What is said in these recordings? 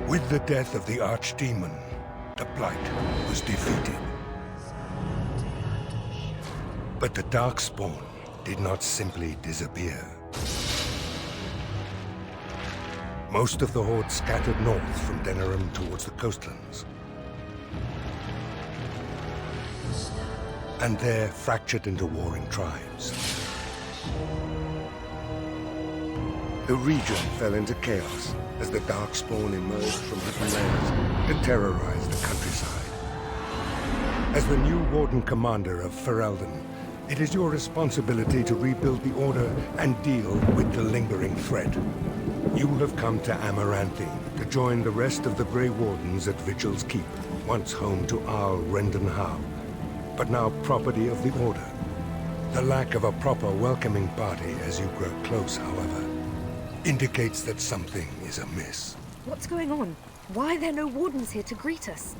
With the death of the Archdemon, the Blight was defeated. But the Darkspawn did not simply disappear. Most of the Horde scattered north from Denerim towards the coastlands. And there fractured into warring tribes. The region fell into chaos as the Darkspawn emerged from his lairs to terrorize the countryside. As the new Warden Commander of Ferelden, it is your responsibility to rebuild the Order and deal with the lingering threat. You have come to Amaranthi to join the rest of the Grey Wardens at Vigil's Keep, once home to Arl Rendenhau, but now property of the Order. The lack of a proper welcoming party as you grow close, however, indicates that something is amiss. What's going on? Why are there no wardens here to greet us?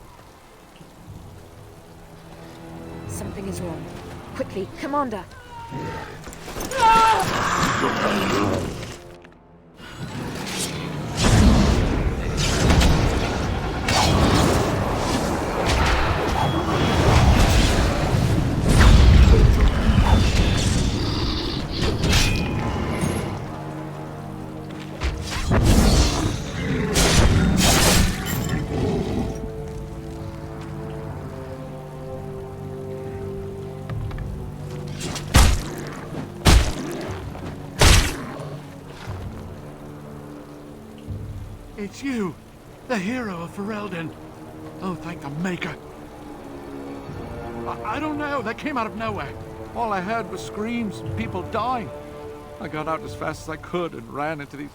Something is wrong. Quickly, Commander! It's you, the hero of Ferelden. Oh, thank the Maker. I don't know, they came out of nowhere. All I heard was screams and people dying. I got out as fast as I could and ran into these...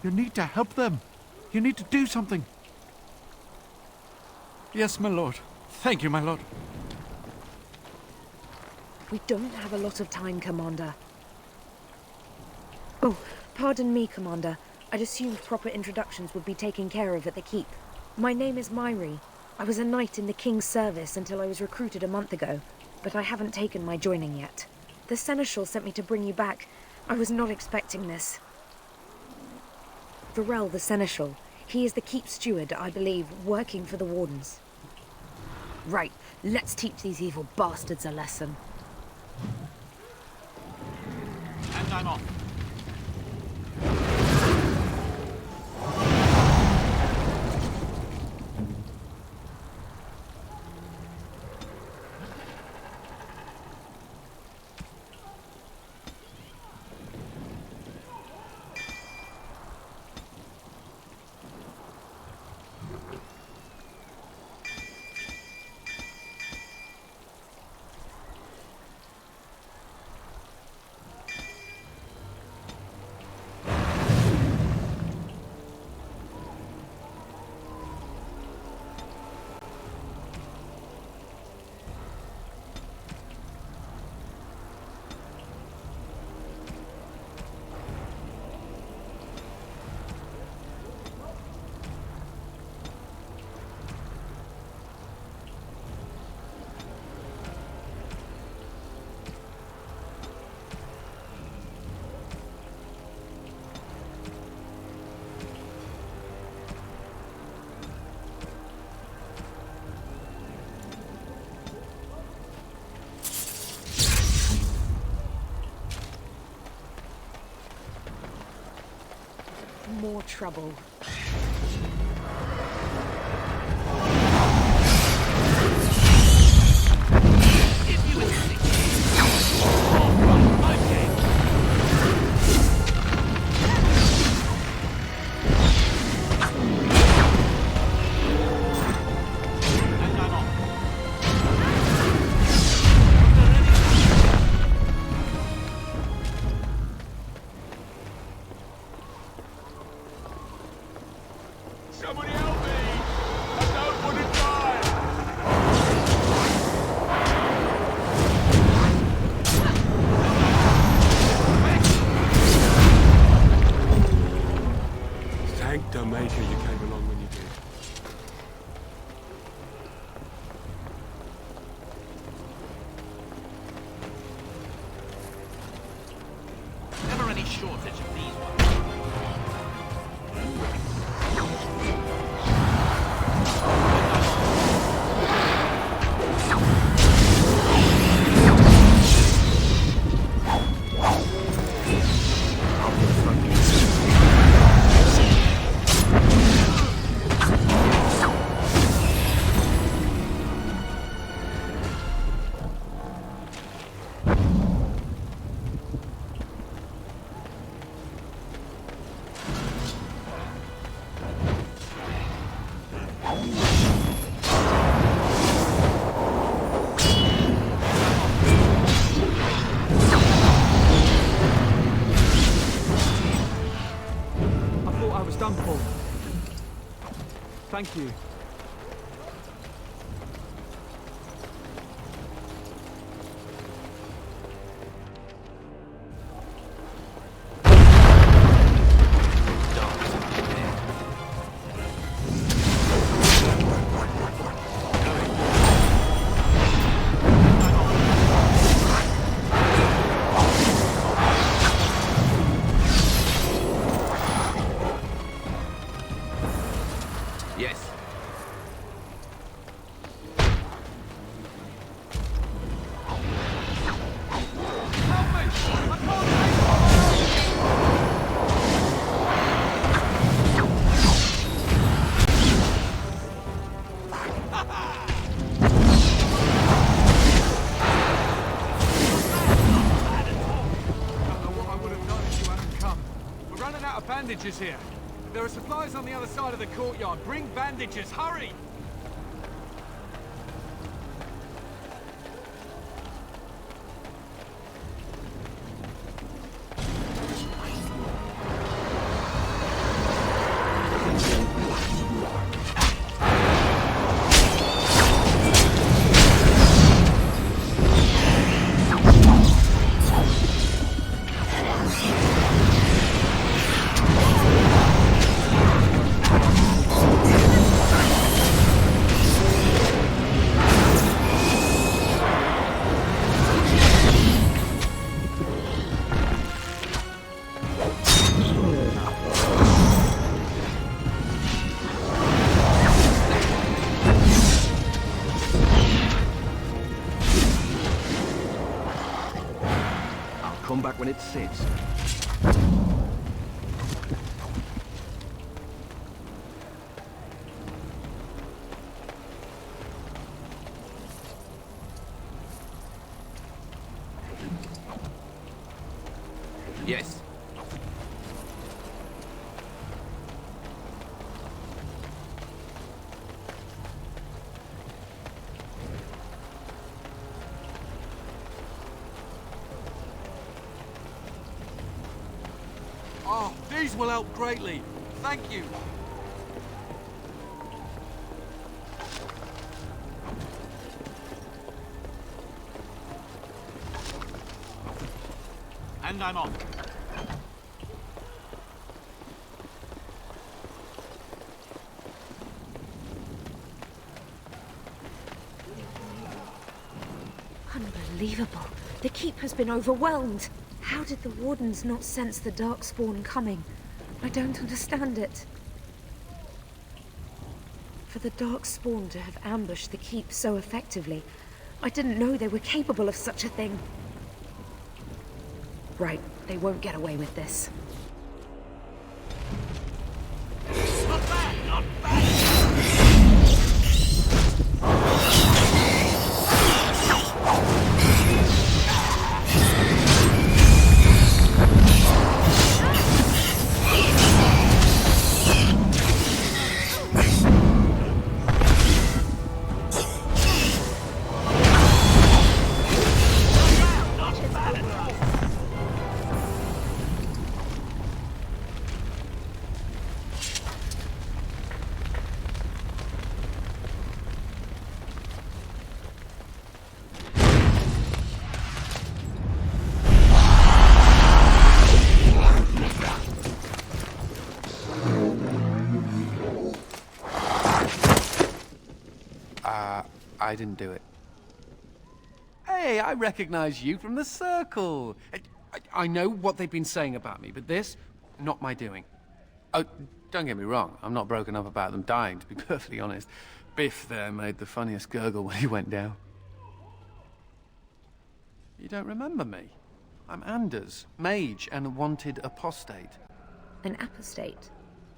You need to help them. You need to do something. Yes, my lord. Thank you, my lord. We don't have a lot of time, Commander. Oh, pardon me, Commander. I'd assumed proper introductions would be taken care of at the Keep. My name is Myri. I was a knight in the King's service until I was recruited a month ago, but I haven't taken my joining yet. The Seneschal sent me to bring you back. I was not expecting this. Varel, the Seneschal. He is the Keep steward, I believe, working for the Wardens. Right, let's teach these evil bastards a lesson. And I'm off. More trouble. Somebody help me! I don't want to die! Thank the Maker you came along when you did. Never any shortage of these ones. Done for. Thank you. Yes. Bandages here. There are supplies on the other side of the courtyard. Bring bandages, hurry! Come back when it sits. Yes. Oh, these will help greatly. Thank you. And I'm off. Unbelievable. The keep has been overwhelmed. How did the wardens not sense the darkspawn coming? I don't understand it. For the darkspawn to have ambushed the keep so effectively, I didn't know they were capable of such a thing. Right, they won't get away with this. Not bad, not bad. I didn't do it. Hey, I recognize you from the circle. I know what they've been saying about me, but this, not my doing. Oh, Don't get me wrong, I'm not broken up about them dying, to be perfectly honest. Biff there made the funniest gurgle when he went down. You don't remember me? I'm Anders, mage and wanted apostate. An apostate?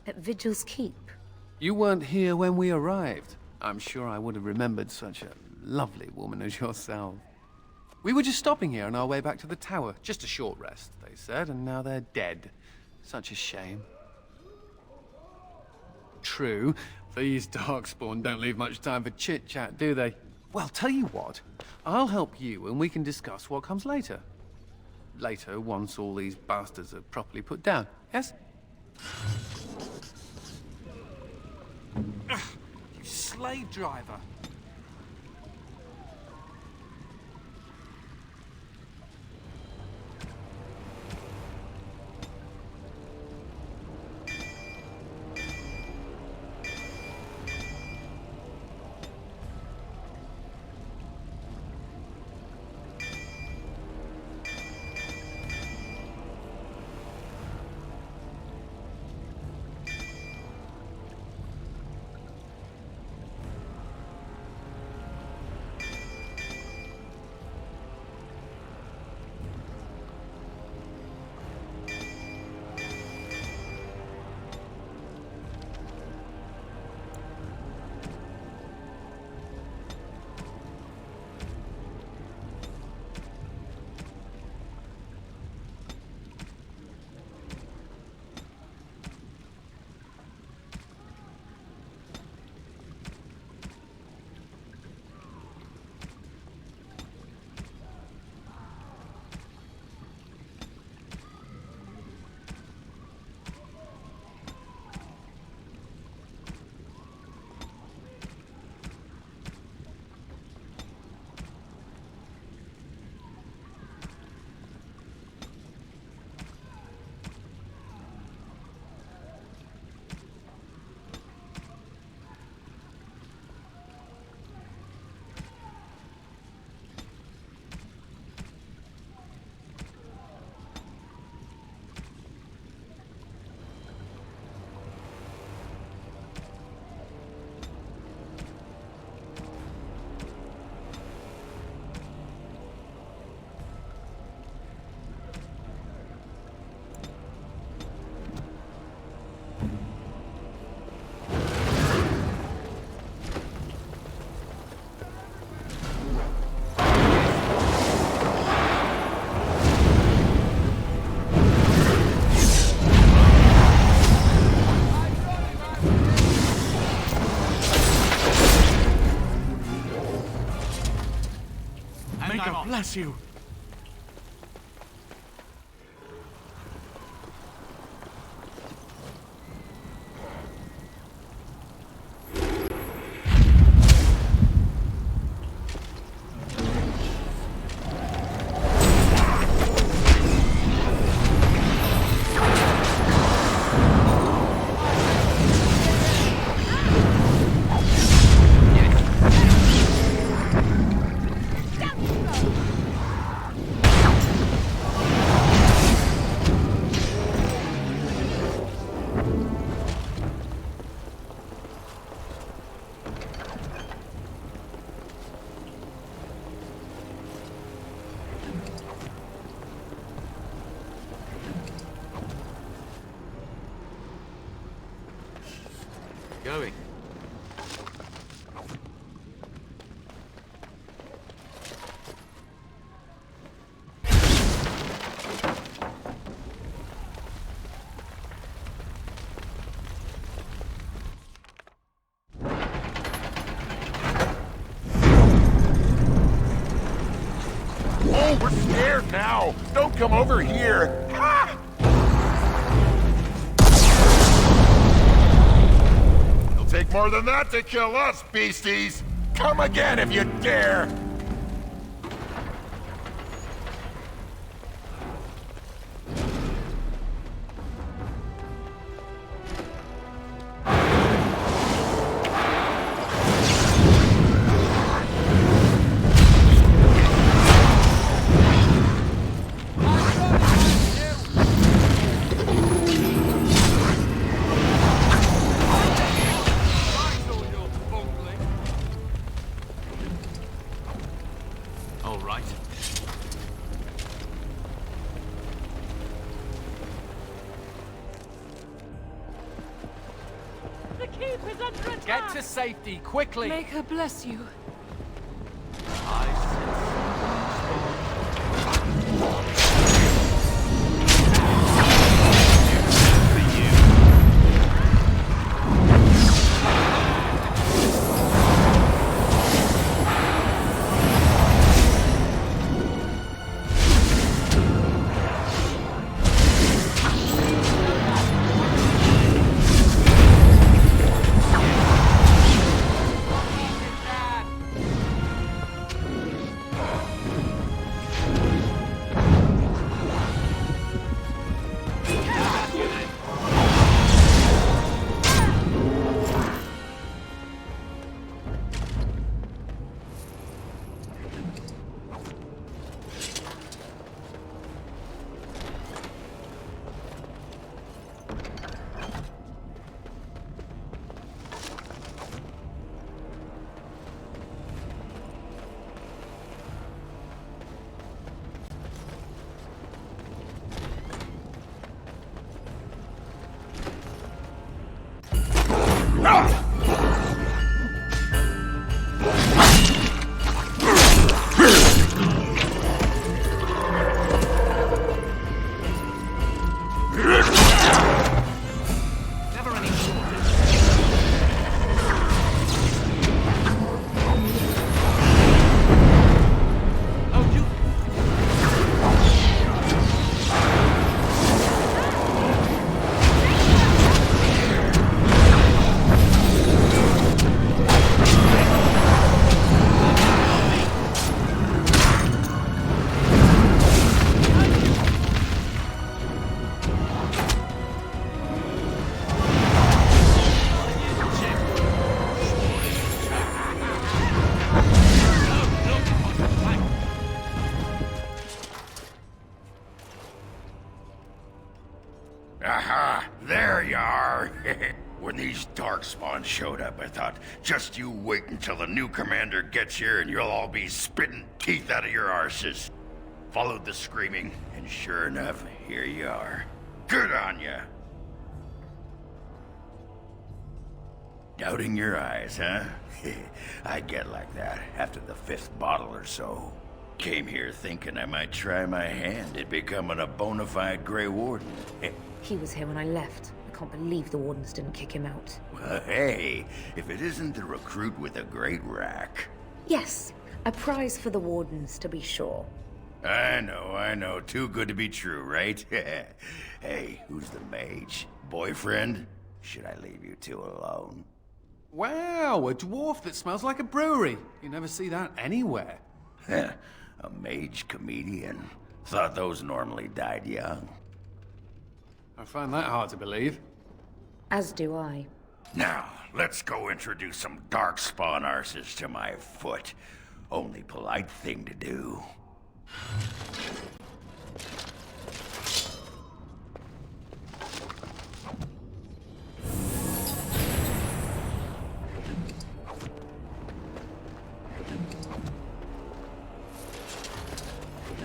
At Vigil's Keep? You weren't here when we arrived. I'm sure I would have remembered such a lovely woman as yourself. We were just stopping here on our way back to the tower. Just a short rest, they said, and now they're dead. Such a shame. True, these Darkspawn don't leave much time for chit-chat, do they? Well, tell you what, I'll help you and we can discuss what comes later. Later, once all these bastards are properly put down, yes? Ugh, you slave driver. May God bless you. Going. Oh, we're scared now. Don't come over here. Ha! It'll take more than that to kill us, beasties. Come again if you dare. keep is under attack! Get to safety, quickly! Make her bless you. Aha! There you are! When these darkspawn showed up, I thought, just you wait until the new commander gets here and you'll all be spitting teeth out of your arses. Followed the screaming, and sure enough, here you are. Good on ya! Doubting your eyes, huh? I get like that after the 5th bottle or so. Came here thinking I might try my hand at becoming a bona fide Grey Warden. He was here when I left. I can't believe the wardens didn't kick him out. Well, hey, if it isn't the recruit with a great rack. Yes, a prize for the wardens, to be sure. I know. Too good to be true, right? Hey, who's the mage? Boyfriend? Should I leave you two alone? Wow, a dwarf that smells like a brewery. You never see that anywhere. A mage comedian. Thought those normally died young. I find that hard to believe. As do I. Now, let's go introduce some darkspawn arses to my foot. Only polite thing to do.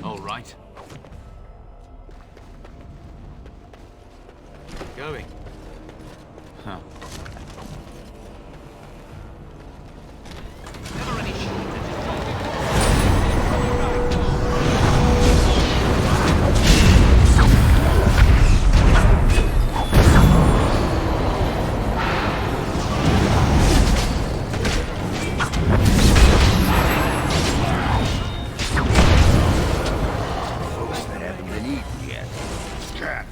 All right. Going. Huh. Never any Folks that haven't been eaten yet. Cat.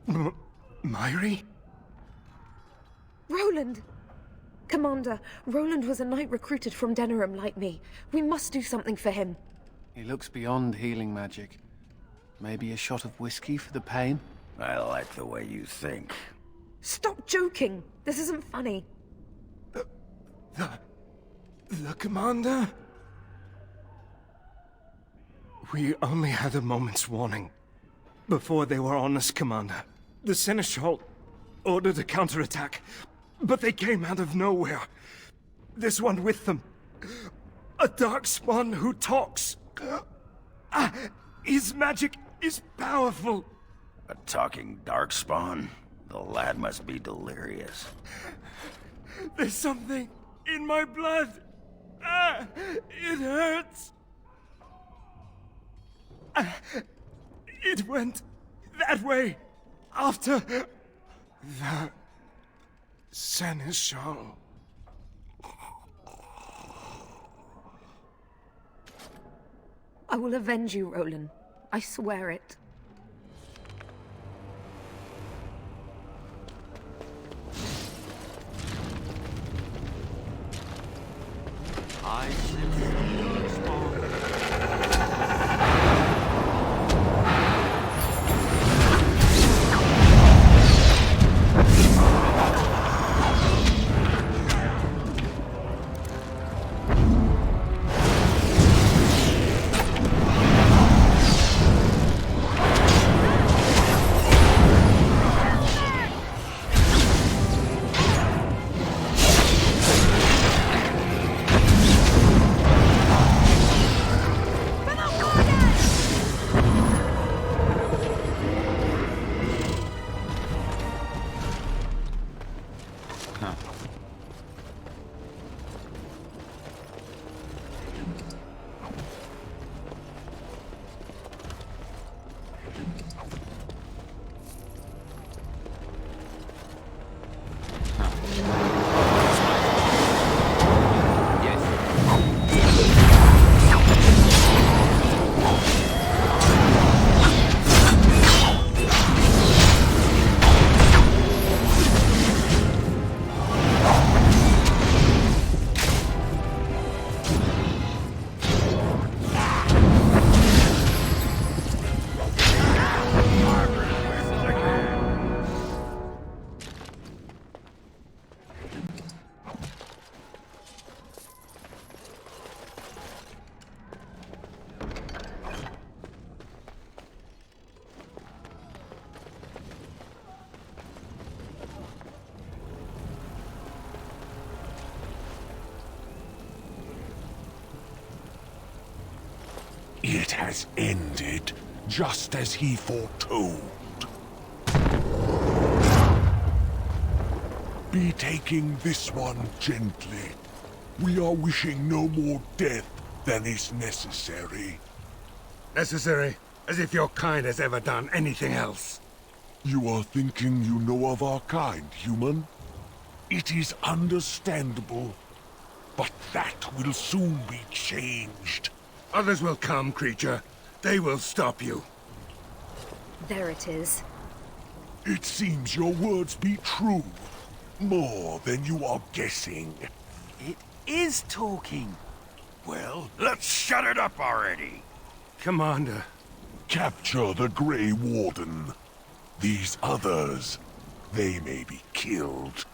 Myri? Roland! Commander, Roland was a knight recruited from Denerim like me. We must do something for him. He looks beyond healing magic. Maybe a shot of whiskey for the pain? I like the way you think. Stop joking! This isn't funny. The commander? We only had a moment's warning. Before they were on us, Commander. The Seneschal ordered a counterattack, but they came out of nowhere. There's one with them. A darkspawn who talks. His magic is powerful. A talking darkspawn? The lad must be delirious. There's something in my blood. It hurts. It went that way after the Seneschal. I will avenge you, Roland. I swear it. I sense the darkspawn. It has ended, just as he foretold. Be taking this one gently. We are wishing no more death than is necessary. Necessary? As if your kind has ever done anything else. You are thinking you know of our kind, human? It is understandable, but that will soon be changed. Others will come, creature. They will stop you. There it is. It seems your words be true. More than you are guessing. It is talking. Well, let's shut it up already. Commander. Capture the Grey Warden. These others, they may be killed.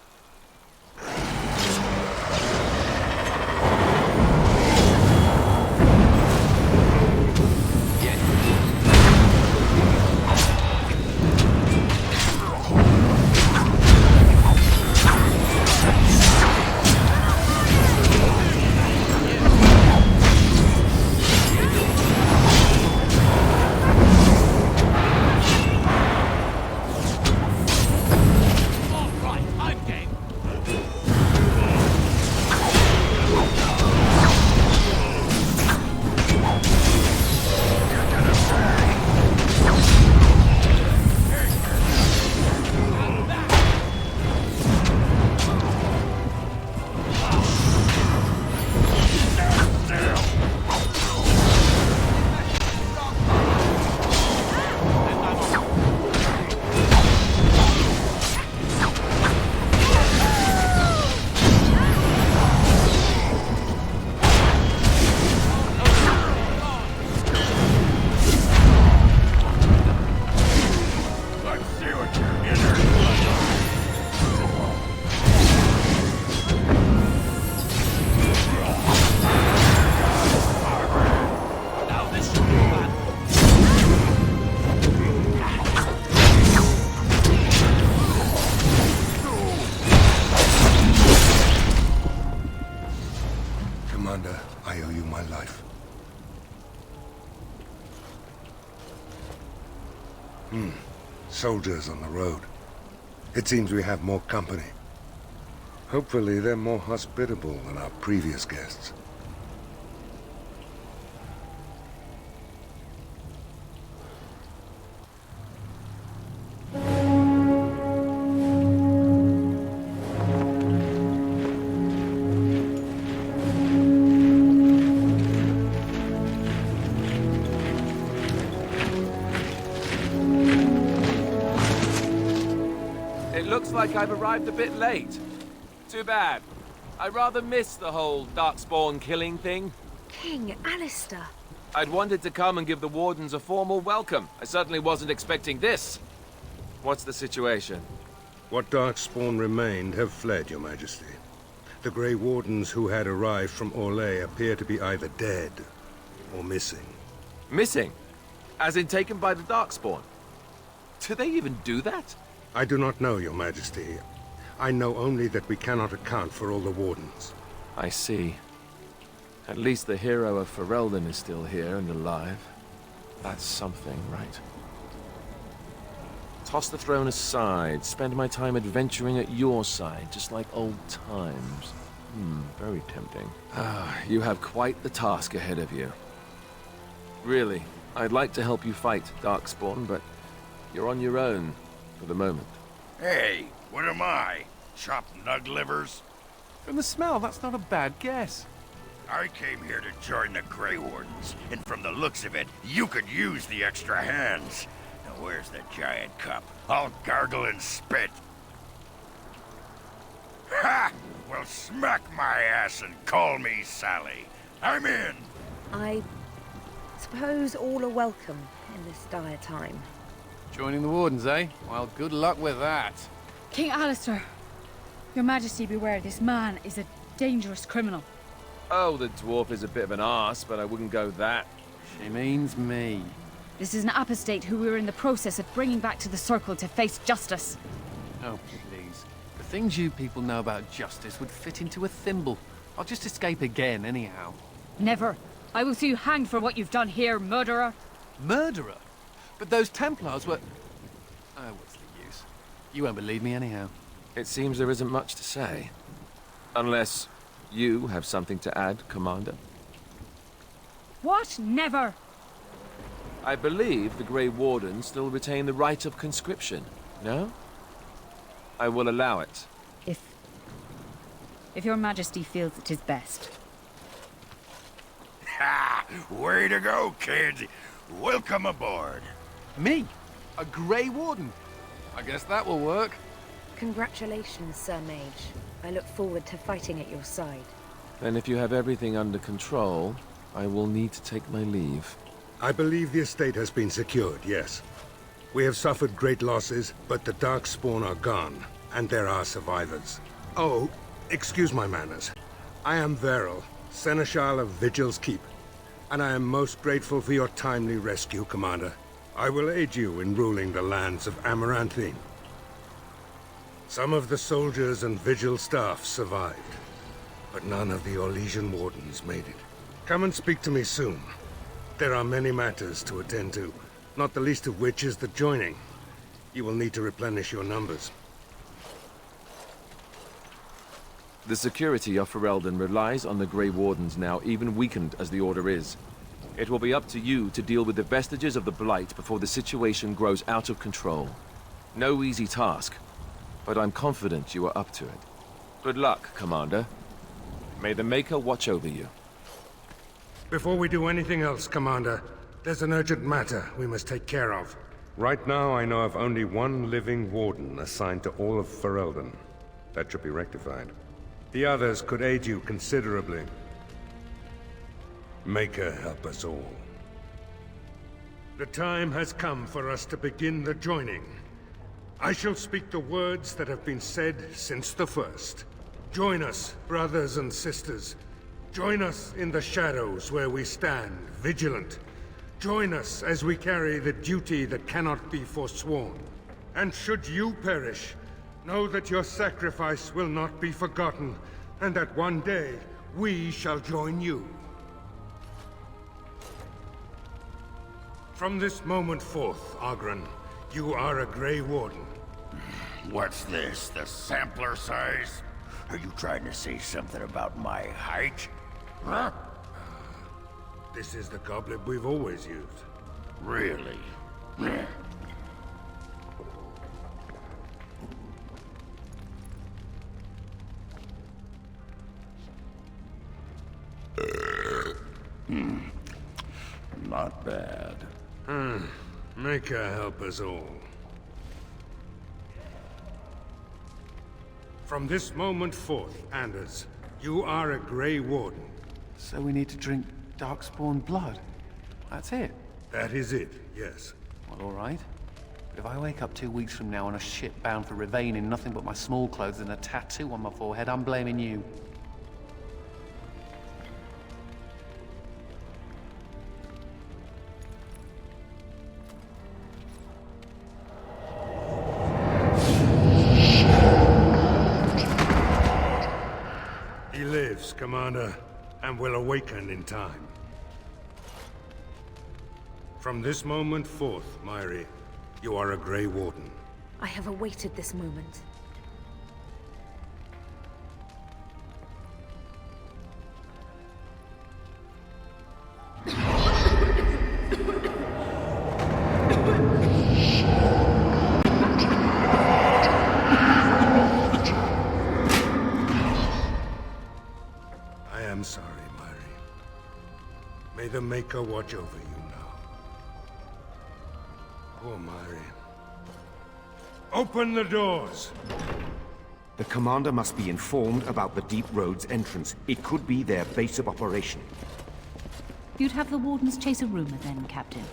All right, I'm game. Soldiers on the road. It seems we have more company. Hopefully they're more hospitable than our previous guests. Looks like I've arrived a bit late. Too bad. I rather miss the whole darkspawn killing thing. King Alistair. I'd wanted to come and give the Wardens a formal welcome. I certainly wasn't expecting this. What's the situation? What darkspawn remained have fled, Your Majesty. The Grey Wardens who had arrived from Orlais appear to be either dead or missing. Missing? As in taken by the darkspawn? Do they even do that? I do not know, Your Majesty. I know only that we cannot account for all the Wardens. I see. At least the hero of Ferelden is still here and alive. That's something, right? Toss the throne aside, spend my time adventuring at your side, just like old times. Very tempting. You have quite the task ahead of you. Really, I'd like to help you fight Darkspawn, but you're on your own. For the moment. Hey, what am I? Chopped nug livers? From the smell, that's not a bad guess. I came here to join the Grey Wardens, and from the looks of it, you could use the extra hands. Now where's the giant cup? I'll gargle and spit. Ha! Well, smack my ass and call me Sally. I'm in. I suppose all are welcome in this dire time. Joining the Wardens, eh? Well, good luck with that. King Alistair, Your Majesty beware, this man is a dangerous criminal. Oh, the dwarf is a bit of an arse, but I wouldn't go that. She means me. This is an apostate who we're in the process of bringing back to the Circle to face justice. Oh, please. The things you people know about justice would fit into a thimble. I'll just escape again, anyhow. Never. I will see you hanged for what you've done here, murderer. Murderer? But those Templars were... Oh, what's the use? You won't believe me anyhow. It seems there isn't much to say. Unless you have something to add, Commander. What? Never! I believe the Grey Wardens still retain the right of conscription, no? I will allow it. If Your Majesty feels it is best. Ha! Way to go, kid. Welcome aboard. Me? A Grey Warden? I guess that will work. Congratulations, Sir Mage. I look forward to fighting at your side. Then if you have everything under control, I will need to take my leave. I believe the estate has been secured, yes. We have suffered great losses, but the Darkspawn are gone, and there are survivors. Oh, excuse my manners. I am Veril, Seneschal of Vigil's Keep, and I am most grateful for your timely rescue, Commander. I will aid you in ruling the lands of Amaranthine. Some of the soldiers and Vigil staff survived, but none of the Orlesian Wardens made it. Come and speak to me soon. There are many matters to attend to, not the least of which is the joining. You will need to replenish your numbers. The security of Ferelden relies on the Grey Wardens now, even weakened as the Order is. It will be up to you to deal with the vestiges of the Blight before the situation grows out of control. No easy task, but I'm confident you are up to it. Good luck, Commander. May the Maker watch over you. Before we do anything else, Commander, there's an urgent matter we must take care of. Right now, I know of only one living Warden assigned to all of Ferelden. That should be rectified. The others could aid you considerably. Maker help us all. The time has come for us to begin the joining. I shall speak the words that have been said since the first. Join us, brothers and sisters. Join us in the shadows where we stand, vigilant. Join us as we carry the duty that cannot be forsworn. And should you perish, know that your sacrifice will not be forgotten, and that one day we shall join you. From this moment forth, Oghren, You are a Grey Warden. What's this, the sampler size? Are you trying to say something about my height? Huh? This is the goblet we've always used. Really? Not bad. Make her help us all. From this moment forth, Anders, you are a Grey Warden. So we need to drink Darkspawn blood? That's it? That is it, yes. Well, all right. But if I wake up 2 weeks from now on a ship bound for Ravane in nothing but my small clothes and a tattoo on my forehead, I'm blaming you. He lives, Commander, and will awaken in time. From this moment forth, Myri, you are a Grey Warden. I have awaited this moment. I am sorry, Myri. May the Maker watch over you now. Poor Myri. Open the doors! The commander must be informed about the Deep Road's entrance. It could be their base of operation. You'd have the Wardens chase a rumor then, Captain.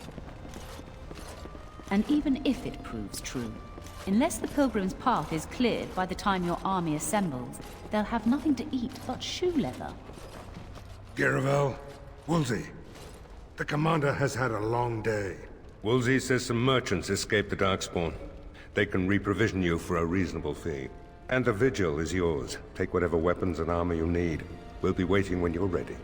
And even if it proves true, unless the Pilgrim's path is cleared by the time your army assembles, they'll have nothing to eat but shoe leather. Garavel, Woolsey, the commander has had a long day. Woolsey says some merchants escaped the Darkspawn. They can reprovision you for a reasonable fee. And the vigil is yours. Take whatever weapons and armor you need. We'll be waiting when you're ready.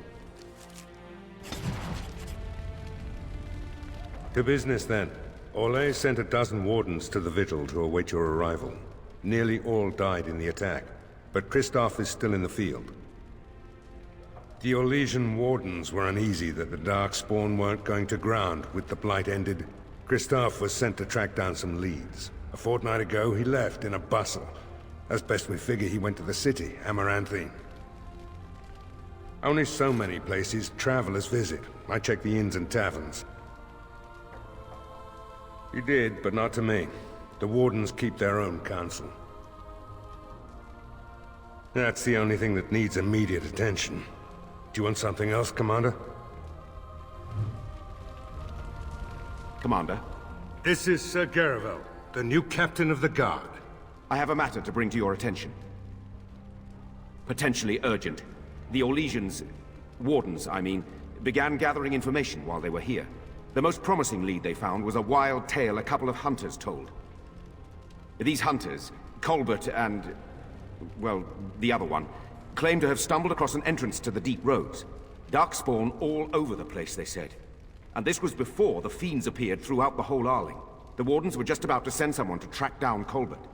To business, then. Orlais sent a dozen wardens to the vigil to await your arrival. Nearly all died in the attack, but Kristoff is still in the field. The Orlesian wardens were uneasy that the Darkspawn weren't going to ground with the Blight ended. Kristoff was sent to track down some leads. A fortnight ago, he left in a bustle. As best we figure, he went to the city, Amaranthine. Only so many places travelers visit. I checked the inns and taverns. He did, but not to me. The wardens keep their own counsel. That's the only thing that needs immediate attention. Do you want something else, Commander? Commander, This is Sir Garavel, the new captain of the guard. I have a matter to bring to your attention. Potentially urgent. The Orlesians, wardens, I mean, began gathering information while they were here. The most promising lead they found was a wild tale a couple of hunters told. These hunters, Colbert and, well, the other one, claim to have stumbled across an entrance to the Deep Roads. Darkspawn all over the place, they said. And this was before the fiends appeared throughout the whole Arling. The Wardens were just about to send someone to track down Colbert.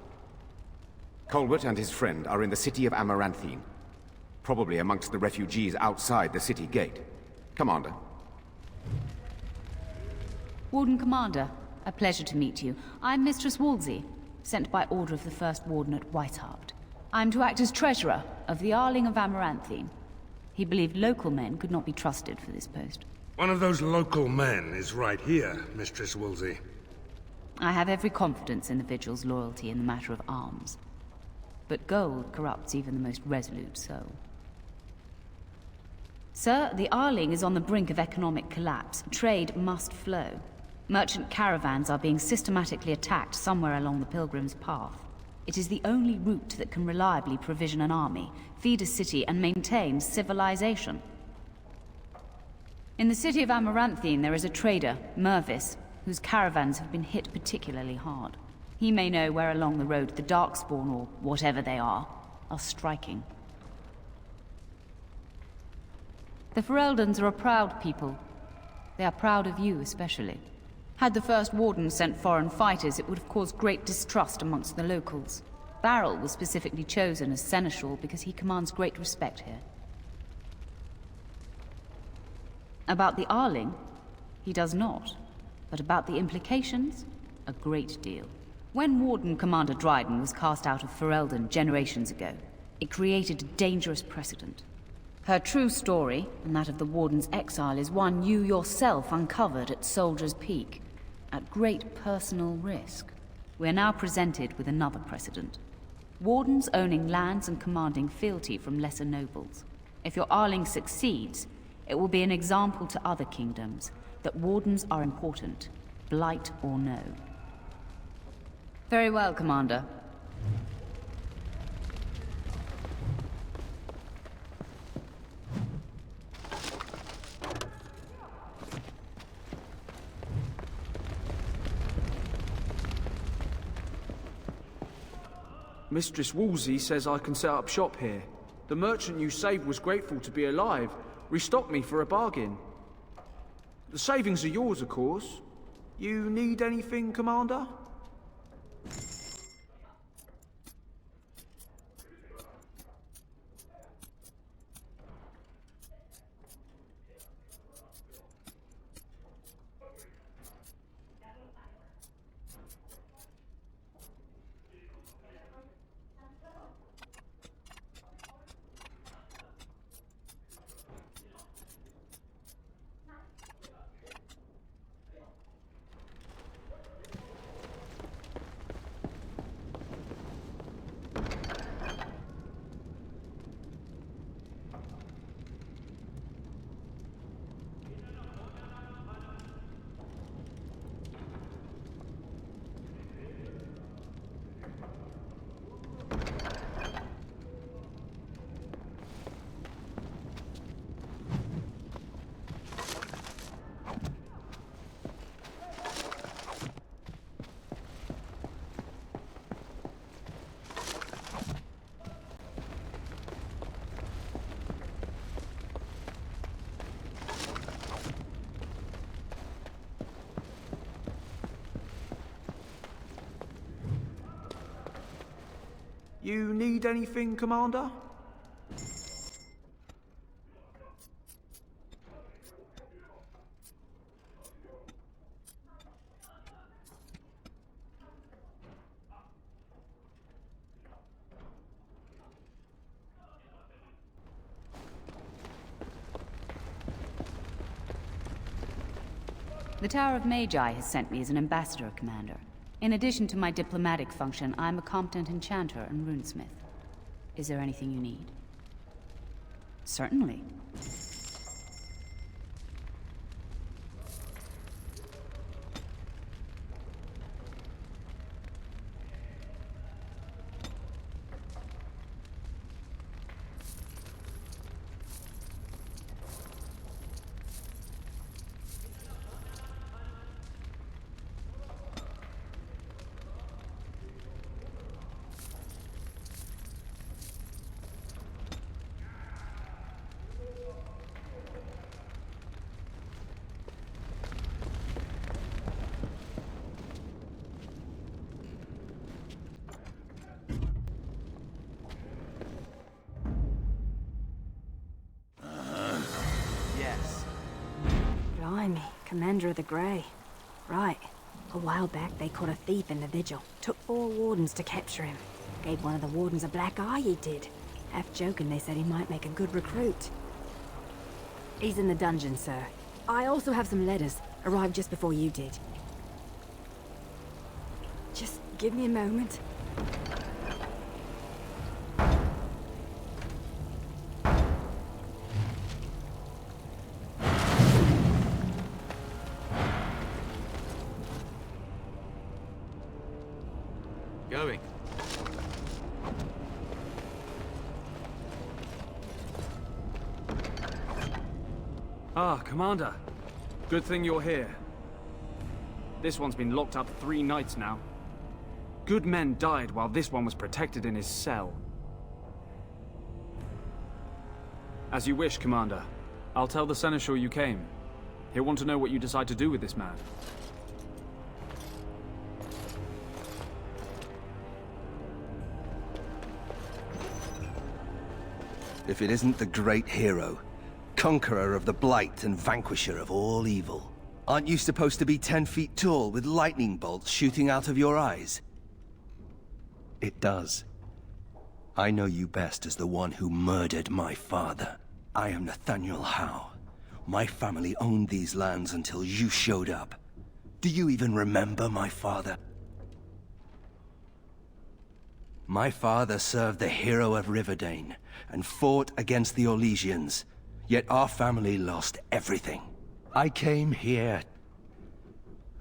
Colbert and his friend are in the city of Amaranthine. Probably amongst the refugees outside the city gate. Commander. Warden Commander, a pleasure to meet you. I'm Mistress Wolsey, sent by order of the First Warden at Whiteheart. I'm to act as treasurer of the Arling of Amaranthine. He believed local men could not be trusted for this post. One of those local men is right here, Mistress Woolsey. I have every confidence in the Vigil's loyalty in the matter of arms. But gold corrupts even the most resolute soul. Sir, the Arling is on the brink of economic collapse. Trade must flow. Merchant caravans are being systematically attacked somewhere along the Pilgrim's path. It is the only route that can reliably provision an army, feed a city, and maintain civilization. In the city of Amaranthine, there is a trader, Mervis, whose caravans have been hit particularly hard. He may know where along the road the Darkspawn, or whatever they are striking. The Fereldans are a proud people. They are proud of you, especially. Had the first warden sent foreign fighters, it would have caused great distrust amongst the locals. Barrel was specifically chosen as seneschal because he commands great respect here. About the Arling, he does not. But about the implications, a great deal. When Warden Commander Dryden was cast out of Ferelden generations ago, it created a dangerous precedent. Her true story, and that of the Warden's exile, is one you yourself uncovered at Soldier's Peak, at great personal risk. We are now presented with another precedent. Wardens owning lands and commanding fealty from lesser nobles. If your Arling succeeds, it will be an example to other kingdoms that wardens are important, blight or no. Very well, Commander. Mistress Wolsey says I can set up shop here. The merchant you saved was grateful to be alive, restocked me for a bargain. The savings are yours, of course. You need anything, Commander? You need anything, Commander? The Tower of Magi has sent me as an ambassador, Commander. In addition to my diplomatic function, I'm a competent enchanter and runesmith. Is there anything you need? Certainly. Blimey, Commander of the Grey. Right. A while back they caught a thief in the vigil. Took 4 wardens to capture him. Gave one of the wardens a black eye, he did. Half joking, they said he might make a good recruit. He's in the dungeon, sir. I also have some letters. Arrived just before you did. Just give me a moment. Going. Ah, Commander. Good thing you're here. This one's been locked up 3 nights now. Good men died while this one was protected in his cell. As you wish, Commander. I'll tell the Seneschal you came. He'll want to know what you decide to do with this man. if it isn't the great hero, conqueror of the Blight and vanquisher of all evil. Aren't you supposed to be 10 feet tall with lightning bolts shooting out of your eyes? It does. I know you best as the one who murdered my father. I am Nathaniel Howe. My family owned these lands until you showed up. Do you even remember my father? My father served the hero of Riverdane and fought against the Orlesians, yet our family lost everything. I came here.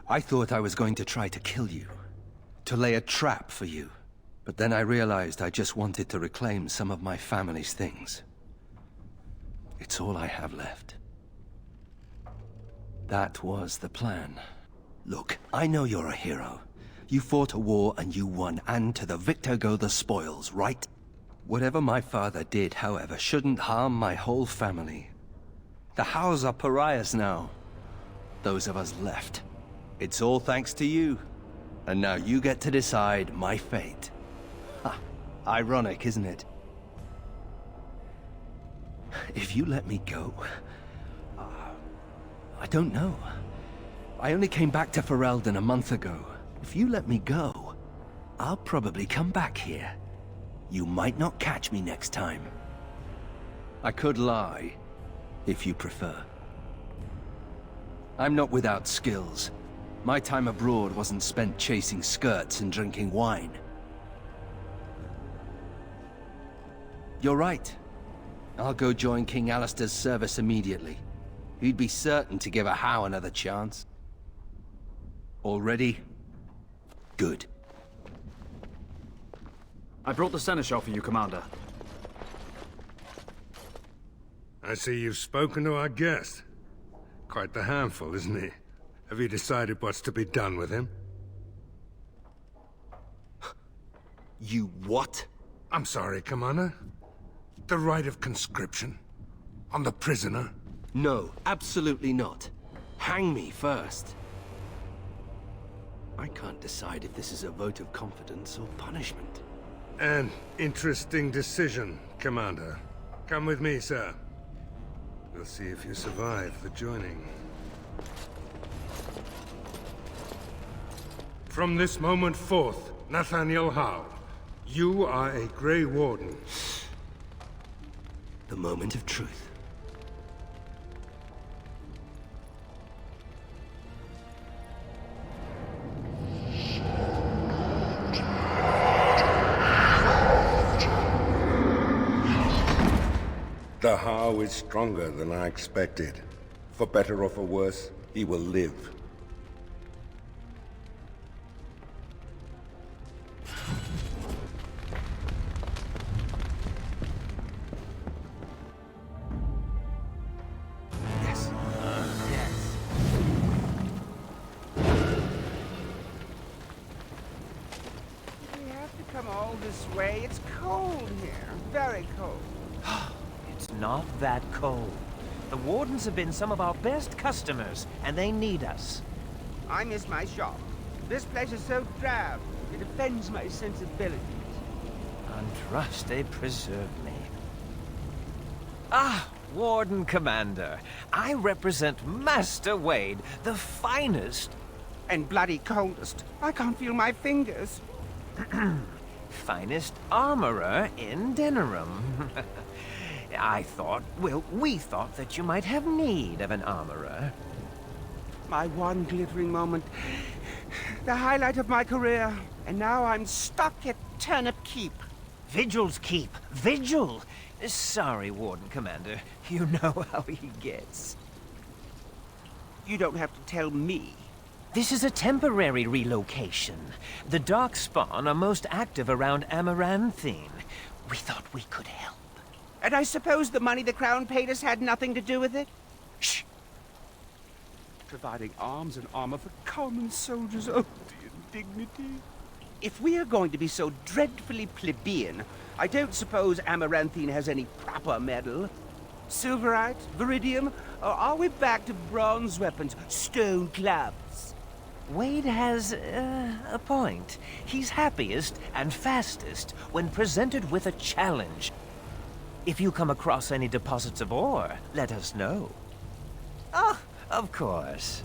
I thought I was going to try to kill you, to lay a trap for you. But then I realized I just wanted to reclaim some of my family's things. It's all I have left. That was the plan. Look, I know you're a hero. You fought a war and you won, and to the victor go the spoils, right? Whatever my father did, however, shouldn't harm my whole family. The Howes are pariahs now. Those of us left. It's all thanks to you. And now you get to decide my fate. Ha! Ironic, isn't it? If you let me go... I don't know. I only came back to Ferelden a month ago. If you let me go, I'll probably come back here. You might not catch me next time. I could lie, if you prefer. I'm not without skills. My time abroad wasn't spent chasing skirts and drinking wine. You're right. I'll go join King Alistair's service immediately. He'd be certain to give a Howe another chance. All ready? Good. I brought the seneschal for you, Commander. I see you've spoken to our guest. Quite the handful, isn't he? Have you decided what's to be done with him? You what? I'm sorry, Commander. The right of conscription? On the prisoner? No, absolutely not. Hang me first. I can't decide if this is a vote of confidence or punishment. An interesting decision, Commander. Come with me, sir. We'll see if you survive the joining. From this moment forth, Nathaniel Howe, you are a Grey Warden. The moment of truth. The Howe is stronger than I expected. For better or for worse, he will live. Yes. Yes. We have to come all this way. It's cold here. Very cold. It's not that cold. The Wardens have been some of our best customers, and they need us. I miss my shop. This place is so drab. It offends my sensibilities. And trust they preserve me. Ah, Warden Commander. I represent Master Wade, the finest... And bloody coldest. I can't feel my fingers. finest armorer in Denerim. we thought that you might have need of an armorer. My one glittering moment. The highlight of my career. And now I'm stuck at Turnip Keep. Vigil's Keep. Vigil! Sorry, Warden Commander. You know how he gets. You don't have to tell me. This is a temporary relocation. The Darkspawn are most active around Amaranthine. We thought we could help. And I suppose the money the Crown paid us had nothing to do with it? Shh! Providing arms and armor for common soldiers. Oh, the indignity. If we are going to be so dreadfully plebeian, I don't suppose Amaranthine has any proper metal. Silverite? Viridium? Or are we back to bronze weapons, stone clubs? Wade has a point. He's happiest and fastest when presented with a challenge. If you come across any deposits of ore, let us know. Oh, of course.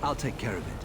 I'll take care of it.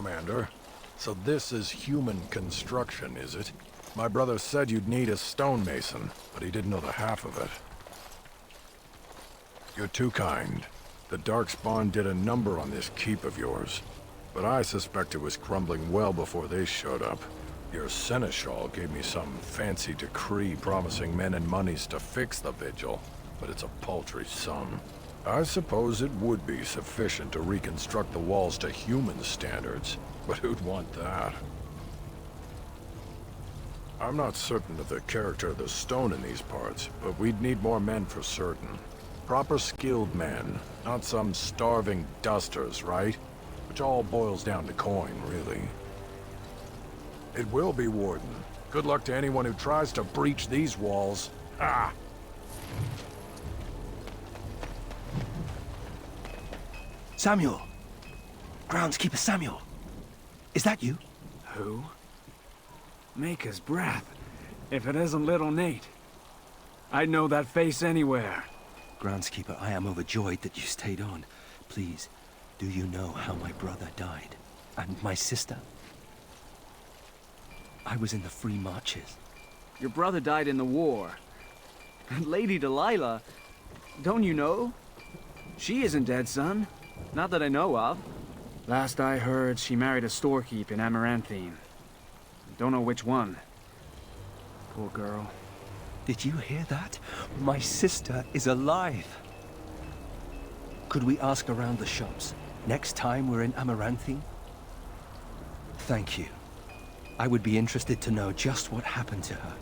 Commander. So this is human construction, is it? My brother said you'd need a stonemason, but he didn't know the half of it. You're too kind. The Darkspawn did a number on this keep of yours, but I suspect it was crumbling well before they showed up. Your seneschal gave me some fancy decree promising men and monies to fix the vigil, but it's a paltry sum. I suppose it would be sufficient to reconstruct the walls to human standards, but who'd want that? I'm not certain of the character of the stone in these parts, but we'd need more men for certain. Proper skilled men, not some starving dusters, right? Which all boils down to coin, really. It will be, Warden. Good luck to anyone who tries to breach these walls. Ah! Samuel! Groundskeeper Samuel! Is that you? Who? Maker's breath. If it isn't little Nate. I'd know that face anywhere. Groundskeeper, I am overjoyed that you stayed on. Please, do you know how my brother died? And my sister? I was in the Free Marches. Your brother died in the war. And Lady Delilah, don't you know? She isn't dead, son. Not that I know of. Last I heard, she married a storekeep in Amaranthine. Don't know which one. Poor girl. Did you hear that? My sister is alive. Could we ask around the shops next time we're in Amaranthine? Thank you. I would be interested to know just what happened to her.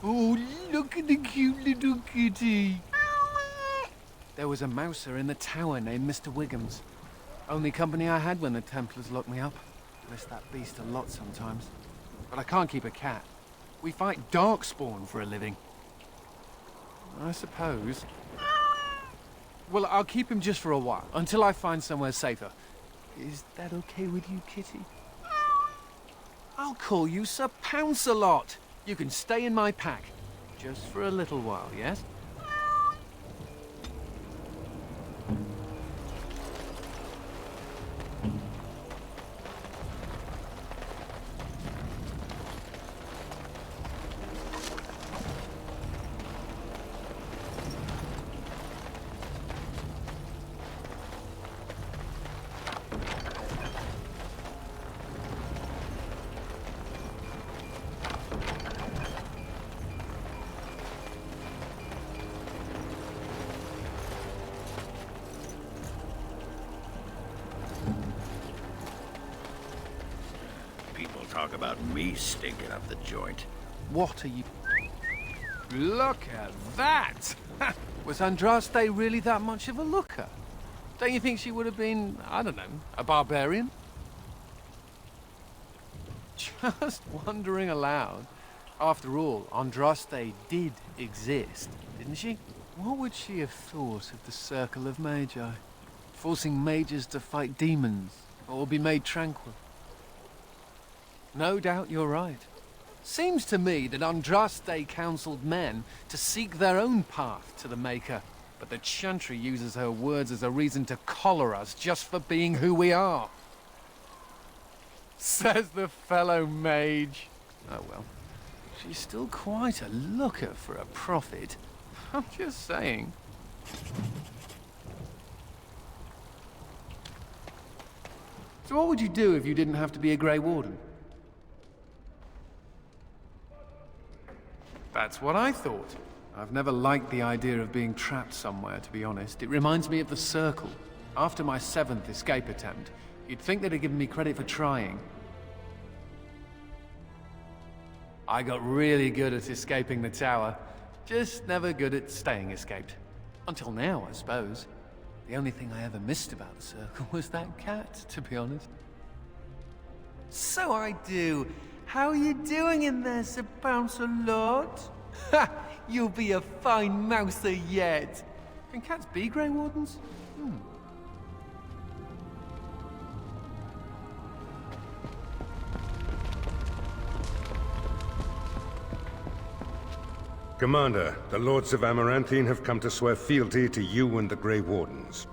Oh, look at the cute little kitty. There was a mouser in the tower named Mr. Wiggums. Only company I had when the Templars locked me up. Miss that beast a lot sometimes. But I can't keep a cat. We fight Darkspawn for a living. I suppose. Well, I'll keep him just for a while, until I find somewhere safer. Is that okay with you, kitty? I'll call you Sir Pounce-a-lot. You can stay in my pack. Just for a little while, yes? Talk about me stinking up the joint. What are you... Look at that! Was Andraste really that much of a looker? Don't you think she would have been, I don't know, a barbarian? Just wondering aloud. After all, Andraste did exist, didn't she? What would she have thought of the Circle of Magi? Forcing mages to fight demons, or be made tranquil? No doubt you're right. Seems to me that Andraste counseled men to seek their own path to the Maker, but the Chantry uses her words as a reason to collar us just for being who we are. Says the fellow mage. Oh well, she's still quite a looker for a prophet. I'm just saying. So what would you do if you didn't have to be a Grey Warden? That's what I thought. I've never liked the idea of being trapped somewhere, to be honest. It reminds me of the Circle. After my 7th escape attempt, you'd think they'd have given me credit for trying. I got really good at escaping the tower. Just never good at staying escaped. Until now, I suppose. The only thing I ever missed about the circle was that cat, to be honest. So I do. How are you doing in there, Sir Bouncer Lord? Ha! You'll be a fine mouser yet. Can cats be Grey Wardens? Commander, the Lords of Amaranthine have come to swear fealty to you and the Grey Wardens.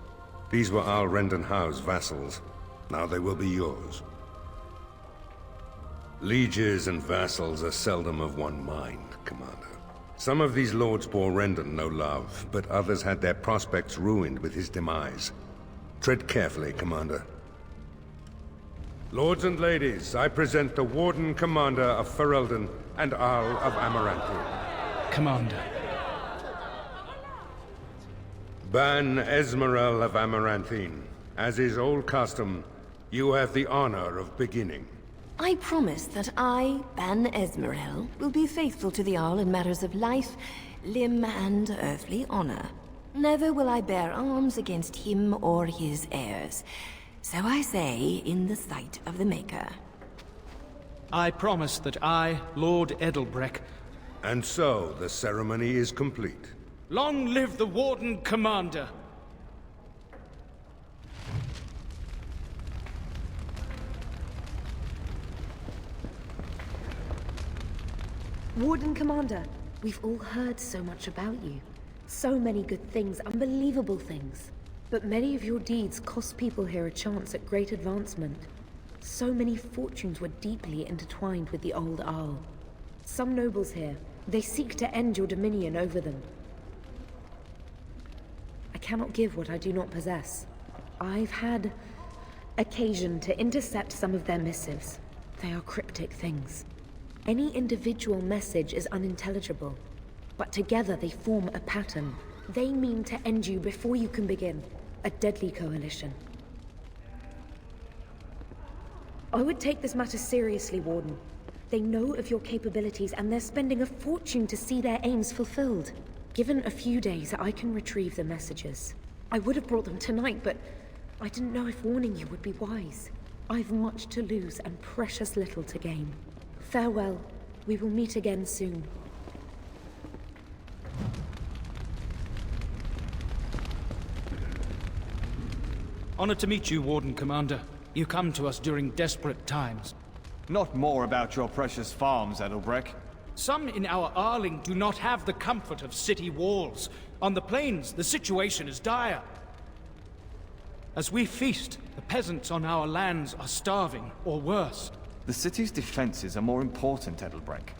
These were Al Rendenhau's vassals. Now they will be yours. Lieges and vassals are seldom of one mind, Commander. Some of these lords bore Rendon no love, but others had their prospects ruined with his demise. Tread carefully, Commander. Lords and ladies, I present the Warden Commander of Ferelden and Arl of Amaranthine. Commander. Ban Esmerel of Amaranthine. As is old custom, you have the honor of beginning. I promise that I, Ban Esmerel, will be faithful to the Arl in matters of life, limb, and earthly honor. Never will I bear arms against him or his heirs. So I say, in the sight of the Maker. I promise that I, Lord Edelbreck... And so, the ceremony is complete. Long live the Warden Commander! Warden Commander, we've all heard so much about you. So many good things, unbelievable things. But many of your deeds cost people here a chance at great advancement. So many fortunes were deeply intertwined with the old Arl. Some nobles here, they seek to end your dominion over them. I cannot give what I do not possess. I've had occasion to intercept some of their missives. They are cryptic things. Any individual message is unintelligible, but together they form a pattern. They mean to end you before you can begin. A deadly coalition. I would take this matter seriously, Warden. They know of your capabilities, and they're spending a fortune to see their aims fulfilled. Given a few days, I can retrieve the messages. I would have brought them tonight, but I didn't know if warning you would be wise. I've much to lose and precious little to gain. Farewell. We will meet again soon. Honored to meet you, Warden Commander. You come to us during desperate times. Not more about your precious farms, Edelbreck. Some in our Arling do not have the comfort of city walls. On the plains, the situation is dire. As we feast, the peasants on our lands are starving, or worse. The city's defenses are more important, Edelbreck.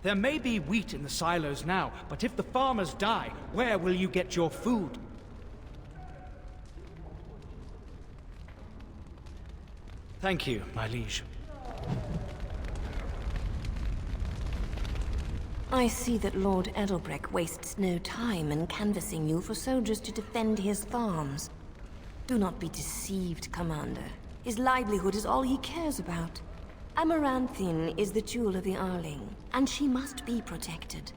There may be wheat in the silos now, but if the farmers die, where will you get your food? Thank you, my liege. I see that Lord Edelbreck wastes no time in canvassing you for soldiers to defend his farms. Do not be deceived, Commander. His livelihood is all he cares about. Amaranthine is the jewel of the Arling, and she must be protected.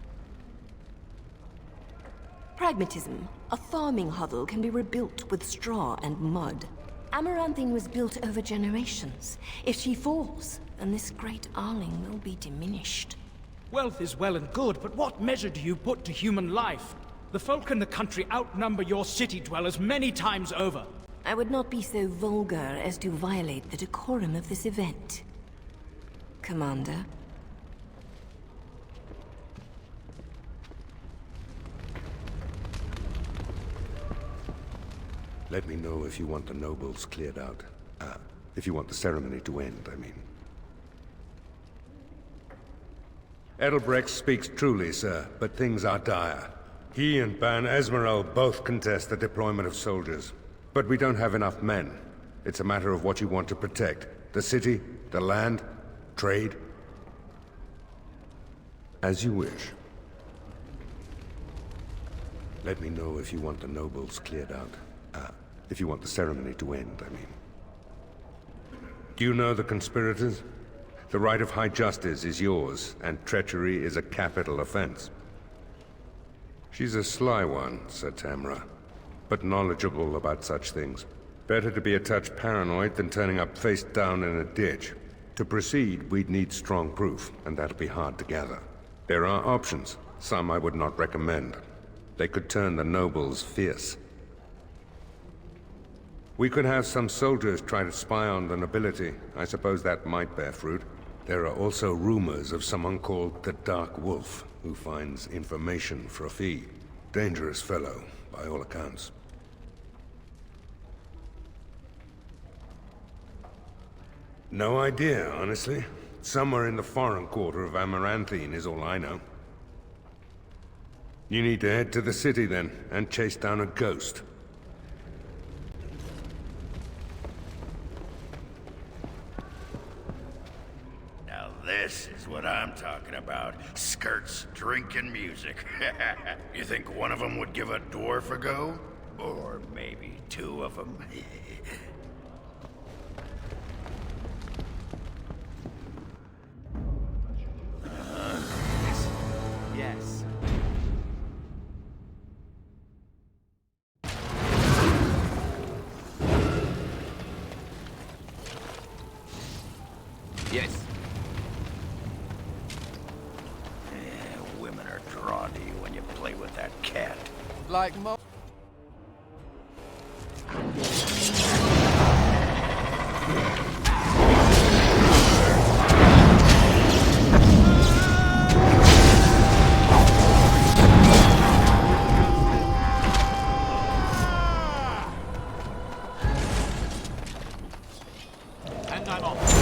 Pragmatism. A farming hovel can be rebuilt with straw and mud. Amaranthine was built over generations. If she falls, then this great Arling will be diminished. Wealth is well and good, but what measure do you put to human life? The folk in the country outnumber your city dwellers many times over. I would not be so vulgar as to violate the decorum of this event. Commander. Let me know if you want the nobles cleared out. If you want the ceremony to end, I mean. Edelbrecht speaks truly, sir, but things are dire. He and Ban Esmerel both contest the deployment of soldiers. But we don't have enough men. It's a matter of what you want to protect. The city, the land, trade. As you wish. Let me know if you want the nobles cleared out. If you want the ceremony to end, I mean. Do you know the conspirators? The right of high justice is yours, and treachery is a capital offense. She's a sly one, Sir Tamra, but knowledgeable about such things. Better to be a touch paranoid than turning up face down in a ditch. To proceed, we'd need strong proof, and that'll be hard to gather. There are options, some I would not recommend. They could turn the nobles fierce. We could have some soldiers try to spy on the nobility. I suppose that might bear fruit. There are also rumors of someone called the Dark Wolf, who finds information for a fee. Dangerous fellow, by all accounts. No idea, honestly. Somewhere in the foreign quarter of Amaranthine is all I know. You need to head to the city then, and chase down a ghost. Now this is what I'm talking about. Skirts, drink, and music. You think one of them would give a dwarf a go? Or maybe two of them? Yes. Yes. Yeah, women are drawn to you when you play with that cat. Like mo- And I'm off.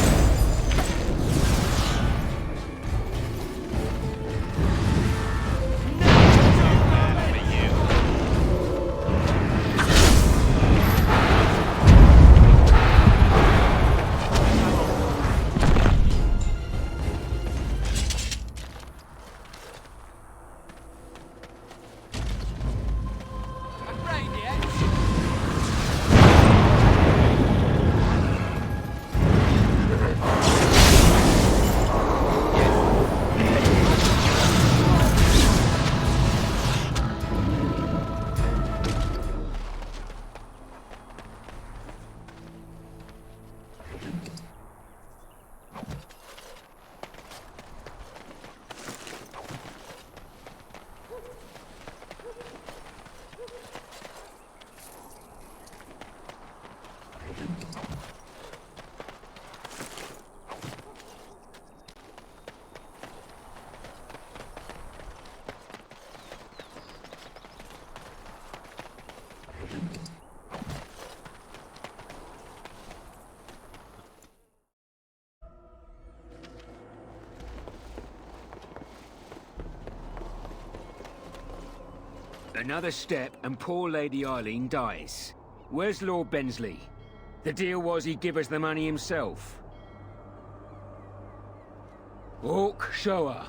Another step and poor Lady Eileen dies. Where's Lord Bensley? The deal was he'd give us the money himself. Orc, show her.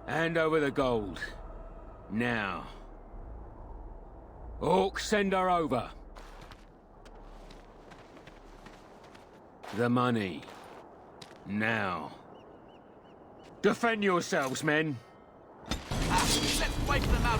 Hand over the gold. Now. Orc, send her over. The money. Now. Defend yourselves, men. Let's wake them up.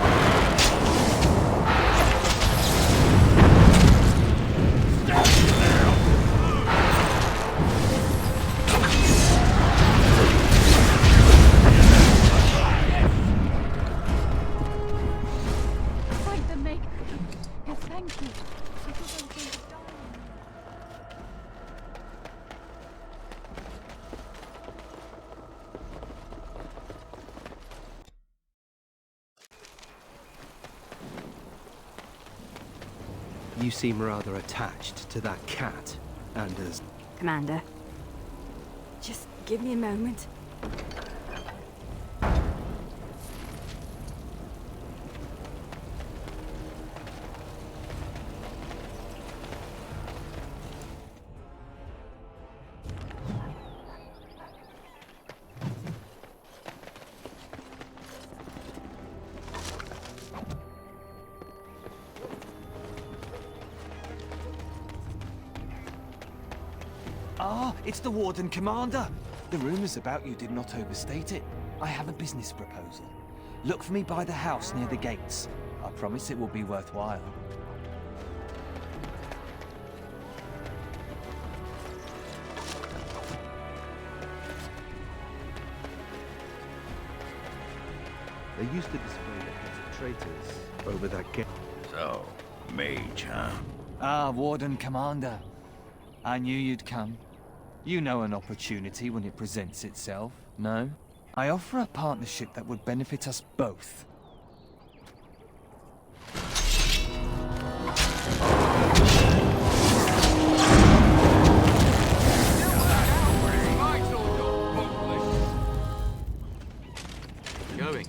Thank the Maker. Yes, thank you. I thought I was going to die. You seem rather attached to that cat, Anders. Commander, just give me a moment. Ah, it's the Warden Commander. The rumors about you did not overstate it. I have a business proposal. Look for me by the house near the gates. I promise it will be worthwhile. They used to display the heads of traitors over that gate. So, Mage, huh? Ah, Warden Commander. I knew you'd come. You know an opportunity when it presents itself, no? I offer a partnership that would benefit us both. Going.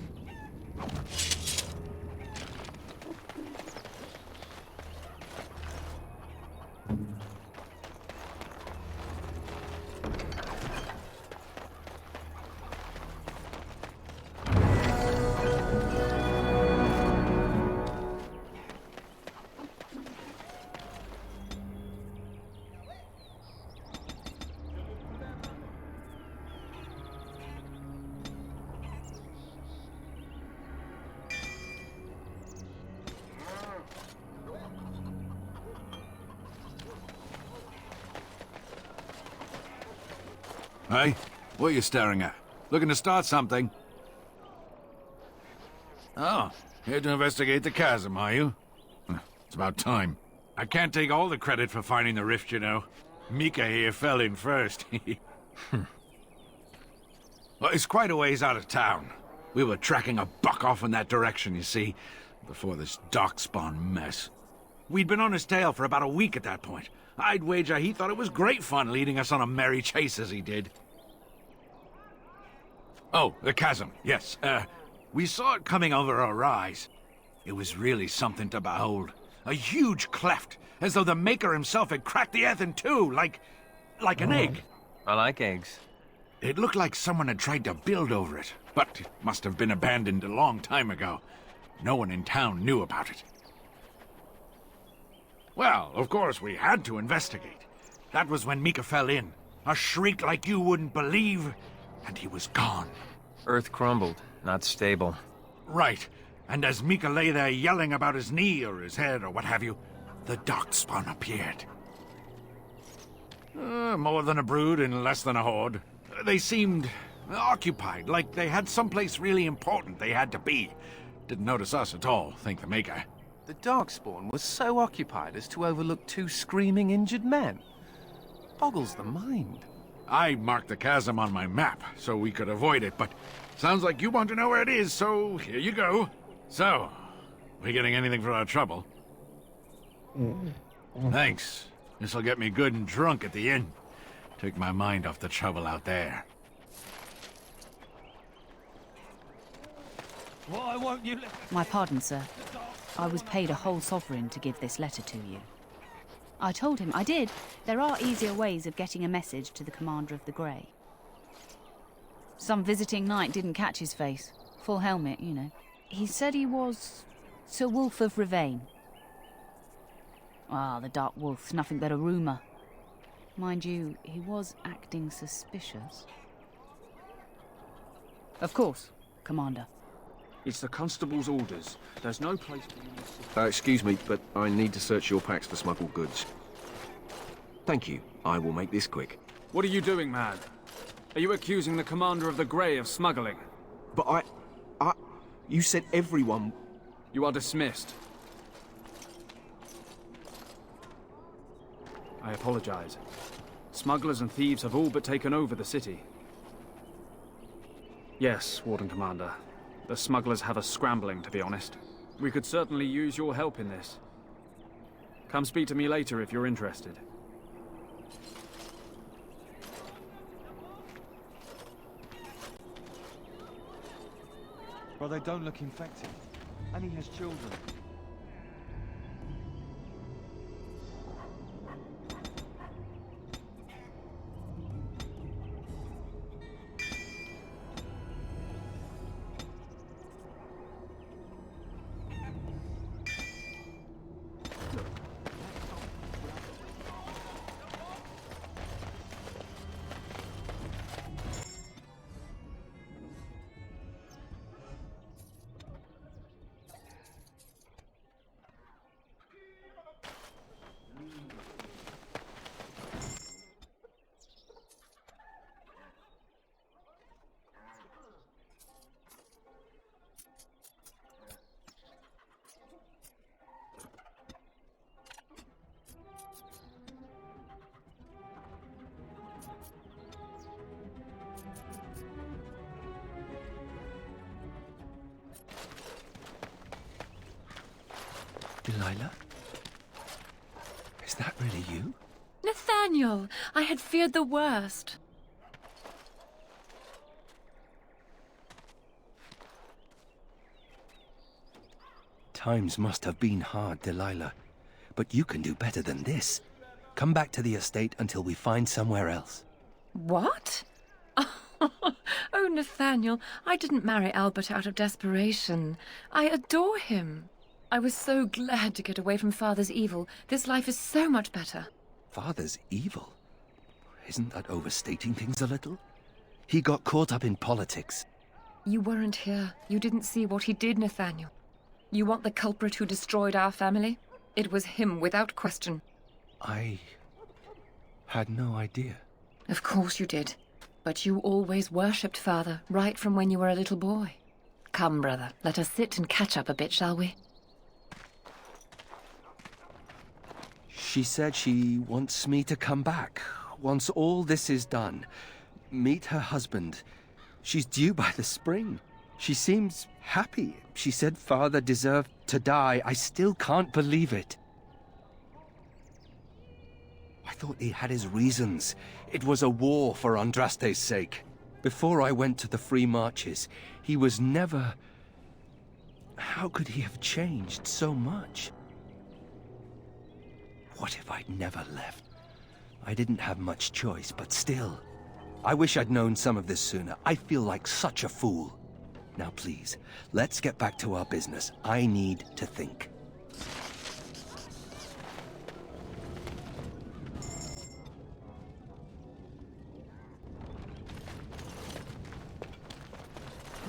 Hey, what are you staring at? Looking to start something? Oh, here to investigate the chasm, are you? It's about time. I can't take all the credit for finding the rift, you know. Mika here fell in first. Well, it's quite a ways out of town. We were tracking a buck off in that direction, you see, before this darkspawn mess. We'd been on his tail for about a week at that point. I'd wager he thought it was great fun leading us on a merry chase as he did. Oh, the chasm, yes. We saw it coming over our rise. It was really something to behold. A huge cleft, as though the Maker himself had cracked the earth in two, like an egg. I like eggs. It looked like someone had tried to build over it, but it must have been abandoned a long time ago. No one in town knew about it. Well, of course, we had to investigate. That was when Mika fell in. A shriek like you wouldn't believe, and he was gone. Earth crumbled, not stable. Right. And as Mika lay there yelling about his knee or his head or what have you, the darkspawn appeared. More than a brood and less than a horde. They seemed occupied, like they had someplace really important they had to be. Didn't notice us at all, thank the Maker. The Darkspawn was so occupied as to overlook two screaming injured men. Boggles the mind. I marked the chasm on my map so we could avoid it, but sounds like you want to know where it is, so here you go. So, we getting anything for our trouble? Thanks. This'll get me good and drunk at the inn. Take my mind off the trouble out there. Why won't you My pardon, sir. I was paid a whole sovereign to give this letter to you. I told him I did. There are easier ways of getting a message to the Commander of the Grey. Some visiting knight didn't catch his face. Full helmet, you know. He said he was Sir Wolf of Ravain. Ah, the Dark Wolf's nothing but a rumour. Mind you, he was acting suspicious. Of course, Commander. It's the constable's orders. There's no place for you. Excuse me, but I need to search your packs for smuggled goods. Thank you. I will make this quick. What are you doing, man? Are you accusing the Commander of the Grey of smuggling? But you said everyone... You are dismissed. I apologize. Smugglers and thieves have all but taken over the city. Yes, Warden Commander. The smugglers have us scrambling, to be honest. We could certainly use your help in this. Come speak to me later if you're interested. Well, they don't look infected. And he has children. Delilah? Is that really you? Nathaniel, I had feared the worst. Times must have been hard, Delilah. But you can do better than this. Come back to the estate until we find somewhere else. What? Oh, Nathaniel, I didn't marry Albert out of desperation. I adore him. I was so glad to get away from Father's evil. This life is so much better. Father's evil? Isn't that overstating things a little? He got caught up in politics. You weren't here. You didn't see what he did, Nathaniel. You want the culprit who destroyed our family? It was him, without question. I had no idea. Of course you did. But you always worshipped Father, right from when you were a little boy. Come, brother, let us sit and catch up a bit, shall we? She said she wants me to come back. Once all this is done. Meet her husband. She's due by the spring. She seems happy. She said Father deserved to die. I still can't believe it. I thought he had his reasons. It was a war for Andraste's sake. Before I went to the Free Marches, he was never... How could he have changed so much? What if I'd never left? I didn't have much choice, but still. I wish I'd known some of this sooner. I feel like such a fool. Now please, let's get back to our business. I need to think.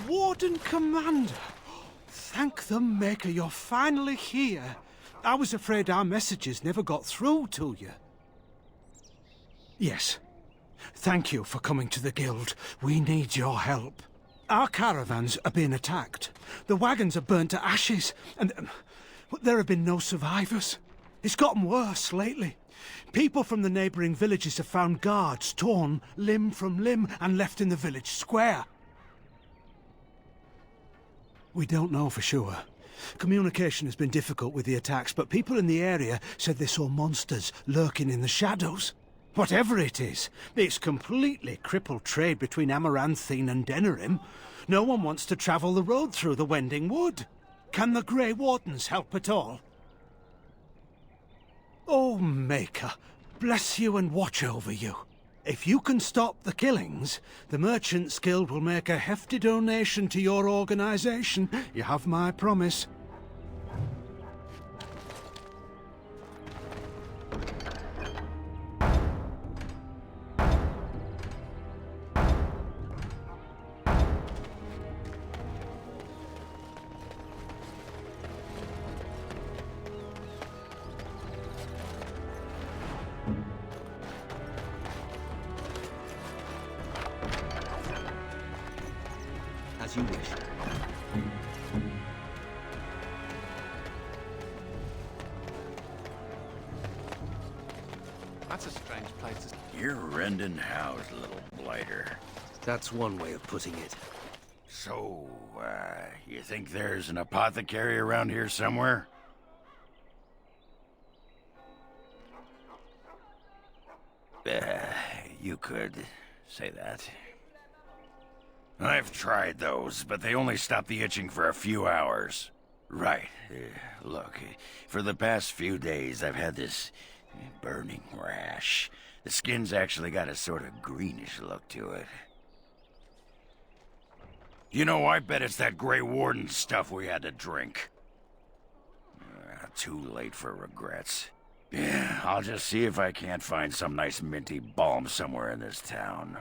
Warden Commander! Thank the Maker you're finally here. I was afraid our messages never got through to you. Yes. Thank you for coming to the Guild. We need your help. Our caravans are being attacked. The wagons are burnt to ashes, and there have been no survivors. It's gotten worse lately. People from the neighbouring villages have found guards torn limb from limb and left in the village square. We don't know for sure. Communication has been difficult with the attacks, but people in the area said they saw monsters lurking in the shadows. Whatever it is, it's completely crippled trade between Amaranthine and Denerim. No one wants to travel the road through the Wending Wood. Can the Grey Wardens help at all? Oh, Maker, bless you and watch over you. If you can stop the killings, the Merchants Guild will make a hefty donation to your organization. You have my promise. As you wish. That's a strange place to... You're rending housed, little blighter. That's one way of putting it. So, you think there's an apothecary around here somewhere? You could say that. I've tried those, but they only stop the itching for a few hours. Right. Look, for the past few days I've had this burning rash. The skin's actually got a sort of greenish look to it. You know, I bet it's that Grey Warden stuff we had to drink. Too late for regrets. Yeah, I'll just see if I can't find some nice minty balm somewhere in this town.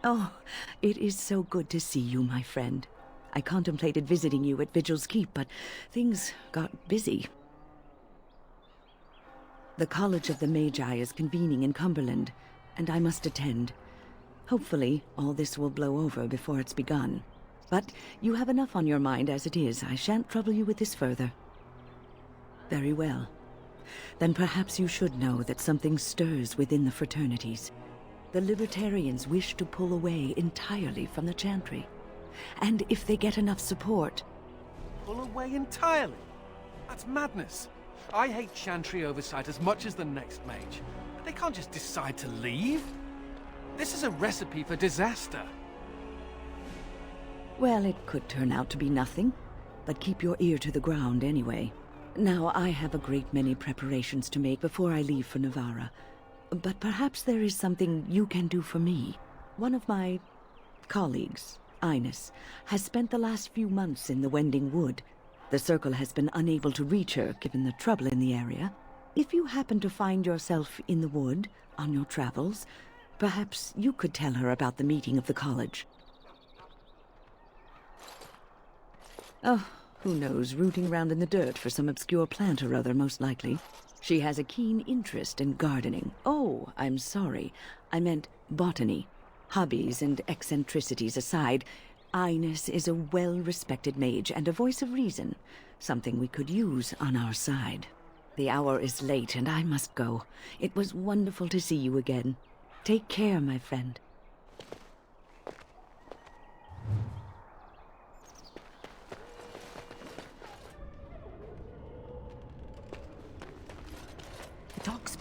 Oh, it is so good to see you, my friend. I contemplated visiting you at Vigil's Keep, but things got busy. The College of the Magi is convening in Cumberland, and I must attend. Hopefully, all this will blow over before it's begun. But you have enough on your mind as it is. I shan't trouble you with this further. Very well. Then perhaps you should know that something stirs within the fraternities. The Libertarians wish to pull away entirely from the Chantry. And if they get enough support... Pull away entirely? That's madness. I hate Chantry oversight as much as the next mage. But they can't just decide to leave. This is a recipe for disaster. Well, it could turn out to be nothing. But keep your ear to the ground anyway. Now, I have a great many preparations to make before I leave for Navarra. But perhaps there is something you can do for me. One of my colleagues, Ines, has spent the last few months in the Wending Wood. The Circle has been unable to reach her, given the trouble in the area. If you happen to find yourself in the wood on your travels, perhaps you could tell her about the meeting of the college. Oh, who knows, rooting around in the dirt for some obscure plant or other, most likely. She has a keen interest in gardening. Oh, I'm sorry. I meant botany. Hobbies and eccentricities aside, Ines is a well-respected mage and a voice of reason, something we could use on our side. The hour is late and I must go. It was wonderful to see you again. Take care, my friend. The dogs.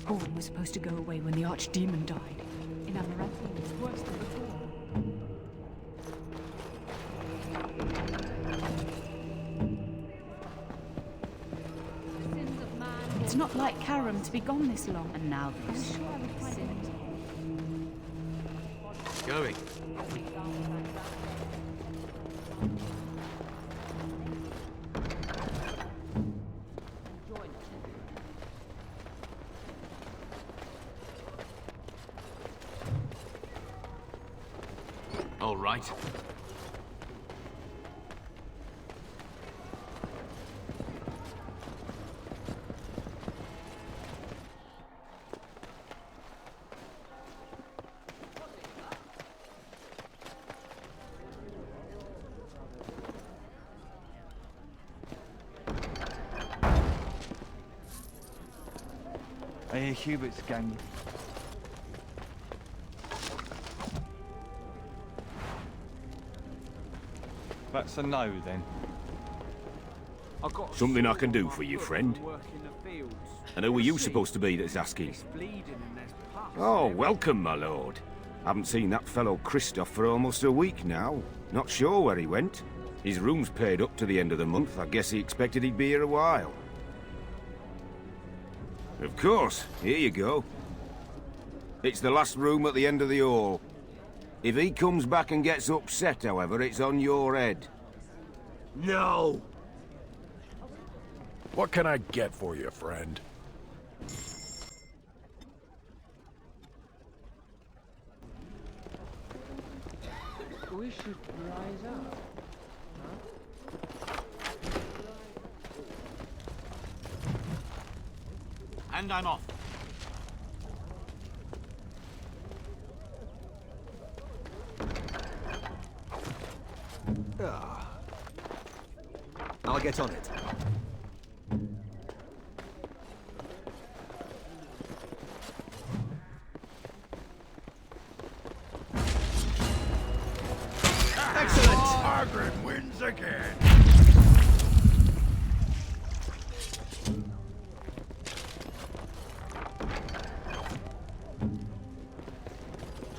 Gordon was supposed to go away when the archdemon died. In Amaranth, it's worse than before. It's not like Karam to be gone this long. And now this. Going. All right. I hear Hubert's gang. That's a no, then. Something I can do for you, friend. And who are you supposed to be that's asking? Oh, welcome, my lord. Haven't seen that fellow Christoph for almost a week now. Not sure where he went. His room's paid up to the end of the month. I guess he expected he'd be here a while. Of course. Here you go. It's the last room at the end of the hall. If he comes back and gets upset, however, it's on your head. No! What can I get for you, friend? We should rise up. And I'm off. I'll get on it. Excellent! Margaret wins again.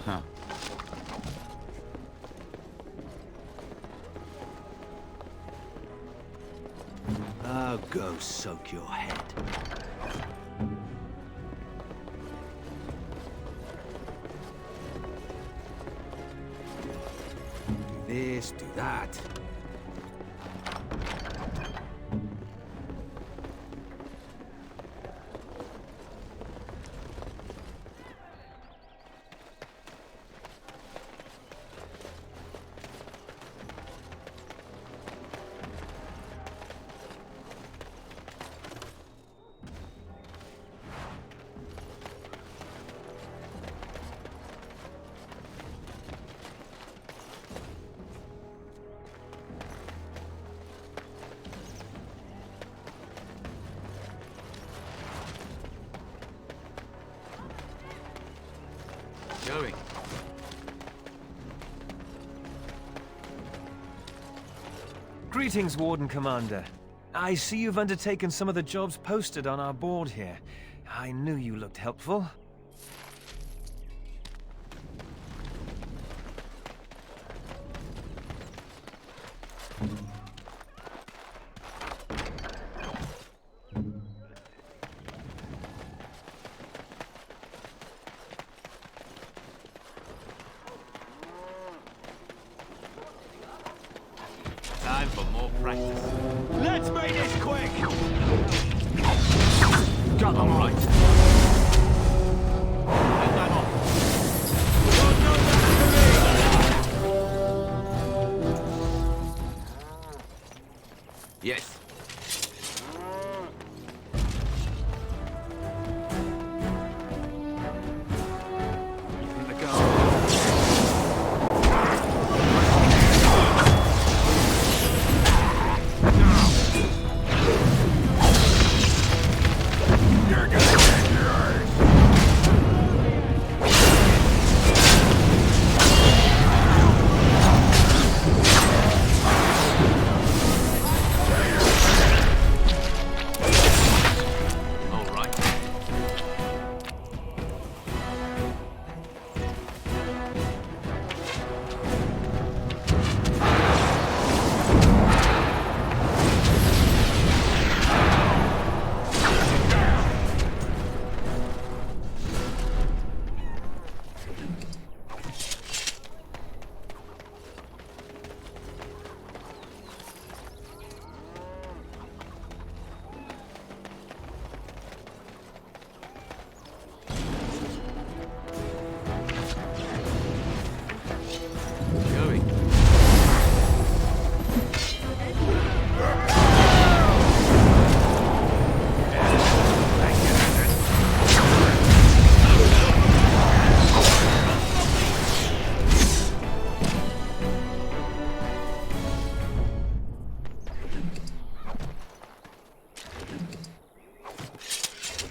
Huh. Oh, go soak your head. Do this, do that. Greetings, Warden Commander. I see you've undertaken some of the jobs posted on our board here. I knew you looked helpful. Time for more practice. Let's make this quick! Got them right. Head that off. Yes.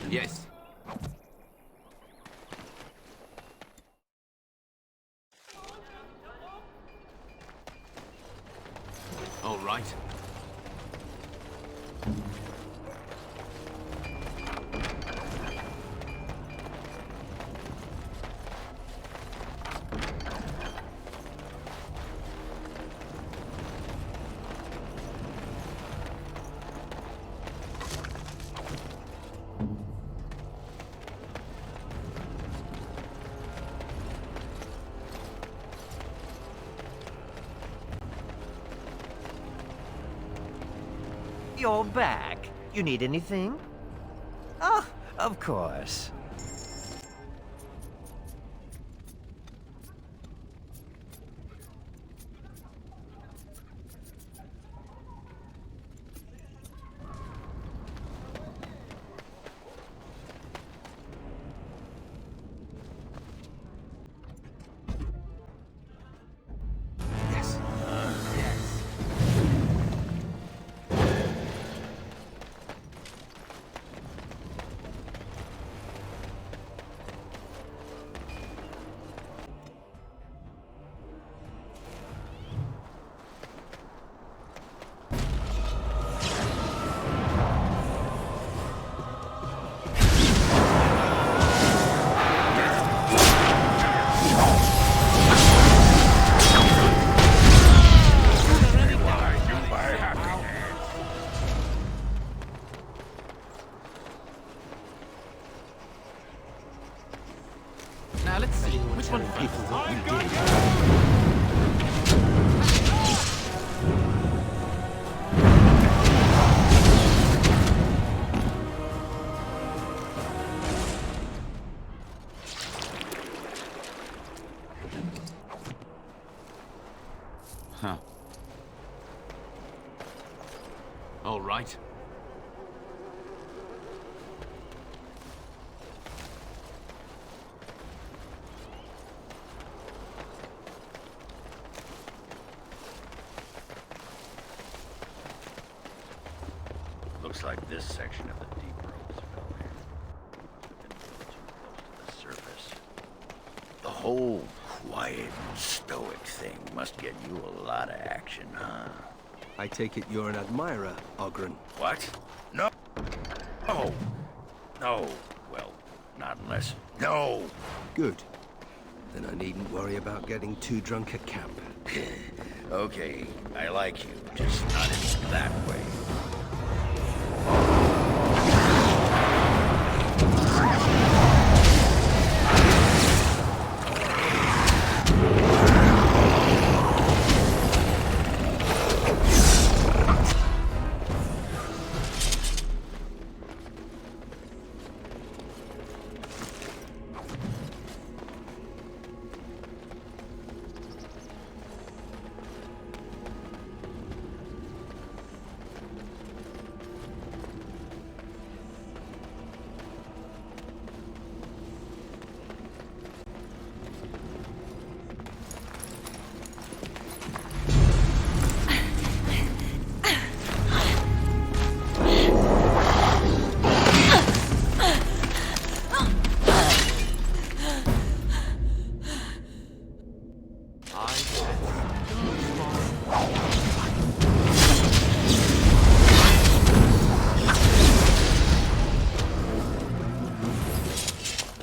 Yes. All right. You're back. You need anything? Oh, of course. Now let's see which one people will you do. Huh. All right. Looks like this section of the deep roads fell in. Been too close to the surface. The whole quiet and stoic thing must get you a lot of action, huh? I take it you're an admirer, Ogren. What? No. Oh. No. Well, not unless... No. Good. Then I needn't worry about getting too drunk at camp. Okay, I like you, just not in that way.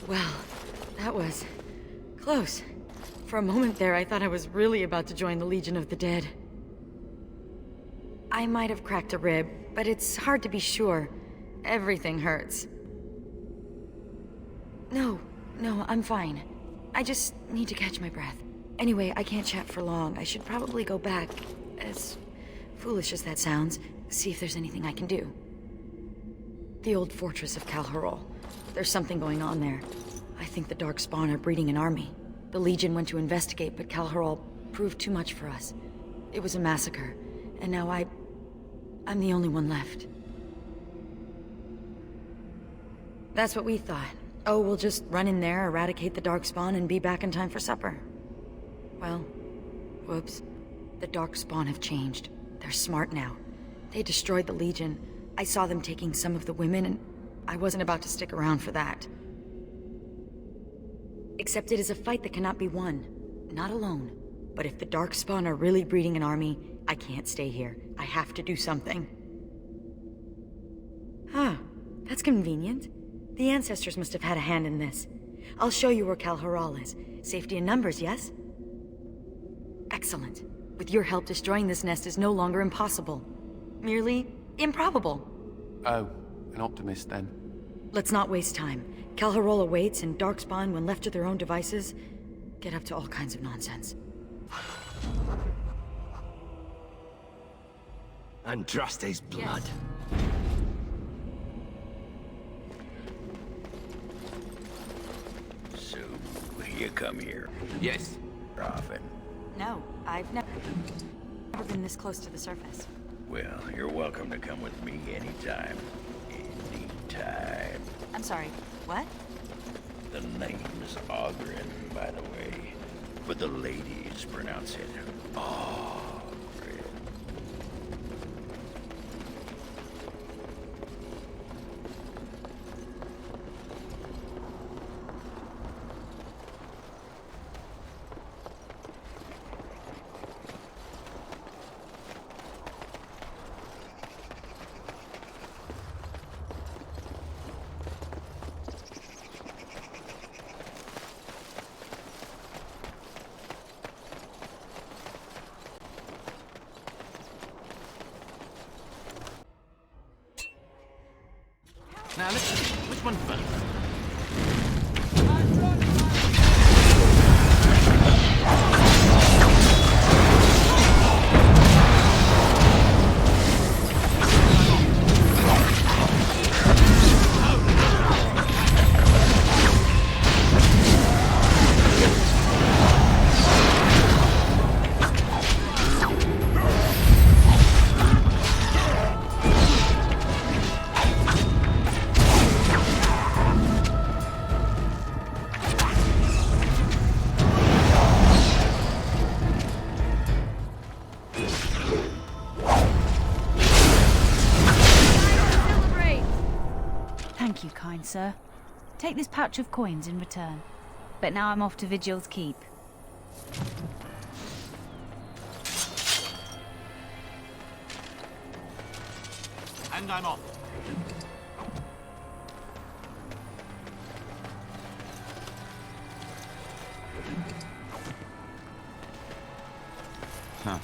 Well, that was close. For a moment there, I thought I was really about to join the Legion of the Dead. I might have cracked a rib, but it's hard to be sure. Everything hurts. No, I'm fine. I just need to catch my breath. Anyway, I can't chat for long. I should probably go back, as foolish as that sounds, see if there's anything I can do. The old fortress of Calharol. There's something going on there. I think the Darkspawn are breeding an army. The Legion went to investigate, but Calharol proved too much for us. It was a massacre, and now I'm the only one left. That's what we thought. Oh, we'll just run in there, eradicate the Darkspawn, and be back in time for supper. Well, whoops. The Darkspawn have changed. They're smart now. They destroyed the Legion. I saw them taking some of the women, and I wasn't about to stick around for that. Except it is a fight that cannot be won. Not alone. But if the Darkspawn are really breeding an army, I can't stay here. I have to do something. Huh. That's convenient. The ancestors must have had a hand in this. I'll show you where Calharol is. Safety in numbers, yes? Excellent. With your help, destroying this nest is no longer impossible. Merely improbable. Oh, an optimist then. Let's not waste time. Calharol awaits, and Darkspawn, when left to their own devices, get up to all kinds of nonsense. Andraste's blood. So, you come here? Yes. Often? No, I've never been this close to the surface. Well, you're welcome to come with me anytime. Anytime. I'm sorry, what? The name's Ogren, by the way. But the ladies pronounce it Ogren. Now let's see, which one first? Thank you, kind sir. Take this pouch of coins in return. But now I'm off to Vigil's Keep. And I'm off. Huh.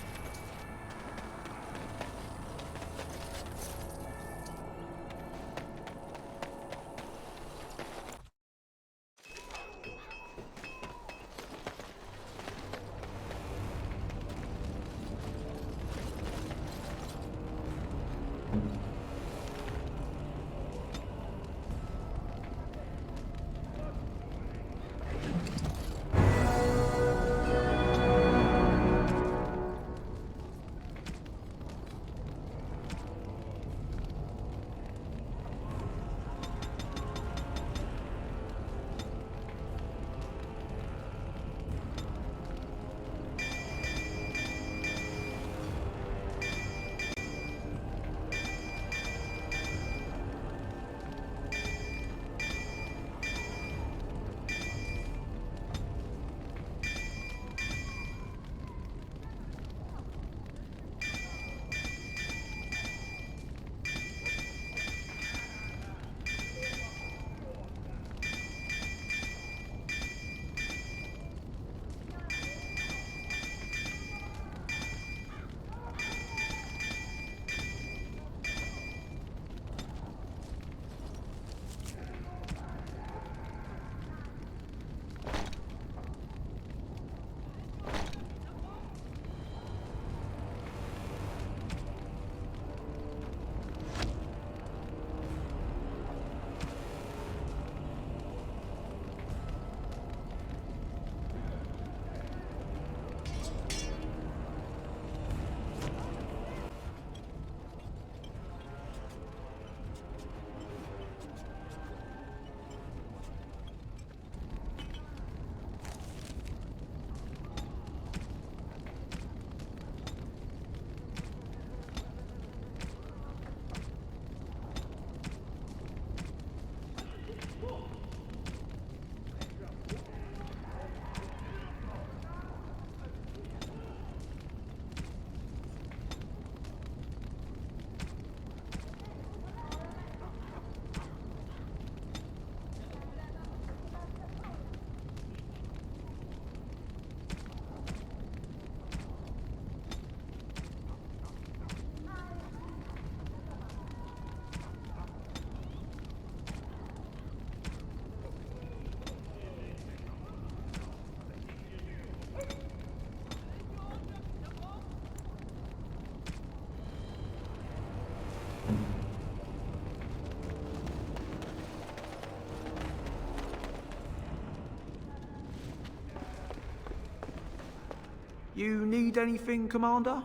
You need anything, Commander?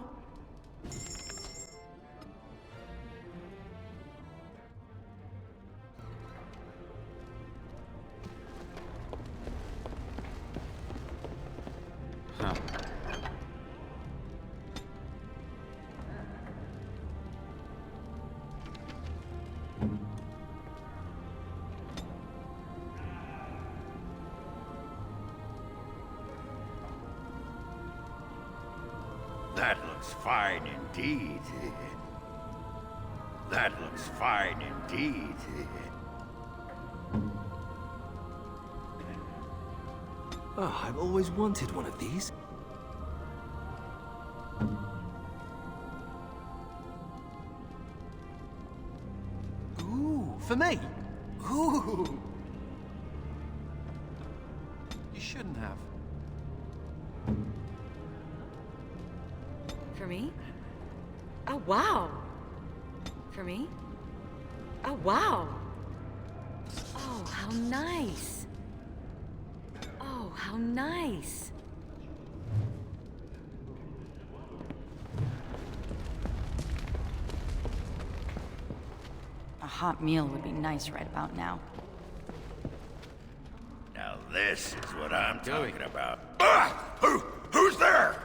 Huh. That looks fine indeed. That looks fine indeed. Oh, I've always wanted one of these. Ooh, for me? Ooh. You shouldn't have. For me? Oh, wow. For me? Oh, wow. Oh, how nice. Oh, how nice. A hot meal would be nice right about now. Now this is what I'm talking about. Ah! Who's there?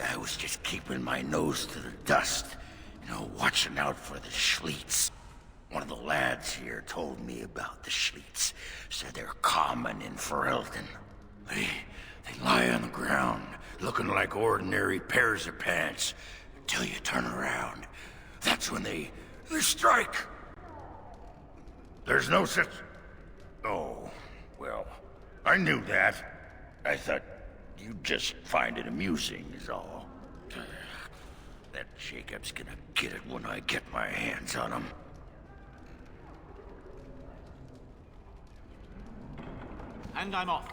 I was just keeping my nose to the dust, you know, watching out for the Schliets. One of the lads here told me about the Schliets. Said they're common in Ferelden. They lie on the ground, looking like ordinary pairs of pants, until you turn around. That's when they strike. There's no such... Oh, well, I knew that. I thought you'd just find it amusing, is all. That Jacob's gonna get it when I get my hands on him. And I'm off.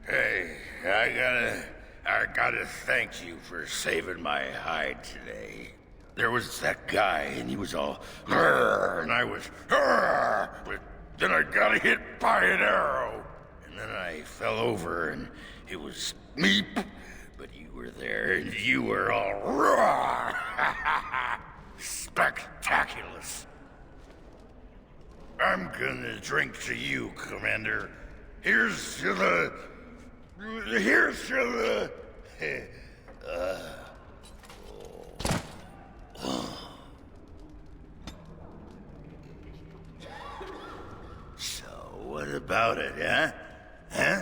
Hey, I gotta thank you for saving my hide today. There was that guy, and he was all, "Grr," and I was, "Grr," but then I got hit by an arrow. And then I fell over, and it was meep, but you were there, and you were all, "Roar." Spectaculous. I'm gonna drink to you, Commander. Here's to the... So, what about it, huh? Huh?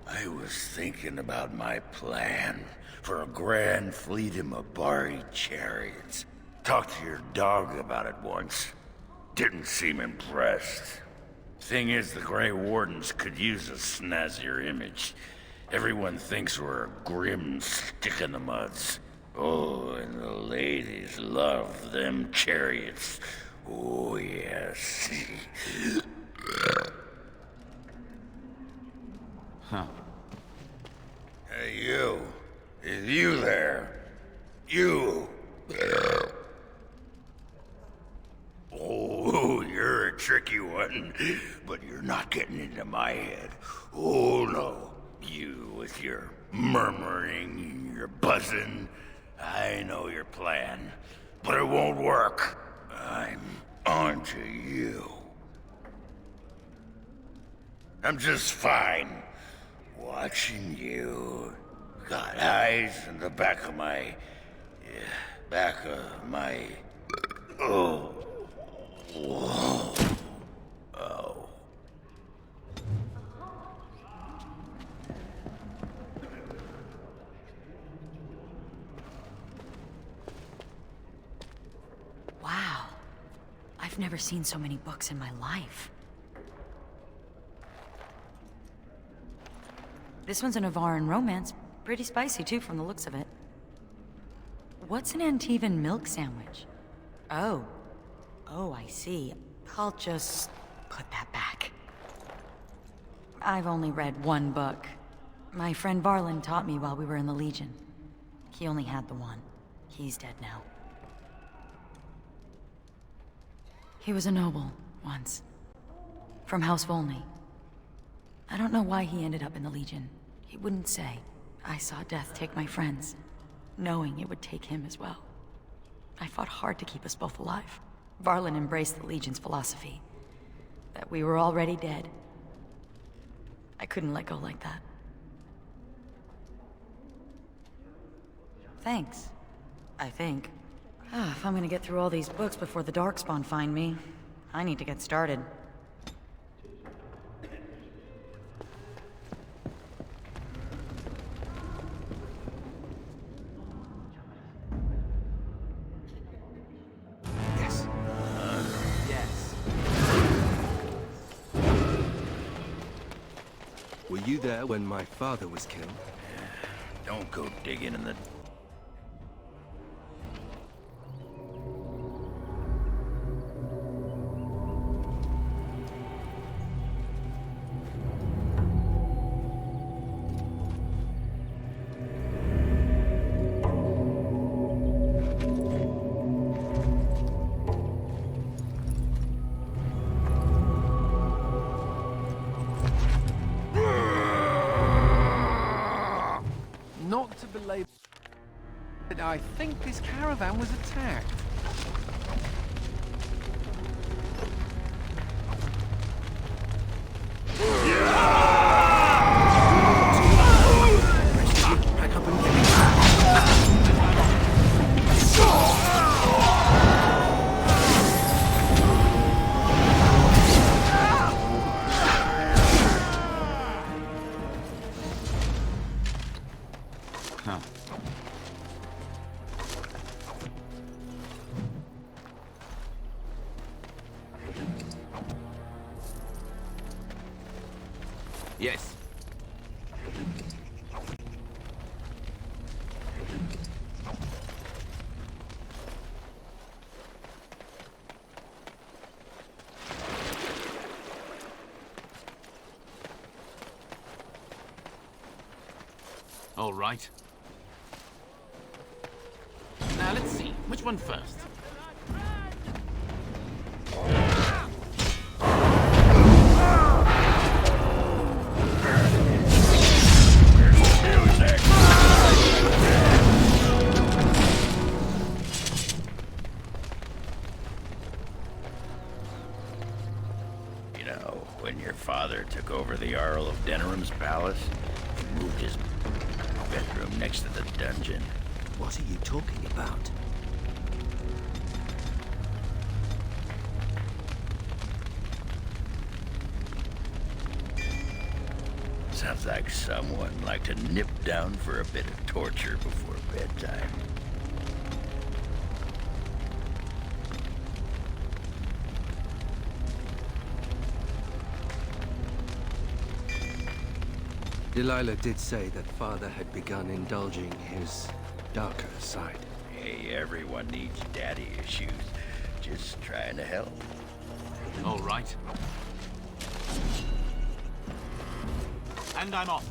I was thinking about my plan for a grand fleet of Mabari chariots. Talked to your dog about it once. Didn't seem impressed. Thing is, the Grey Wardens could use a snazzier image. Everyone thinks we're a grim stick-in-the-muds. Oh, and the ladies love them chariots. Oh, yes. Huh. Hey, you. Is you there? You. Oh, you're a tricky one, but you're not getting into my head. Oh, no. You with your murmuring, your buzzing. I know your plan, but it won't work. I'm onto you. I'm just fine watching you. Got eyes in the back of my... Oh. Whoa. Oh. Wow. I've never seen so many books in my life. This one's a Navaran romance. Pretty spicy, too, from the looks of it. What's an Antivan milk sandwich? Oh. Oh, I see. I'll just put that back. I've only read one book. My friend Varlin taught me while we were in the Legion. He only had the one. He's dead now. He was a noble, once. From House Volney. I don't know why he ended up in the Legion. He wouldn't say. I saw death take my friends, knowing it would take him as well. I fought hard to keep us both alive. Varlin embraced the Legion's philosophy, that we were already dead. I couldn't let go like that. Thanks. I think. If I'm gonna get through all these books before the Darkspawn find me, I need to get started. Yes. Yes. Were you there when my father was killed? Don't go digging in the... Not to belabor, but I think this caravan was attacked. Yes. All right. Now let's see. Which one first? You know, when your father took over the Jarl of Denerim's palace, he moved his bedroom next to the dungeon. What are you talking about? Sounds like someone liked to nip down for a bit of torture before bedtime. Delilah did say that father had begun indulging his darker side. Hey, everyone needs daddy issues. Just trying to help. All right. And I'm off.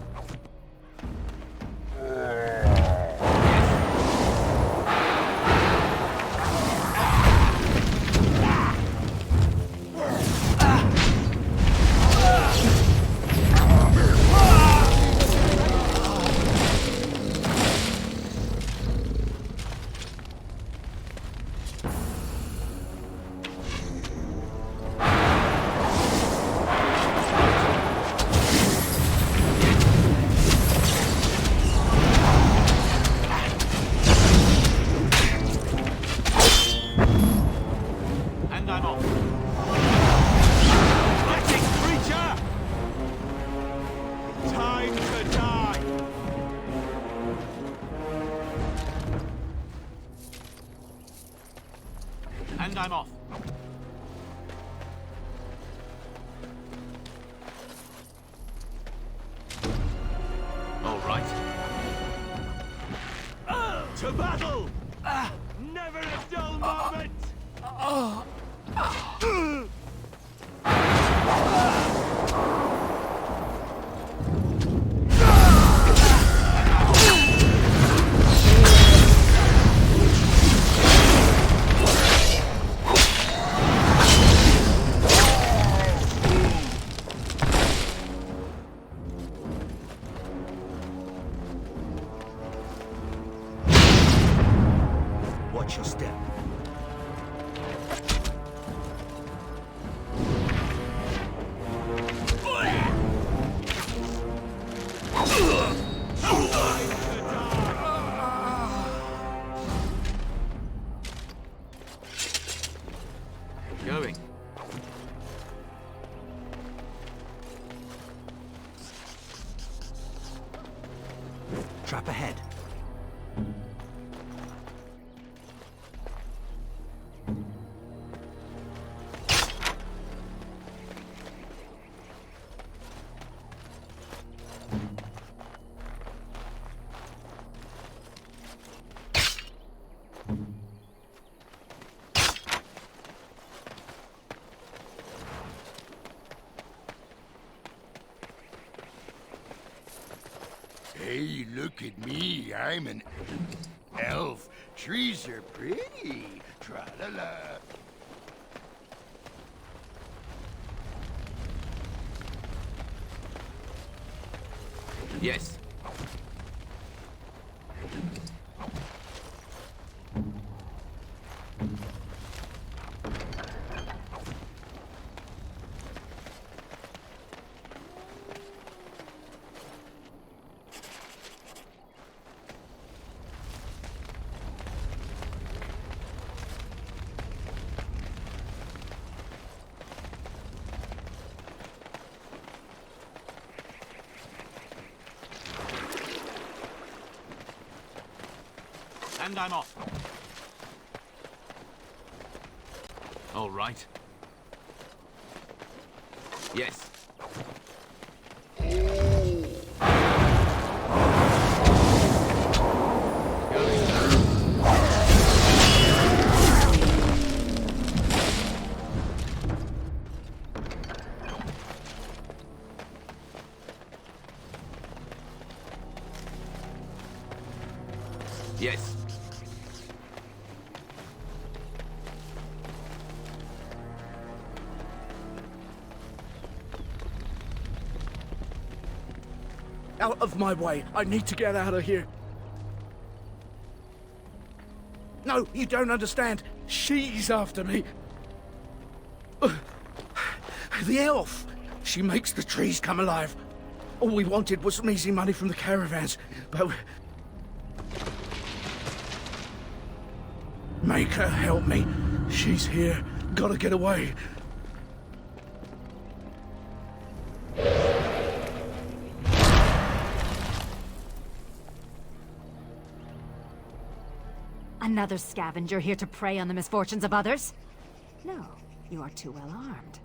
And I'm off. All right. To battle! Never a dull moment! Watch your step. Going. Trap ahead. Hey, look at me. I'm an elf. Trees are pretty. Tra-la-la. Yes. And I'm off. All right. Yes. Yes. Out of my way. I need to get out of here. No, you don't understand. She's after me. The elf. She makes the trees come alive. All we wanted was some easy money from the caravans, but... Make her help me. She's here. Gotta get away. Another scavenger here to prey on the misfortunes of others? No, you are too well armed.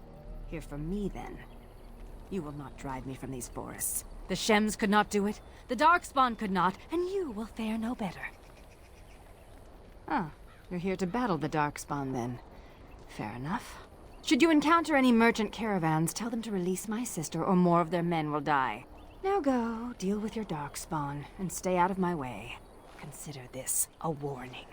Hear from me, then. You will not drive me from these forests. The Shems could not do it, the Darkspawn could not, and you will fare no better. Oh, you're here to battle the Darkspawn, then. Fair enough. Should you encounter any merchant caravans, tell them to release my sister, or more of their men will die. Now go, deal with your Darkspawn, and stay out of my way. Consider this a warning.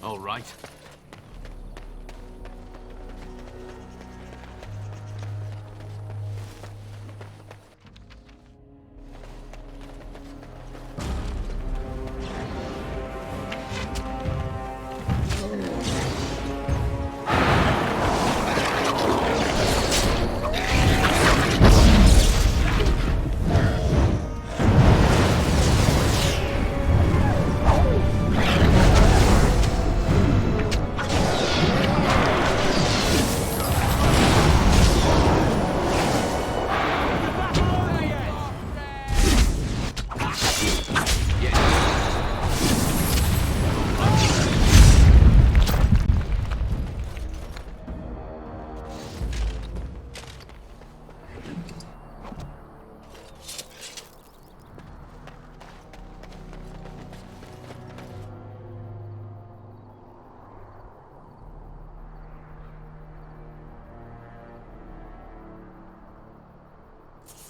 All right.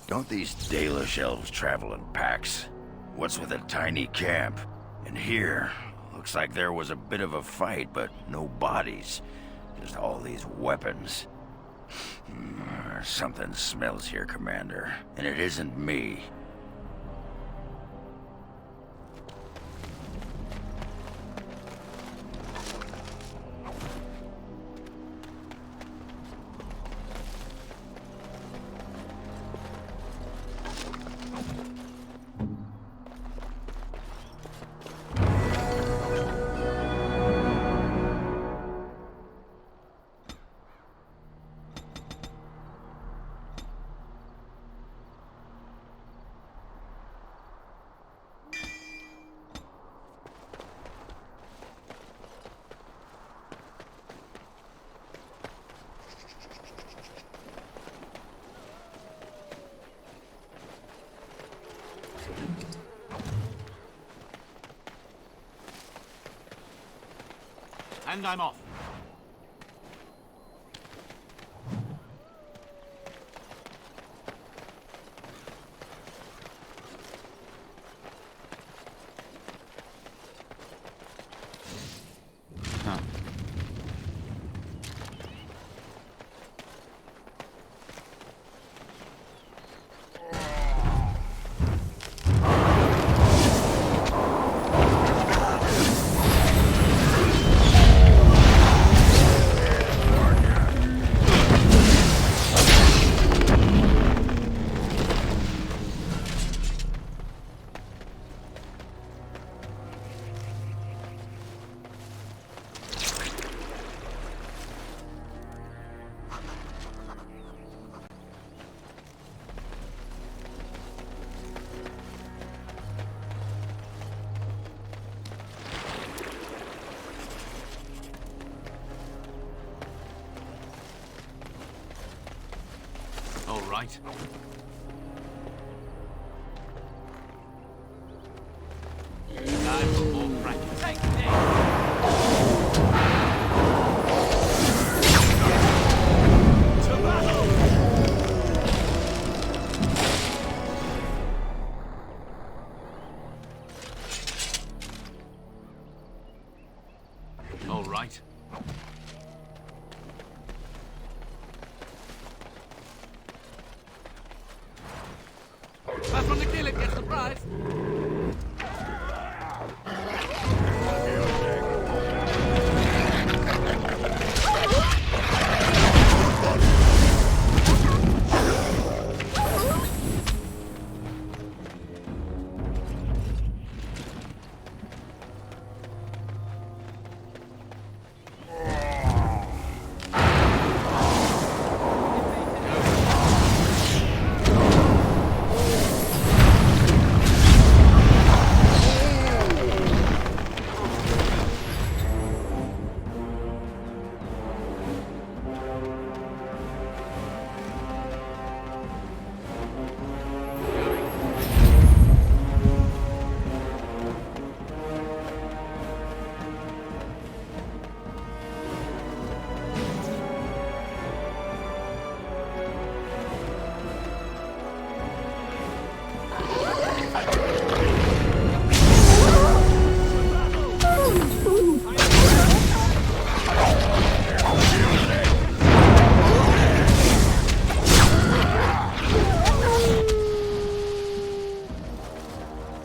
Don't these Dalish elves travel in packs? What's with a tiny camp? And here, looks like there was a bit of a fight, but no bodies. Just all these weapons. Something smells here, Commander. And it isn't me. And I'm off. right. Time for more practice. Take all right. First one to kill it gets the prize.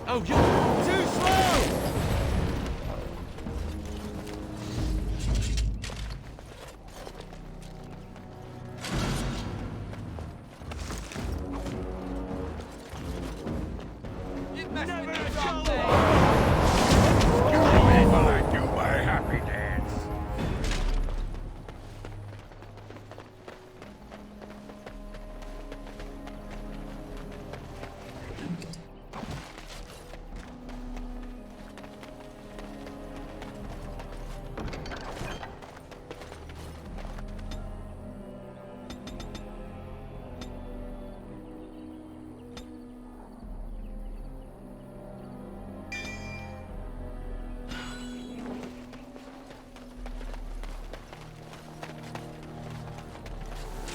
Oh, you're too slow! Never a jump! Excuse me while I do my happy dance.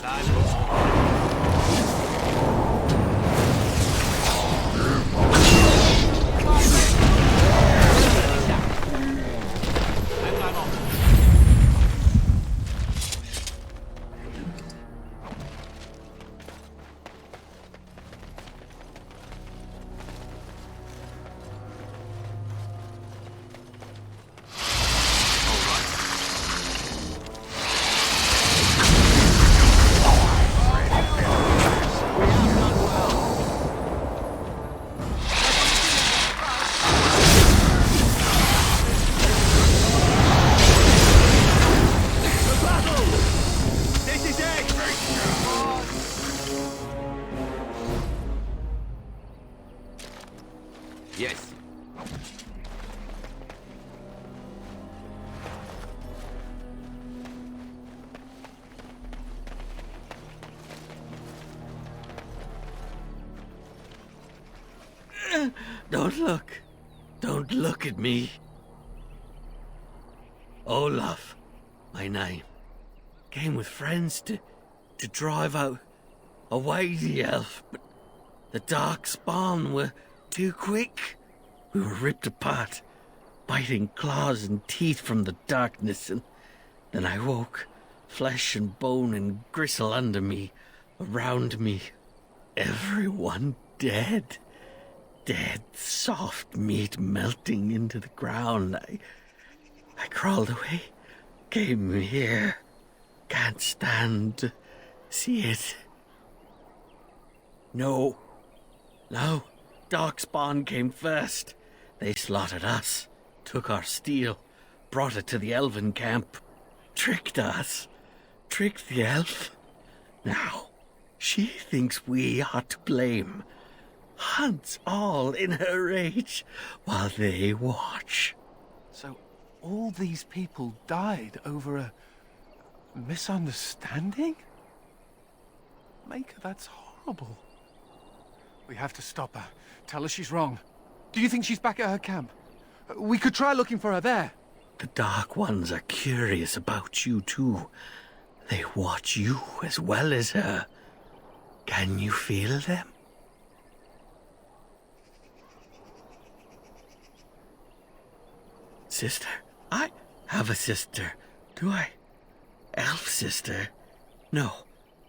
Time for and I'm off. Yes. Don't look. Don't look at me. Olaf, my name. Came with friends to drive out away the elf, but the dark spawn were too quick. We were ripped apart, biting claws and teeth from the darkness, and then I woke, flesh and bone and gristle under me, around me. Everyone dead. Dead, soft meat melting into the ground. I crawled away, came here. Can't stand to see it. No. Darkspawn came first. They slaughtered us, took our steel, brought it to the elven camp, tricked us, tricked the elf. Now, she thinks we are to blame. Hunts all in her rage while they watch. So all these people died over a misunderstanding? Maker, that's horrible. We have to stop her. Tell her she's wrong. Do you think she's back at her camp? We could try looking for her there. The Dark Ones are curious about you too. They watch you as well as her. Can you feel them? Sister? I have a sister. Do I? Elf sister? No,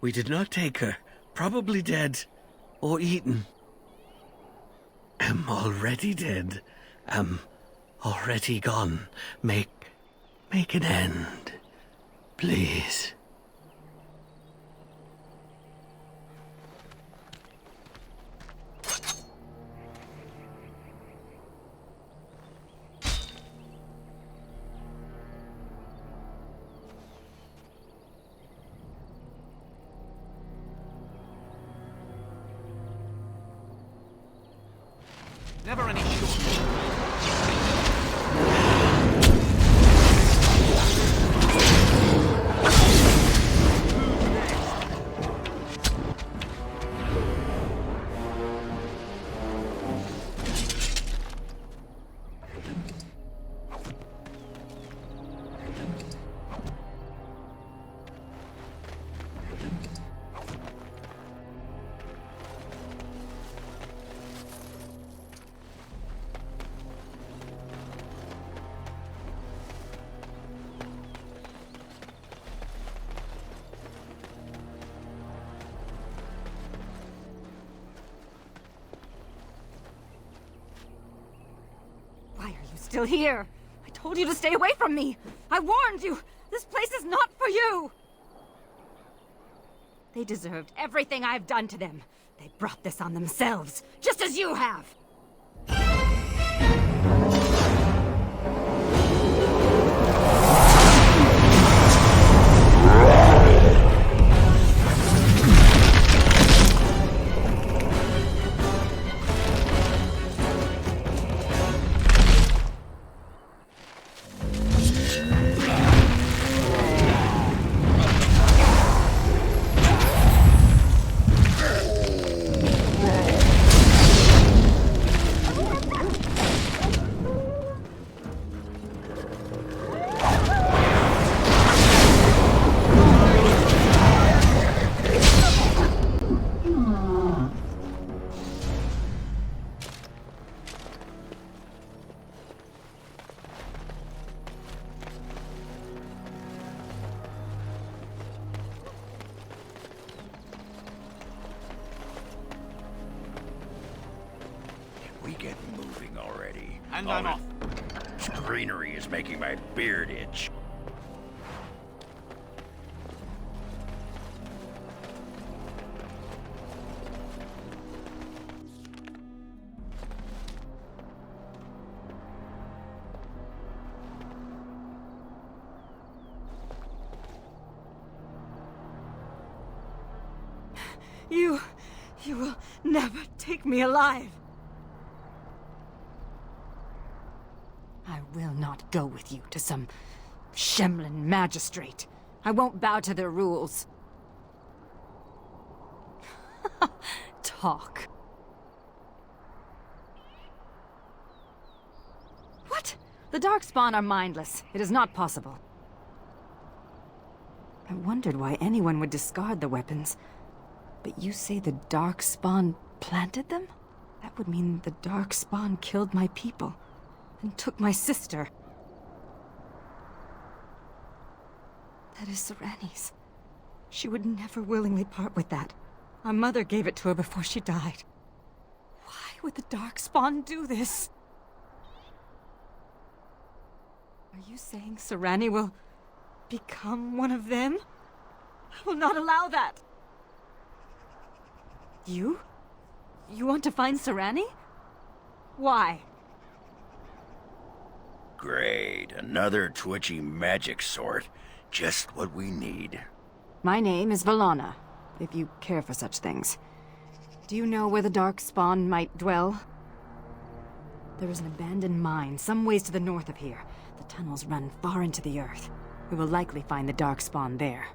we did not take her. Probably dead. Or eaten. Am already dead. Am already gone. Make an end. Please. Never any short. Still here. I told you to stay away from me. I warned you. This place is not for you. They deserved everything I've done to them. They brought this on themselves, just as you have. We get moving already. And I'm off. This greenery is making my beard itch. You will never take me alive. I will not go with you to some Shemlin magistrate. I won't bow to their rules. Talk. What? The Darkspawn are mindless. It is not possible. I wondered why anyone would discard the weapons. But you say the Darkspawn planted them? That would mean the Darkspawn killed my people. And took my sister. That is Sereni's. She would never willingly part with that. Our mother gave it to her before she died. Why would the Darkspawn do this? Are you saying Sereni will become one of them? I will not allow that. You? You want to find Sereni? Why? Great, another twitchy magic sort. Just what we need. My name is Valana, if you care for such things. Do you know where the Darkspawn might dwell? There is an abandoned mine some ways to the north of here. The tunnels run far into the earth. We will likely find the Darkspawn there.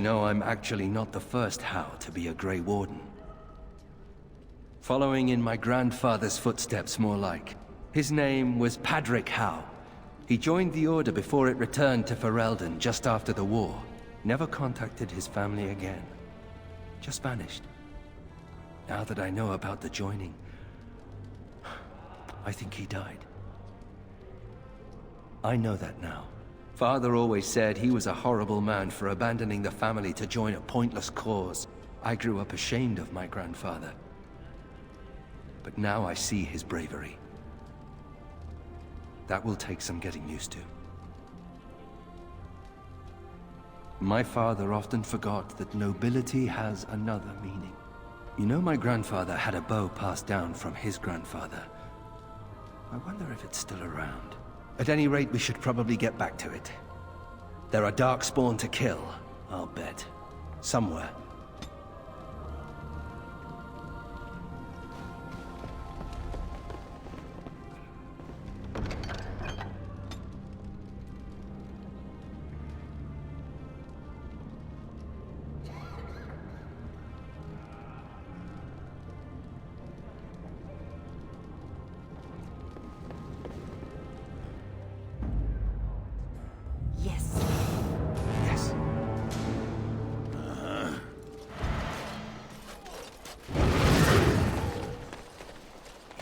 know I'm actually not the first How to be a Grey Warden. Following in my grandfather's footsteps, more like. His name was Padric How. He joined the Order before it returned to Ferelden just after the war. Never contacted his family again. Just vanished. Now that I know about the joining, I think he died. I know that now. Father always said he was a horrible man for abandoning the family to join a pointless cause. I grew up ashamed of my grandfather. But now I see his bravery. That will take some getting used to. My father often forgot that nobility has another meaning. You know, my grandfather had a bow passed down from his grandfather. I wonder if it's still around. At any rate, we should probably get back to it. There are Darkspawn to kill, I'll bet. Somewhere.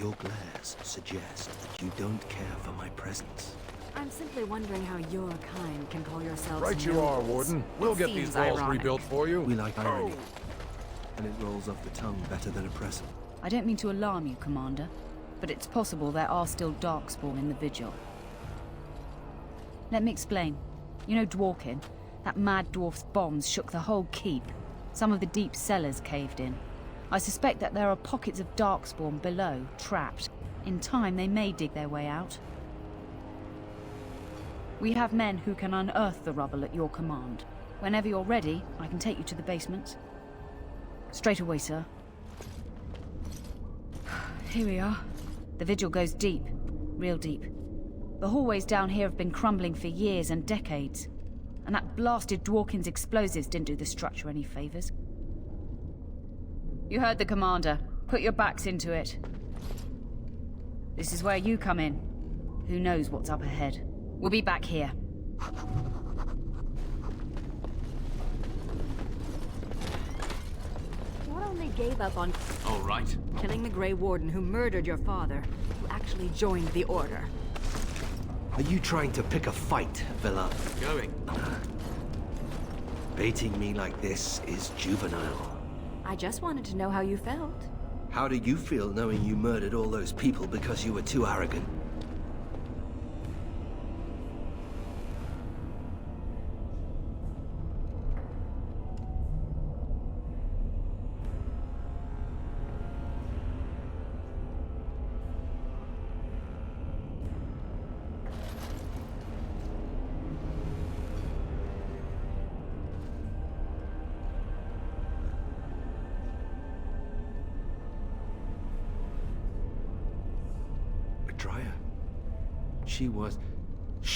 Your glares suggest that you don't care for my presence. I'm simply wondering how your kind can call yourselves Right you are, Warden. We'll get these walls rebuilt for you. We like irony. And it rolls off the tongue better than a present. I don't mean to alarm you, Commander, but it's possible there are still Darkspawn in the Vigil. Let me explain. You know Dworkin? That mad dwarf's bombs shook the whole keep. Some of the deep cellars caved in. I suspect that there are pockets of Darkspawn below, trapped. In time, they may dig their way out. We have men who can unearth the rubble at your command. Whenever you're ready, I can take you to the basement. Straight away, sir. Here we are. The Vigil goes deep. Real deep. The hallways down here have been crumbling for years and decades. And that blasted Dworkin's explosives didn't do the structure any favors. You heard the Commander. Put your backs into it. This is where you come in. Who knows what's up ahead? We'll be back here. Not only gave up on All right. killing the Grey Warden who murdered your father, you actually joined the Order. Are you trying to pick a fight, Villa? Going. Baiting me like this is juvenile. I just wanted to know how you felt. How do you feel knowing you murdered all those people because you were too arrogant?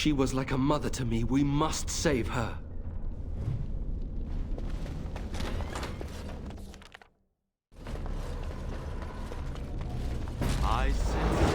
She was like a mother to me. We must save her. I sense.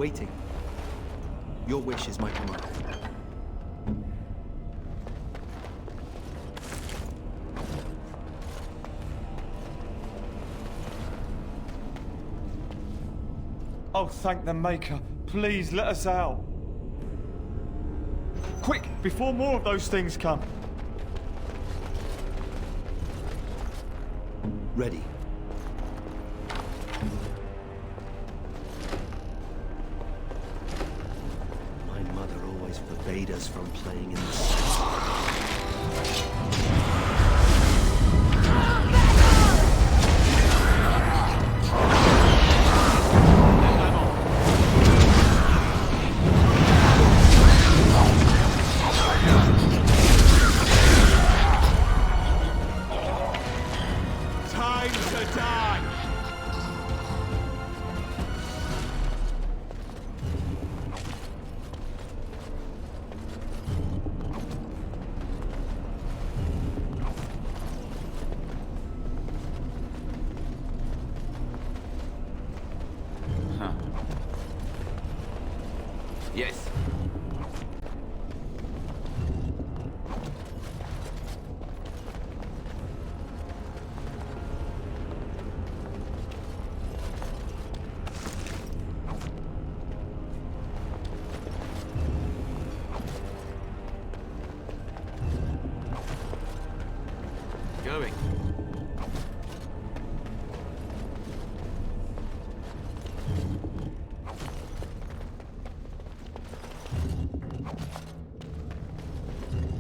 Waiting. Your wish is my command. Oh, thank the Maker. Please let us out. Quick, before more of those things come. Ready. My mother always forbade us from playing in the sun. Yes. Going.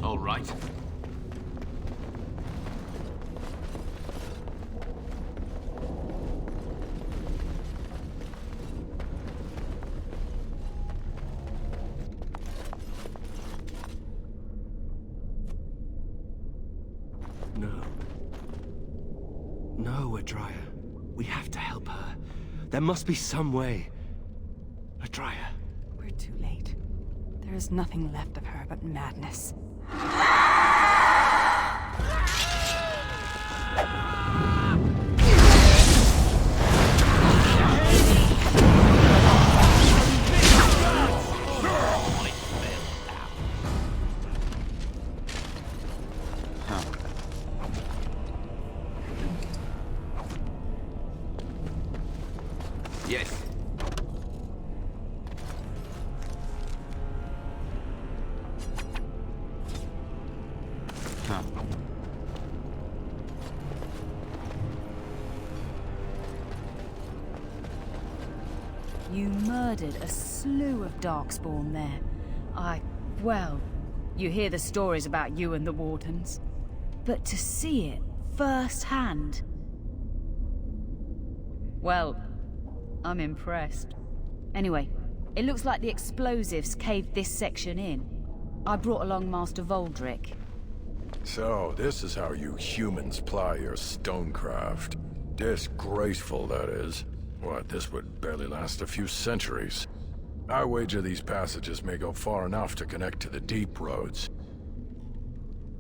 All right. No. No, Adria. We have to help her. There must be some way. Adria. We're too late. There is nothing left of her but madness. Yes. Huh. You murdered a slew of Darkspawn there. Well, you hear the stories about you and the Wardens. But to see it firsthand... Well, I'm impressed. Anyway, it looks like the explosives caved this section in. I brought along Master Voldrick. So, this is how you humans ply your stonecraft. Disgraceful, that is. What, this would barely last a few centuries. I wager these passages may go far enough to connect to the deep roads.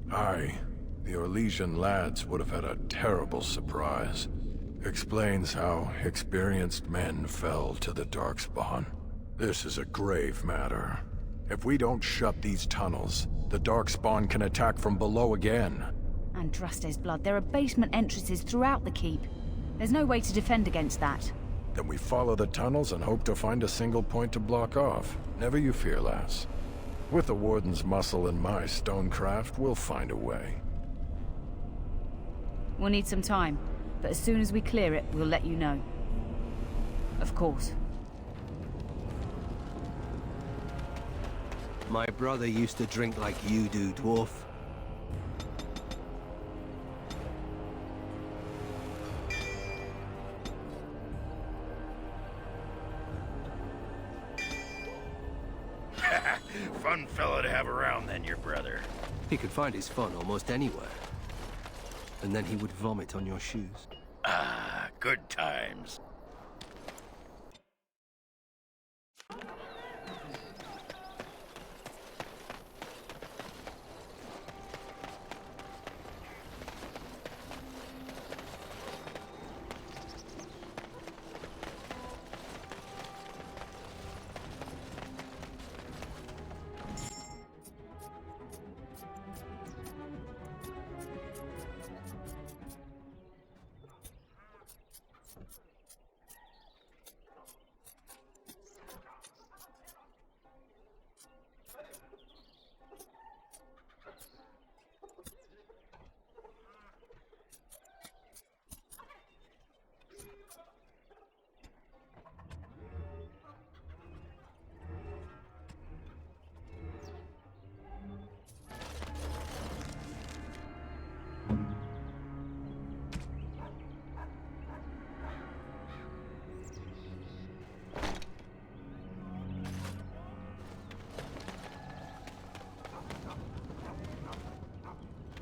The Orlesian lads would have had a terrible surprise. Explains how experienced men fell to the Darkspawn. This is a grave matter. If we don't shut these tunnels, the Darkspawn can attack from below again. Andraste's blood. There are basement entrances throughout the keep. There's no way to defend against that. Then we follow the tunnels and hope to find a single point to block off. Never you fear, lass. With the Warden's muscle and my stonecraft, we'll find a way. We'll need some time, but as soon as we clear it, we'll let you know. Of course. My brother used to drink like you do, dwarf. Fun fellow to have around then, your brother. He could find his fun almost anywhere. And then he would vomit on your shoes. Ah, good times.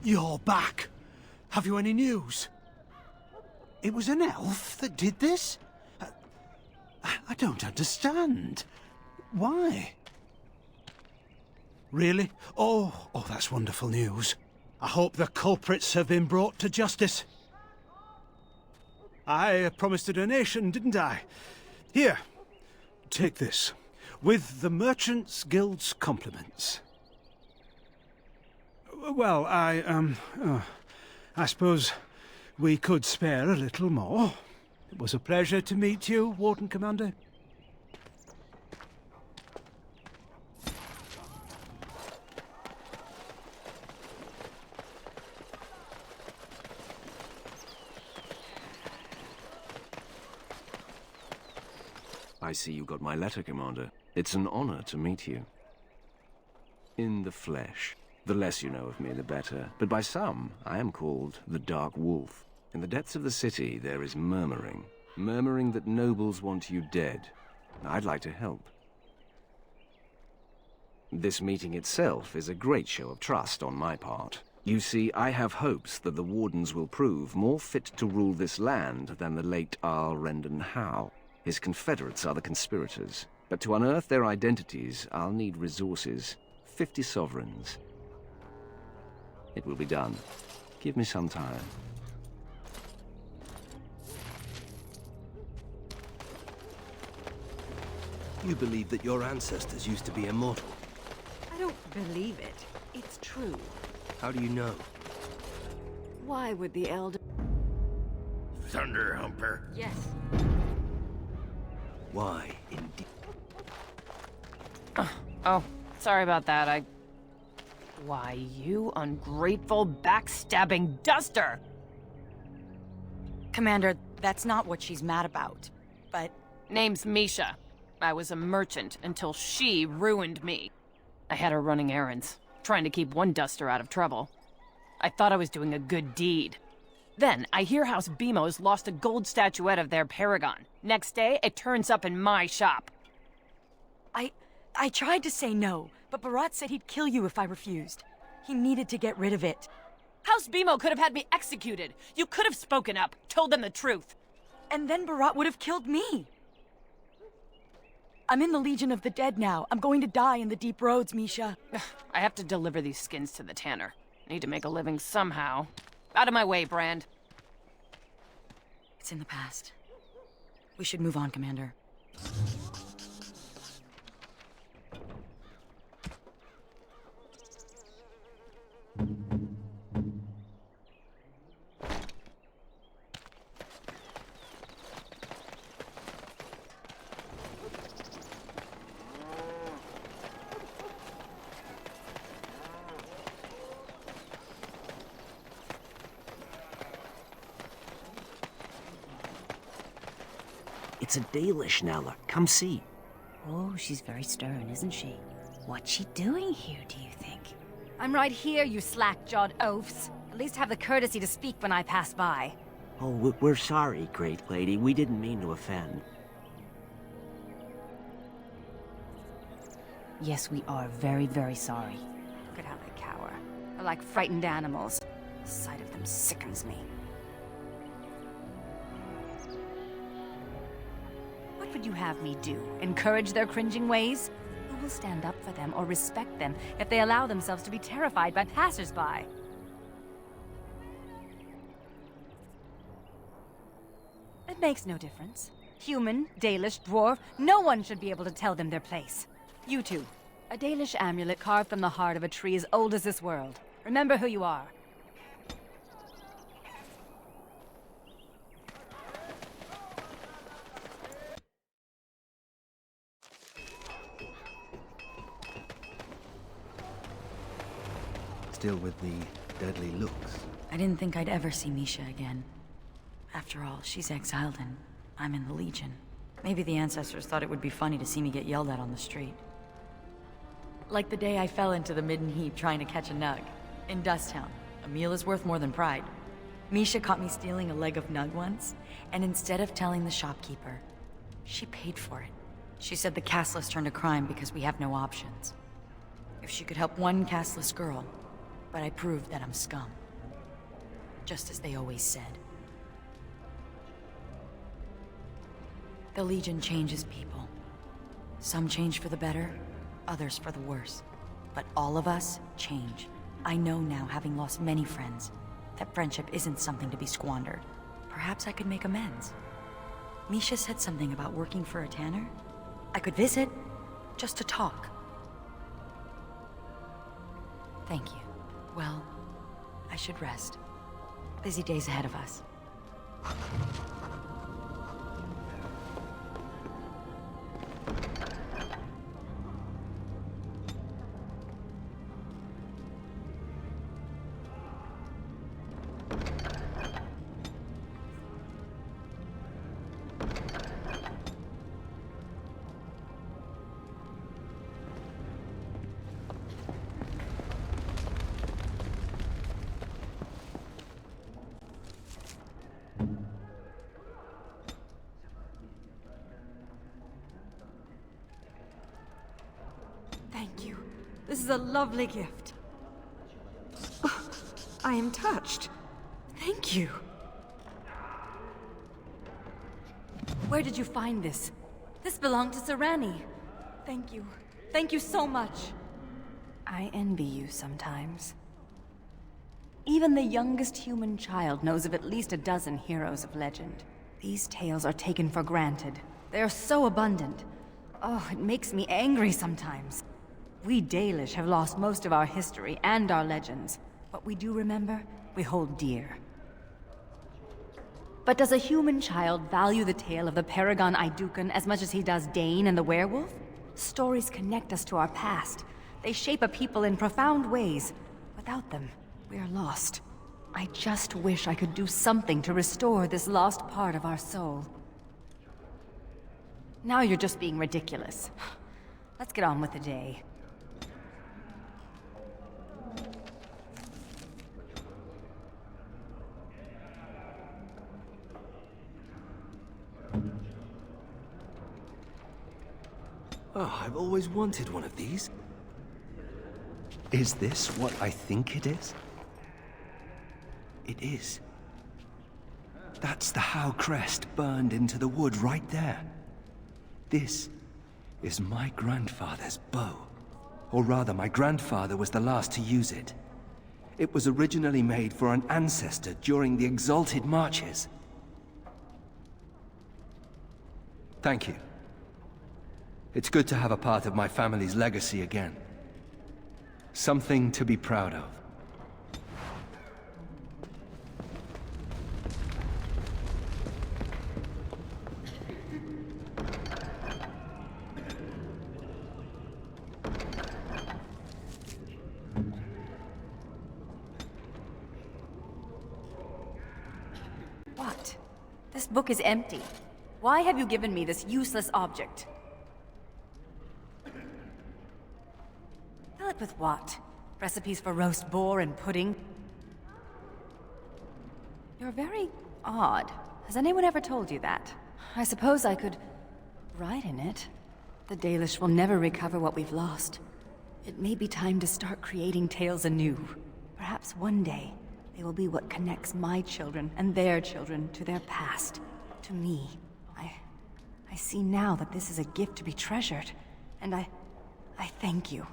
You're back. Have you any news? It was an elf that did this? I don't understand. Why? Really? Oh, that's wonderful news. I hope the culprits have been brought to justice. I promised a donation, didn't I? Here, take this. With the Merchants Guild's compliments. Well, I suppose we could spare a little more. It was a pleasure to meet you, Warden Commander. I see you got my letter, Commander. It's an honor to meet you. In the flesh. The less you know of me, the better. But by some, I am called the Dark Wolf. In the depths of the city, there is murmuring. Murmuring that nobles want you dead. I'd like to help. This meeting itself is a great show of trust on my part. You see, I have hopes that the Wardens will prove more fit to rule this land than the late Arl Rendon Howe. His confederates are the conspirators. But to unearth their identities, I'll need resources. 50 sovereigns. It will be done. Give me some time. You believe that your ancestors used to be immortal? I don't believe it. It's true. How do you know? Why would the Elder... Thunder Humper? Yes. Why, indeed? Oh, sorry about that. Why, you ungrateful, backstabbing duster! Commander, that's not what she's mad about, but... Name's Misha. I was a merchant until she ruined me. I had her running errands, trying to keep one duster out of trouble. I thought I was doing a good deed. Then, I hear House Bimo's lost a gold statuette of their paragon. Next day, it turns up in my shop. I tried to say no, but Barat said he'd kill you if I refused. He needed to get rid of it. House Bimo could have had me executed. You could have spoken up, told them the truth. And then Barat would have killed me. I'm in the Legion of the Dead now. I'm going to die in the deep roads, Misha. I have to deliver these skins to the tanner. I need to make a living somehow. Out of my way, Brand. It's in the past. We should move on, Commander. It's a Dalish, Nella. Come see. Oh, she's very stern, isn't she? What's she doing here, do you think? I'm right here, you slack-jawed oafs. At least have the courtesy to speak when I pass by. Oh, we're sorry, great lady. We didn't mean to offend. Yes, we are very, very sorry. Look at how they cower. They're like frightened animals. The sight of them sickens me. What would you have me do? Encourage their cringing ways? Who will stand up for them or respect them if they allow themselves to be terrified by passers-by? It makes no difference. Human, Dalish, dwarf, no one should be able to tell them their place. You two. A Dalish amulet carved from the heart of a tree as old as this world. Remember who you are. Still with the deadly looks. I didn't think I'd ever see Misha again. After all, she's exiled and I'm in the Legion. Maybe the ancestors thought it would be funny to see me get yelled at on the street. Like the day I fell into the midden heap trying to catch a nug. In Dusttown, a meal is worth more than pride. Misha caught me stealing a leg of nug once, and instead of telling the shopkeeper, she paid for it. She said the castless turned to crime because we have no options. If she could help one castless girl, but I proved that I'm scum. just as they always said. The Legion changes people. Some change for the better, others for the worse. But all of us change. I know now, having lost many friends, that friendship isn't something to be squandered. Perhaps I could make amends. Misha said something about working for a tanner. I could visit, just to talk. Thank you. Well, I should rest. Busy days ahead of us. Thank you. This is a lovely gift. Oh, I am touched. Thank you. Where did you find this? This belonged to Serani. Thank you. Thank you so much. I envy you sometimes. Even the youngest human child knows of at least a dozen heroes of legend. These tales are taken for granted. They are so abundant. Oh, it makes me angry sometimes. We Dalish have lost most of our history and our legends. What we do remember, we hold dear. But does a human child value the tale of the Paragon Aidukan as much as he does Dane and the werewolf? Stories connect us to our past. They shape a people in profound ways. Without them, we are lost. I just wish I could do something to restore this lost part of our soul. Now you're just being ridiculous. Let's get on with the day. Oh, I've always wanted one of these. Is this what I think it is? It is. That's the Howe crest burned into the wood right there. This is my grandfather's bow. Or rather, my grandfather was the last to use it. It was originally made for an ancestor during the Exalted Marches. Thank you. It's good to have a part of my family's legacy again. Something to be proud of. What? This book is empty. Why have you given me this useless object? Fill it with what? Recipes for roast boar and pudding? You're very odd. Has anyone ever told you that? I suppose I could write in it. The Dalish will never recover what we've lost. It may be time to start creating tales anew. Perhaps one day, they will be what connects my children and their children to their past, to me. I see now that this is a gift to be treasured, and I thank you.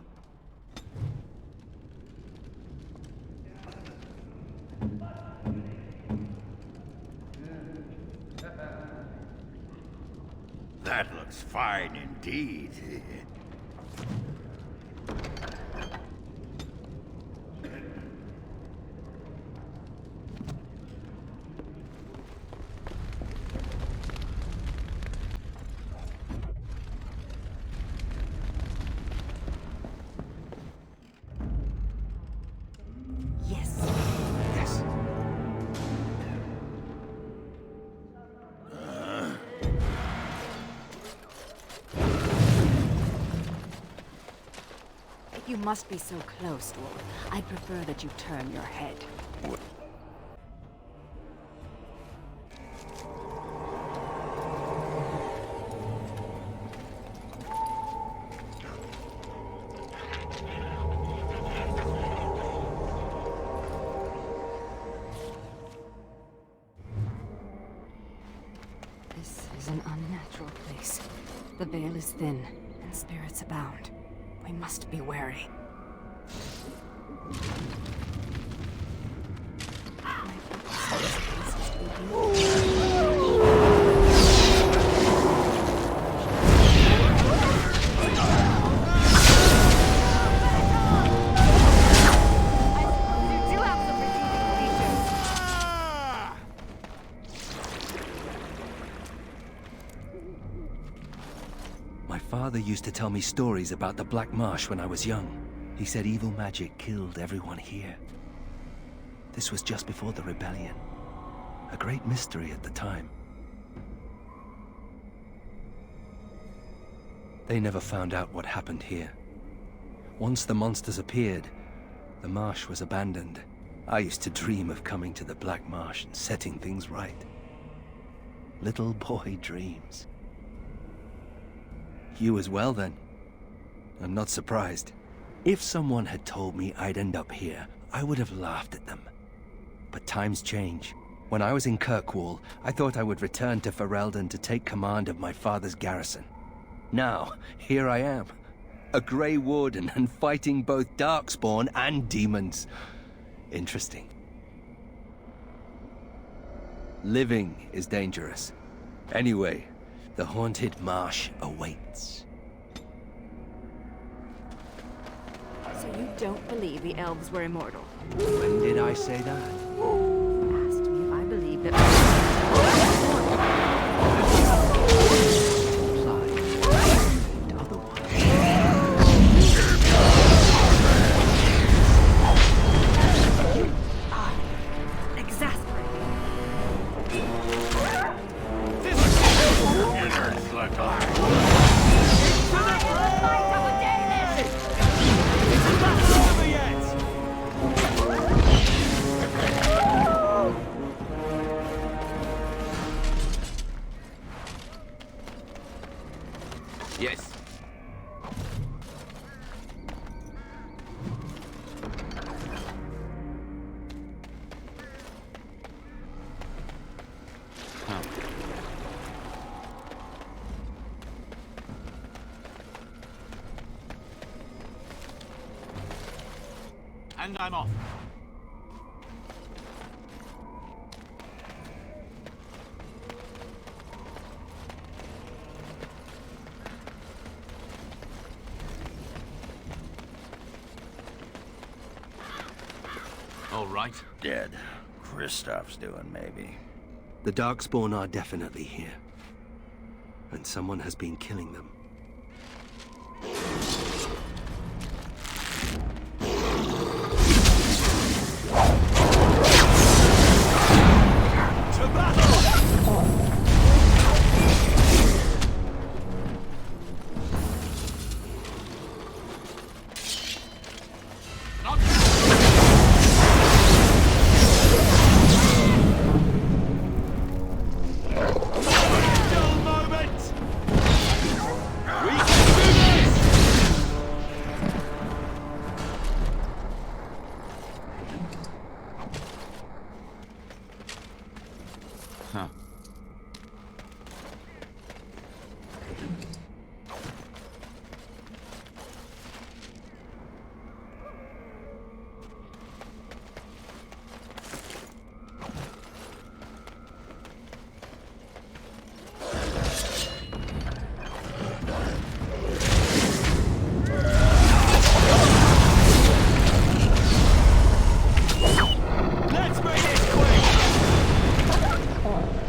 That looks fine indeed. You must be so close, Dwarf. I'd prefer that you turn your head. The veil is thin, and spirits abound. We must be wary. My father used to tell me stories about the Black Marsh when I was young. He said evil magic killed everyone here. This was just before the rebellion. A great mystery at the time. They never found out what happened here. Once the monsters appeared, the marsh was abandoned. I used to dream of coming to the Black Marsh and setting things right. Little boy dreams. You as well, then? I'm not surprised. If someone had told me I'd end up here, I would have laughed at them. But times change. When I was in Kirkwall, I thought I would return to Ferelden to take command of my father's garrison. Now, here I am. A Grey Warden and fighting both Darkspawn and demons. Interesting. Living is dangerous. Anyway, the haunted marsh awaits. So you don't believe the elves were immortal? When did I say that? Asked me if I believe that... Yes. And I'm off. All right. Dead. Kristoff's doing, maybe. The Darkspawn are definitely here. And someone has been killing them. To battle! Huh. Let's make it quick!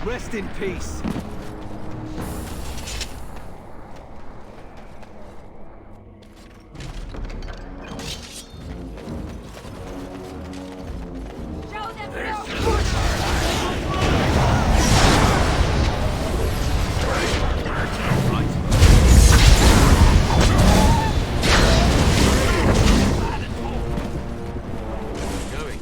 Rest in peace. Going.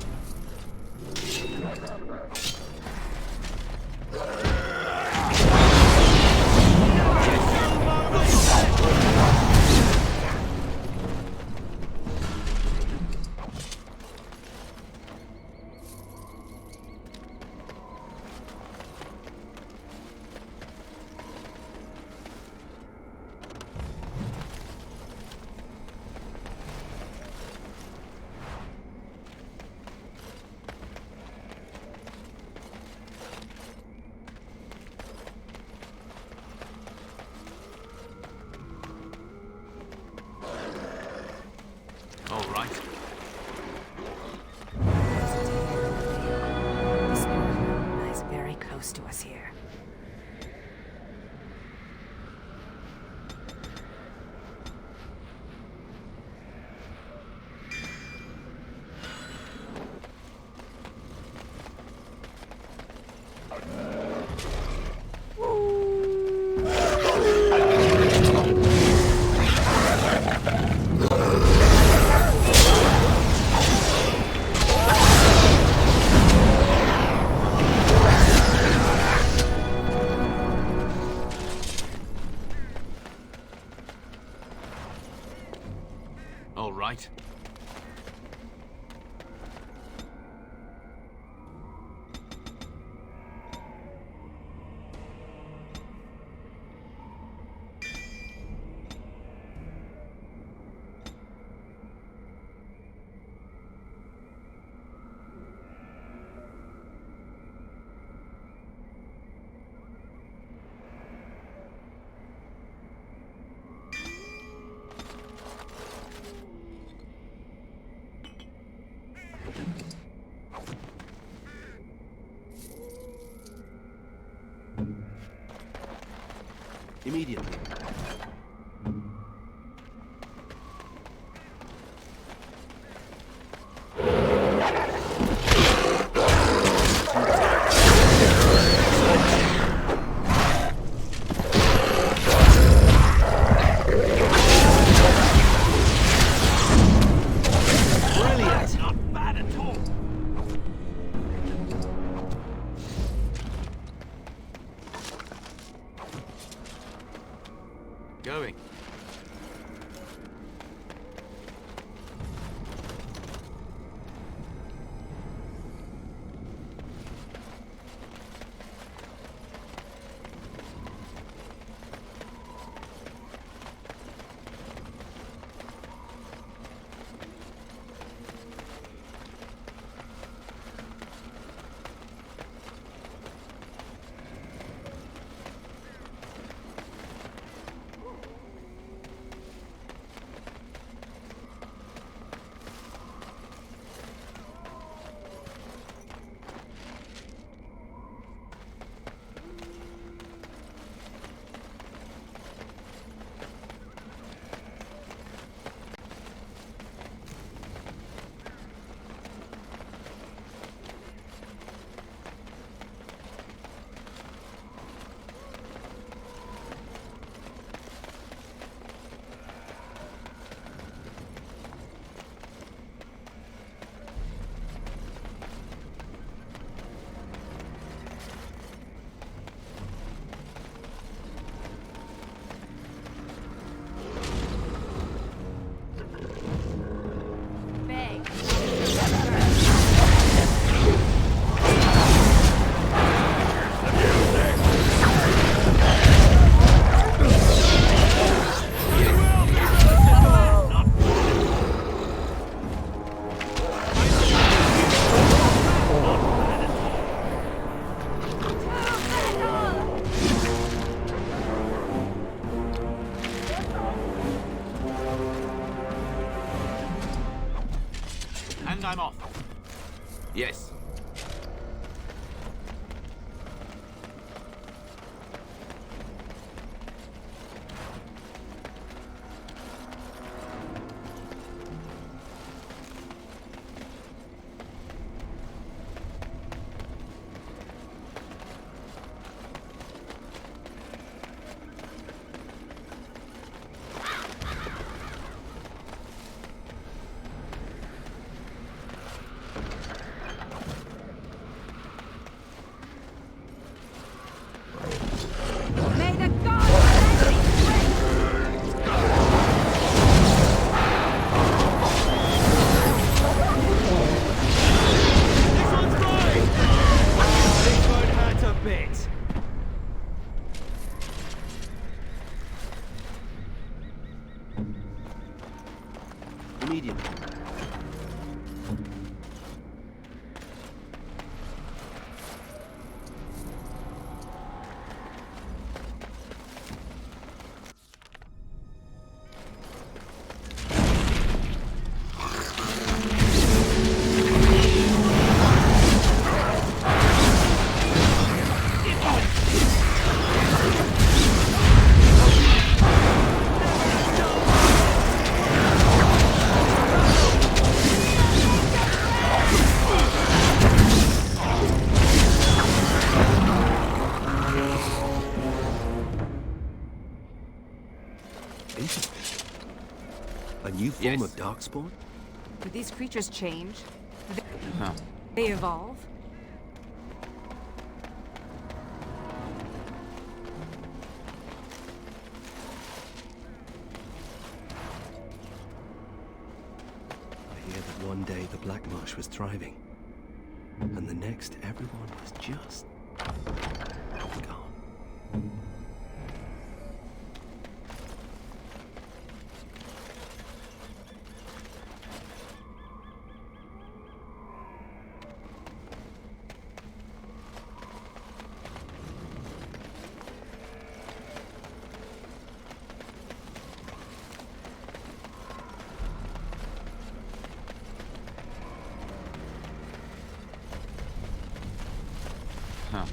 All right. Immediately. Brilliant! Not bad at all. Going. And I'm off. Yes. Immediately. A new form of darkspawn? Do these creatures change? Do Huh. they evolve? one day the Black Marsh was thriving, and the next everyone was just gone. Huh.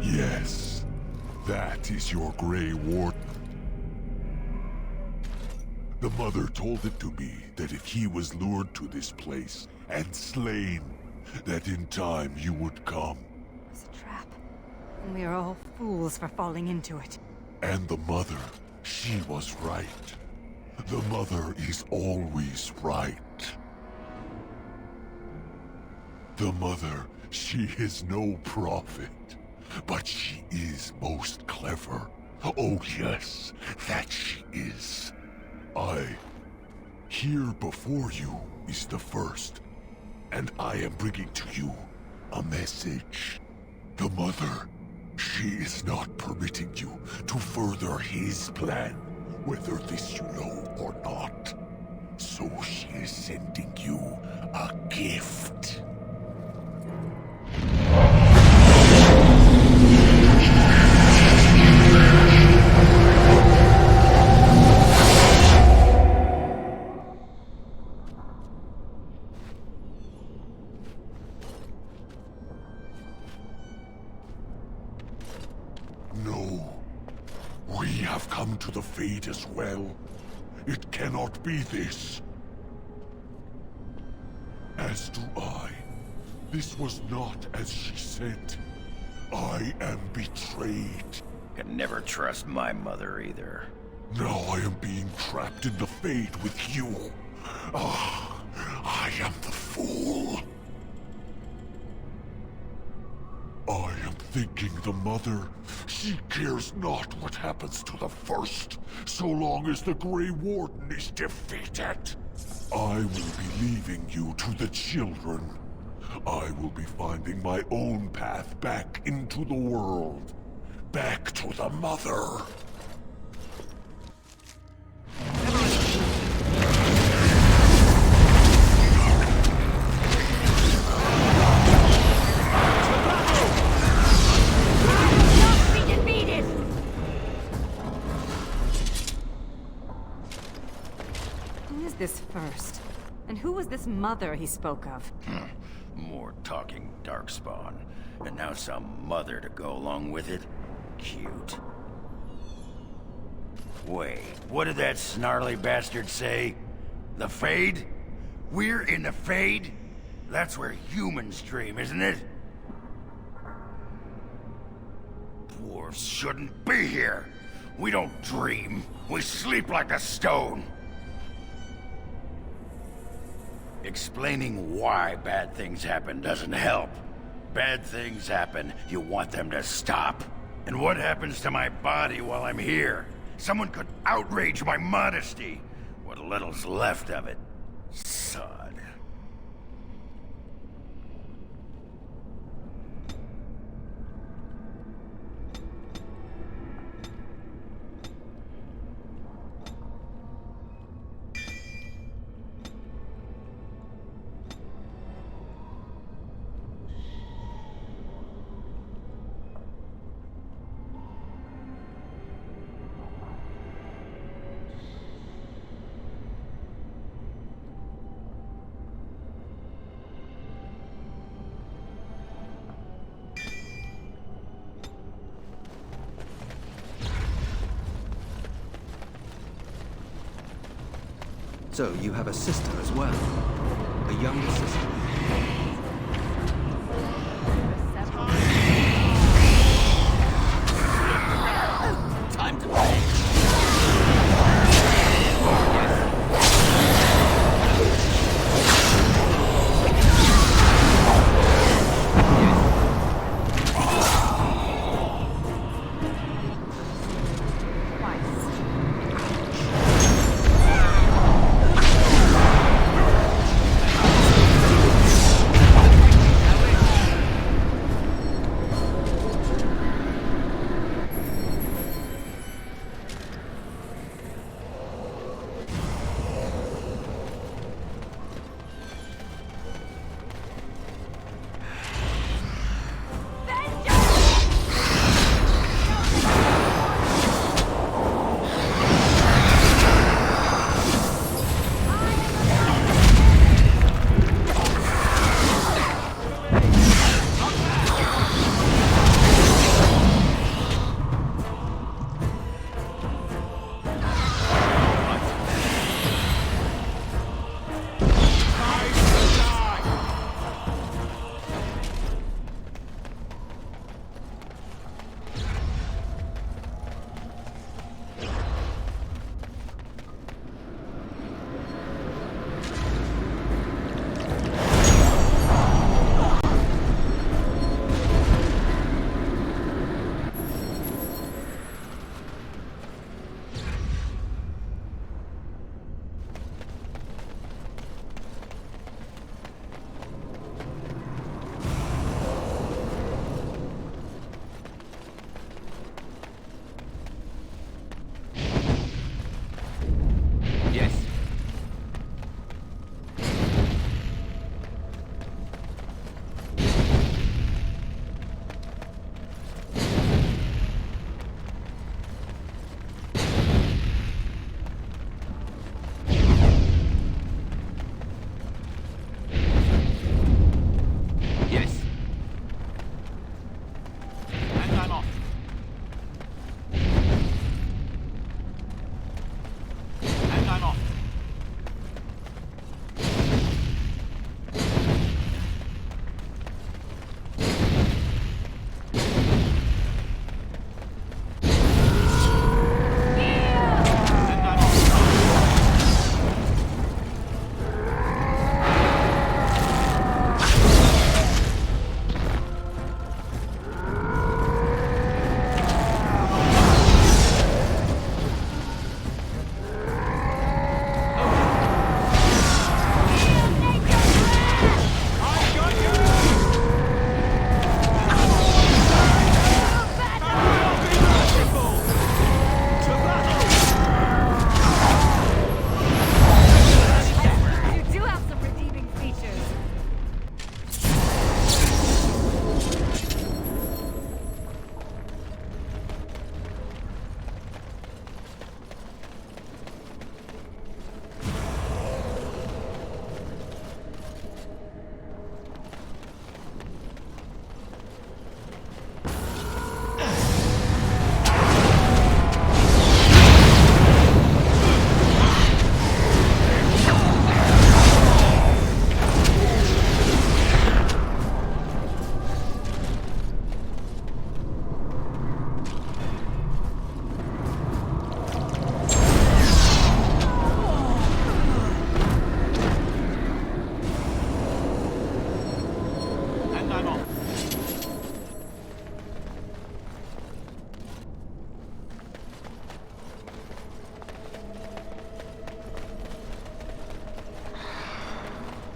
Yes, that is your Grey Warden. The Mother told it to me that if he was lured to this place and slain, that in time you would come. It's a trap. And we are all fools for falling into it. And the Mother, she was right. The Mother is always right. The Mother, she is no prophet, but she is most clever. Oh yes, that she is. Here before you is the first, and I am bringing to you a message. The Mother, she is not permitting you to further his plan, whether this you know or not. So she is sending you a gift. No. We have come to the fate as well. It cannot be this. As do I. This was not as she said. I am betrayed. Can never trust my mother either. Now I am being trapped in the Fade with you. Ah, I am the fool. I am thinking the Mother, she cares not what happens to the first, so long as the Grey Warden is defeated. I will be leaving you to the children. I will be finding my own path back into the world. Back to the Mother. This first? And who was this mother he spoke of? More talking Darkspawn. And now some mother to go along with it? Cute. Wait, what did that snarly bastard say? The Fade? We're in the Fade? That's where humans dream, isn't it? Dwarves shouldn't be here. We don't dream. We sleep like a stone. Explaining why bad things happen doesn't help. Bad things happen, you want them to stop. And what happens to my body while I'm here? Someone could outrage my modesty. What little's left of it. Sod. So you have a sister as well? A younger sister? Time to play.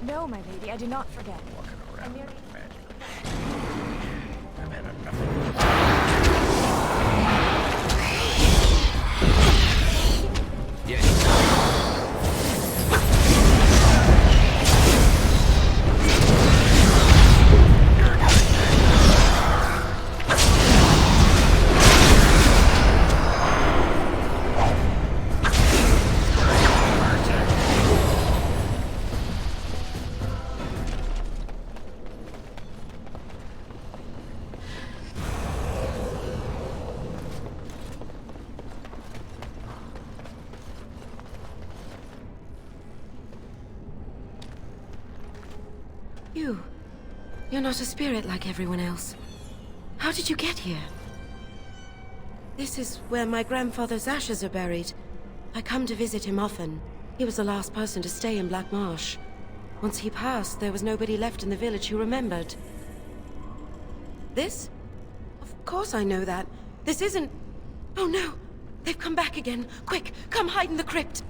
No, my lady, I do not forget. I merely... I've had enough. You're not a spirit like everyone else. How did you get here? This is where my grandfather's ashes are buried. I come to visit him often. He was the last person to stay in Black Marsh. Once he passed, there was nobody left in the village who remembered. This? Of course I know that. This isn't... Oh no! They've come back again. Quick, come hide in the crypt.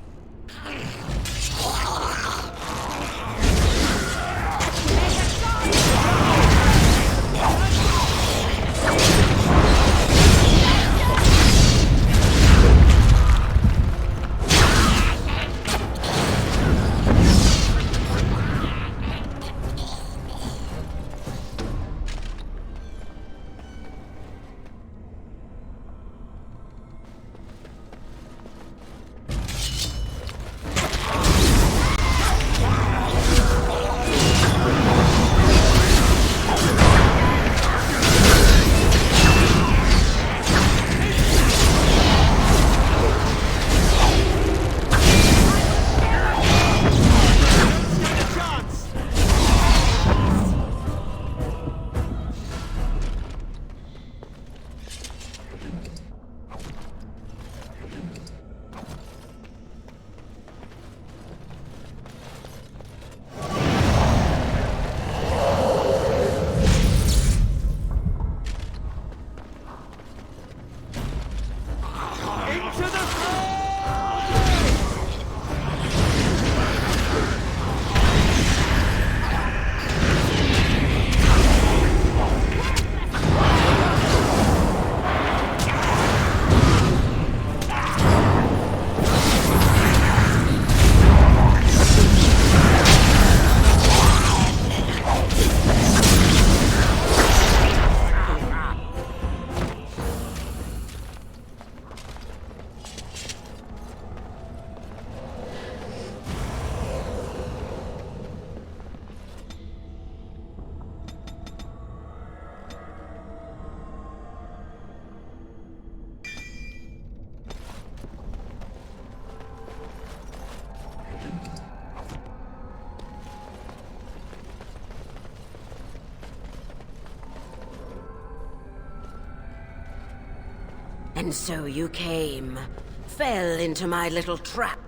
And so you came. Fell into my little trap.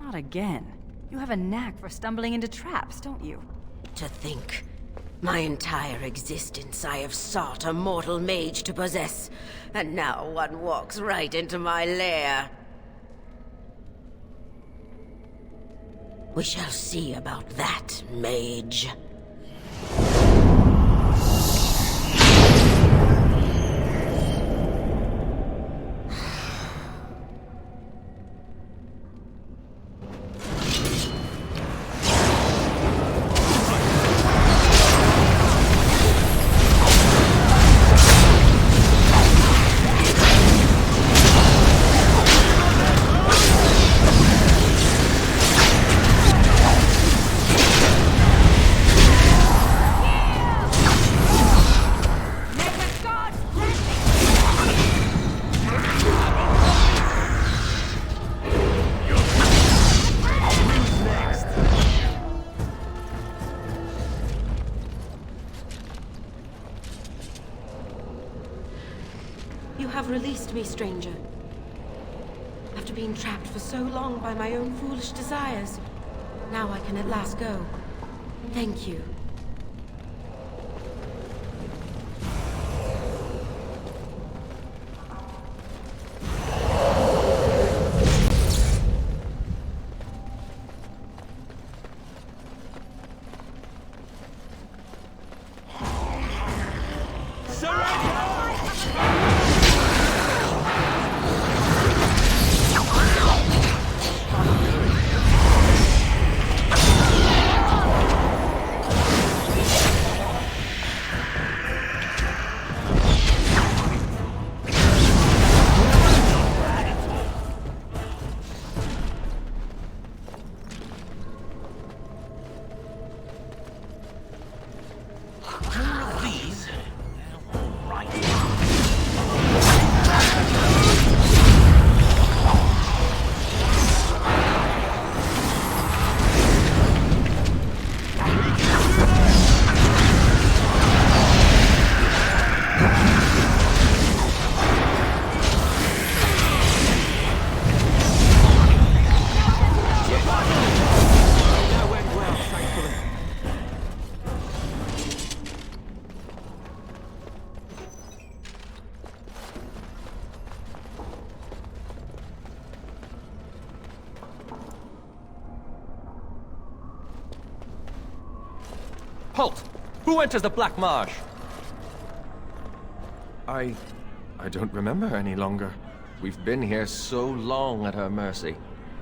Not again. You have a knack for stumbling into traps, don't you? To think. My entire existence I have sought a mortal mage to possess, and now one walks right into my lair. We shall see about that, mage. You have released me, stranger. After being trapped for so long by my own foolish desires, now I can at last go. Thank you. Halt! Who enters the Black Marsh? I don't remember any longer. We've been here so long at her mercy.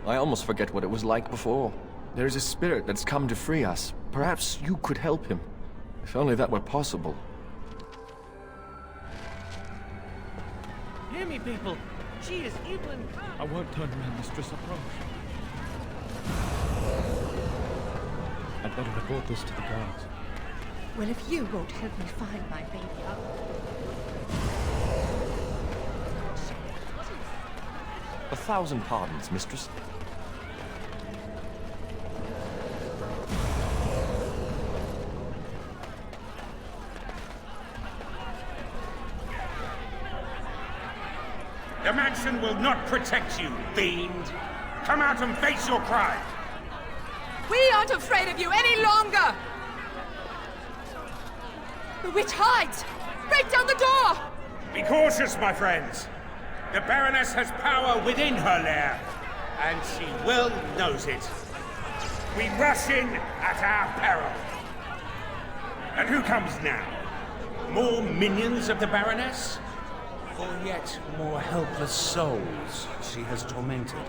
I almost forget what it was like before. There is a spirit that's come to free us. Perhaps you could help him. If only that were possible. Hear me, people. She is evil and kind. I won't turn around, Mistress, I promise. I'd better report this to the guards. Well, if you won't help me find my baby, A thousand pardons, mistress. The mansion will not protect you, fiend. Come out and face your crime. We aren't afraid of you any longer! The witch hides! Break down the door! Be cautious, my friends. The Baroness has power within her lair, and she well knows it. We rush in at our peril. And who comes now? More minions of the Baroness? Or yet more helpless souls she has tormented?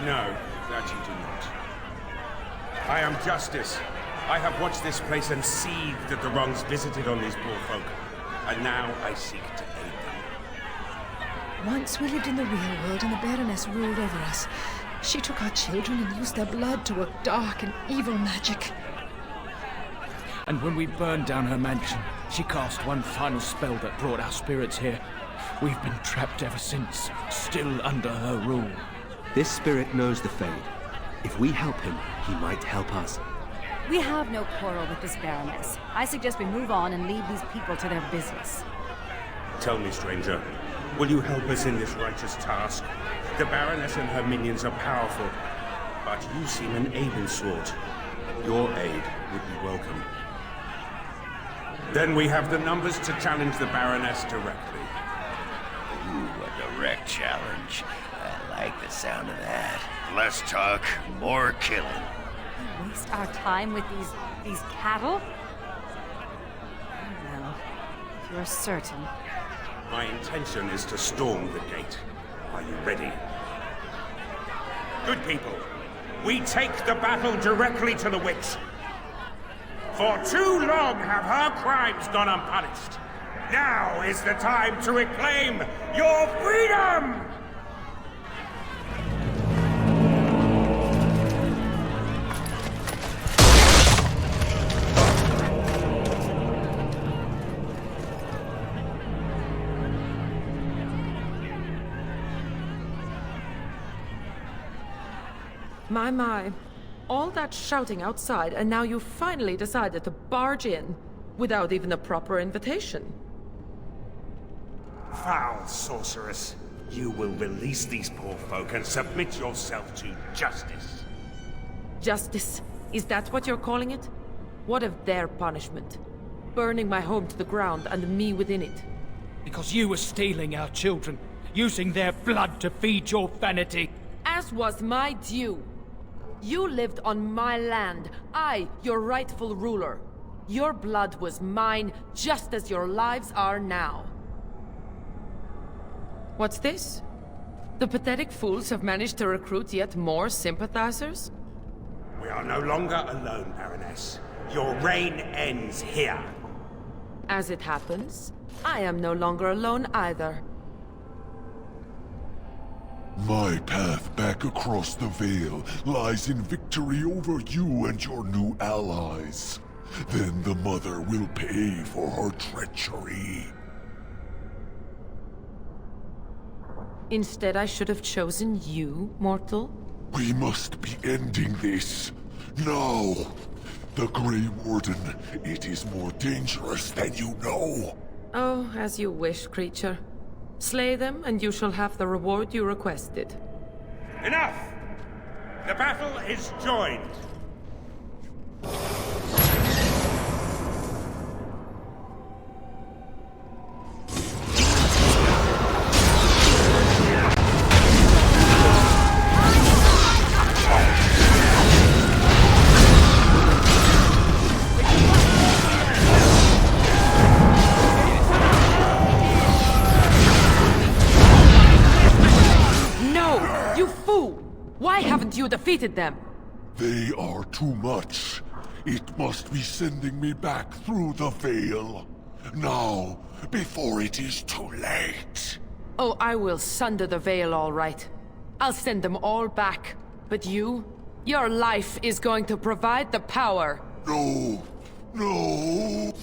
No, that you do not. I am Justice. I have watched this place and seethed at the wrongs visited on these poor folk, and now I seek to aid them. Once we lived in the real world and the Baroness ruled over us. She took our children and used their blood to work dark and evil magic. And when we burned down her mansion, she cast one final spell that brought our spirits here. We've been trapped ever since, still under her rule. This spirit knows the Fade. If we help him, he might help us. We have no quarrel with this Baroness. I suggest we move on and leave these people to their business. Tell me, stranger, will you help us in this righteous task? The Baroness and her minions are powerful, but you seem an able sort. Your aid would be welcome. Then we have the numbers to challenge the Baroness directly. Ooh, a direct challenge. I like the sound of that. Less talk, more killing. We waste our time with these cattle? Oh, well, if you're certain. My intention is to storm the gate. Are you ready? Good people, we take the battle directly to the witch. For too long have her crimes gone unpunished. Now is the time to reclaim your freedom! My. All that shouting outside, and now you finally decided to barge in without even a proper invitation. Foul sorceress. You will release these poor folk and submit yourself to justice. Justice? Is that what you're calling it? What of their punishment? Burning my home to the ground and me within it. Because you were stealing our children, using their blood to feed your vanity. As was my due. You lived on my land. I, your rightful ruler. Your blood was mine, just as your lives are now. What's this? The pathetic fools have managed to recruit yet more sympathizers? We are no longer alone, Baroness. Your reign ends here. As it happens, I am no longer alone either. My path back across the Veil lies in victory over you and your new allies. Then the Mother will pay for her treachery. Instead, I should have chosen you, mortal. We must be ending this. Now! The Grey Warden, it is more dangerous than you know. Oh, as you wish, creature. Slay them, and you shall have the reward you requested. Enough! The battle is joined! You fool! Why haven't you defeated them? They are too much. It must be sending me back through the veil. Now, before it is too late. Oh, I will sunder the veil all right. I'll send them all back. But you? Your life is going to provide the power. No. No.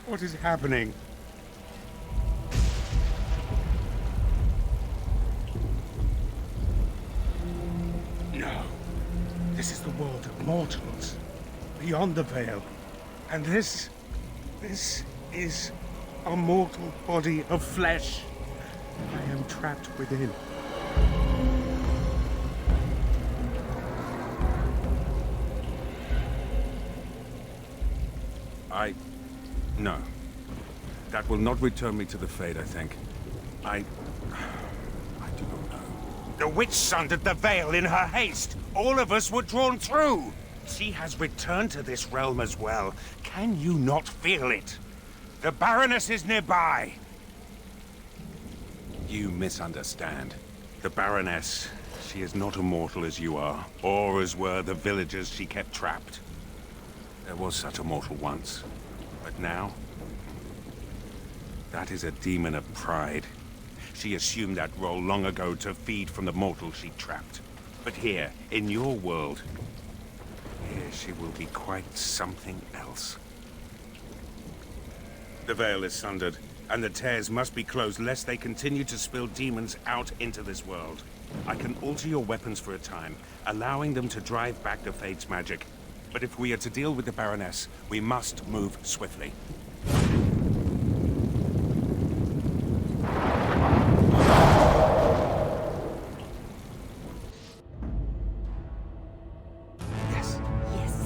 What is happening? No. This is the world of mortals. Beyond the veil. And this is a mortal body of flesh. I am trapped within. No. That will not return me to the Fade, I think. I do not know. The witch sundered the veil in her haste. All of us were drawn through. She has returned to this realm as well. Can you not feel it? The Baroness is nearby. You misunderstand. The Baroness, she is not immortal as you are, or as were the villagers she kept trapped. There was such a mortal once. But now, that is a demon of pride. She assumed that role long ago to feed from the mortals she trapped. But here, in your world, here she will be quite something else. The veil is sundered, and the tears must be closed lest they continue to spill demons out into this world. I can alter your weapons for a time, allowing them to drive back the Fade's magic. But if we are to deal with the Baroness, we must move swiftly. Yes. Yes.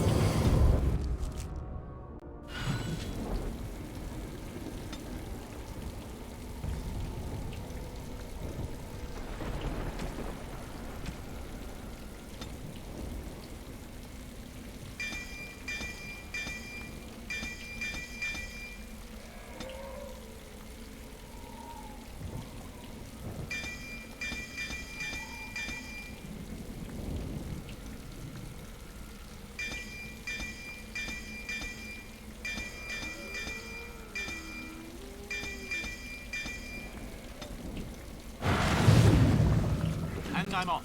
And I'm off.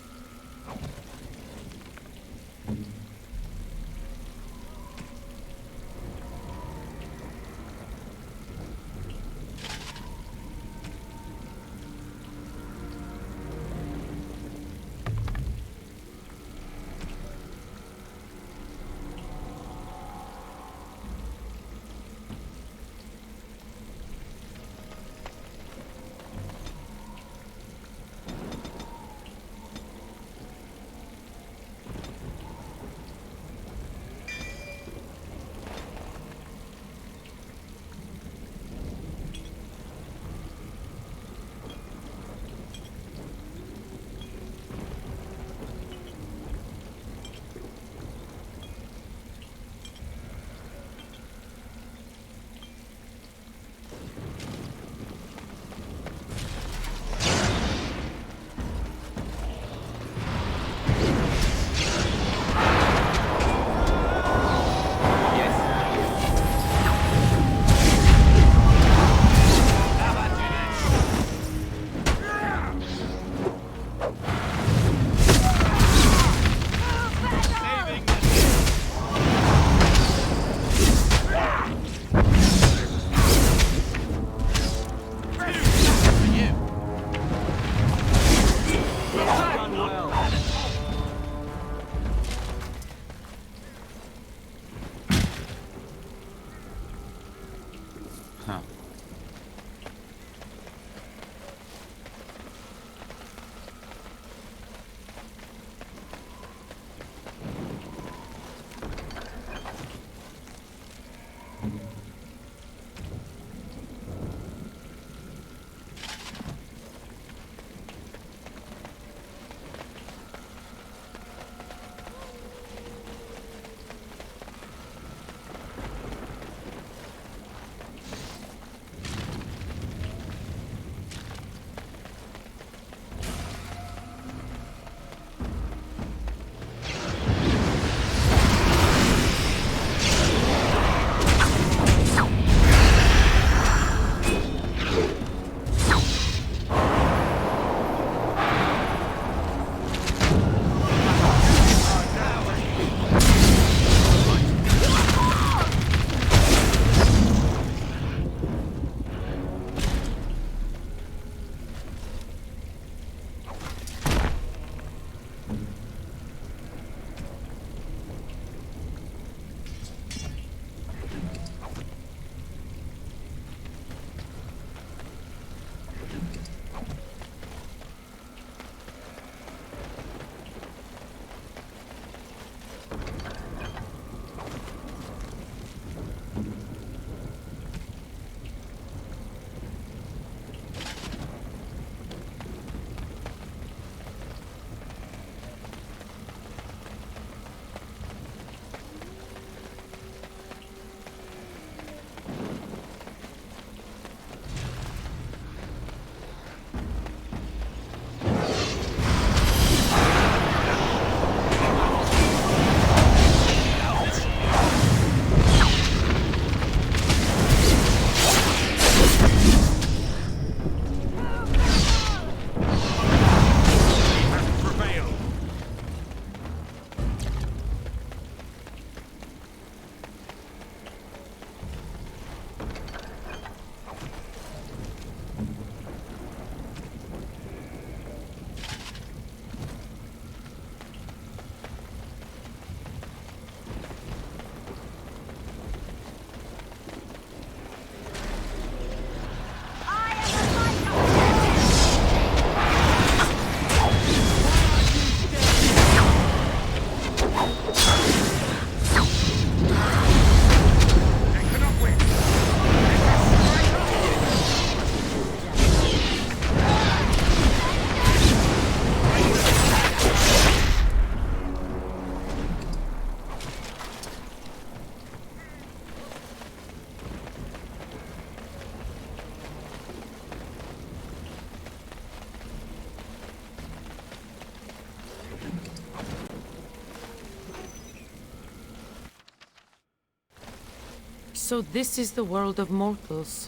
So this is the world of mortals.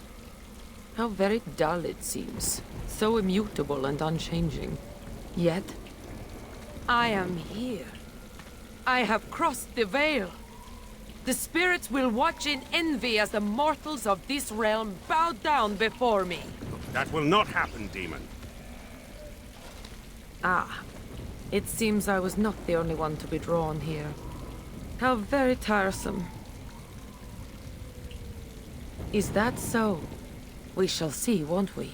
How very dull it seems. So immutable and unchanging. Yet, I am here. I have crossed the veil. The spirits will watch in envy as the mortals of this realm bow down before me. That will not happen, demon. Ah, it seems I was not the only one to be drawn here. How very tiresome. Is that so? We shall see, won't we?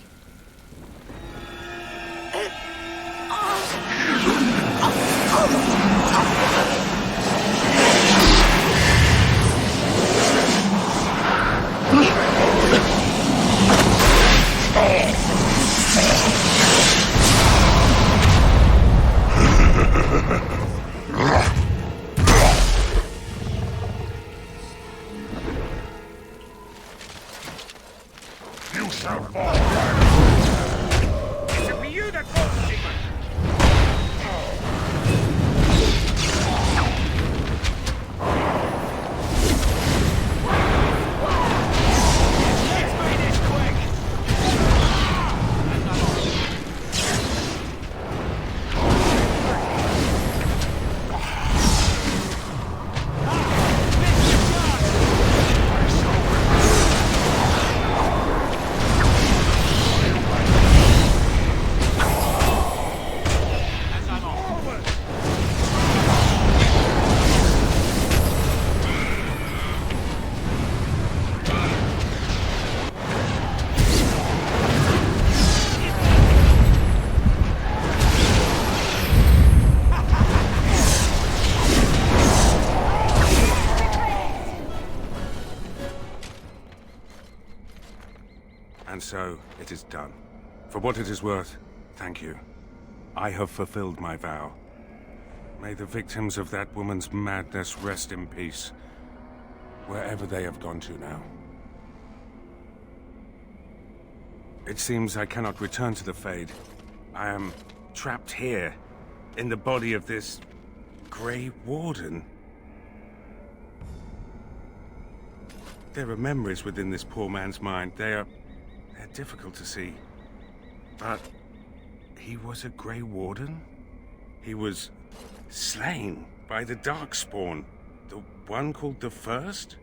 You shall fall. It should be you that falls, demon. Let's make this quick. And so, it is done. For what it is worth, thank you. I have fulfilled my vow. May the victims of that woman's madness rest in peace, wherever they have gone to now. It seems I cannot return to the Fade. I am trapped here, in the body of this Grey Warden. There are memories within this poor man's mind. They're difficult to see. But he was a Grey Warden? He was slain by the Darkspawn, the one called the First?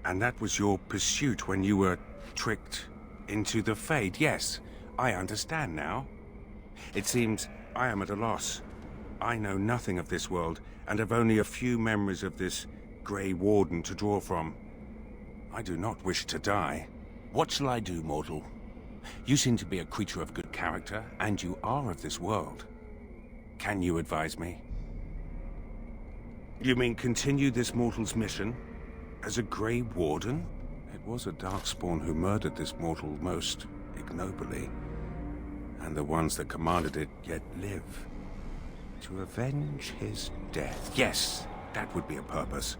And that was your pursuit when you were tricked into the Fade. Yes, I understand now. It seems I am at a loss. I know nothing of this world, and have only a few memories of this Grey Warden to draw from. I do not wish to die. What shall I do, mortal? You seem to be a creature of good character, and you are of this world. Can you advise me? You mean continue this mortal's mission as a Grey Warden? It was a Darkspawn who murdered this mortal most ignobly, and the ones that commanded it yet live. To avenge his death. Yes, that would be a purpose.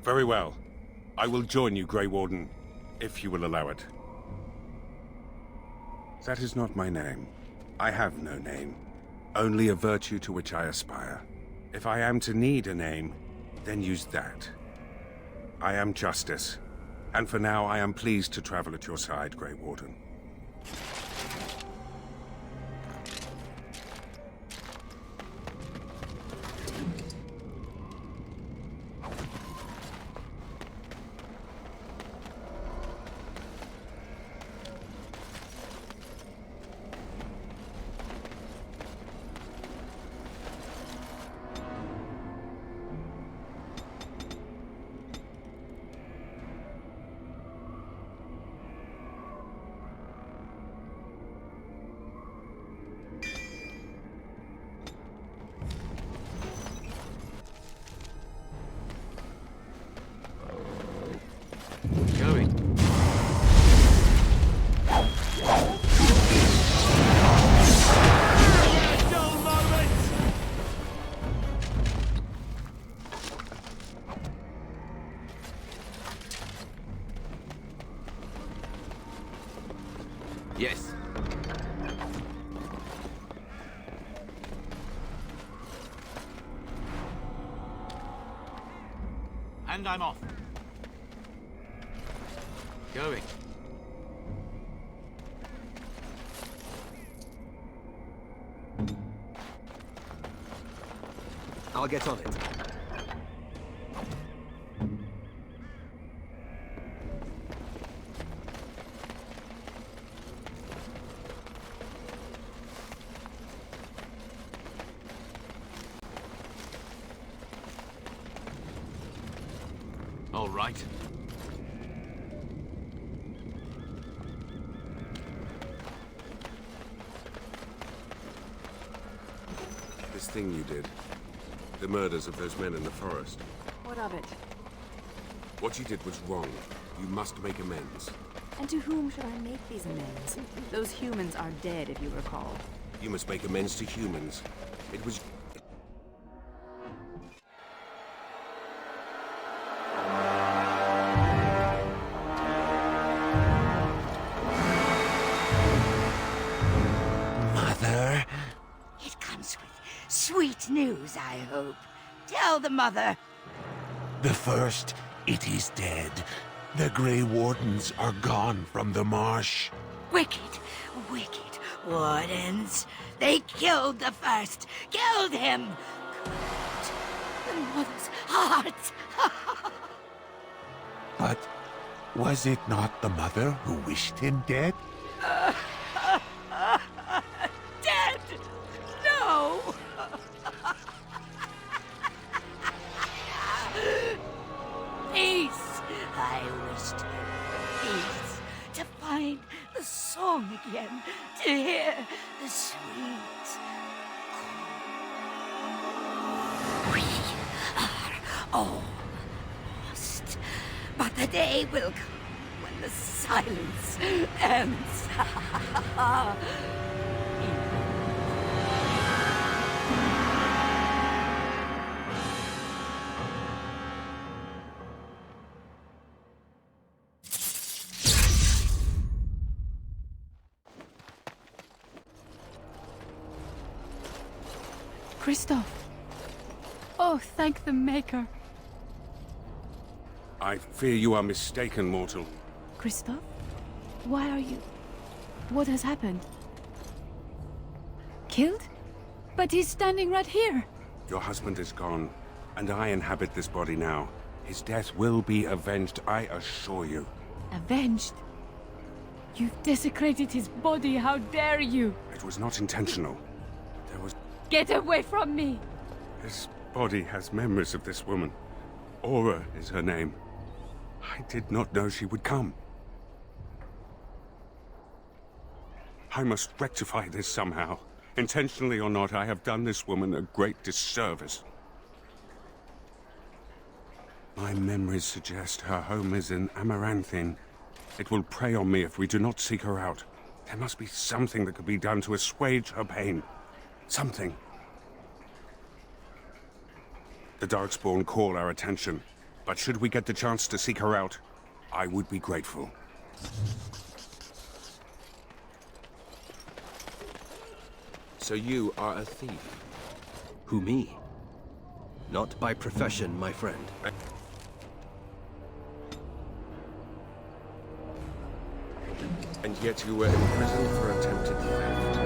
Very well. I will join you, Grey Warden, if you will allow it. That is not my name. I have no name. Only a virtue to which I aspire. If I am to need a name, then use that. I am Justice, and for now I am pleased to travel at your side, Grey Warden. Yes. And I'm off. Going. I'll get on it. All right. This thing you did. The murders of those men in the forest. What of it? What you did was wrong. You must make amends. And to whom should I make these amends? Those humans are dead, if you recall. You must make amends to humans. It was... Mother? It comes with sweet news, I hope. Tell the mother. The first, it is dead. The Grey Wardens are gone from the marsh. Wicked, wicked wardens. They killed the first. Killed him. Cut the mother's heart. But was it not the mother who wished him dead? Dead? No. Peace. I wished peace. To find the song again. To hear the sweet. We are all lost. But the day will come when the silence ends. Christoph! Oh, thank the Maker. I fear you are mistaken, mortal. Christoph? Why are you... What has happened? Killed? But he's standing right here! Your husband is gone, and I inhabit this body now. His death will be avenged, I assure you. Avenged? You've desecrated his body, how dare you! It was not intentional. There was... Get away from me! This body has memories of this woman. Aura is her name. I did not know she would come. I must rectify this somehow. Intentionally or not, I have done this woman a great disservice. My memories suggest her home is in Amaranthine. It will prey on me if we do not seek her out. There must be something that could be done to assuage her pain. Something. The Darkspawn call our attention, but should we get the chance to seek her out, I would be grateful. So you are a thief? Who, me? Not by profession, my friend. And yet you were imprisoned for attempted theft.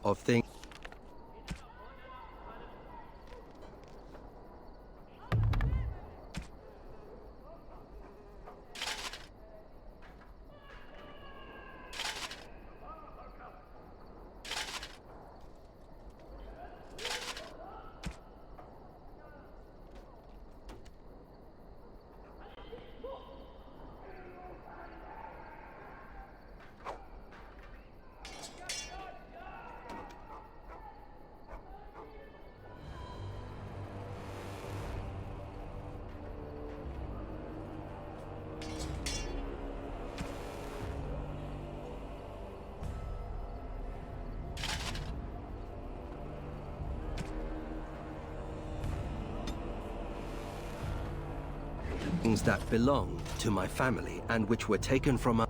Of things. things that belong to my family and which were taken from us.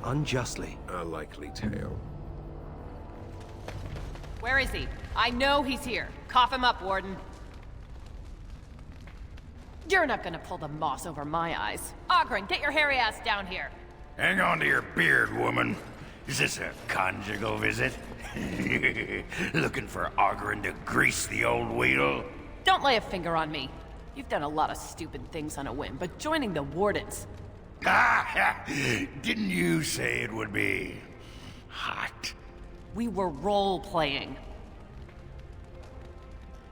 Unjustly. A likely tale. Where is he? I know he's here. Cough him up, Warden. You're not gonna pull the moss over my eyes. Ogren, get your hairy ass down here. Hang on to your beard, woman. Is this a conjugal visit? Looking for Ogren to grease the old wheel? Don't lay a finger on me. You've done a lot of stupid things on a whim, but joining the Wardens... Ah, didn't you say it would be hot? We were role-playing.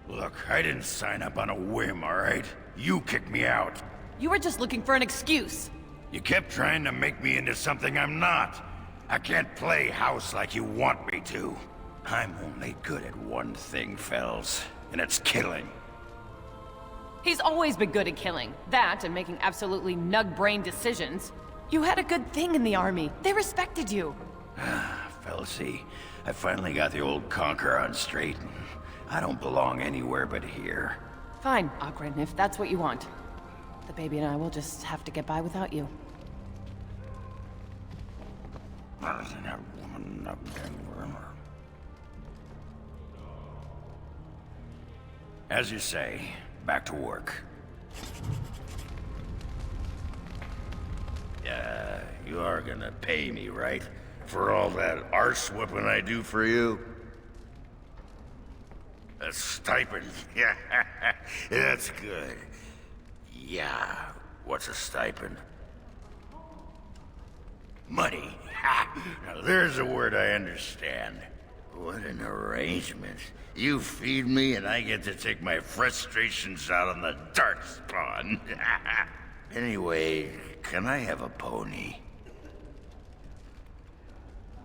Look, I didn't sign up on a whim, all right? You kicked me out. You were just looking for an excuse. You kept trying to make me into something I'm not. I can't play house like you want me to. I'm only good at one thing, Fells, and it's killing. He's always been good at killing. That and making absolutely nug-brain decisions. You had a good thing in the army. They respected you. Felsie, I finally got the old Conqueror on straight. I don't belong anywhere but here. Fine, Ogren, if that's what you want. The baby and I will just have to get by without you. As you say, back to work. You are gonna pay me, right? For all that arse-whooping I do for you? A stipend. Yeah, that's good. Yeah, what's a stipend? Money. Now there's a word I understand. What an arrangement. You feed me and I get to take my frustrations out on the Darkspawn. Anyway, can I have a pony?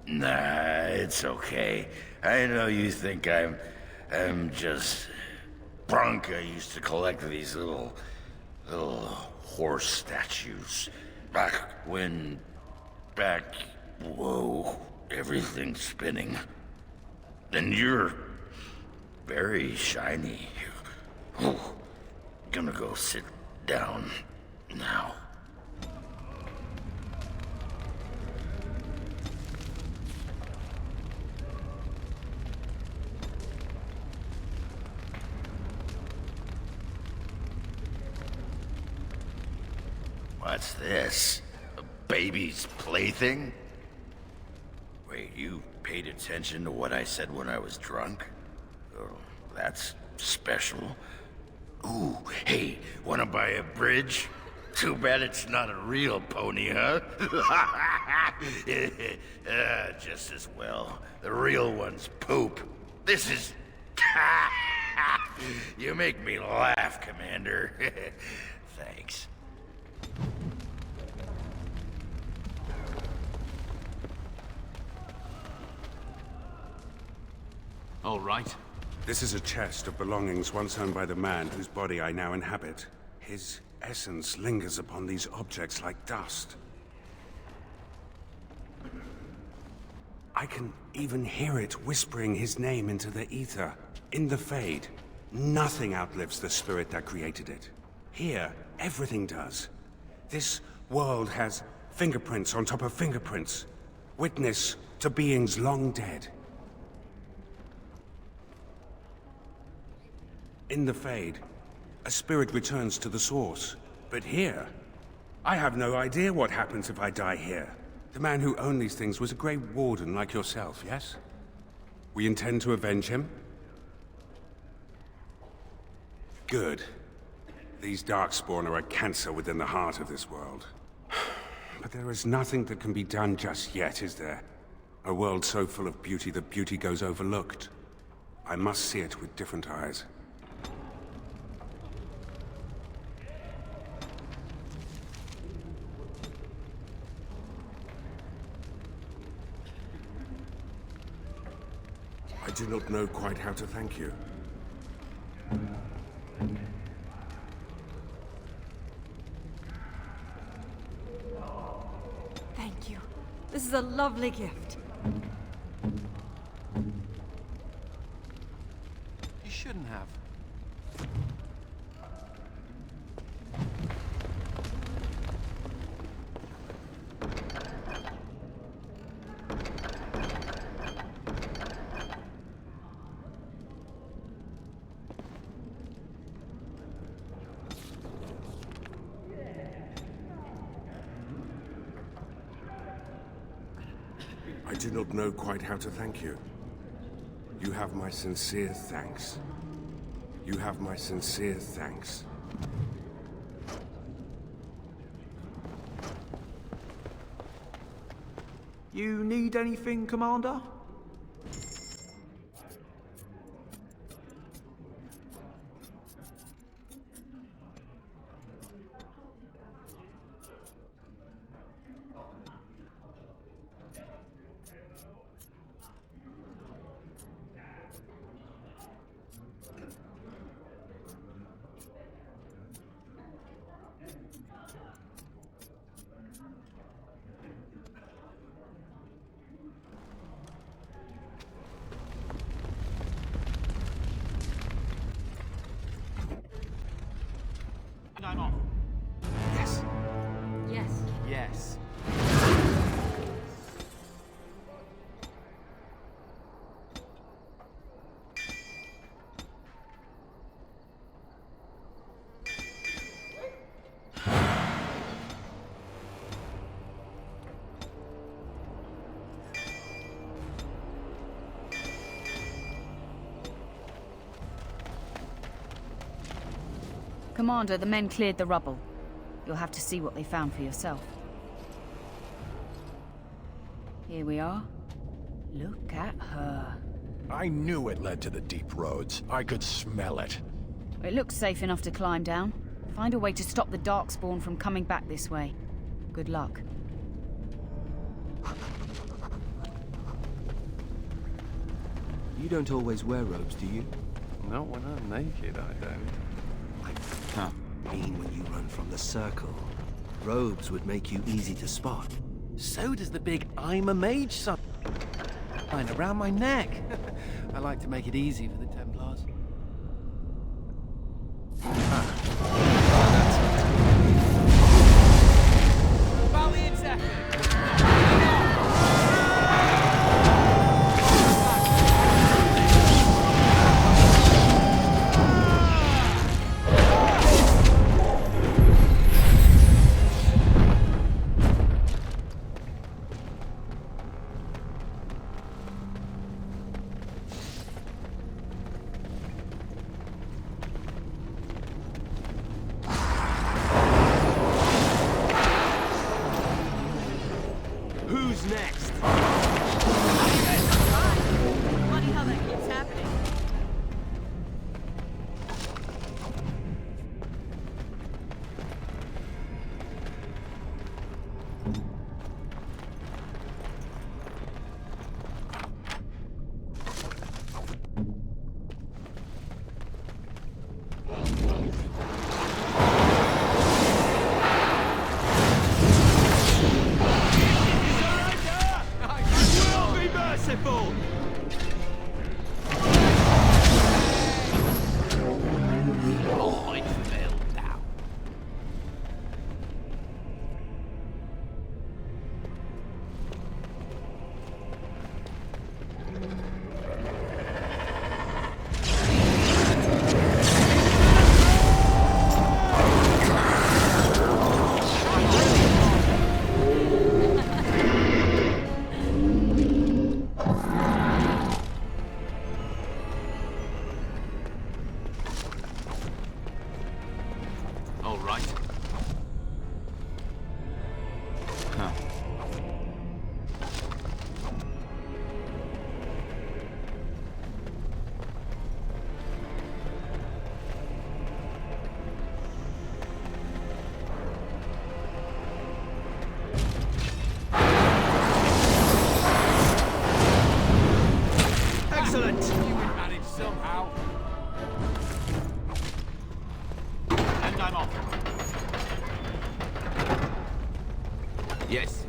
Nah, it's okay. I know you think I'm just... Bronca used to collect these little horse statues. Whoa, everything's spinning. And you're very shiny. Gonna go sit down now. What's this? A baby's plaything? Wait, you paid attention to what I said when I was drunk? Oh, that's special. Ooh, hey, wanna buy a bridge? Too bad it's not a real pony, huh? Just as well. The real ones poop. This is... You make me laugh, Commander. Thanks. All right. This is a chest of belongings once owned by the man whose body I now inhabit. His essence lingers upon these objects like dust. I can even hear it whispering his name into the ether. In the Fade, nothing outlives the spirit that created it. Here, everything does. This world has fingerprints on top of fingerprints. Witness to beings long dead. In the Fade, a spirit returns to the source. But here, I have no idea what happens if I die here. The man who owned these things was a Grey Warden like yourself, yes? We intend to avenge him? Good. These Darkspawn are a cancer within the heart of this world. But there is nothing that can be done just yet, is there? A world so full of beauty that beauty goes overlooked. I must see it with different eyes. I do not know quite how to thank you. Thank you. This is a lovely gift. You shouldn't have. I do not know quite how to thank you. You have my sincere thanks. You have my sincere thanks. You need anything, Commander? I'm off. Yes. Yes. Yes. Commander, the men cleared the rubble. You'll have to see what they found for yourself. Here we are. Look at her. I knew it led to the deep roads. I could smell it. It looks safe enough to climb down. Find a way to stop the Darkspawn from coming back this way. Good luck. You don't always wear robes, do you? Not when I'm naked, I don't. I mean when you run from the circle. Robes would make you easy to spot. So does the big I'm a mage sign around my neck. I like to make it easy for the Templars. right? Huh. Excellent! You would manage somehow. And I'm off. Yes.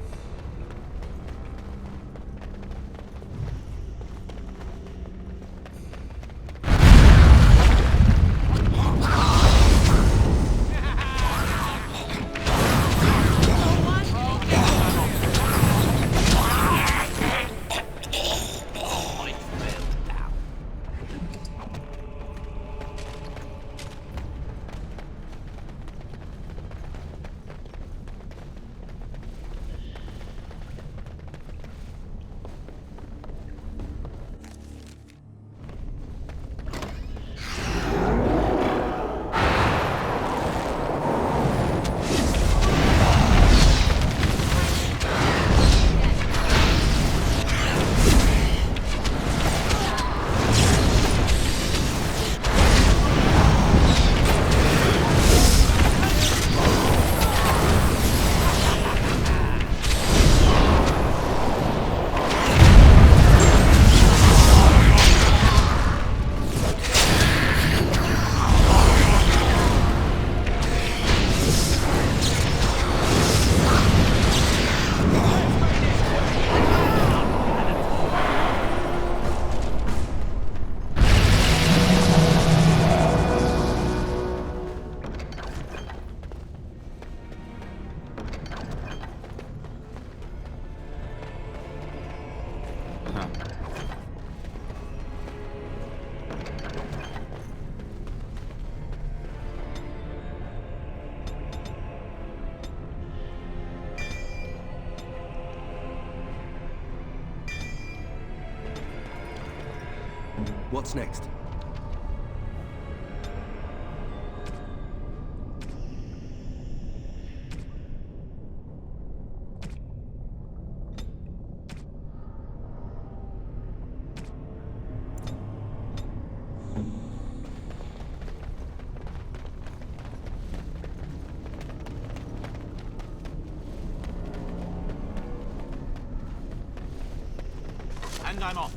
What's next? And I'm off.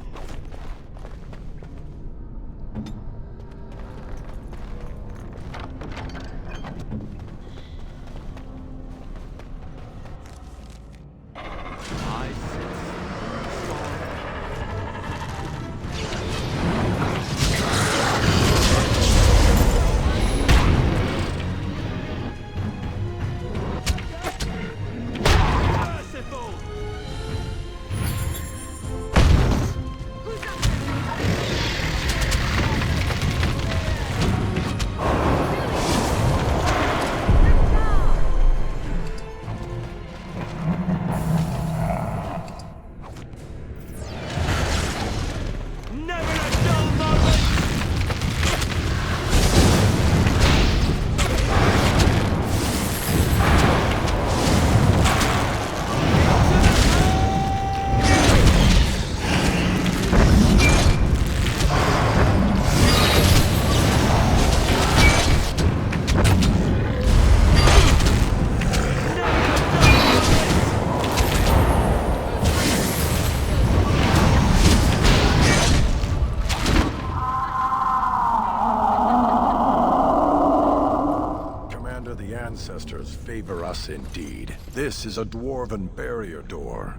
Ancestors favor us indeed. This is a dwarven barrier door.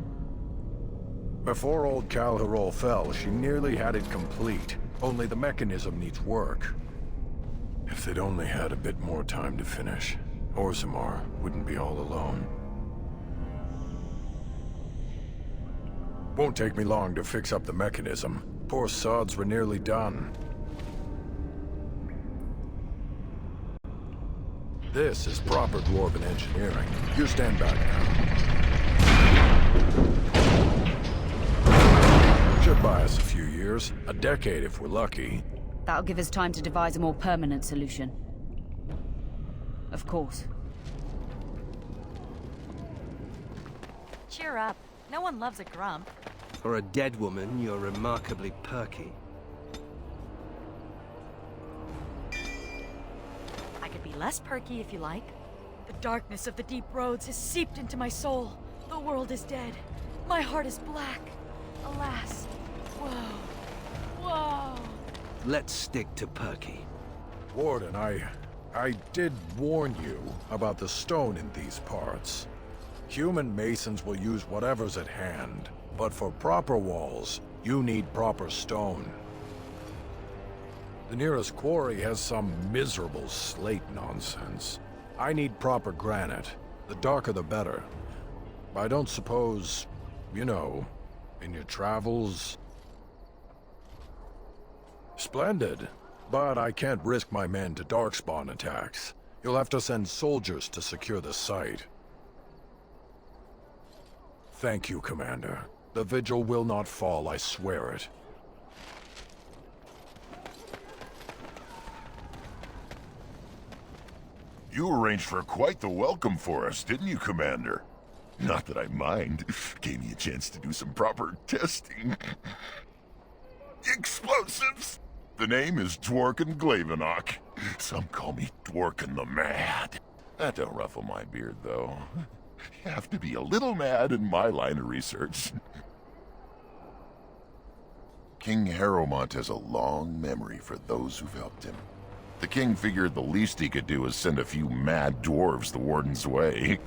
Before old Calharol fell, she nearly had it complete. Only the mechanism needs work. If they'd only had a bit more time to finish, Orzammar wouldn't be all alone. Won't take me long to fix up the mechanism. Poor sods were nearly done. This is proper dwarven engineering. You stand back now. Should buy us a few years. A decade if we're lucky. That'll give us time to devise a more permanent solution. Of course. Cheer up. No one loves a grump. For a dead woman, you're remarkably perky. I could be less perky if you like. The darkness of the deep roads has seeped into my soul. The world is dead. My heart is black. Alas. Whoa. Whoa. Let's stick to perky. Warden, I did warn you about the stone in these parts. Human masons will use whatever's at hand, but for proper walls, you need proper stone. The nearest quarry has some miserable slate nonsense. I need proper granite. The darker the better. I don't suppose, you know, in your travels... Splendid. But I can't risk my men to darkspawn attacks. You'll have to send soldiers to secure the site. Thank you, Commander. The vigil will not fall, I swear it. You arranged for quite the welcome for us, didn't you, Commander? Not that I mind. Gave me a chance to do some proper testing. Explosives! The name is Dworkin Glavenok. Some call me Dworkin the Mad. That don't ruffle my beard, though. You have to be a little mad in my line of research. King Harrowmont has a long memory for those who've helped him. The king figured the least he could do was send a few mad dwarves the Warden's way.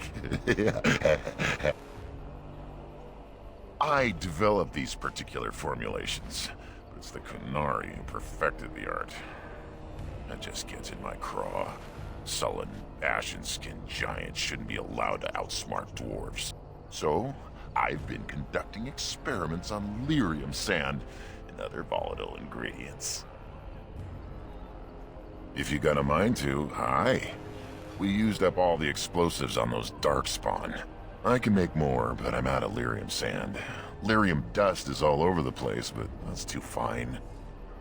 I developed these particular formulations. It's the Kunari who perfected the art. That just gets in my craw. Sullen, ashen-skinned giants shouldn't be allowed to outsmart dwarves. So, I've been conducting experiments on lyrium sand and other volatile ingredients. If you got a mind to, aye. We used up all the explosives on those darkspawn. I can make more, but I'm out of lyrium sand. Lyrium dust is all over the place, but that's too fine.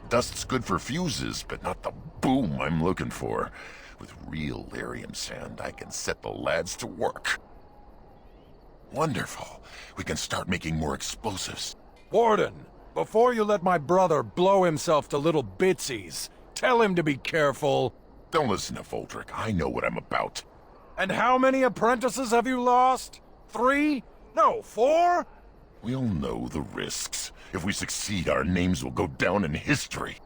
Dust's good for fuses, but not the boom I'm looking for. With real lyrium sand, I can set the lads to work. Wonderful. We can start making more explosives. Warden, before you let my brother blow himself to little bitsies, tell him to be careful. Don't listen to Voldrick. I know what I'm about. And how many apprentices have you lost? 3? No, 4? We'll know the risks. If we succeed, our names will go down in history.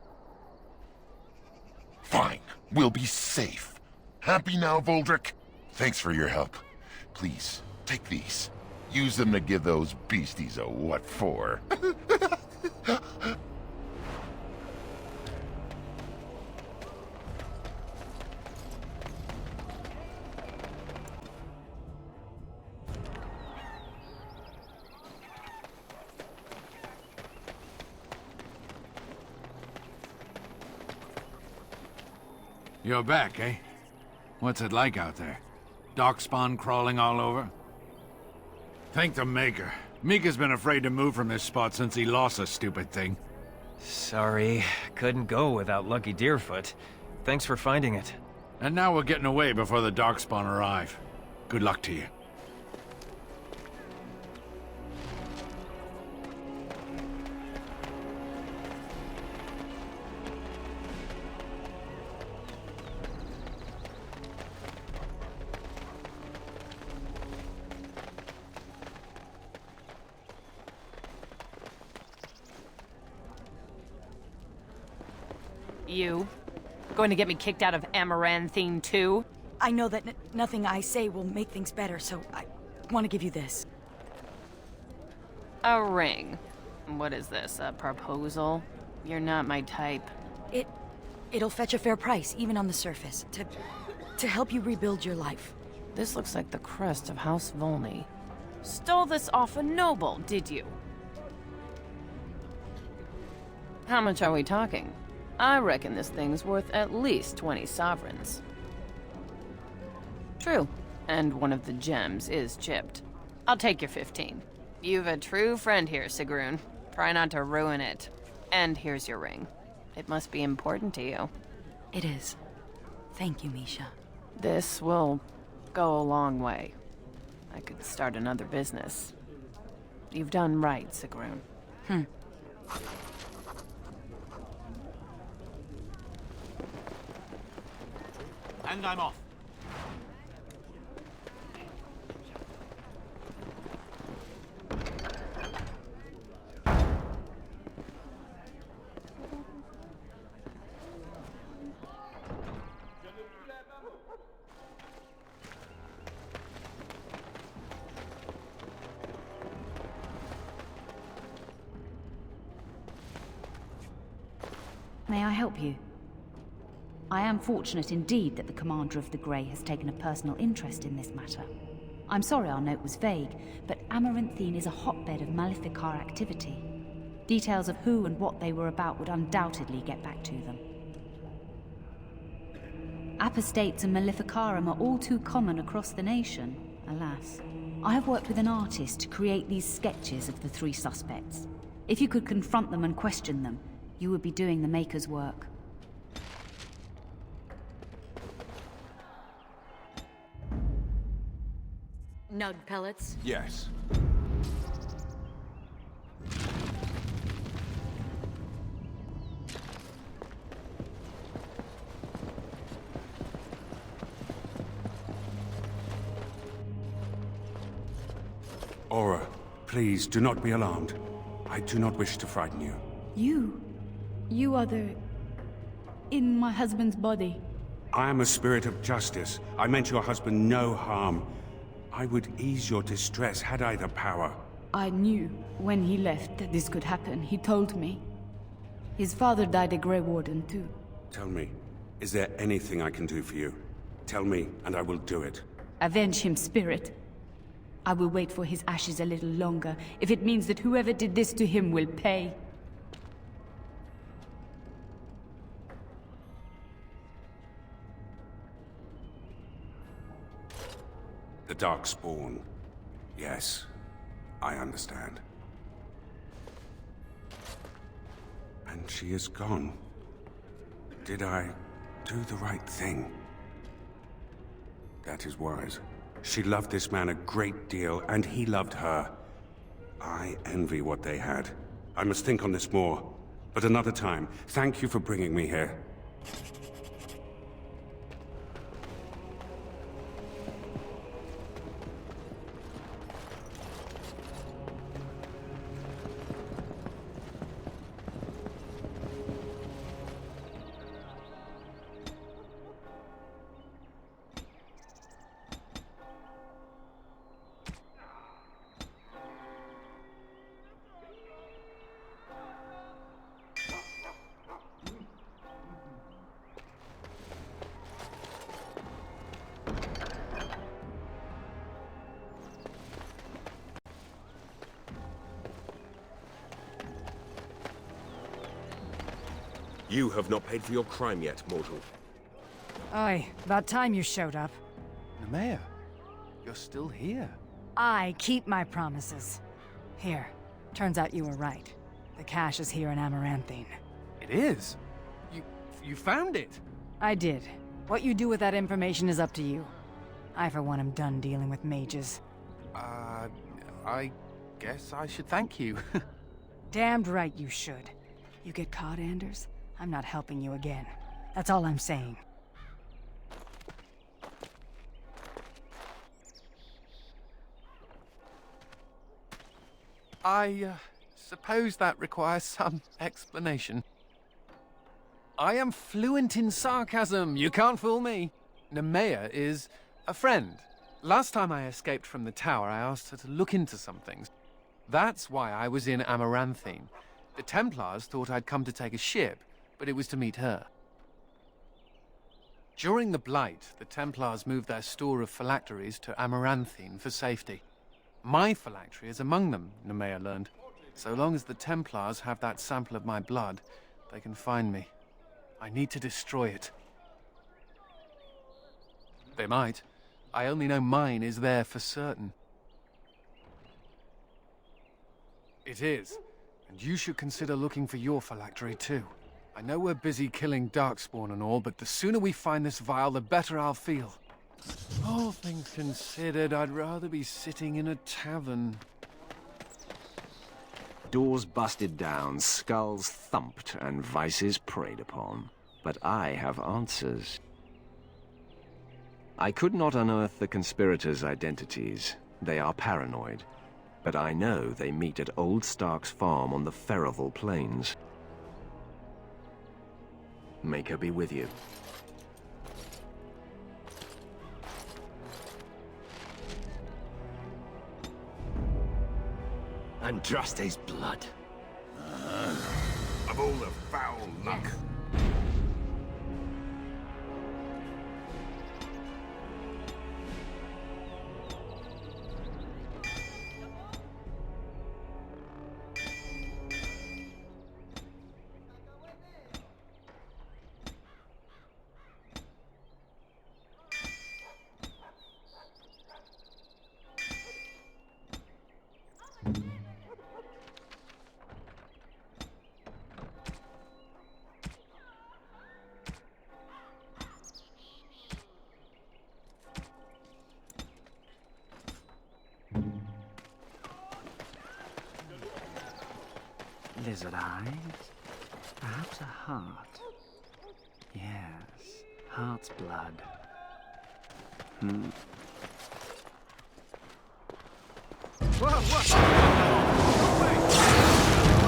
Fine. We'll be safe. Happy now, Voldrick? Thanks for your help. Please, take these. Use them to give those beasties a what for. You're back, eh? What's it like out there? Darkspawn crawling all over? Thank the Maker. Mika's been afraid to move from this spot since he lost a stupid thing. Sorry, couldn't go without Lucky Deerfoot. Thanks for finding it. And now we're getting away before the Darkspawn arrive. Good luck to you. You? Going to get me kicked out of Amaranthine too? I know that nothing I say will make things better, so I want to give you this. A ring. What is this, a proposal? You're not my type. It'll fetch a fair price, even on the surface, to help you rebuild your life. This looks like the crest of House Volney. Stole this off a noble, did you? How much are we talking? I reckon this thing's worth at least 20 sovereigns. True, and one of the gems is chipped. I'll take your 15. You've a true friend here, Sigrun. Try not to ruin it. And here's your ring. It must be important to you. It is. Thank you, Misha. This will go a long way. I could start another business. You've done right, Sigrun. And I'm off. May I help you? I am fortunate indeed that the Commander of the Grey has taken a personal interest in this matter. I'm sorry our note was vague, but Amaranthine is a hotbed of Maleficar activity. Details of who and what they were about would undoubtedly get back to them. Apostates and Maleficarum are all too common across the nation, alas. I have worked with an artist to create these sketches of the three suspects. If you could confront them and question them, you would be doing the Maker's work. Nug pellets? Yes. Aura, please do not be alarmed. I do not wish to frighten you. You are in my husband's body. I am a spirit of justice. I meant your husband no harm. I would ease your distress had I the power. I knew when he left that this could happen. He told me. His father died a Grey Warden too. Tell me, is there anything I can do for you? Tell me, and I will do it. Avenge him, spirit. I will wait for his ashes a little longer, if it means that whoever did this to him will pay. The Darkspawn. Yes, I understand. And she is gone. Did I do the right thing? That is wise. She loved this man a great deal, and he loved her. I envy what they had. I must think on this more. But another time, thank you for bringing me here. You have not paid for your crime yet, mortal. Aye, about time you showed up. Nemea, you're still here. I keep my promises. Here, turns out you were right. The cache is here in Amaranthine. It is? You found it? I did. What you do with that information is up to you. I, for one, am done dealing with mages. I guess I should thank you. Damned right you should. You get caught, Anders? I'm not helping you again. That's all I'm saying. I suppose that requires some explanation. I am fluent in sarcasm. You can't fool me. Nemea is a friend. Last time I escaped from the tower, I asked her to look into some things. That's why I was in Amaranthine. The Templars thought I'd come to take a ship, but it was to meet her. During the Blight, the Templars moved their store of phylacteries to Amaranthine for safety. My phylactery is among them, Nemea learned. So long as the Templars have that sample of my blood, they can find me. I need to destroy it. They might. I only know mine is there for certain. It is. And you should consider looking for your phylactery too. I know we're busy killing Darkspawn and all, but the sooner we find this vial, the better I'll feel. All things considered, I'd rather be sitting in a tavern. Doors busted down, skulls thumped, and vices preyed upon. But I have answers. I could not unearth the conspirators' identities. They are paranoid. But I know they meet at Old Stark's farm on the Ferroval Plains. Make her be with you. Andraste's blood. Of all the foul luck. Lizard eyes? Perhaps a heart? Yes, heart's blood. Whoa, whoa! No way!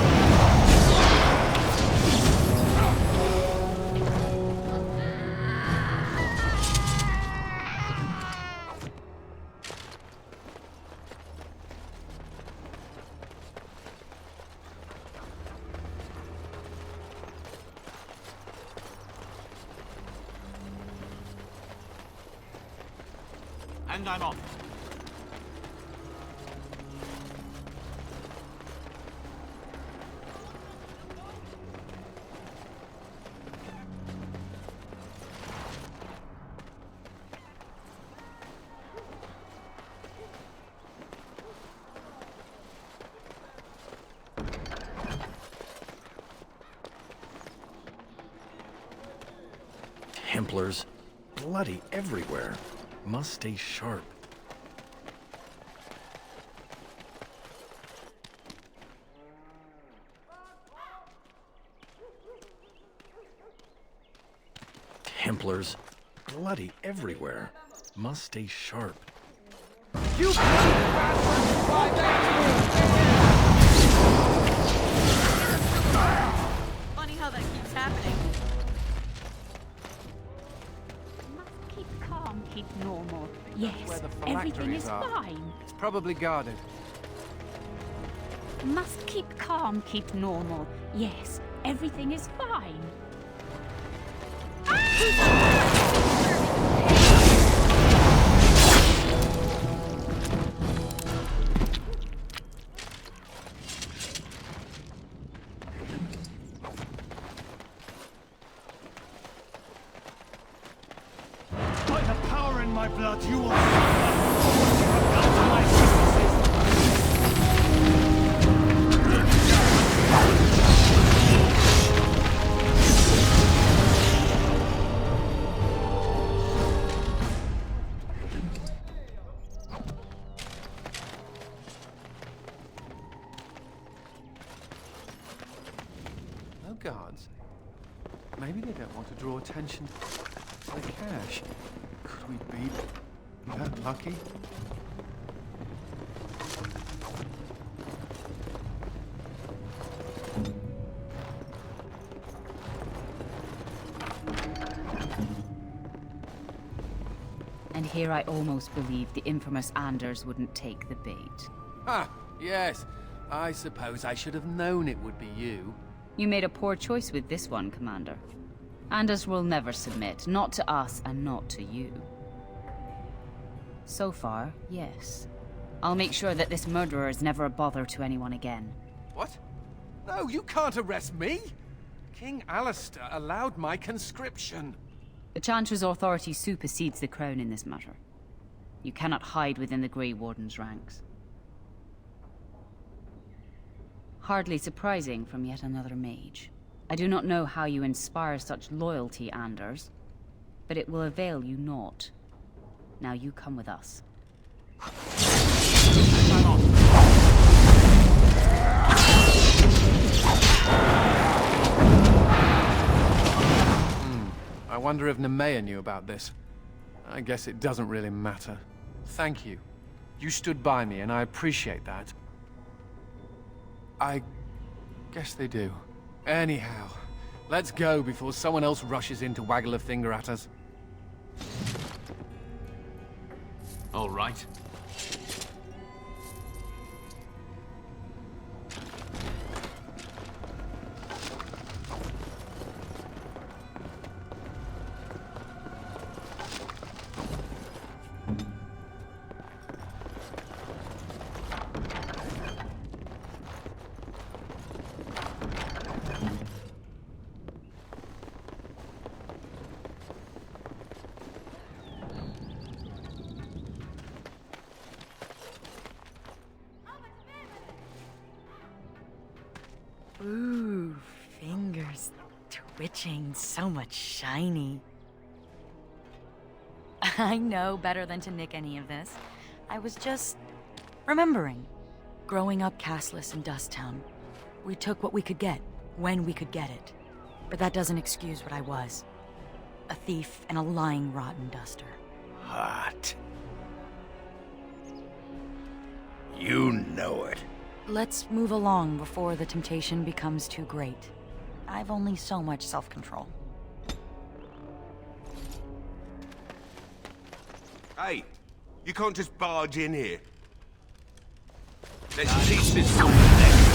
And I'm off. Templars. Bloody everywhere. Must stay sharp. Templars. Bloody everywhere. Must stay sharp. You Funny how that keeps happening. Keep calm, keep normal. Yes, Where the everything phylacteries is are. fine. It's probably guarded. Must keep calm, keep normal. Yes, everything is fine. By the power in my blood, you will suffer. Come to my witnesses. No guards. Maybe they don't want to draw attention to the cash. Could we be that lucky? And here I almost believed the infamous Anders wouldn't take the bait. Ah, yes. I suppose I should have known it would be you. You made a poor choice with this one, Commander. Anders will never submit, not to us and not to you. So far, yes. I'll make sure that this murderer is never a bother to anyone again. What? No, you can't arrest me! King Alistair allowed my conscription. The Chantry's authority supersedes the crown in this matter. You cannot hide within the Grey Warden's ranks. Hardly surprising from yet another mage. I do not know how you inspire such loyalty, Anders, but it will avail you naught. Now you come with us. I wonder if Nemea knew about this. I guess it doesn't really matter. Thank you. You stood by me, and I appreciate that. I guess they do. Anyhow, let's go before someone else rushes in to waggle a finger at us. All right. Ooh, fingers twitching, so much shiny. I know better than to nick any of this. I was just remembering. Growing up castless in Dusttown, we took what we could get, when we could get it. But that doesn't excuse what I was. A thief and a lying rotten duster. Hot. You know it. Let's move along before the temptation becomes too great. I've only so much self-control. Hey, you can't just barge in here. Let's teach this woman a lesson.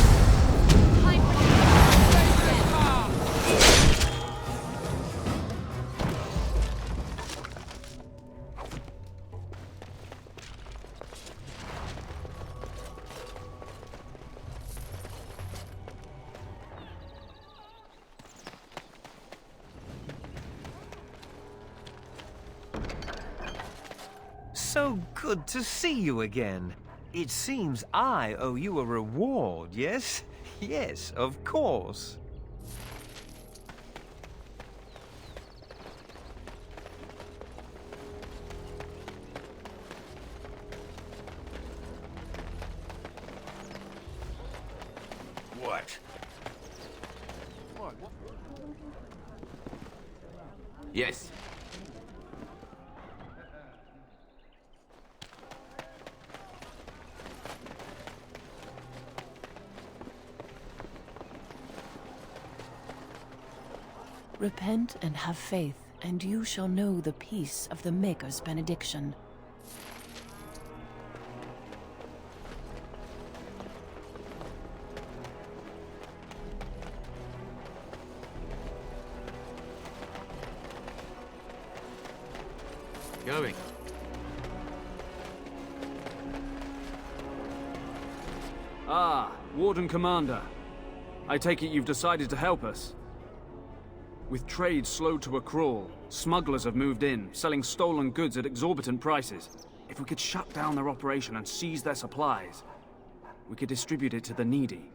So good to see you again. It seems I owe you a reward, yes? Yes, of course. What? Yes. Repent and have faith, and you shall know the peace of the Maker's benediction. Going. Ah, Warden Commander. I take it you've decided to help us. With trade slowed to a crawl, smugglers have moved in, selling stolen goods at exorbitant prices. If we could shut down their operation and seize their supplies, we could distribute it to the needy.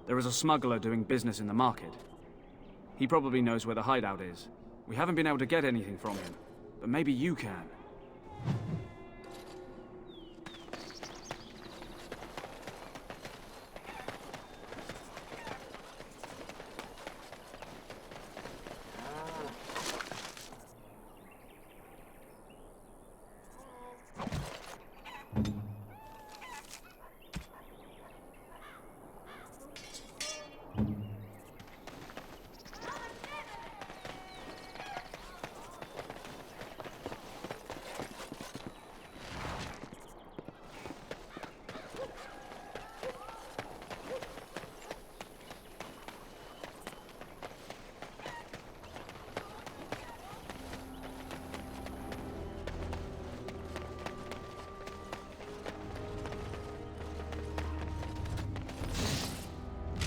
There is a smuggler doing business in the market. He probably knows where the hideout is. We haven't been able to get anything from him, but maybe you can.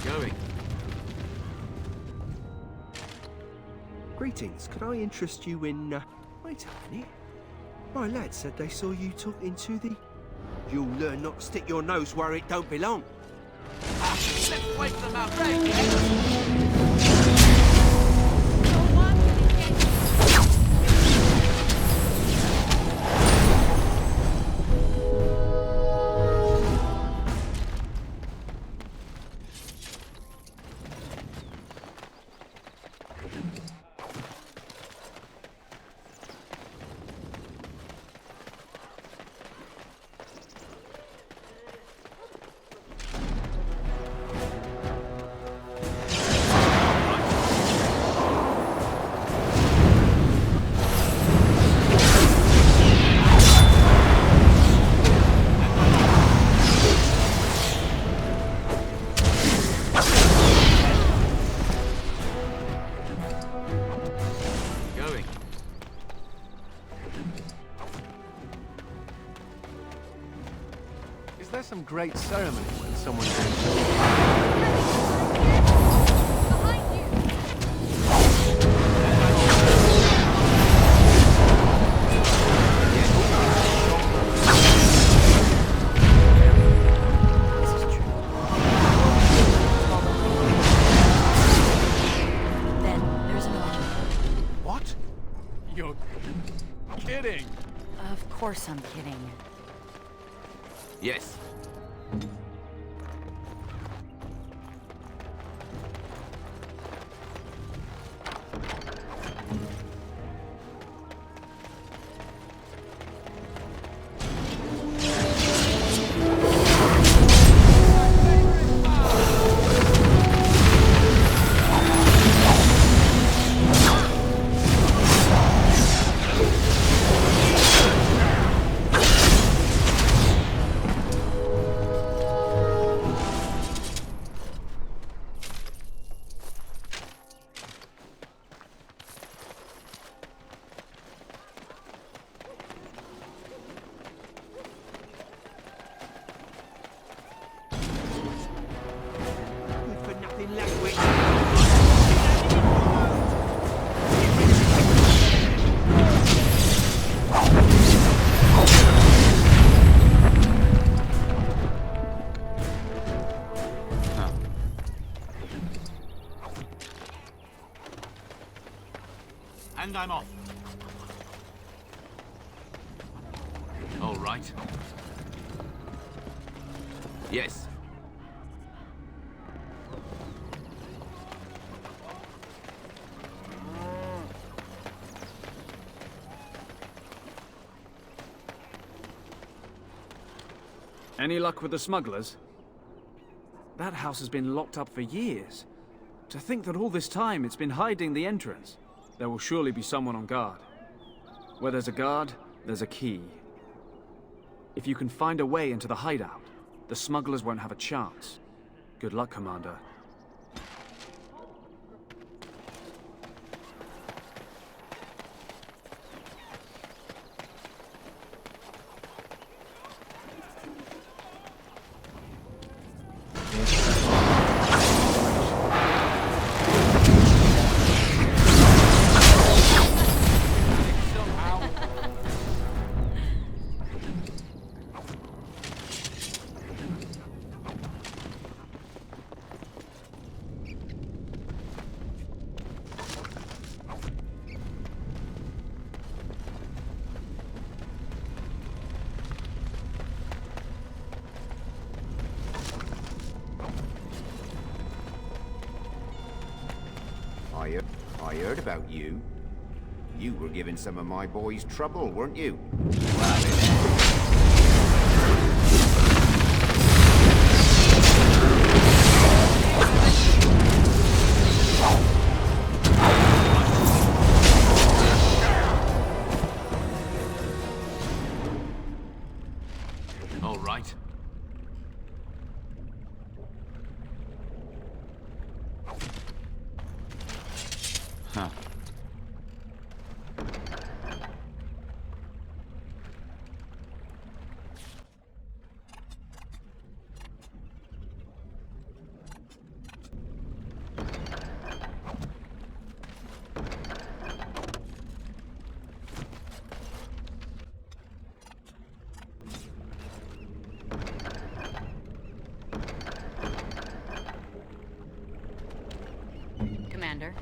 Going. Greetings, could I interest you in, Wait a minute. My lad said they saw you talking to the... You'll learn not to stick your nose where it don't belong. Let's wake them up. Going. Is there some great ceremony when someone goes? Then there's an opening. What? You're kidding. Of course I'm kidding. Yes. Good for nothing language. And I'm off. All right. Yes. Any luck with the smugglers? That house has been locked up for years. To think that all this time it's been hiding the entrance. There will surely be someone on guard. Where there's a guard, there's a key. If you can find a way into the hideout, the smugglers won't have a chance. Good luck, Commander. I heard about you. You were giving some of my boys trouble, weren't you? All right. Huh. Commander,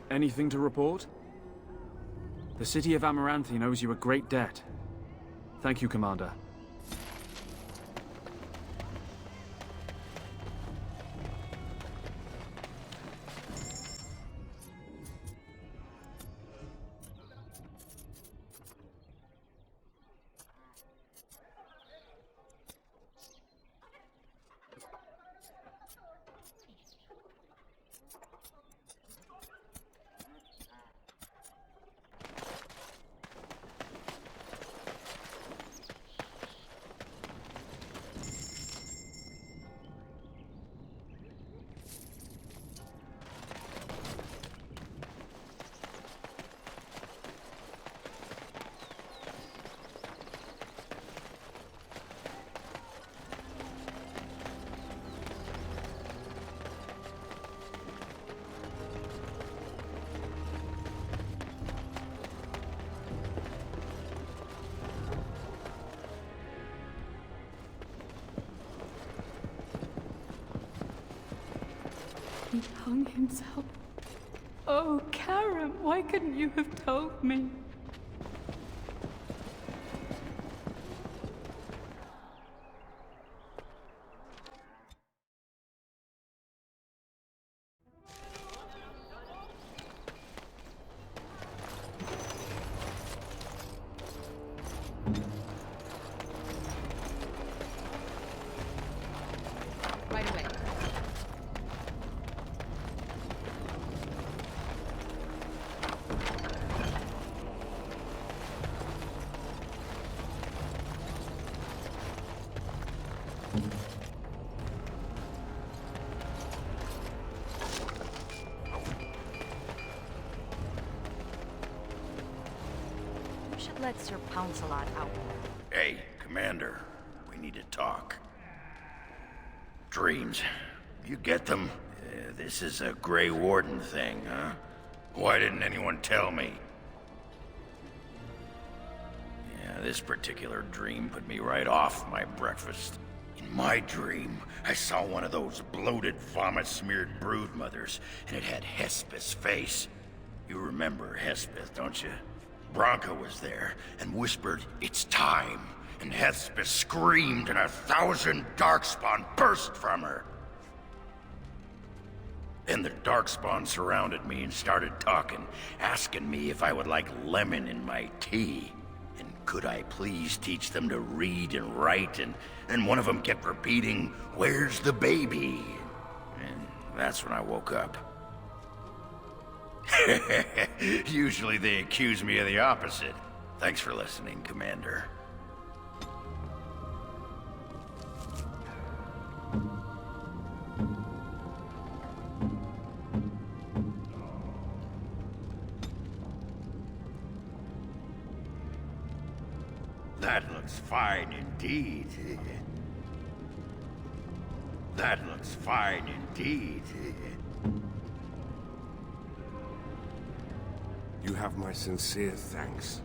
Anything to report? The city of Amaranthine owes you a great debt. Thank you, Commander. He hung himself. Oh, Karen, why couldn't you have told me? Right away. You should let Sir Pouncelot out. Hey, Commander, we need to talk. Dreams, you get them? This is a Grey Warden thing, huh? Why didn't anyone tell me? Yeah, this particular dream put me right off my breakfast. In my dream, I saw one of those bloated, vomit-smeared broodmothers, and it had Hespeth's face. You remember Hespeth, don't you? Bronca was there and whispered, "It's time." And Hespeth screamed and 1,000 darkspawn burst from her. Then the darkspawn surrounded me and started talking, asking me if I would like lemon in my tea. And could I please teach them to read and write, and one of them kept repeating, "Where's the baby?" And that's when I woke up. Usually they accuse me of the opposite. Thanks for listening, Commander. That looks fine indeed. That looks fine indeed. You have my sincere thanks.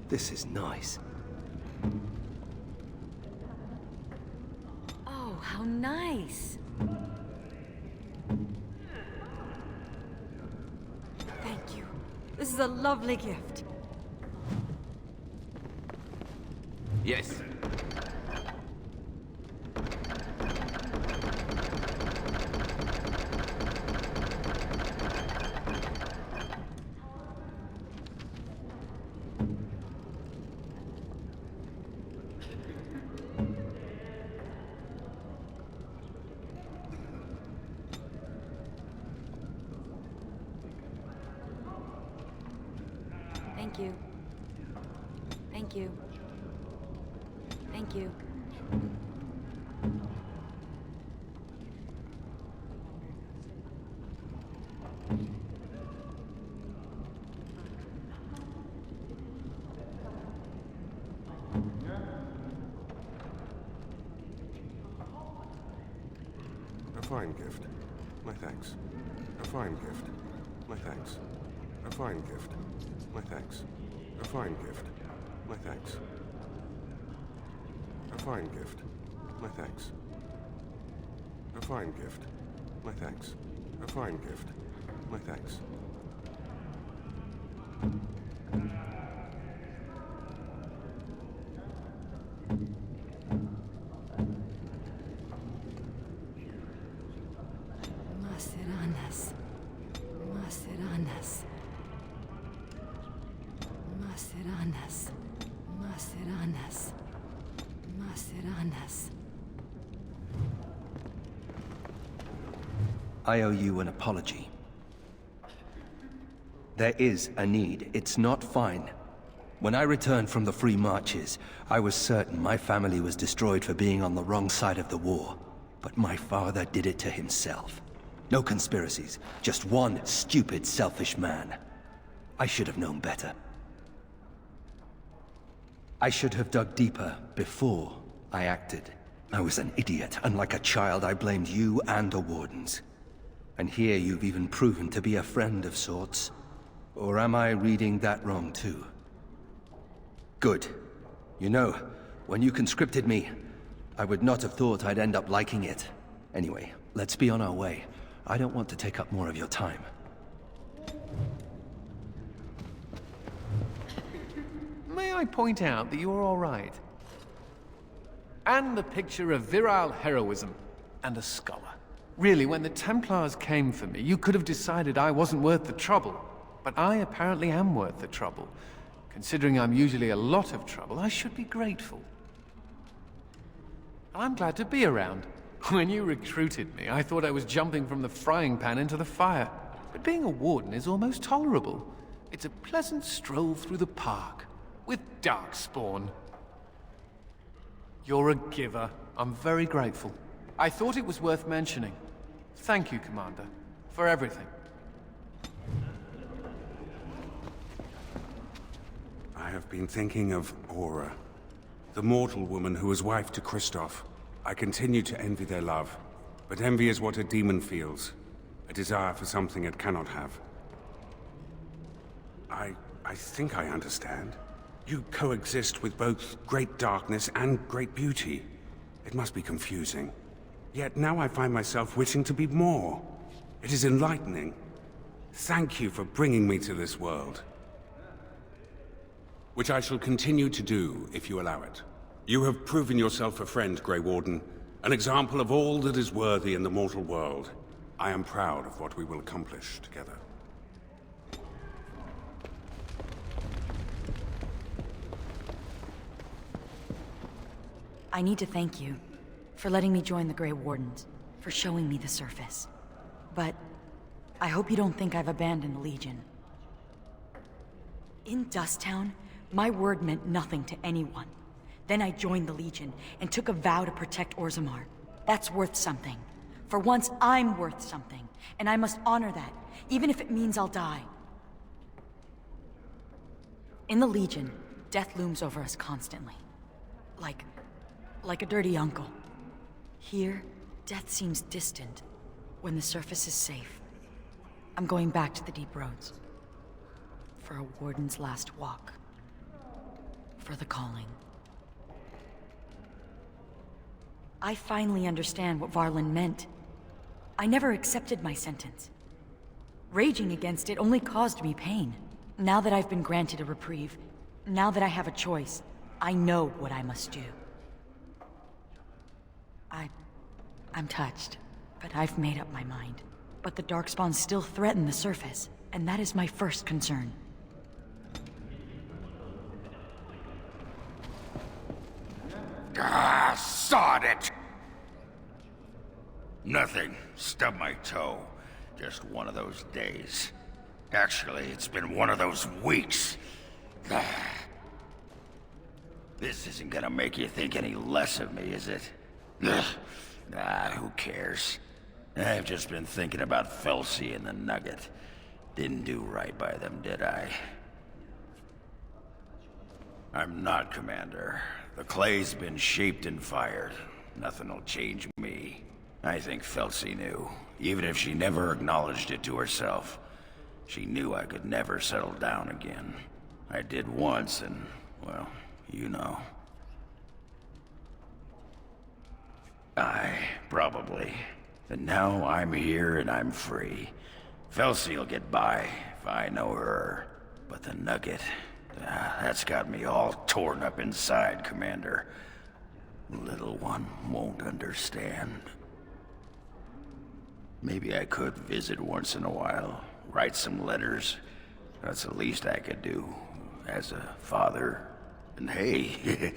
This is nice. Oh, how nice. Thank you. This is a lovely gift. Yes. Thank you. Thank you. Thank you. A fine gift. My thanks. A fine gift. My thanks. A fine gift. My thanks. A fine gift. My thanks. A fine gift. My thanks. A A fine gift. My thanks. A fine gift. My thanks. Maceranas. Maceranas. Maceranas. Maceranas. Maceranas. I owe you an apology. There is a need. It's not fine. When I returned from the Free Marches, I was certain my family was destroyed for being on the wrong side of the war. But my father did it to himself. No conspiracies, just one stupid, selfish man. I should have known better. I should have dug deeper before I acted. I was an idiot, and like a child I blamed you and the Wardens. And here you've even proven to be a friend of sorts. Or am I reading that wrong too? Good. You know, when you conscripted me, I would not have thought I'd end up liking it. Anyway, let's be on our way. I don't want to take up more of your time. May I point out that you're all right? And the picture of virile heroism and a scholar. Really, when the Templars came for me, you could have decided I wasn't worth the trouble. But I apparently am worth the trouble. Considering I'm usually a lot of trouble, I should be grateful. I'm glad to be around. When you recruited me, I thought I was jumping from the frying pan into the fire. But being a warden is almost tolerable. It's a pleasant stroll through the park, with Darkspawn. You're a giver. I'm very grateful. I thought it was worth mentioning. Thank you, Commander, for everything. I have been thinking of Aura, the mortal woman who was wife to Kristoff. I continue to envy their love, but envy is what a demon feels, a desire for something it cannot have. I think I understand. You coexist with both great darkness and great beauty. It must be confusing. Yet now I find myself wishing to be more. It is enlightening. Thank you for bringing me to this world. Which I shall continue to do, if you allow it. You have proven yourself a friend, Grey Warden, an example of all that is worthy in the mortal world. I am proud of what we will accomplish together. I need to thank you for letting me join the Grey Wardens, for showing me the surface. But I hope you don't think I've abandoned the Legion. In Dusttown, my word meant nothing to anyone. Then I joined the Legion and took a vow to protect Orzammar. That's worth something. For once, I'm worth something, and I must honor that, even if it means I'll die. In the Legion, death looms over us constantly. Like a dirty uncle. Here, death seems distant, when the surface is safe. I'm going back to the deep roads. For a warden's last walk. For the calling. I finally understand what Varlin meant. I never accepted my sentence. Raging against it only caused me pain. Now that I've been granted a reprieve, now that I have a choice, I know what I must do. I'm touched, but I've made up my mind. But the Darkspawn still threaten the surface, and that is my first concern. Ah, sod it! Nothing. Stubbed my toe. Just one of those days. Actually, it's been one of those weeks. This isn't gonna make you think any less of me, is it? Who cares? I've just been thinking about Felsi and the Nugget. Didn't do right by them, did I? I'm not, Commander. The clay's been shaped and fired. Nothing'll change me. I think Felsi knew, even if she never acknowledged it to herself. She knew I could never settle down again. I did once, and, well, you know. Probably. And now I'm here and I'm free. Felsi'll get by if I know her. But the Nugget, that's got me all torn up inside, Commander. The little one won't understand. Maybe I could visit once in a while, write some letters. That's the least I could do as a father. And hey,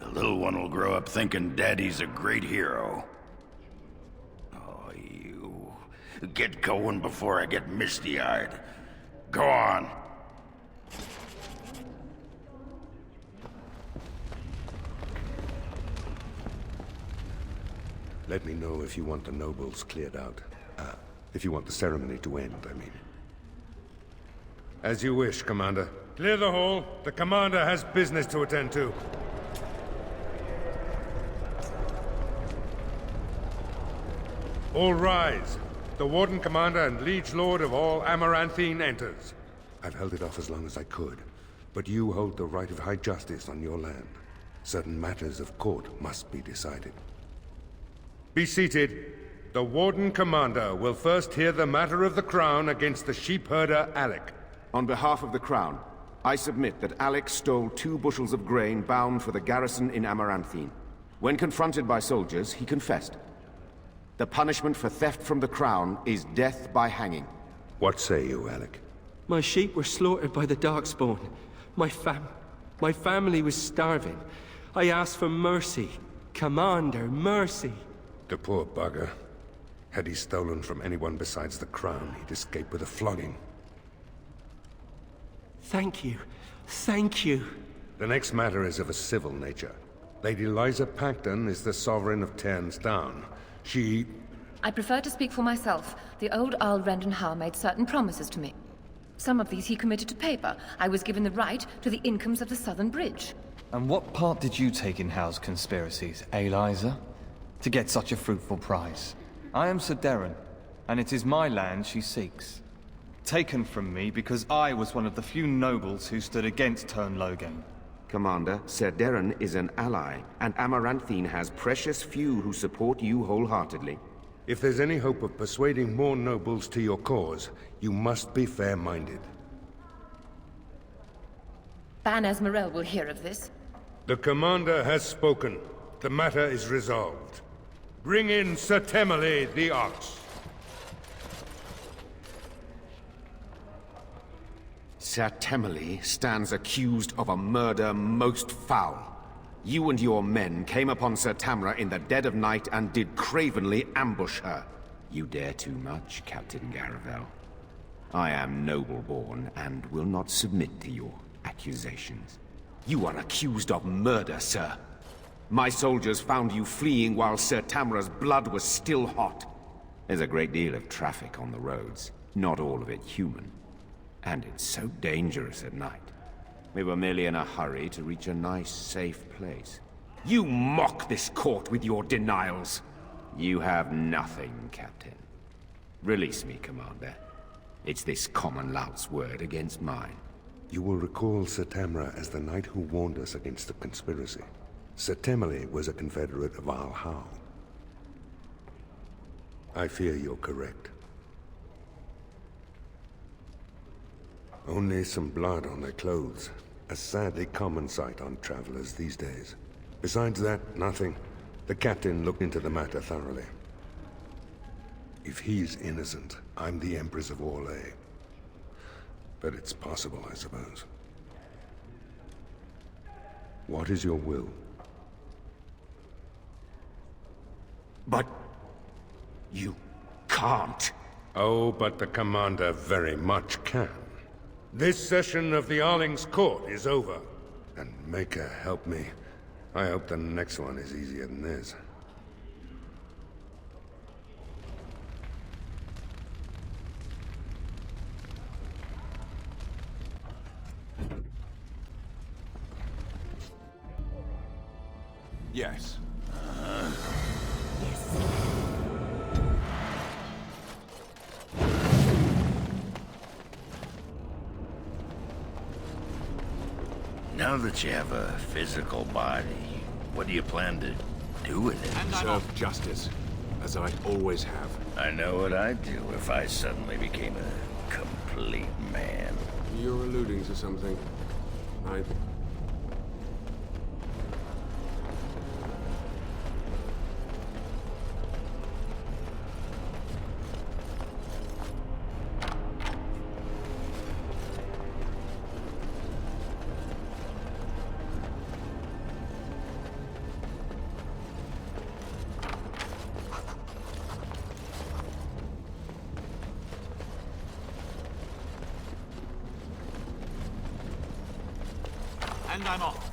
the little one will grow up thinking Daddy's a great hero. Oh, you. Get going before I get misty-eyed. Go on. Let me know if you want the nobles cleared out. If you want the ceremony to end, I mean. As you wish, Commander. Clear the hall. The Commander has business to attend to. All rise. The Warden Commander and Liege Lord of all Amaranthine enters. I've held it off as long as I could, but you hold the right of high justice on your land. Certain matters of court must be decided. Be seated. The Warden Commander will first hear the matter of the Crown against the sheep herder Alec. On behalf of the Crown, I submit that Alec stole 2 bushels of grain bound for the garrison in Amaranthine. When confronted by soldiers, he confessed. The punishment for theft from the Crown is death by hanging. What say you, Alec? My sheep were slaughtered by the Darkspawn. My family was starving. I asked for mercy. Commander, mercy. The poor bugger. Had he stolen from anyone besides the Crown, he'd escape with a flogging. Thank you. Thank you. The next matter is of a civil nature. Lady Liza Pacton is the sovereign of Terns Down. I prefer to speak for myself. The old Earl Rendenhar made certain promises to me. Some of these he committed to paper. I was given the right to the incomes of the Southern Bridge. And what part did you take in Hal's conspiracies, Liza? To get such a fruitful prize? I am Sir Darren, and it is my land she seeks. Taken from me because I was one of the few nobles who stood against Tern Logain. Commander, Sir Darren is an ally, and Amaranthine has precious few who support you wholeheartedly. If there's any hope of persuading more nobles to your cause, you must be fair-minded. Ban Esmerel will hear of this. The Commander has spoken. The matter is resolved. Bring in Sir Temele the Ox. Sir Temele stands accused of a murder most foul. You and your men came upon Sir Tamra in the dead of night and did cravenly ambush her. You dare too much, Captain Garavel. I am noble-born and will not submit to your accusations. You are accused of murder, sir. My soldiers found you fleeing while Sir Tamra's blood was still hot. There's a great deal of traffic on the roads, not all of it human. And it's so dangerous at night. We were merely in a hurry to reach a nice, safe place. You mock this court with your denials. You have nothing, Captain. Release me, Commander. It's this common lout's word against mine. You will recall Sir Tamra as the knight who warned us against the conspiracy. Sir Temele was a confederate of Al How. I fear you're correct. Only some blood on their clothes. A sadly common sight on travelers these days. Besides that, nothing. The captain looked into the matter thoroughly. If he's innocent, I'm the Empress of Orlais. But it's possible, I suppose. What is your will? But you can't. Oh, but the Commander very much can. This session of the Arling's court is over. And Maker help me. I hope the next one is easier than this. Yes. Now that you have a physical body, what do you plan to do with it? Serve justice. as I always have. I know what I'd do if I suddenly became a complete man. You're alluding to something. And I'm off.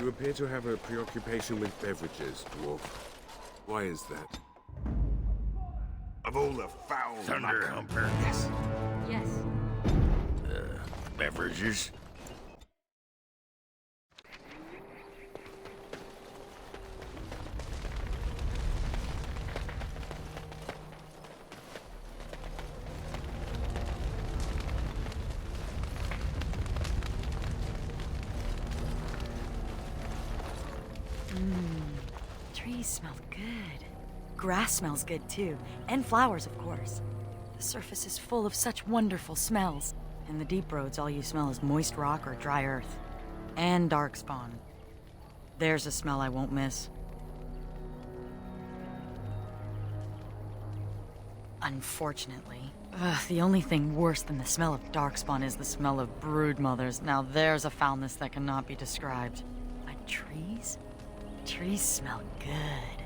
You appear to have a preoccupation with beverages, dwarf. Why is that? Of all the foul Thunderhumper. Yes. Yes. Beverages? Trees smell good. Grass smells good too, and flowers, of course. The surface is full of such wonderful smells. In the deep roads, all you smell is moist rock or dry earth. And darkspawn. There's a smell I won't miss. Unfortunately. The only thing worse than the smell of darkspawn is the smell of broodmothers. Now there's a foulness that cannot be described. But trees? Trees smell good.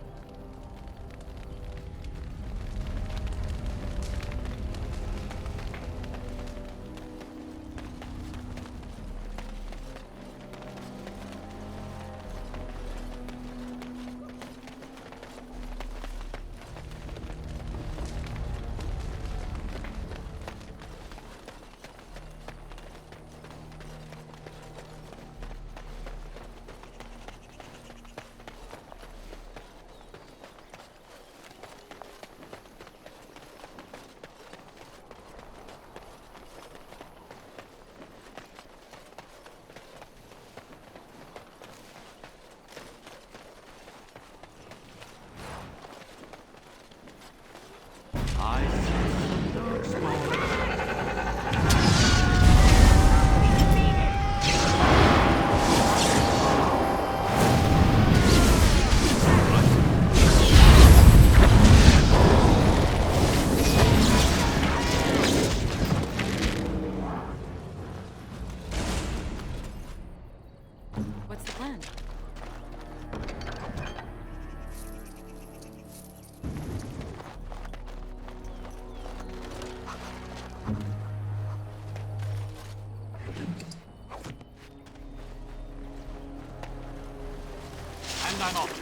I'm off.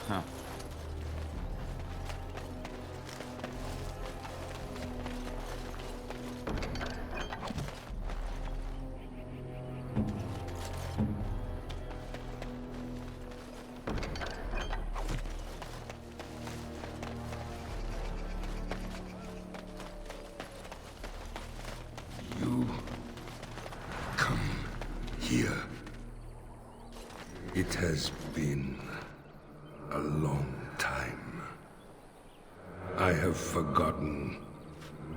Huh. Here. It has been a long time. I have forgotten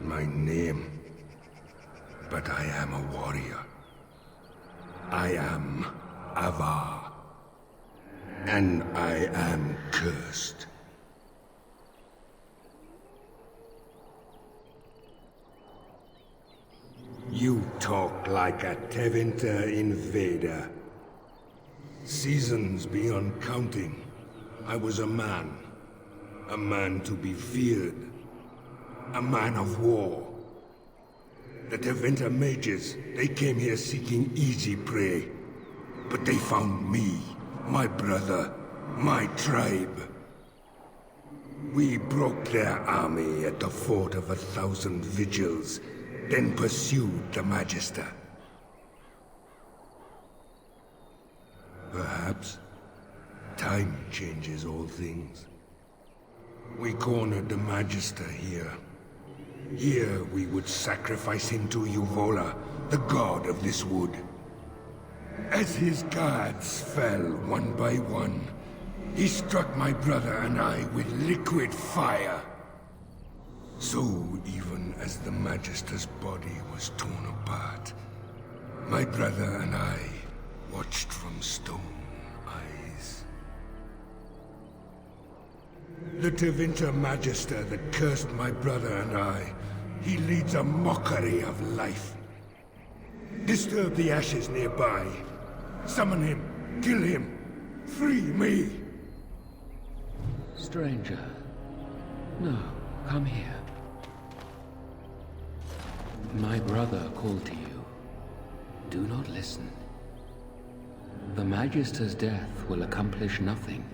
my name, but I am a warrior. I am Avar, and I am cursed. You talk like a Tevinter invader. Seasons beyond counting, I was a man to be feared, a man of war. The Tevinter mages, they came here seeking easy prey, but they found me, my brother, my tribe. We broke their army at the Fort of 1,000 Vigils, then pursued the Magister. Perhaps time changes all things. We cornered the Magister here. Here we would sacrifice him to Uvola, the god of this wood. As his guards fell one by one, he struck my brother and I with liquid fire. So even as the Magister's body was torn apart, my brother and I watched from stone eyes. The Tevinter Magister that cursed my brother and I, he leads a mockery of life. Disturb the ashes nearby. Summon him. Kill him. Free me. Stranger. No, come here. My brother called to you. Do not listen. The Magister's death will accomplish nothing.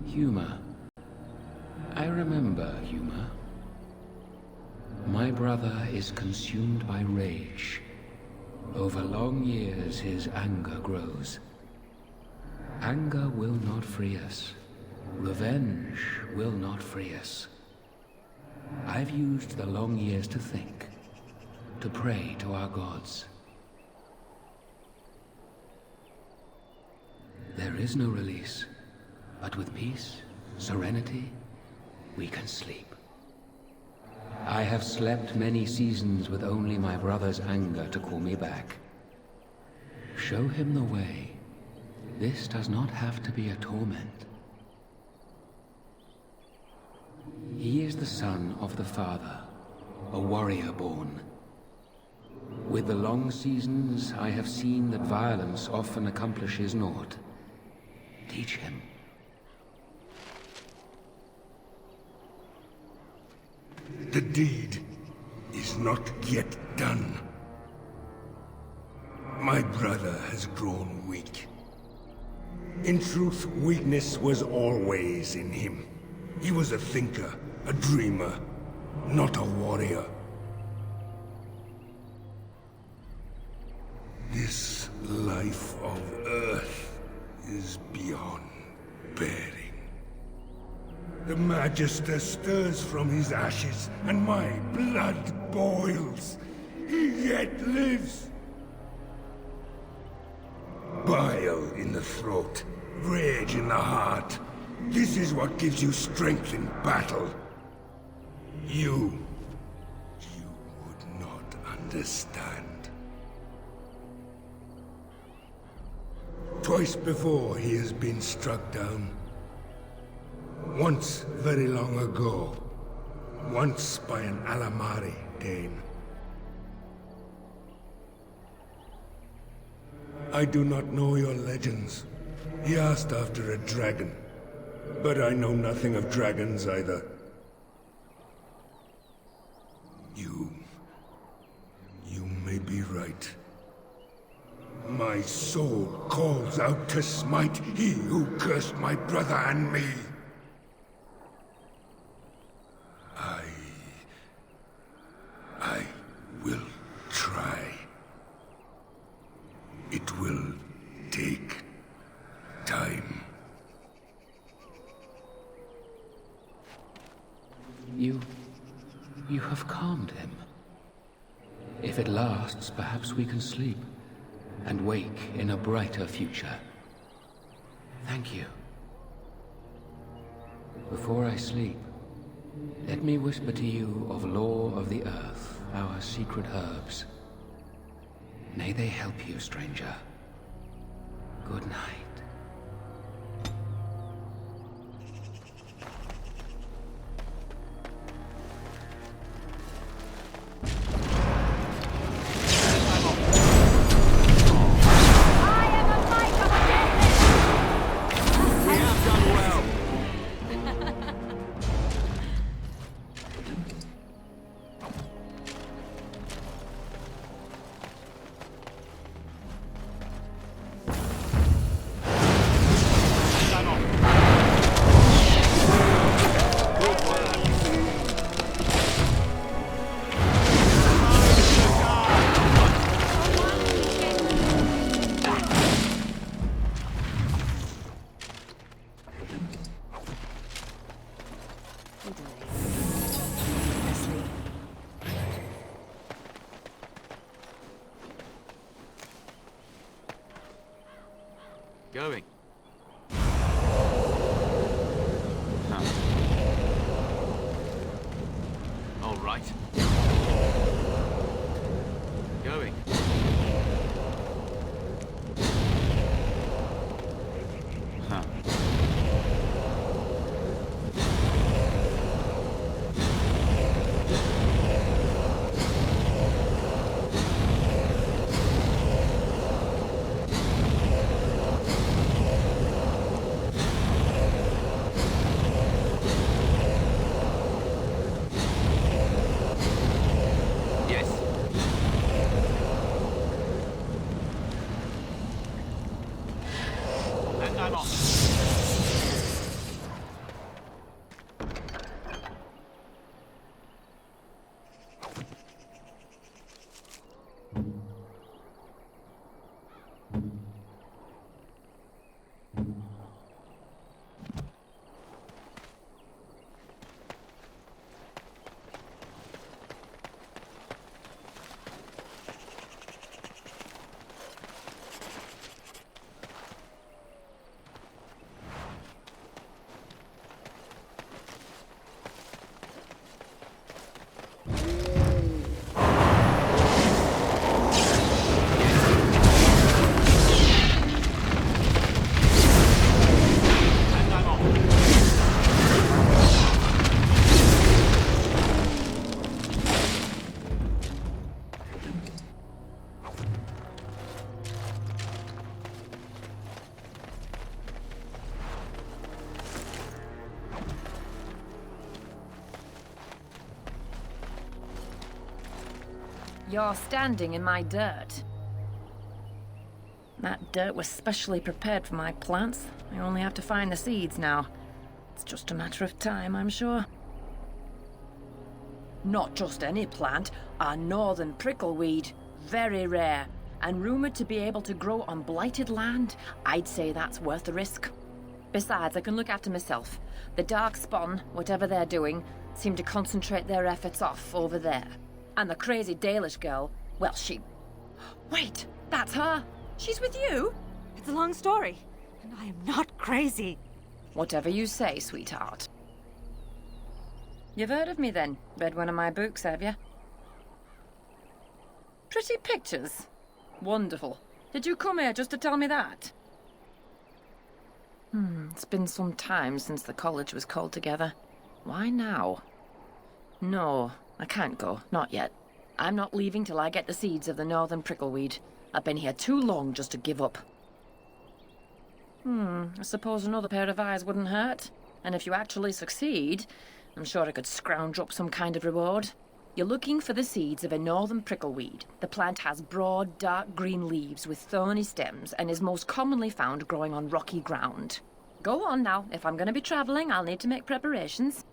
Humor. I remember humor. My brother is consumed by rage. Over long years, his anger grows. Anger will not free us. Revenge will not free us. I've used the long years to think, to pray to our gods. There is no release, but with peace, serenity, we can sleep. I have slept many seasons with only my brother's anger to call me back. Show him the way. This does not have to be a torment. He is the son of the Father, a warrior born. With the long seasons, I have seen that violence often accomplishes naught. Teach him. The deed is not yet done. My brother has grown weak. In truth, weakness was always in him. He was a thinker, a dreamer, not a warrior. This life of Earth is beyond bearing. The Magister stirs from his ashes, and my blood boils. He yet lives. Bile in the throat, rage in the heart. This is what gives you strength in battle. You would not understand. Twice before he has been struck down. Once very long ago. Once by an Alamari Dane. I do not know your legends. He asked after a dragon. But I know nothing of dragons either. You may be right. My soul calls out to smite he who cursed my brother and me. I will try. It will take time. You have calmed him. If it lasts, perhaps we can sleep and wake in a brighter future. Thank you. Before I sleep, let me whisper to you of lore of the earth, our secret herbs. May they help you, stranger. Good night. Going. All right. Going. Huh. You're standing in my dirt. That dirt was specially prepared for my plants. I only have to find the seeds now. It's just a matter of time, I'm sure. Not just any plant, a northern prickleweed. Very rare, and rumored to be able to grow on blighted land. I'd say that's worth the risk. Besides, I can look after myself. The Darkspawn, whatever they're doing, seem to concentrate their efforts off over there. And the crazy Dalish girl, well, she... Wait, that's her! She's with you? It's a long story, and I am not crazy. Whatever you say, sweetheart. You've heard of me then? Read one of my books, have you? Pretty pictures. Wonderful. Did you come here just to tell me that? It's been some time since the college was called together. Why now? No, I can't go. Not yet. I'm not leaving till I get the seeds of the northern prickleweed. I've been here too long just to give up. I suppose another pair of eyes wouldn't hurt. And if you actually succeed, I'm sure I could scrounge up some kind of reward. You're looking for the seeds of a northern prickleweed. The plant has broad, dark green leaves with thorny stems and is most commonly found growing on rocky ground. Go on now. If I'm going to be traveling, I'll need to make preparations.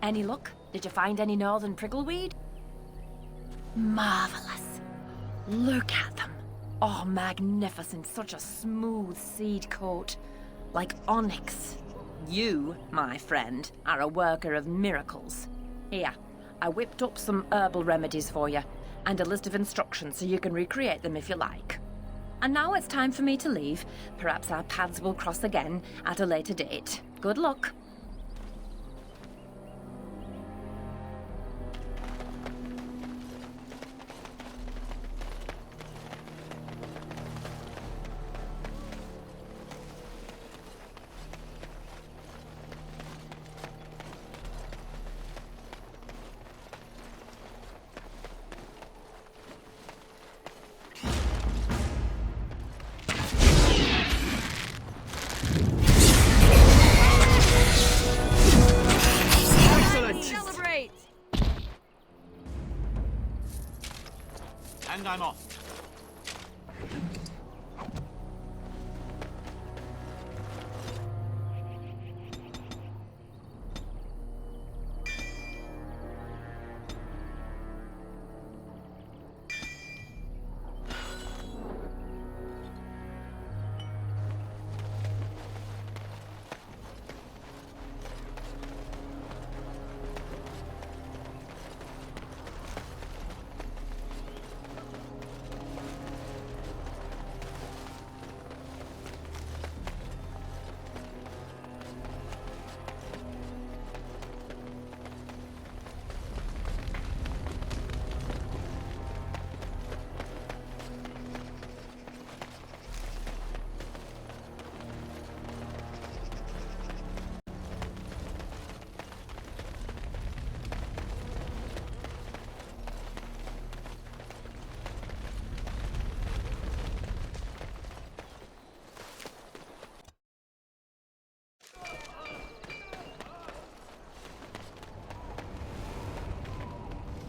Any luck? Did you find any northern prickleweed? Marvelous. Look at them. Oh, magnificent. Such a smooth seed coat. Like onyx. You, my friend, are a worker of miracles. Here, I whipped up some herbal remedies for you, and a list of instructions so you can recreate them if you like. And now it's time for me to leave. Perhaps our paths will cross again at a later date. Good luck. And I'm off.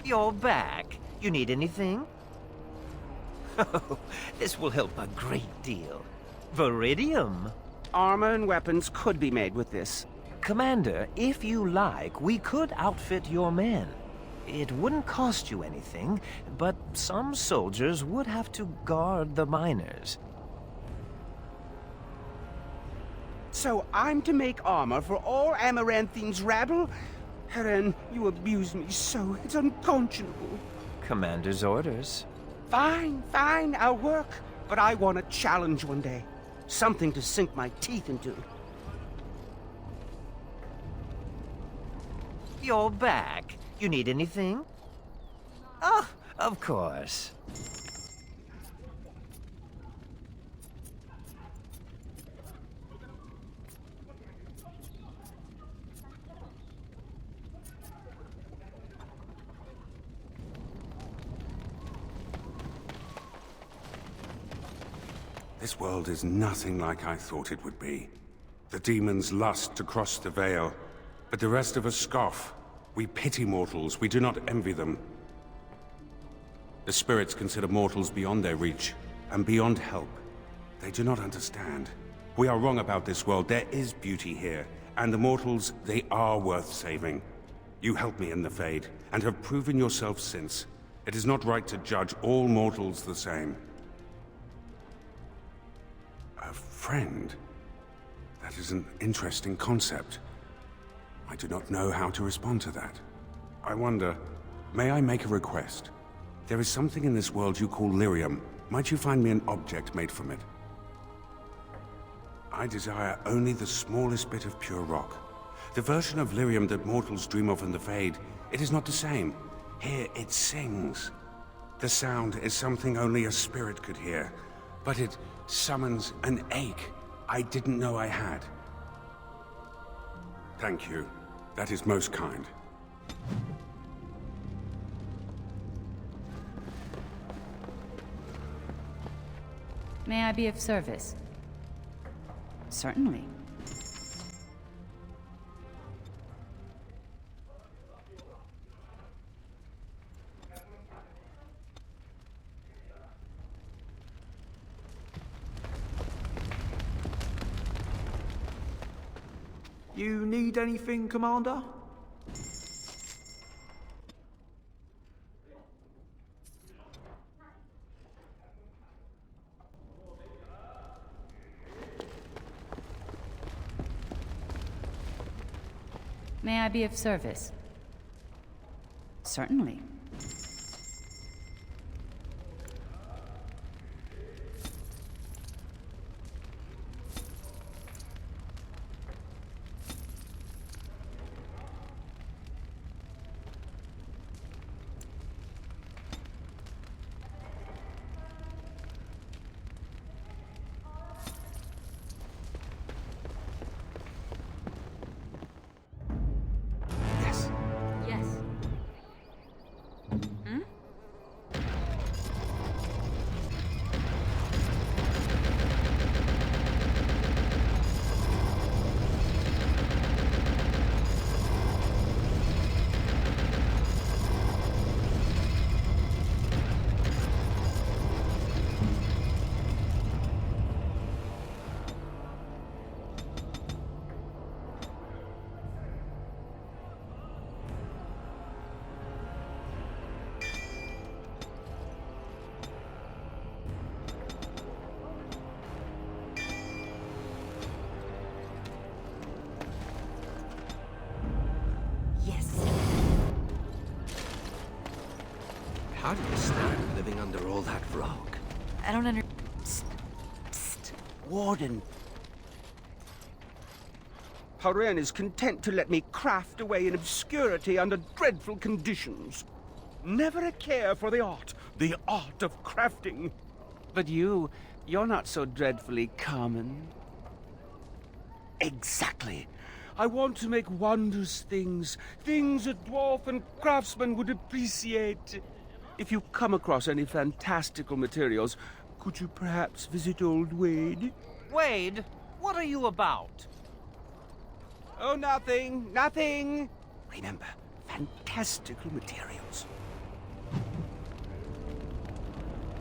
You're back. You need anything? Oh, this will help a great deal. Viridium. Armor and weapons could be made with this. Commander, if you like, we could outfit your men. It wouldn't cost you anything, but some soldiers would have to guard the miners. So I'm to make armor for all Amaranthine's rabble? Heren, you abuse me so, it's unconscionable. Commander's orders. Fine, fine, I'll work. But I want a challenge one day. Something to sink my teeth into. You're back. You need anything? Oh, of course. This world is nothing like I thought it would be. The demons lust to cross the veil, but the rest of us scoff. We pity mortals, we do not envy them. The spirits consider mortals beyond their reach, and beyond help. They do not understand. We are wrong about this world. There is beauty here, and the mortals, they are worth saving. You helped me in the Fade, and have proven yourself since. It is not right to judge all mortals the same. A friend? That is an interesting concept. I do not know how to respond to that. I wonder, may I make a request? There is something in this world you call lyrium. Might you find me an object made from it? I desire only the smallest bit of pure rock. The version of lyrium that mortals dream of in the Fade, it is not the same. Here it sings. The sound is something only a spirit could hear, but it summons an ache I didn't know I had. Thank you. That is most kind. May I be of service? Certainly. You need anything, Commander? May I be of service? Certainly. Yes. Hmm? How do you stand living under all that rock? I don't under... Warden. Haren is content to let me craft away in obscurity under dreadful conditions. Never a care for the art of crafting. But you're not so dreadfully common. Exactly. I want to make wondrous things. Things a dwarf and craftsman would appreciate. If you come across any fantastical materials, could you perhaps visit old Wade? Wade, what are you about? Oh, nothing, nothing. Remember, fantastical materials.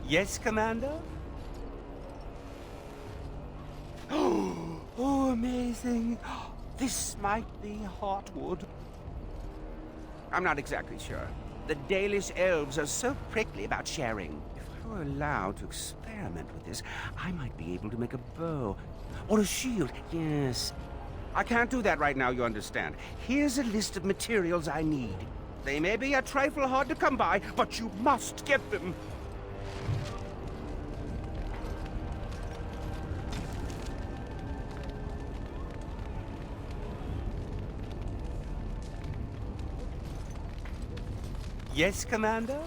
Yes, Commander? Oh, amazing. This might be Heartwood. I'm not exactly sure. The Dalish elves are so prickly about sharing. If I were allowed to experiment with this, I might be able to make a bow. Or a shield, yes. I can't do that right now, you understand. Here's a list of materials I need. They may be a trifle hard to come by, but you must get them. Yes, Commander?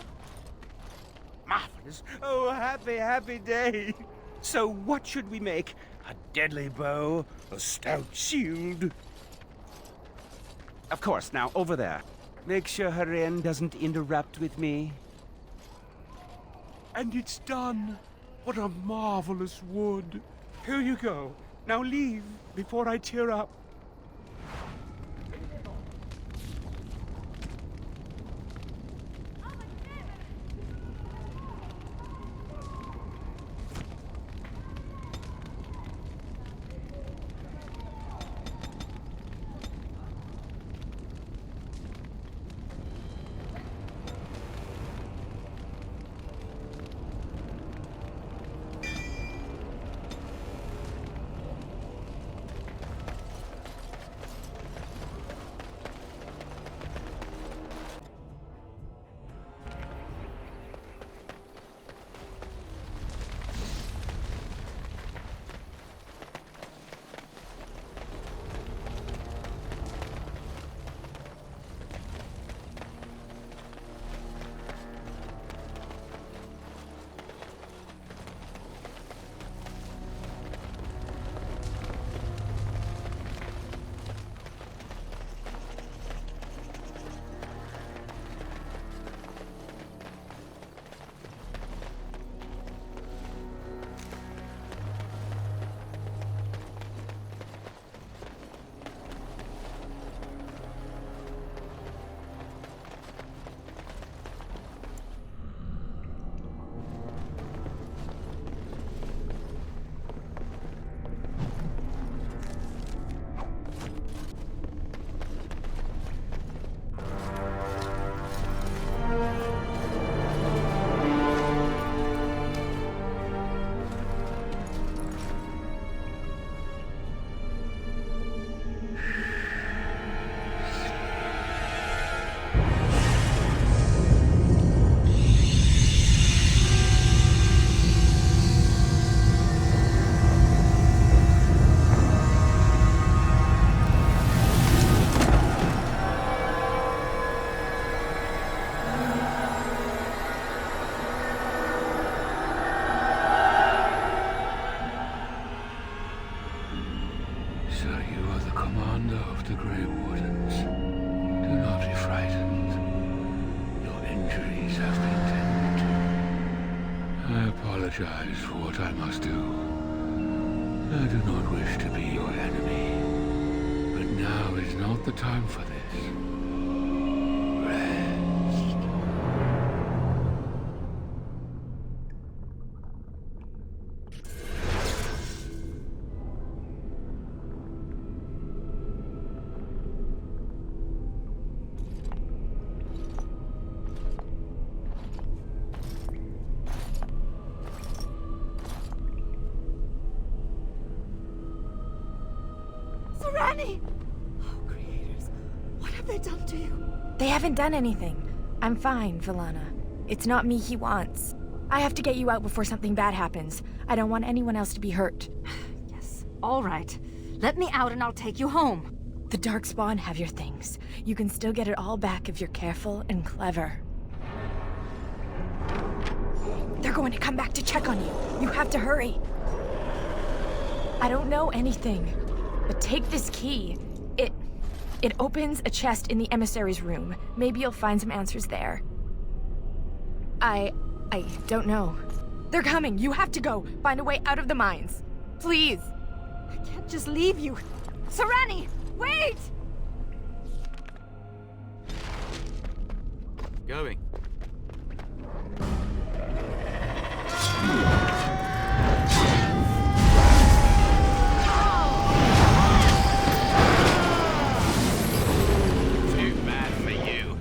Marvelous. Oh, happy, happy day. So what should we make? A deadly bow? A stout shield? Of course, now, over there. Make sure Haren doesn't interrupt with me. And it's done. What a marvelous wood. Here you go. Now leave before I tear up. apologize for what I must do. I do not wish to be your enemy. But now is not the time for this. Serani! Oh, creators, what have they done to you? They haven't done anything. I'm fine, Villana. It's not me he wants. I have to get you out before something bad happens. I don't want anyone else to be hurt. Yes, all right. Let me out and I'll take you home. The Darkspawn have your things. You can still get it all back if you're careful and clever. They're going to come back to check on you. You have to hurry. I don't know anything, but take this key. It opens a chest in the emissary's room. Maybe you'll find some answers there. I don't know. They're coming. You have to go. Find a way out of the mines. Please. I can't just leave you. Serani, wait! Going. Too bad for you.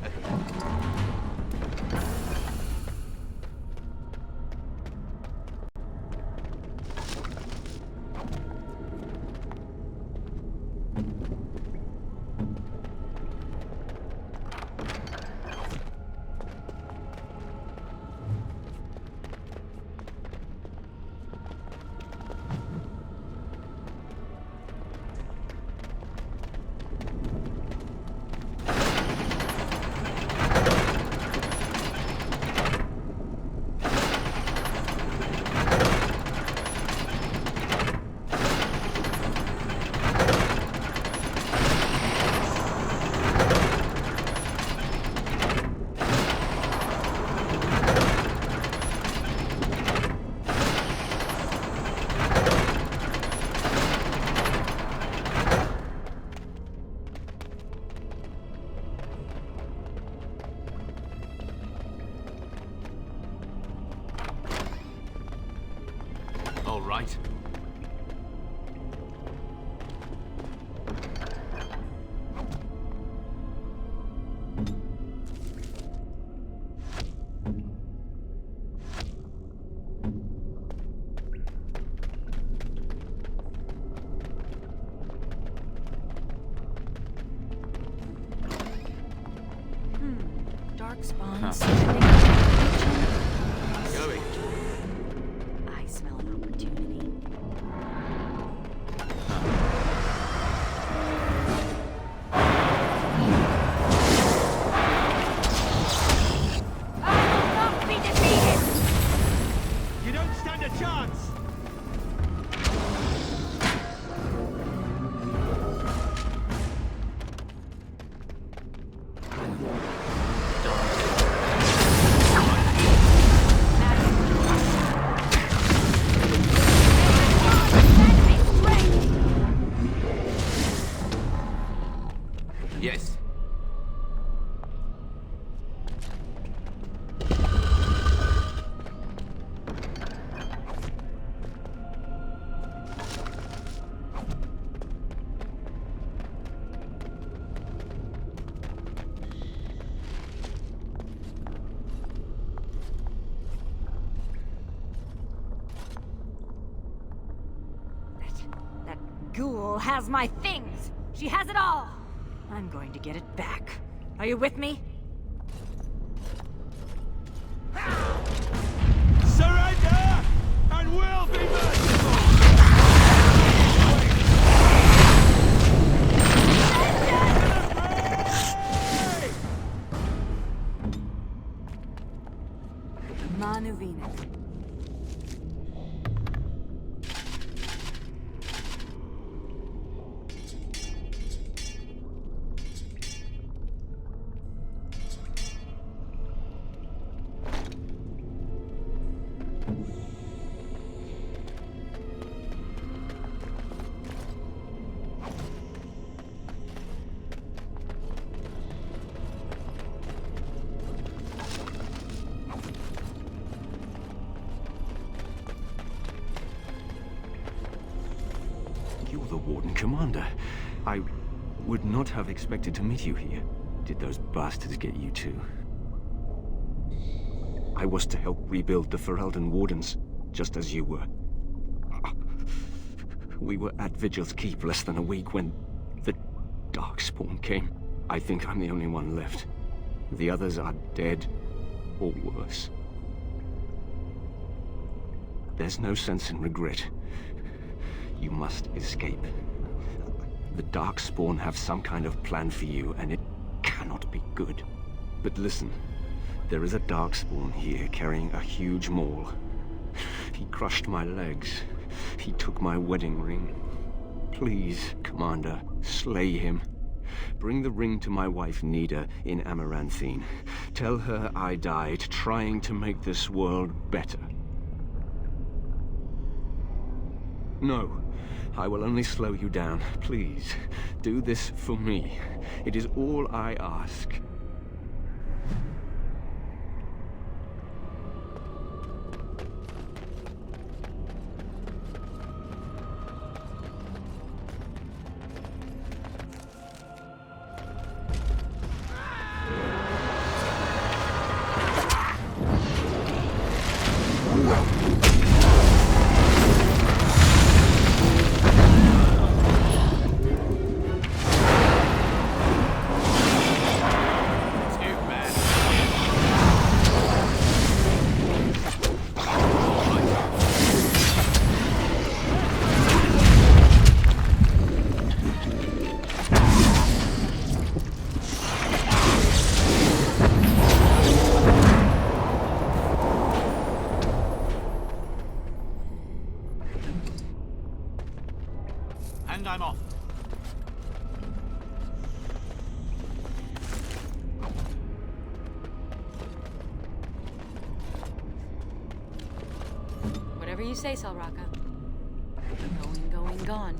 All right. Darkspawns. Going. I smell an opportunity. You don't stand a chance! Yes. That ghoul has my things. She has it all. I'm going to get it back. Are you with me? Surrender! And we'll be merciful! Manu Venus. Warden Commander. I would not have expected to meet you here. Did those bastards get you too? I was to help rebuild the Ferelden Wardens, just as you were. We were at Vigil's Keep less than a week when the Darkspawn came. I think I'm the only one left. The others are dead, or worse. There's no sense in regret. You must escape. The Darkspawn have some kind of plan for you, and it cannot be good. But listen, there is a Darkspawn here carrying a huge maul. He crushed my legs. He took my wedding ring. Please, Commander, slay him. Bring the ring to my wife Nida in Amaranthine. Tell her I died trying to make this world better. No, I will only slow you down. Please, do this for me. It is all I ask. And I'm off. Whatever you say, Salraka. Going, gone.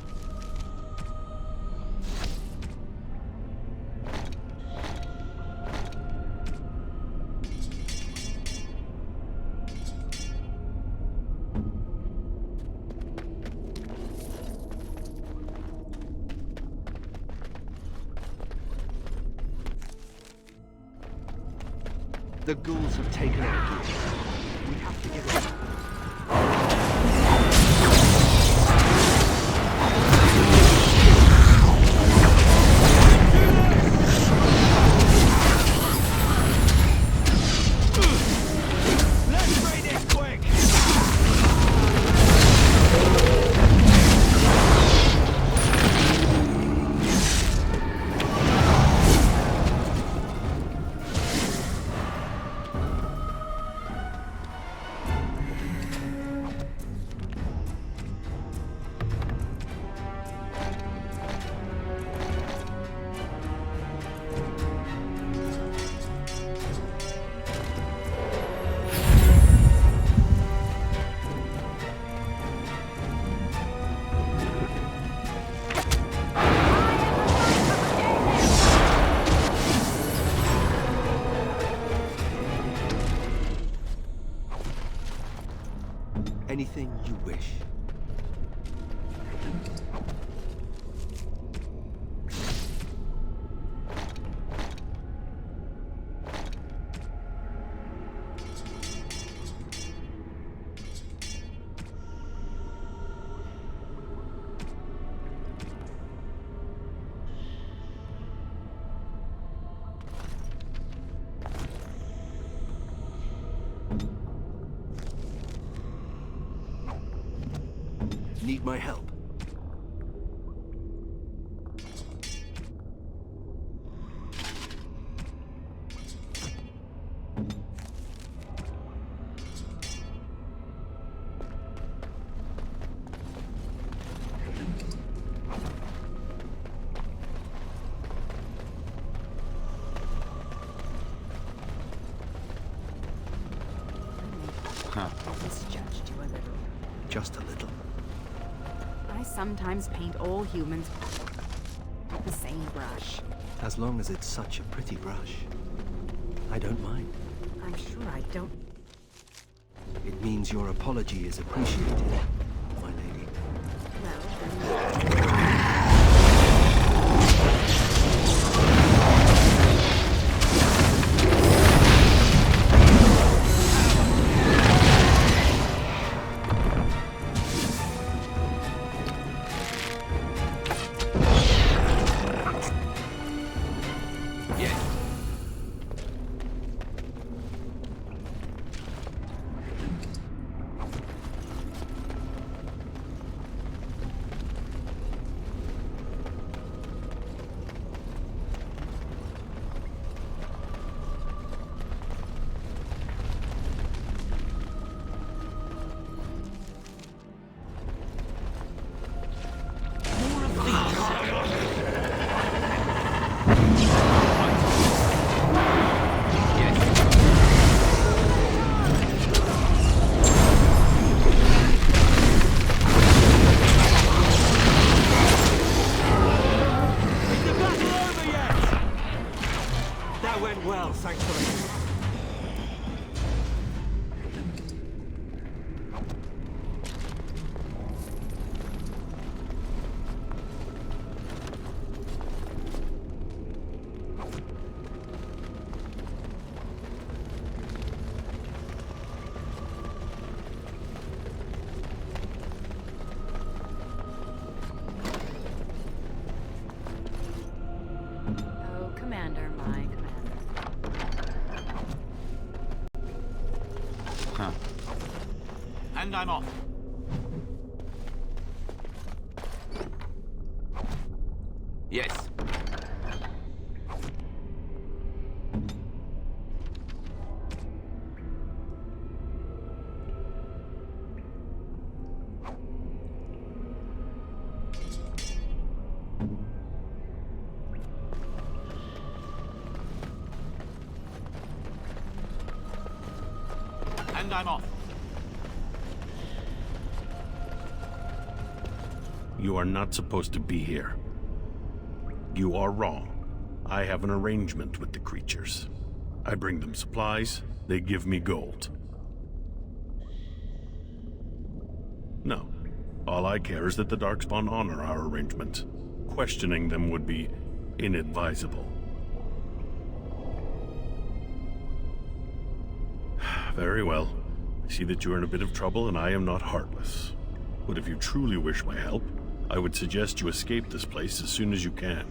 The ghouls have taken our gear. We have to get rid anything you wish. Need my help? Misjudged you a little. Just a little. I sometimes paint all humans with the same brush. As long as it's such a pretty brush, I don't mind. I'm sure I don't. It means your apology is appreciated, my lady. Well, then... Well, thanks for the... Oh, Commander, my commander. Huh. And I'm off. Yes. And I'm off. You are not supposed to be here. You are wrong. I have an arrangement with the creatures. I bring them supplies, they give me gold. No. All I care is that the Darkspawn honor our arrangement. Questioning them would be inadvisable. Very well. I see that you are in a bit of trouble and I am not heartless. But if you truly wish my help, I would suggest you escape this place as soon as you can.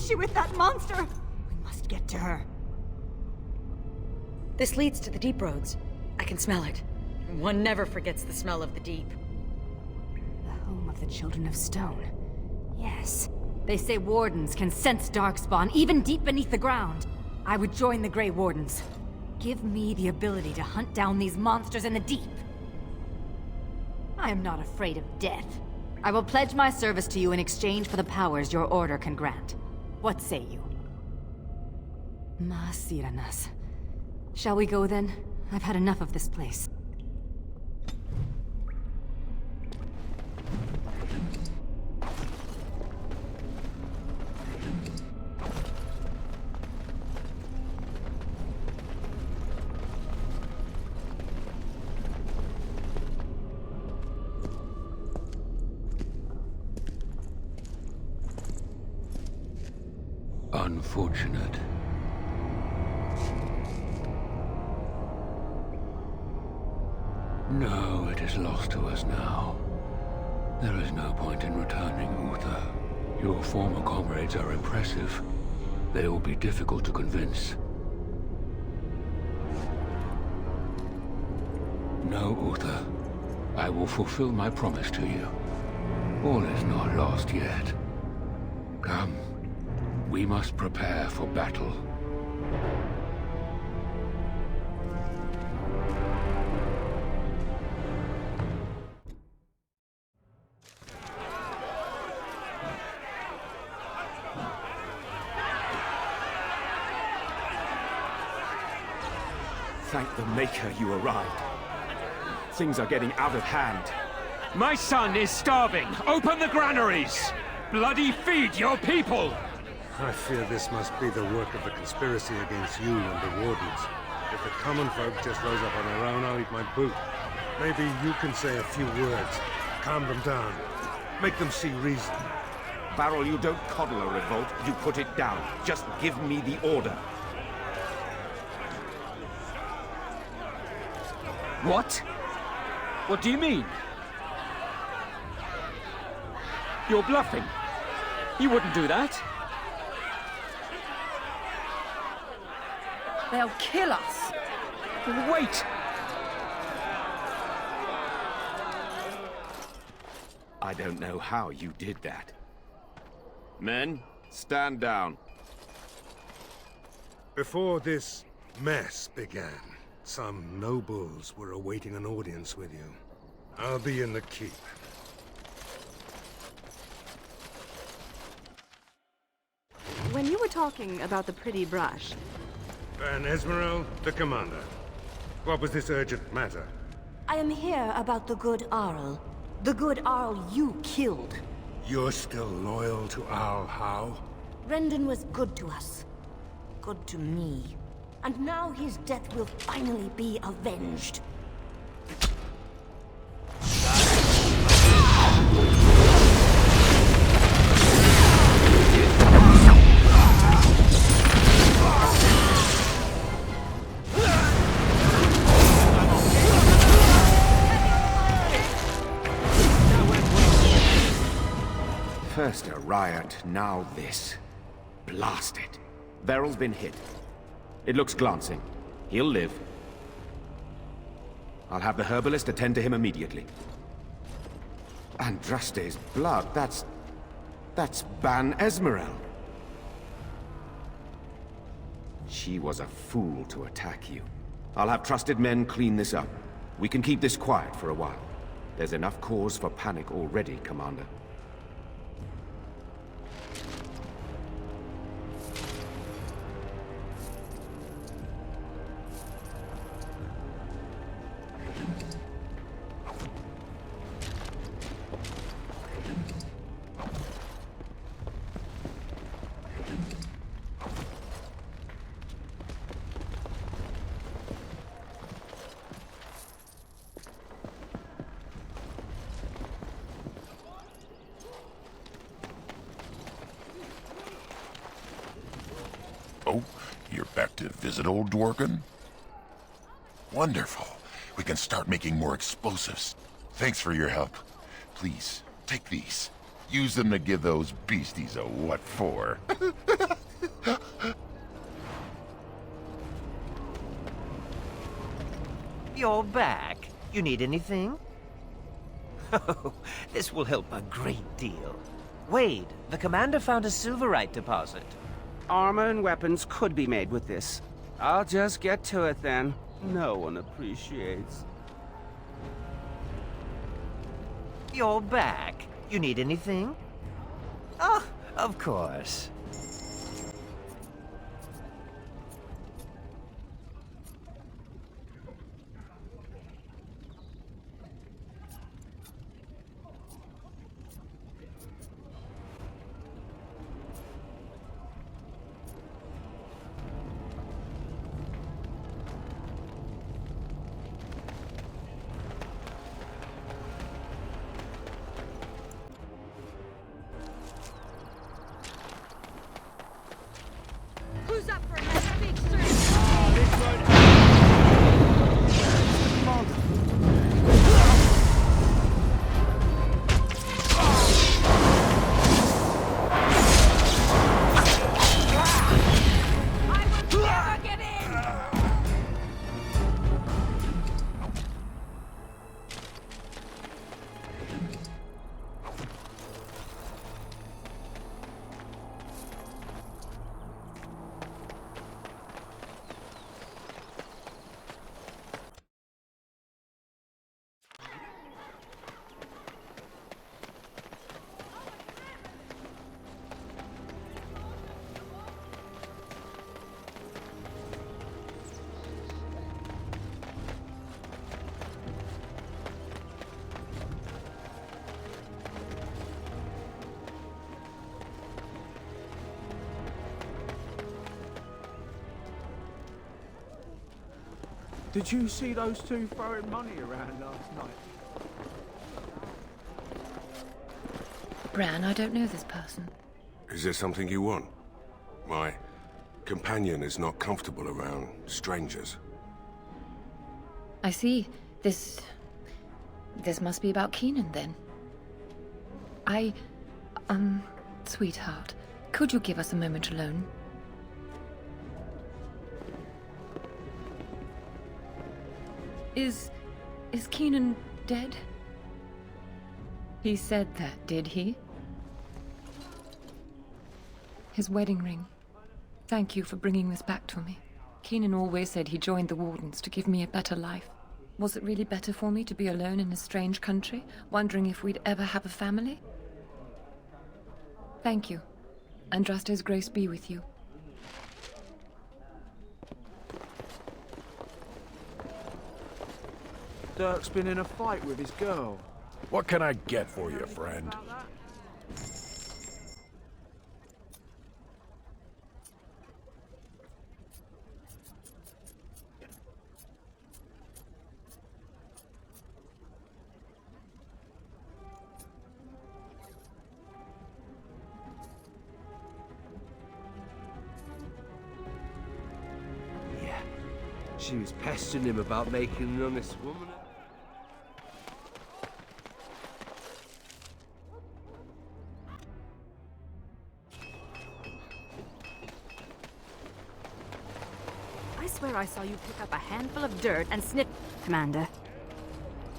she with that monster? We must get to her. This leads to the deep roads. I can smell it. One never forgets the smell of the deep. The home of the Children of Stone. Yes. They say wardens can sense darkspawn even deep beneath the ground. I would join the Grey Wardens. Give me the ability to hunt down these monsters in the deep. I am not afraid of death. I will pledge my service to you in exchange for the powers your order can grant. What say you? Masiranas. Shall we go then? I've had enough of this place. unfortunate. No, it is lost to us now. There is no point in returning, Uther. Your former comrades are impressive. They will be difficult to convince. No, Uther. I will fulfill my promise to you. All is not lost yet. Come. We must prepare for battle. Thank the Maker you arrived. Things are getting out of hand. My son is starving! Open the granaries! Bloody feed your people! I fear this must be the work of the conspiracy against you and the Wardens. If the common folk just rose up on their own, I'll eat my boot. Maybe you can say a few words, calm them down, make them see reason. Varel, you don't coddle a revolt, you put it down. Just give me the order. What? What do you mean? You're bluffing. You wouldn't do that. They'll kill us. Wait! I don't know how you did that. Men, stand down. Before this mess began, some nobles were awaiting an audience with you. I'll be in the keep. When you were talking about the pretty brush... Van Esmeralda, the commander. What was this urgent matter? I am here about the good Arl. The good Arl you killed. You're still loyal to Arl Howe? Brendan was good to us. Good to me. And now his death will finally be avenged. First a riot, now this. Blast it. Veryl's been hit. It looks glancing. He'll live. I'll have the herbalist attend to him immediately. Andraste's blood, that's Ban Esmeralda. She was a fool to attack you. I'll have trusted men clean this up. We can keep this quiet for a while. There's enough cause for panic already, Commander. Oh, you're back to visit old Dworkin? Wonderful. We can start making more explosives. Thanks for your help. Please, take these. Use them to give those beasties a what for. You're back. You need anything? Oh, this will help a great deal. Wade, the commander found a silverite deposit. Armor and weapons could be made with this. I'll just get to it then. No one appreciates. You're back. You need anything? Oh, of course. Did you see those two throwing money around last night? Bran, I don't know this person. Is there something you want? My companion is not comfortable around strangers. I see. This must be about Keenan, then. Sweetheart, could you give us a moment alone? Is Keenan dead? He said that, did he? His wedding ring. Thank you for bringing this back to me. Keenan always said he joined the Wardens to give me a better life. Was it really better for me to be alone in a strange country, wondering if we'd ever have a family? Thank you. Andraste's grace be with you. Dirk's been in a fight with his girl. What can I get for you, friend? Yeah. She was pestering him about making an honest woman. I swear I saw you pick up a handful of dirt and snip... Commander,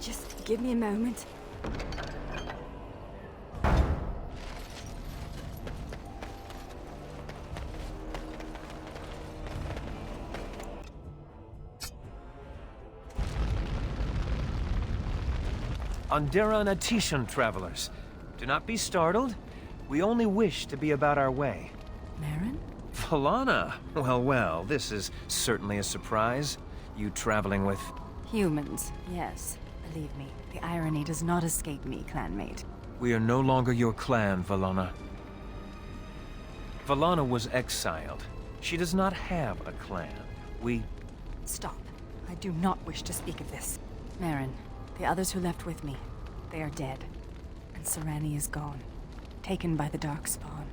just give me a moment. Andera and Atishan travelers. Do not be startled. We only wish to be about our way. Marin? Valana! Well, well, this is certainly a surprise. You traveling with... Humans, yes. Believe me, the irony does not escape me, clanmate. We are no longer your clan, Valana. Valana was exiled. She does not have a clan. We... Stop. I do not wish to speak of this. Marin, the others who left with me, they are dead. And Serani is gone. Taken by the Darkspawn.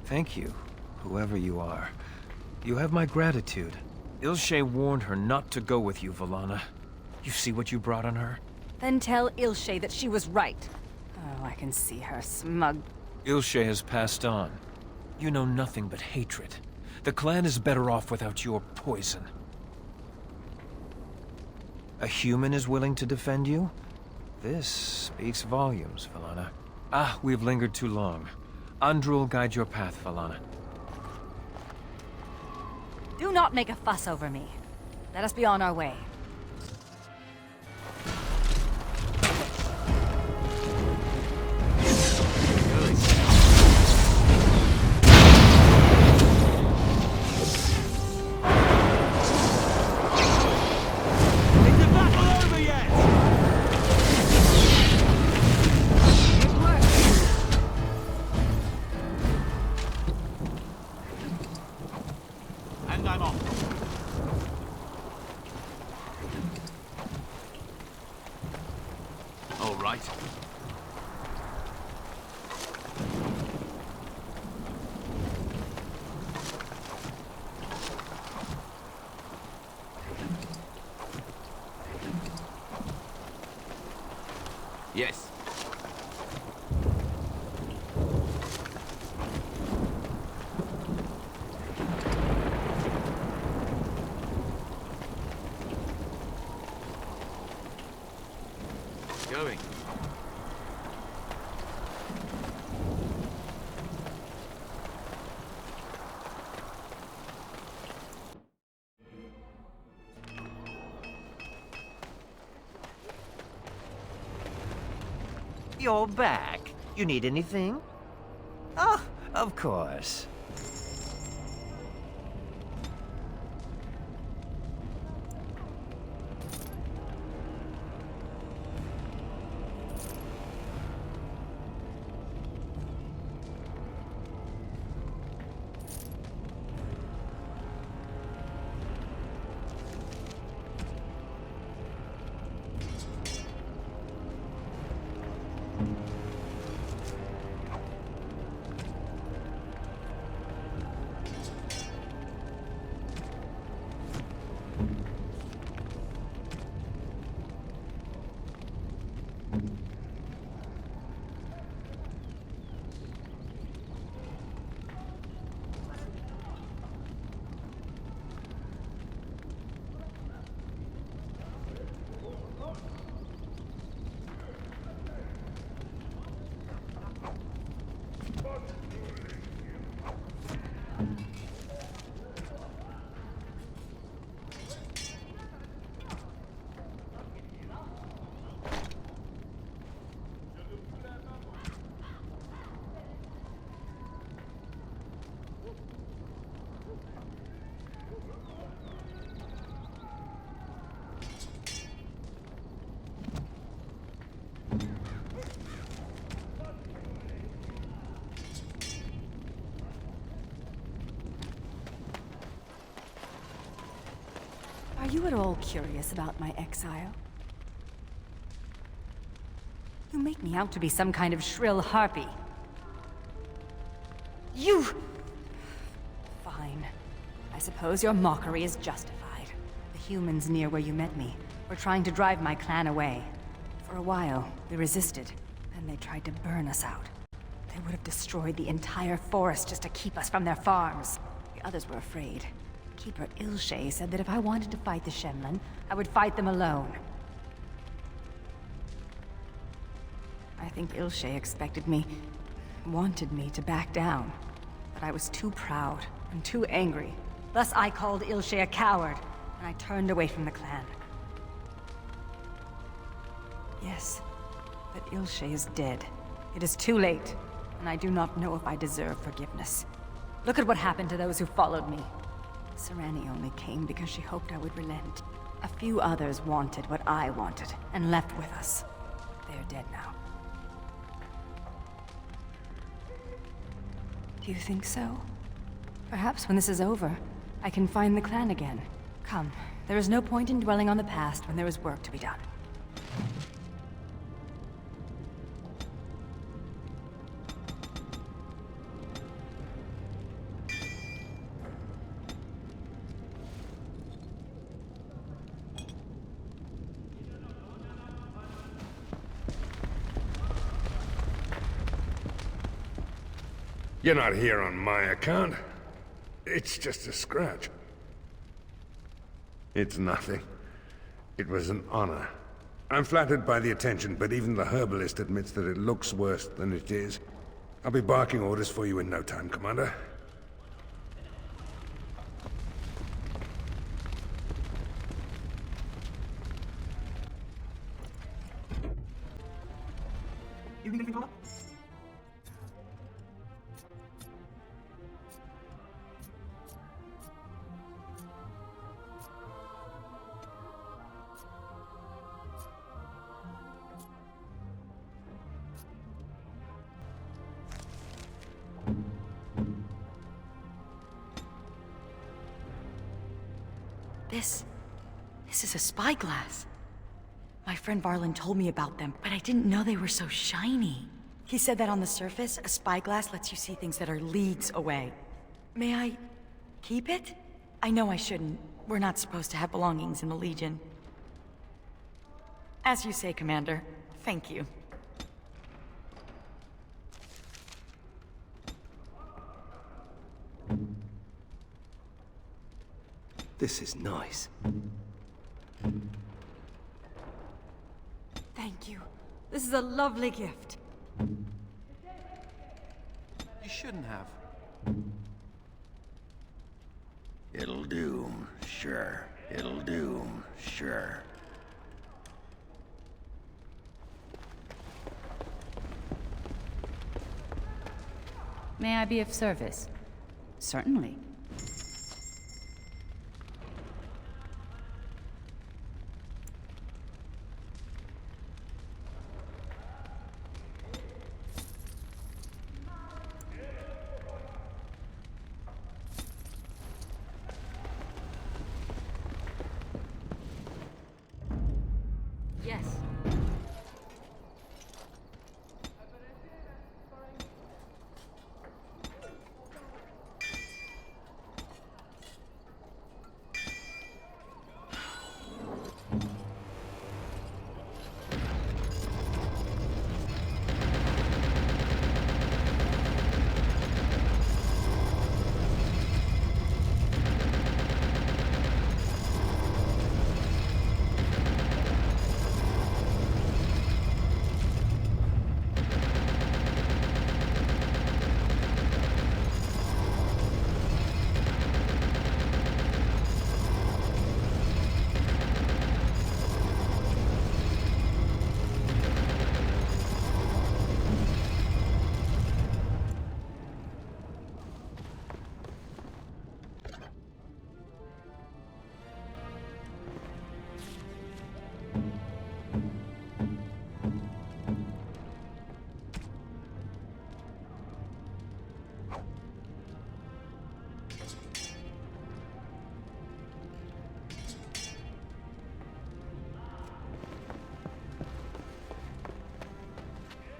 Thank you, whoever you are. You have my gratitude. Ilshe warned her not to go with you, Valana. You see what you brought on her? Then tell Ilshe that she was right. Oh, I can see her smug. Ilshe has passed on. You know nothing but hatred. The clan is better off without your poison. A human is willing to defend you? This speaks volumes, Valana. Ah, we've lingered too long. Andrew will guide your path, Valana. Do not make a fuss over me. Let us be on our way. And I'm off. All right. Yes. Going. You're back. You need anything? Oh, of course. you at all curious about my exile? You make me out to be some kind of shrill harpy. You... Fine. I suppose your mockery is justified. The humans near where you met me were trying to drive my clan away. For a while, we resisted, and they tried to burn us out. They would have destroyed the entire forest just to keep us from their farms. The others were afraid. Keeper Ilshay said that if I wanted to fight the Shemlin, I would fight them alone. I think Ilshay expected me, wanted me to back down. But I was too proud and too angry. Thus I called Ilshay a coward, and I turned away from the clan. Yes, but Ilshay is dead. It is too late, and I do not know if I deserve forgiveness. Look at what happened to those who followed me. Serani only came because she hoped I would relent. A few others wanted what I wanted, and left with us. They are dead now. Do you think so? Perhaps when this is over, I can find the clan again. Come, there is no point in dwelling on the past when there is work to be done. You're not here on my account. It's just a scratch. It's nothing. It was an honor. I'm flattered by the attention, but even the herbalist admits that it looks worse than it is. I'll be barking orders for you in no time, Commander. This is a spyglass. My friend Varlin told me about them, but I didn't know they were so shiny. He said that on the surface, a spyglass lets you see things that are leagues away. May I keep it? I know I shouldn't. We're not supposed to have belongings in the Legion. As you say, Commander. Thank you. This is nice. Thank you. This is a lovely gift. You shouldn't have. It'll do, sure. It'll do, sure. May I be of service? Certainly. Yes.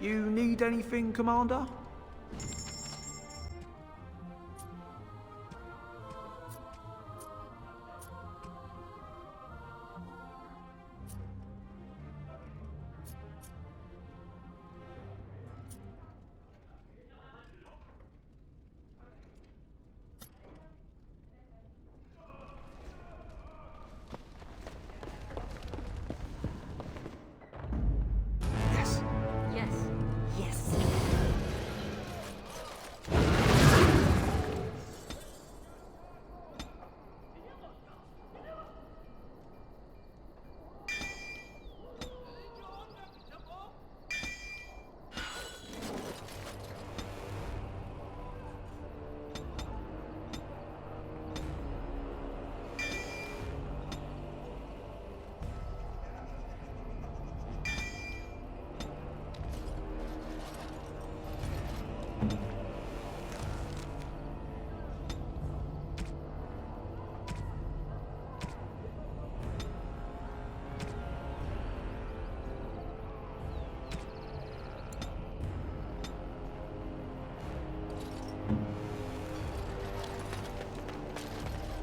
You need anything, Commander? Yes. Yes.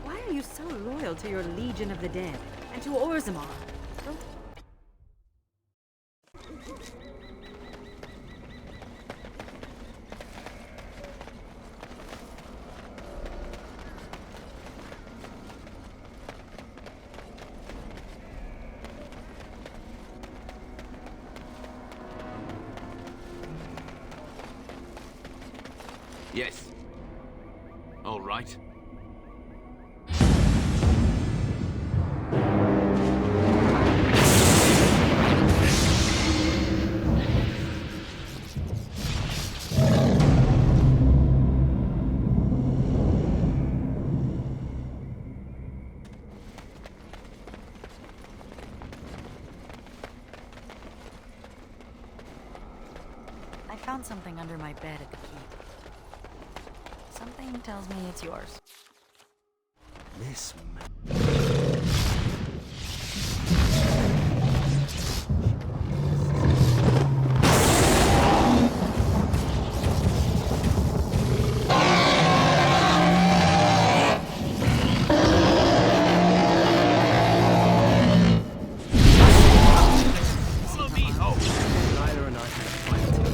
Why are you so loyal to your Legion of the Dead and to Orzammar? Don't... Yes. All right. I found something under my bed at the keep. Something tells me it's yours. This Follow me. Oh. Nyla and I can fight.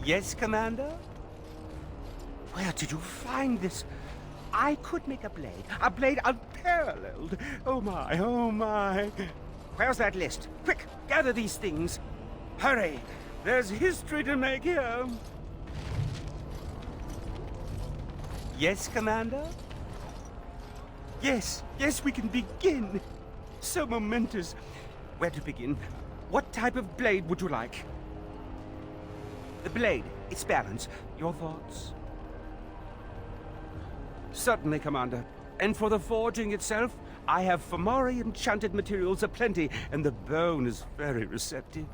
Yes, Commander? Where did you find this? I could make a blade unparalleled. Oh my, oh my. Where's that list? Quick, gather these things. Hurry, there's history to make here. Yes, Commander? Yes, we can begin. So momentous. Where to begin? What type of blade would you like? The blade, its balance. Your thoughts? Certainly, Commander. And for the forging itself, I have Famari enchanted materials aplenty, and the bone is very receptive.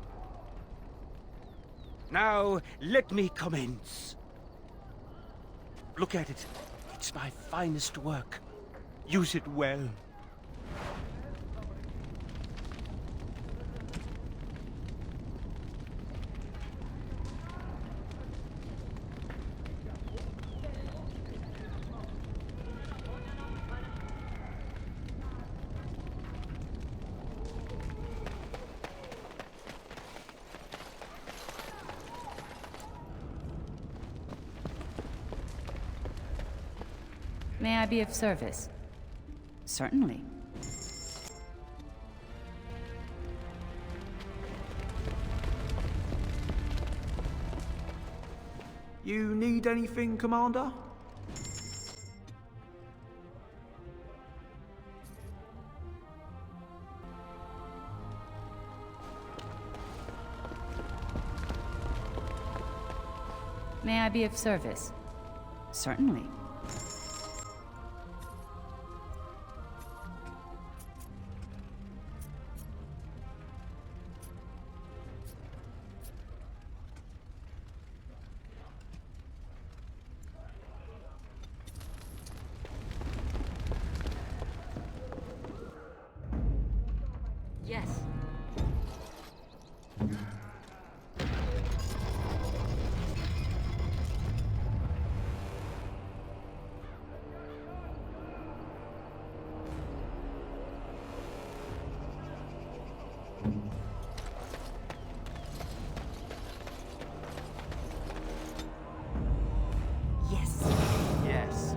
Now, let me commence. Look at it. It's my finest work. Use it well. May I be of service? Certainly. You need anything, Commander? May I be of service? Certainly. Yes. Yes. Yes.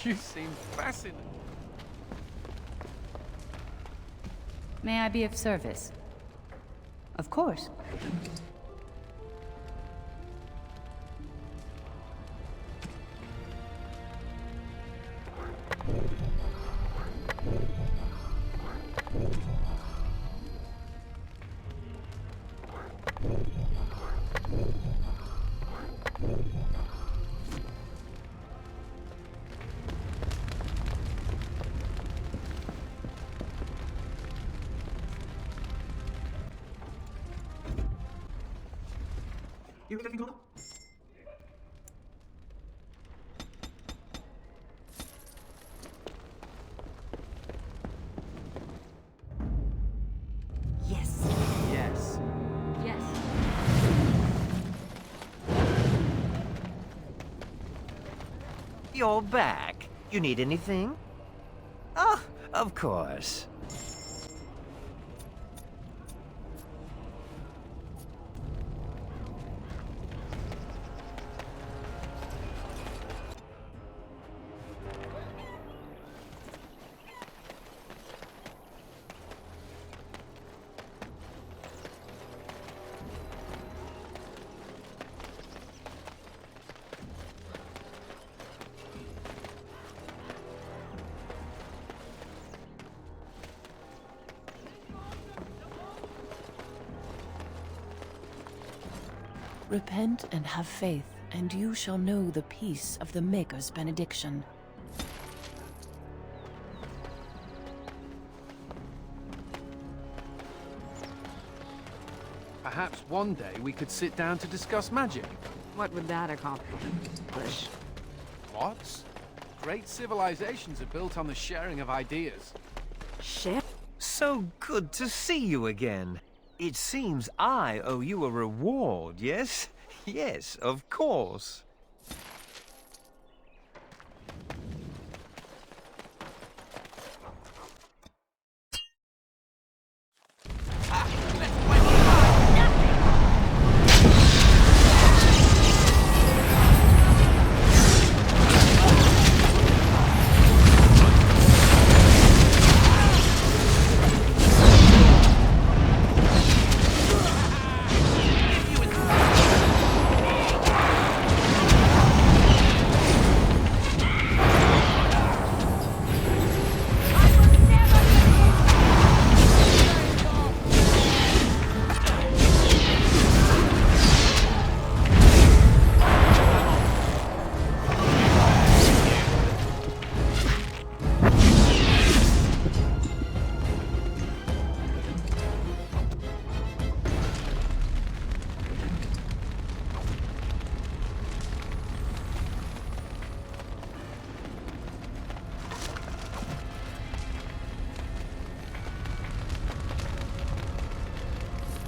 You seem fascinated. May I be of service? Of course. You need anything, Commander? Yes. Yes. Yes. You're back. You need anything? Oh, of course. Repent and have faith, and you shall know the peace of the Maker's benediction. Perhaps one day we could sit down to discuss magic. What would that accomplish? What? Great civilizations are built on the sharing of ideas. Shep? So good to see you again. It seems I owe you a reward, yes? Yes, of course.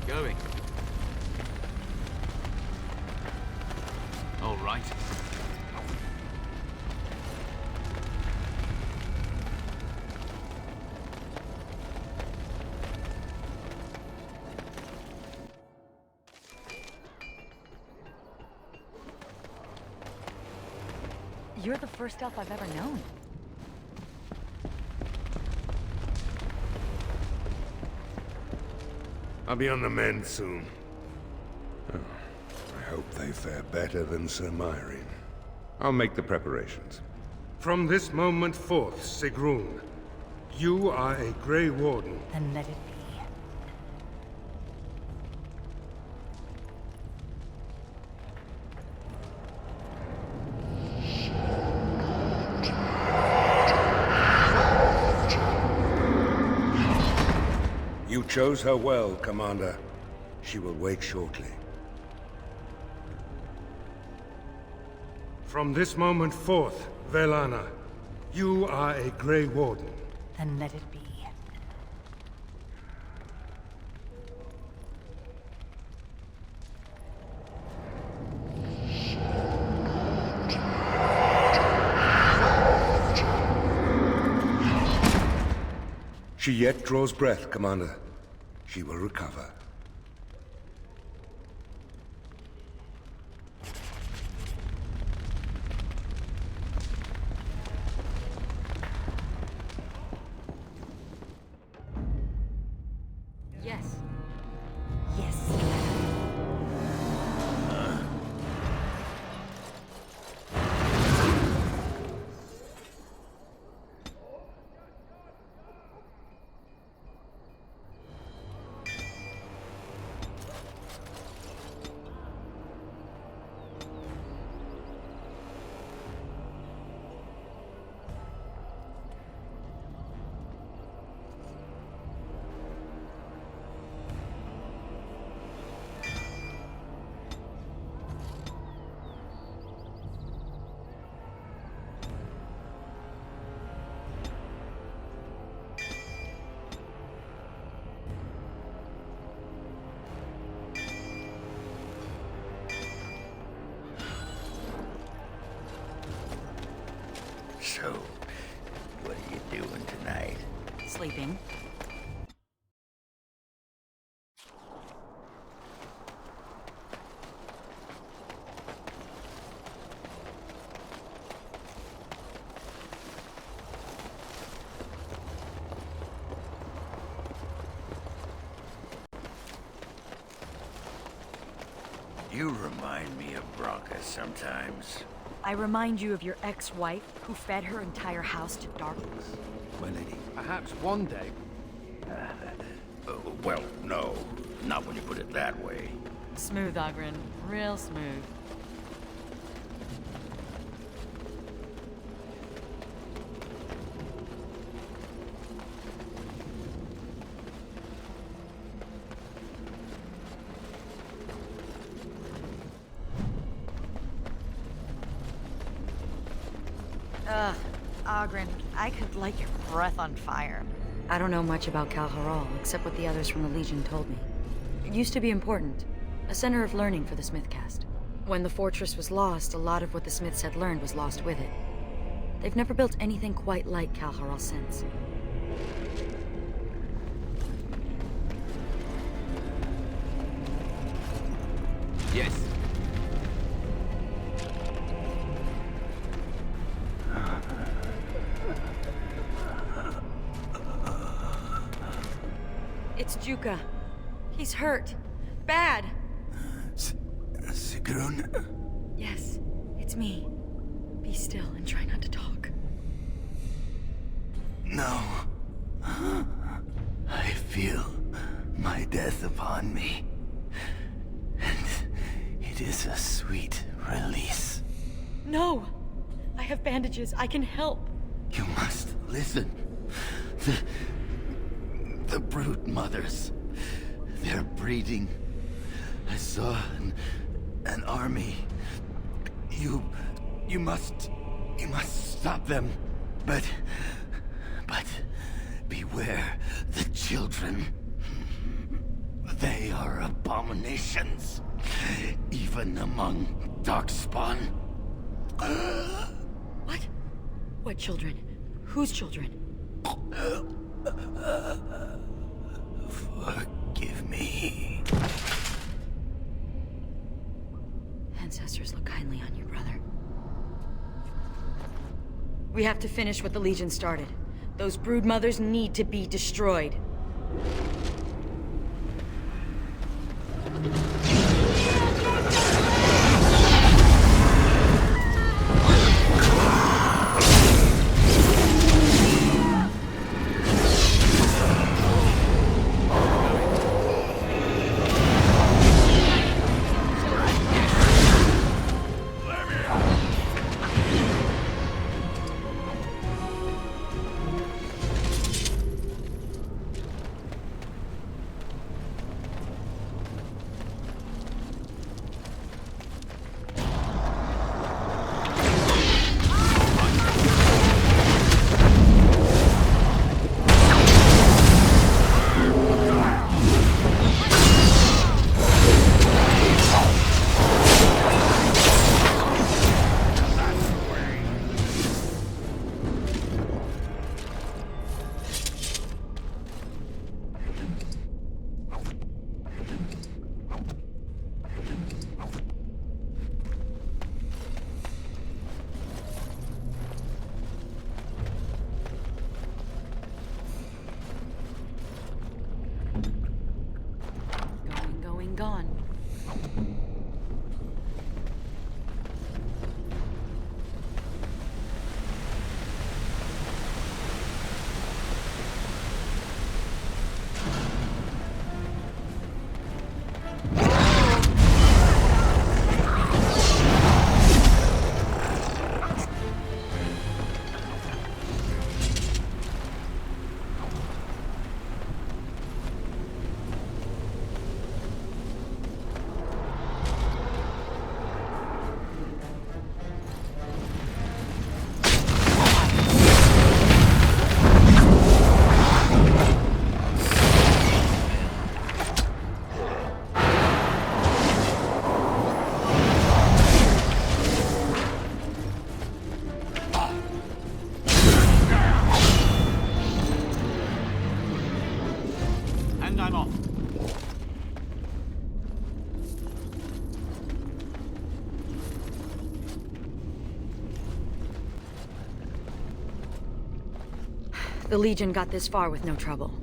Going. All right. You're the first elf I've ever known. I'll be on the mend soon. Oh, I hope they fare better than Sir Myrene. I'll make the preparations. From this moment forth, Sigrun, you are a Grey Warden. Then let it be. You chose her well, Commander. She will wake shortly. From this moment forth, Velana, you are a Grey Warden. Then let it be. She yet draws breath, Commander. She will recover. Yes. Yes. So, what are you doing tonight? Sleeping. You remind me of Bronca sometimes. I remind you of your ex-wife who fed her entire house to darkness. My lady. Perhaps one day. Well, no. Not when you put it that way. Smooth, Ogren. Real smooth. Ugh, Ogren, I could light your breath on fire. I don't know much about Calharal, except what the others from the Legion told me. It used to be important. A center of learning for the Smithcast. When the fortress was lost, a lot of what the Smiths had learned was lost with it. They've never built anything quite like Calharal since. Yes. It's Juka. He's hurt. Bad. Sigrun? Yes, it's me. Be still and try not to talk. No. I feel my death upon me. And it is a sweet release. No! I have bandages. I can help. You must listen. The brood mothers. They're breeding. I saw an army. You must stop them. But beware the children. They are abominations, even among Darkspawn. What? What children? Whose children? Forgive me. Ancestors look kindly on you, brother. We have to finish what the Legion started. Those brood mothers need to be destroyed. and I'm off. The Legion got this far with no trouble.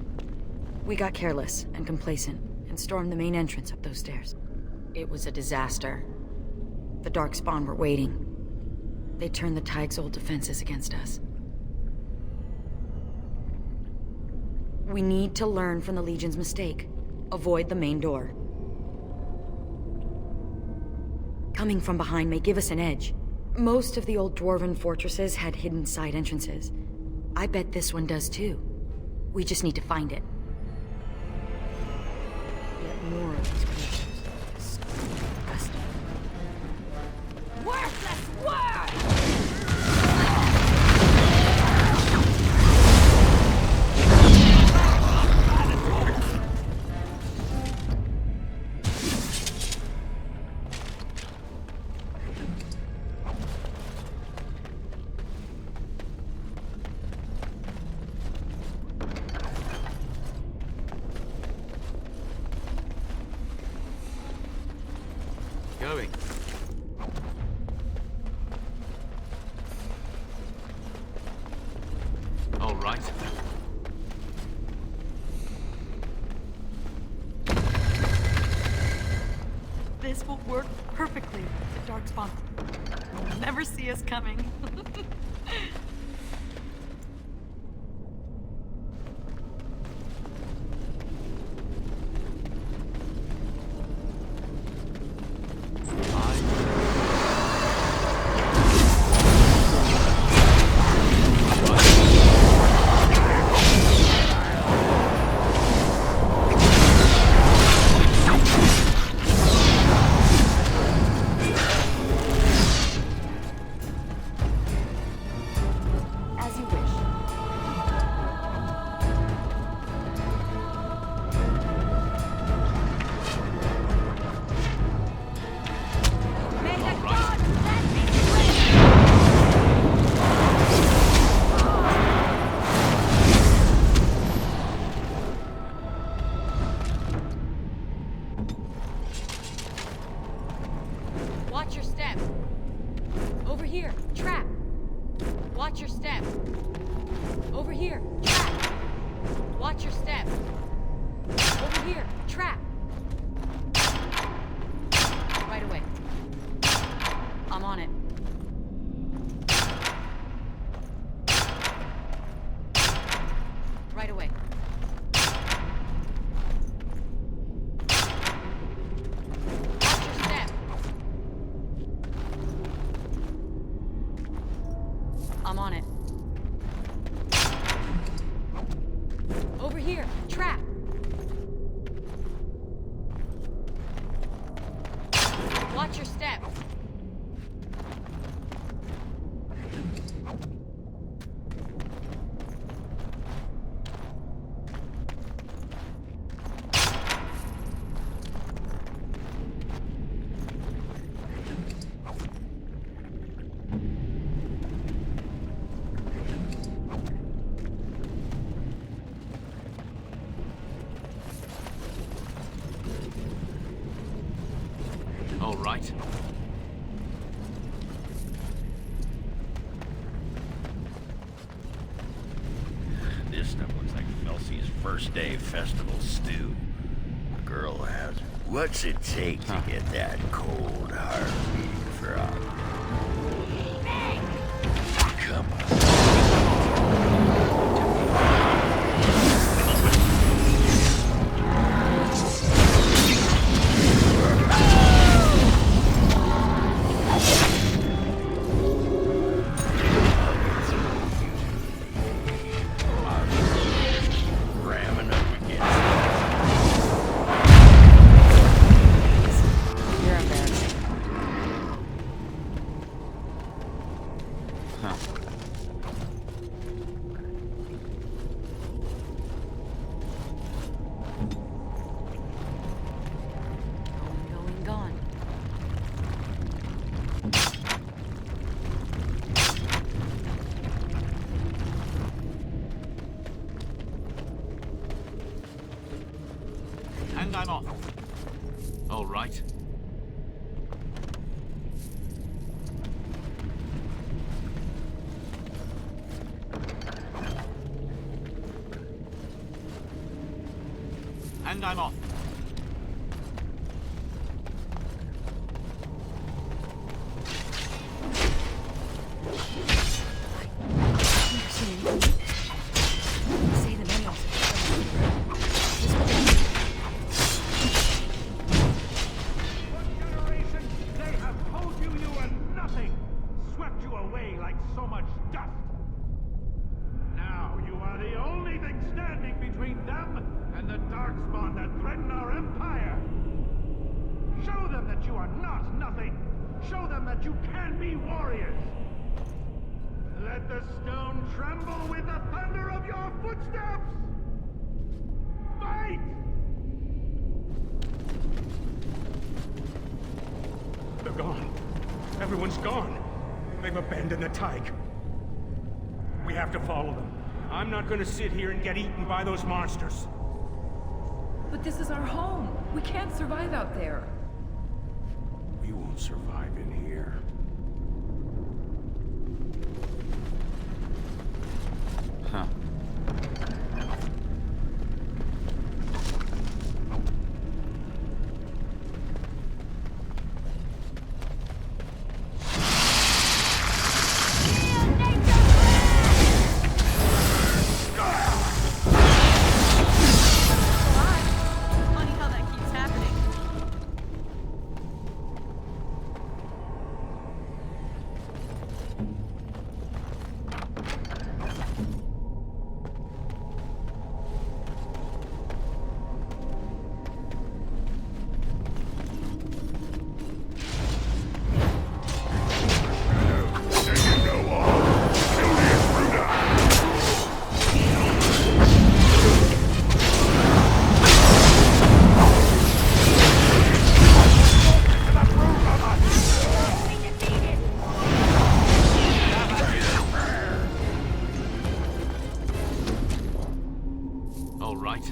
We got careless and complacent and stormed the main entrance up those stairs. It was a disaster. The Darkspawn were waiting. They turned the Tig's old defenses against us. We need to learn from the Legion's mistake. Avoid the main door. Coming from behind may give us an edge. Most of the old Dwarven fortresses had hidden side entrances. I bet this one does too. We just need to find it. Yet more of these creatures. Disgusting. Worthless word! Going. All right. This will work perfectly. The Darkspawn will never see us coming. Watch your step. Over here, trap. Watch your step. Over here, trap. Watch your step. Over here, trap. Right away. I'm on it. Right away. Watch your step. I'm on it. Over here, trap. Watch your step. All right. This stuff looks like Felsey's first day festival stew. The girl has. What's it take to get that cold heart beating for Ogden? Come And I'm off. All right. And I'm off. Say the name Generation, they have told you you were nothing, swept you away like so much dust. Now you are the only thing standing between them and the darkspawn that threaten our empire. Show them that you are not nothing. Show them that you can be warriors. Let the stone tremble with the thunder of your footsteps. Fight! They're gone. Everyone's gone. They've abandoned the Tyke. We have to follow them. I'm not gonna sit here and get eaten by those monsters. But this is our home. We can't survive out there. We won't survive in here. Huh. Funny how that keeps happening. All right.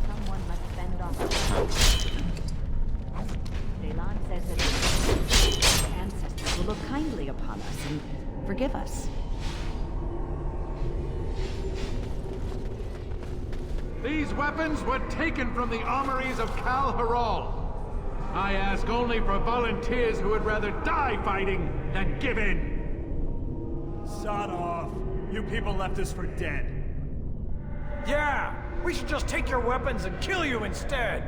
Someone must fend off the Daylon says that our ancestors will look kindly upon us and forgive us. These weapons were taken from the armories of Kal Haral. I ask only for volunteers who would rather die fighting than give in. Sod off. You people left us for dead. Yeah! We should just take your weapons and kill you instead!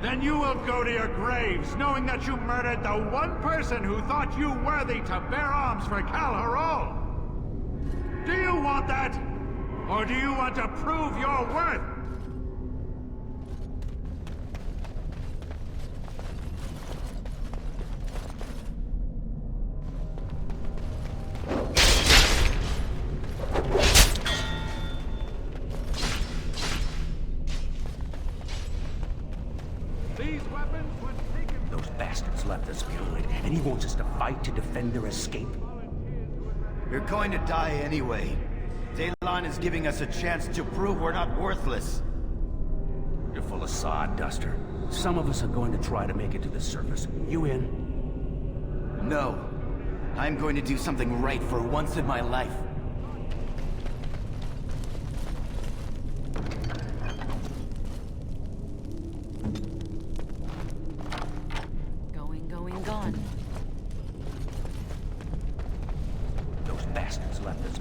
Then you will go to your graves, knowing that you murdered the one person who thought you worthy to bear arms for Kal Haral. Do you want that? Or do you want to prove your worth? These weapons were taken. Those bastards left us behind, and he wants us to fight to defend their escape. You're going to die anyway. Daylon is giving us a chance to prove we're not worthless. You're full of sod, Duster. Some of us are going to try to make it to the surface. You in? No. I'm going to do something right for once in my life. Gone. Those bastards left us.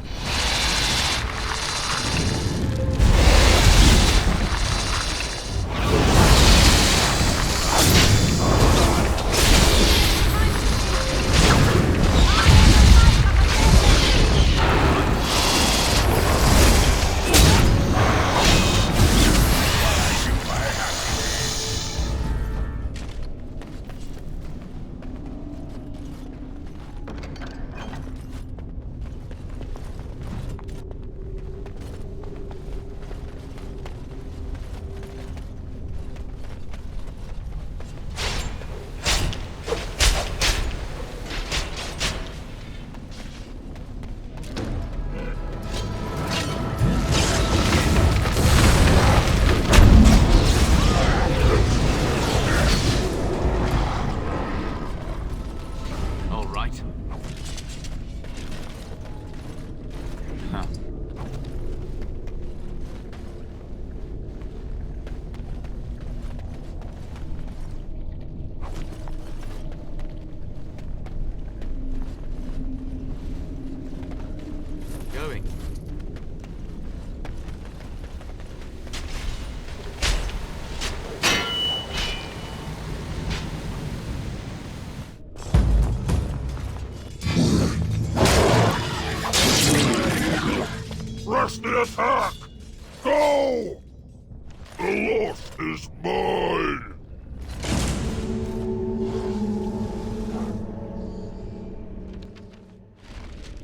Press the attack! Go! The loss is mine!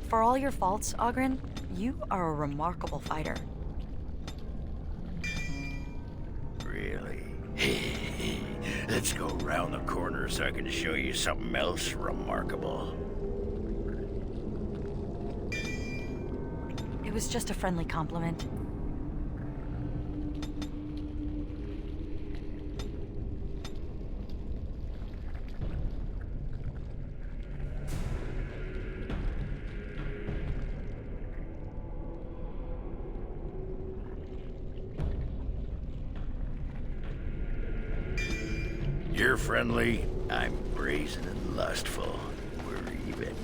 For all your faults, Ogren, you are a remarkable fighter. Really? Let's go round the corner so I can show you something else remarkable. It was just a friendly compliment. You're friendly, I'm brazen and lustful. We're even.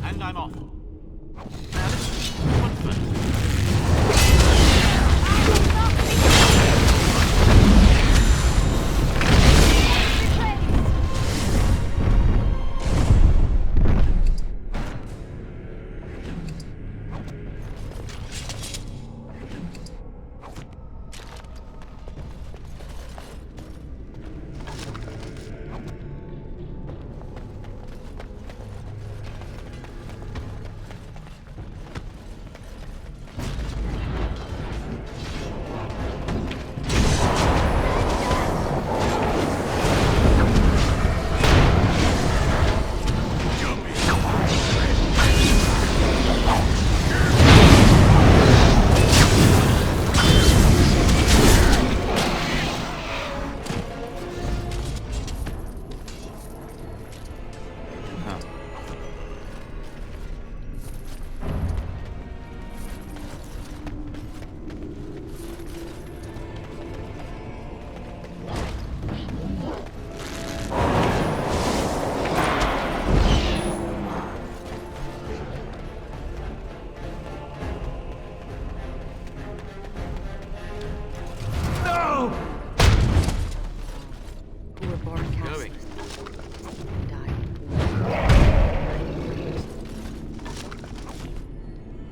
And I'm off.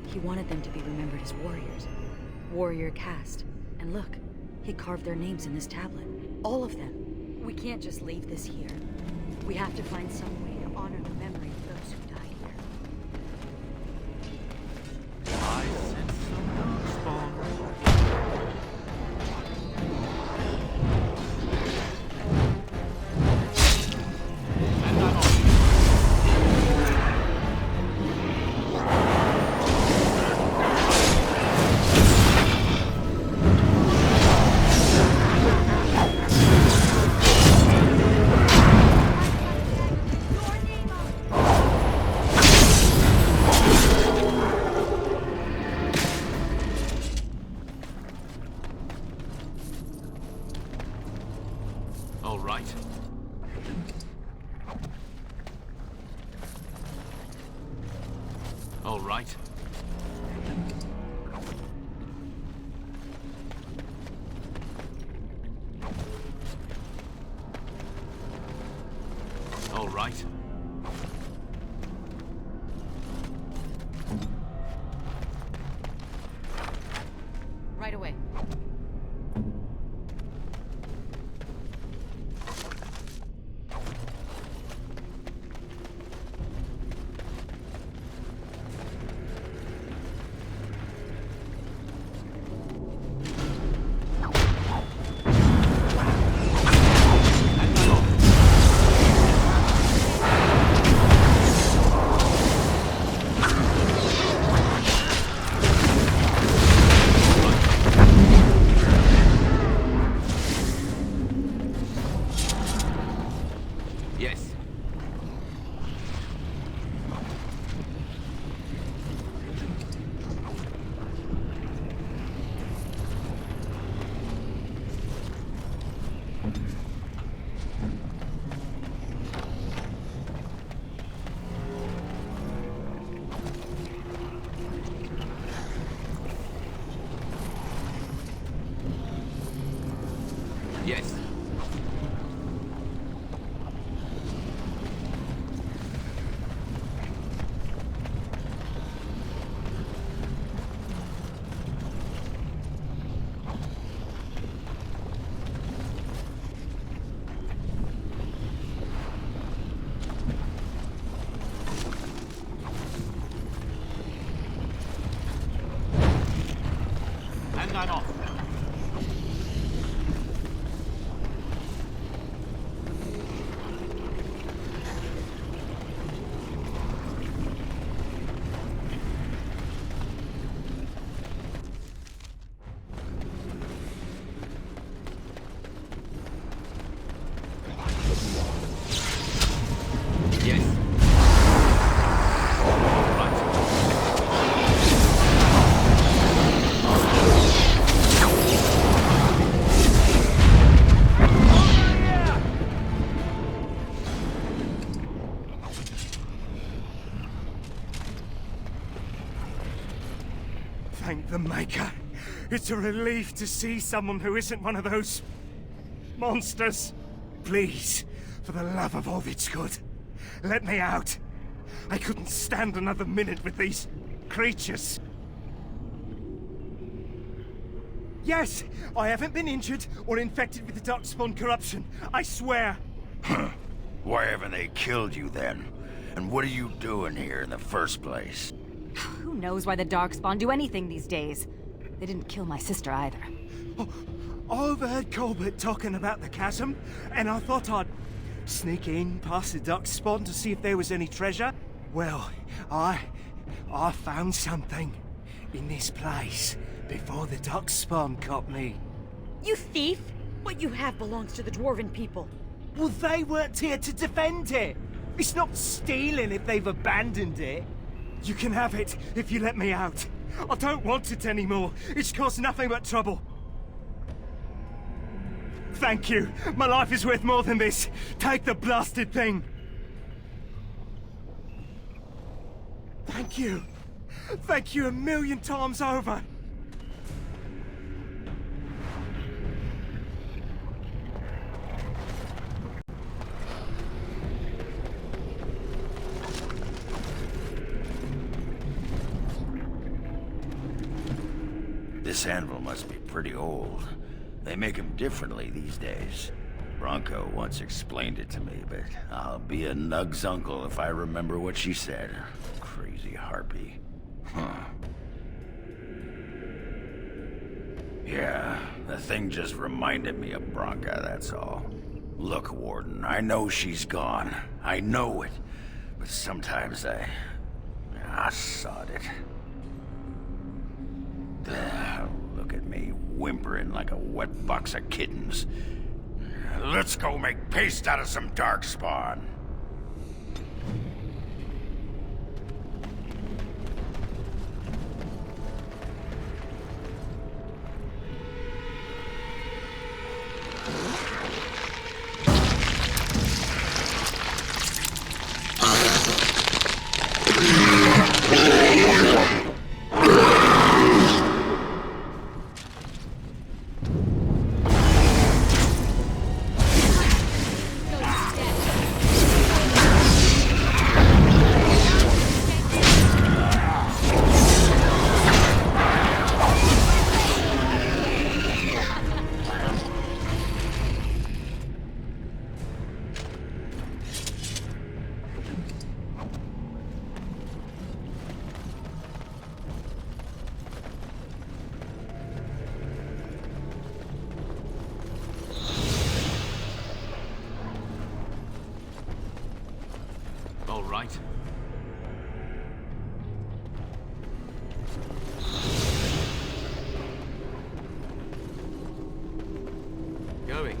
He wanted them to be remembered as warriors. Warrior caste. And look, he carved their names in this tablet. All of them. We can't just leave this here. We have to find some way to honor the memory of those who died here. I sense some darkspawn. And I'm off. All right. All right. All right. Right away. sign off. Thank the Maker. It's a relief to see someone who isn't one of those monsters. Please, for the love of all that's good, let me out. I couldn't stand another minute with these creatures. Yes, I haven't been injured or infected with the Darkspawn corruption. I swear. Why haven't they killed you then? And what are you doing here in the first place? Who knows why the Darkspawn do anything these days? They didn't kill my sister either. I overheard Colbert talking about the chasm, and I thought I'd sneak in past the Darkspawn to see if there was any treasure. Well, I found something in this place before the Darkspawn caught me. You thief! What you have belongs to the Dwarven people. Well, they weren't here to defend it. It's not stealing if they've abandoned it. You can have it if you let me out. I don't want it anymore. It's caused nothing but trouble. Thank you. My life is worth more than this. Take the blasted thing. Thank you. Thank you 1,000,000 times over. This anvil must be pretty old. They make them differently these days. Bronco once explained it to me, but I'll be a Nug's uncle if I remember what she said. Crazy harpy. Huh. Yeah, the thing just reminded me of Bronca, that's all. Look, Warden, I know she's gone. I know it. But sometimes I sod it. Look at me, whimpering like a wet box of kittens. Let's go make paste out of some Darkspawn. All right. Going.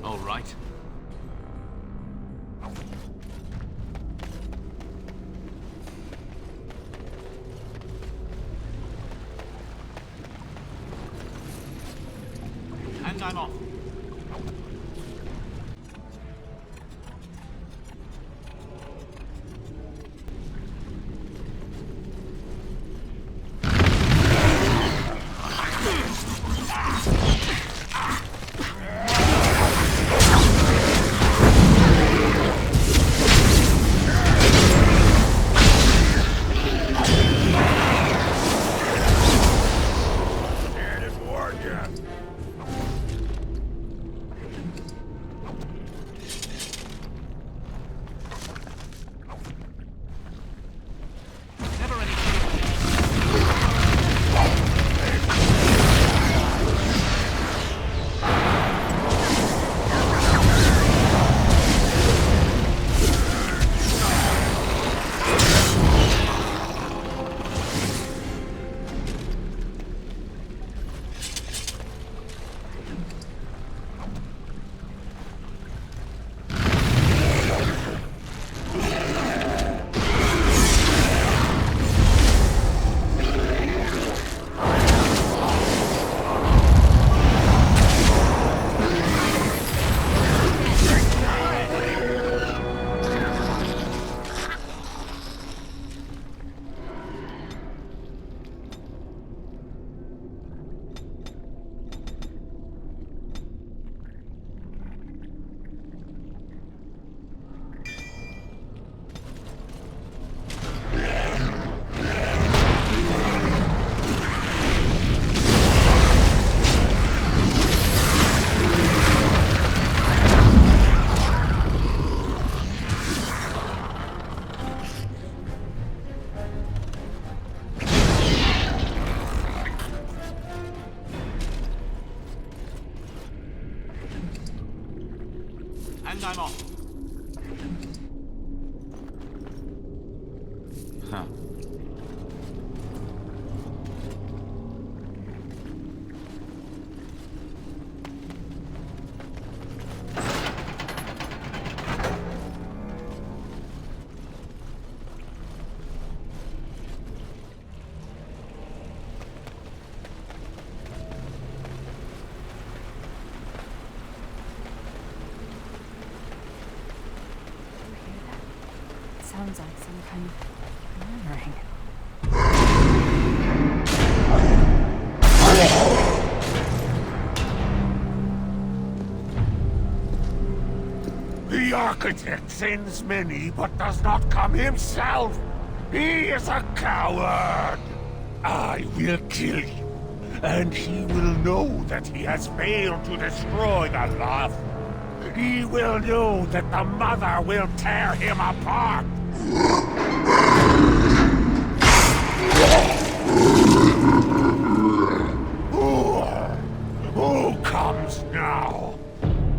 All right. And I'm off. And I'm off. Huh. Sounds like some kind of murmuring. The architect sends many, but does not come himself. He is a coward. I will kill him, and he will know that he has failed to destroy the loft. He will know that the mother will tear him apart. Who comes now?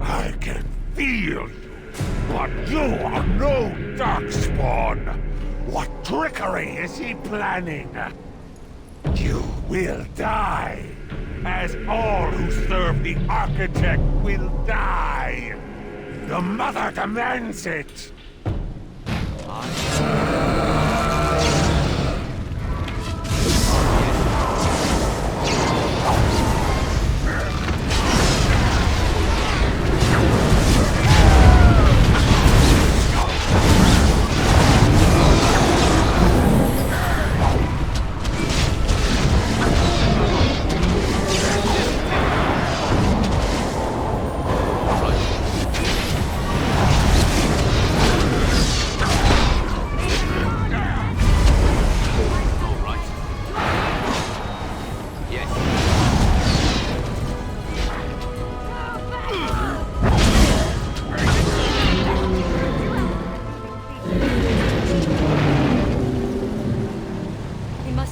I can feel you, but you are no darkspawn. What trickery is he planning? You will die, as all who serve the architect will die. The mother demands it.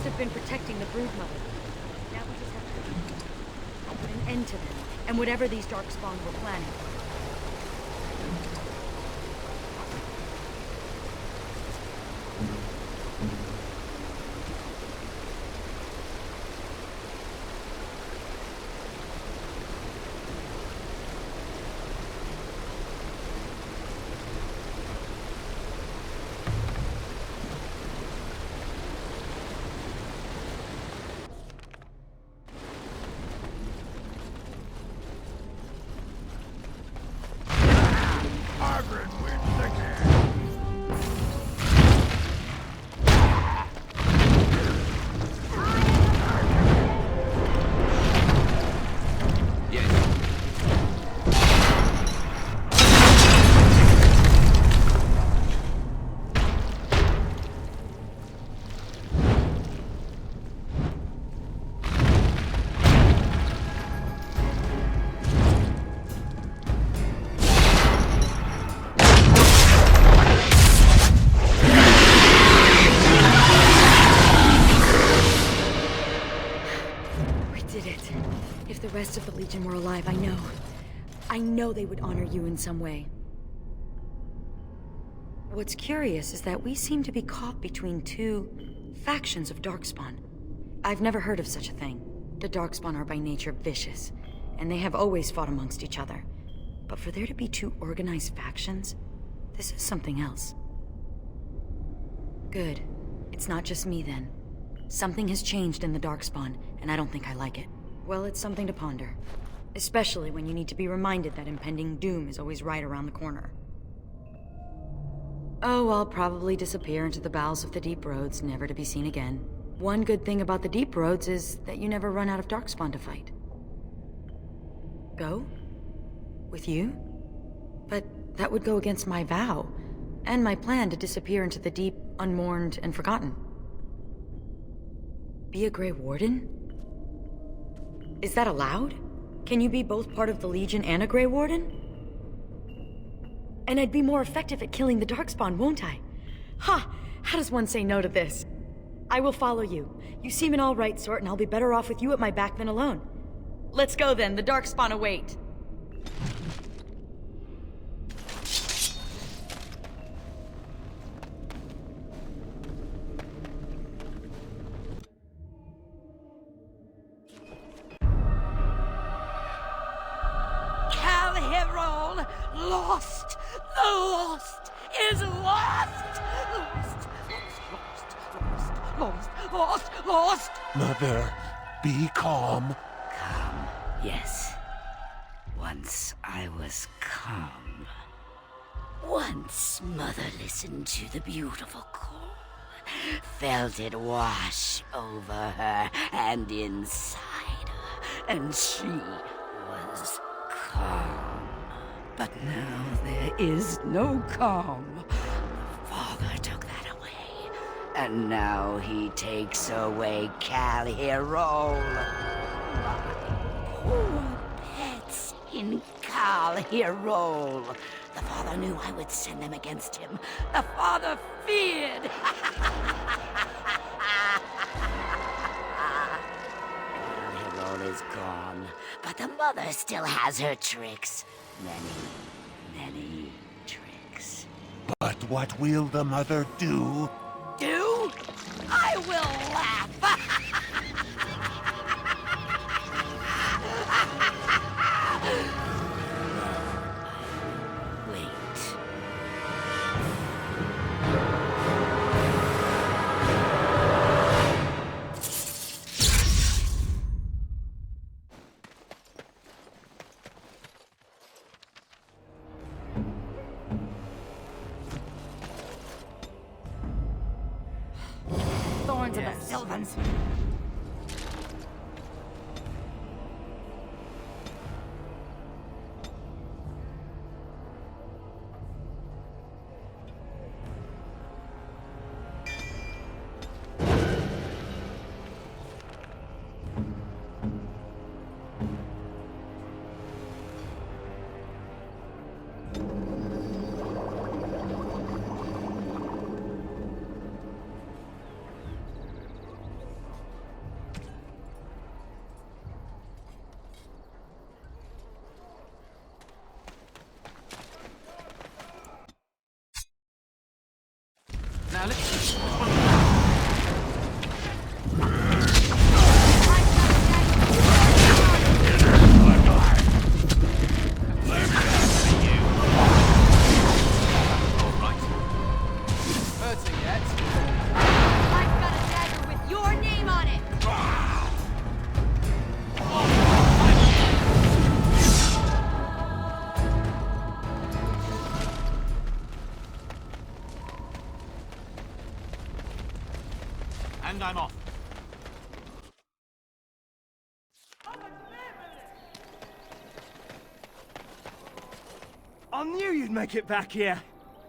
have been protecting the broodmother. Now we just have to put an end to them, and whatever these darkspawn were planning. If the rest of the Legion were alive, I know they would honor you in some way. What's curious is that we seem to be caught between two factions of Darkspawn. I've never heard of such a thing. The Darkspawn are by nature vicious, and they have always fought amongst each other. But for there to be two organized factions, this is something else. Good. It's not just me then. Something has changed in the Darkspawn, and I don't think I like it. Well, it's something to ponder. Especially when you need to be reminded that impending doom is always right around the corner. Oh, I'll probably disappear into the bowels of the deep roads, never to be seen again. One good thing about the deep roads is that you never run out of Darkspawn to fight. Go? With you? But that would go against my vow, and my plan to disappear into the deep, unmourned, and forgotten. Be a Grey Warden? Is that allowed? Can you be both part of the Legion and a Grey Warden? And I'd be more effective at killing the Darkspawn, won't I? Ha! How does one say no to this? I will follow you. You seem an all-right sort, and I'll be better off with you at my back than alone. Let's go then, the Darkspawn await. Lost! The lost is lost! Lost! Mother, be calm. Calm, yes. Once I was calm. Once Mother listened to the beautiful call, felt it wash over her and inside her, and she was calm. But now there is no calm. The Father took that away, and now he takes away Kal Hirol. My poor pets in Kal Hirol. The Father knew I would send them against him. The Father feared. Kal Hirol is gone, but the Mother still has her tricks. Many tricks. But what will the Mother do? Do? I will laugh! Thorns of the Sylvans. I'm off. I knew you'd make it back here.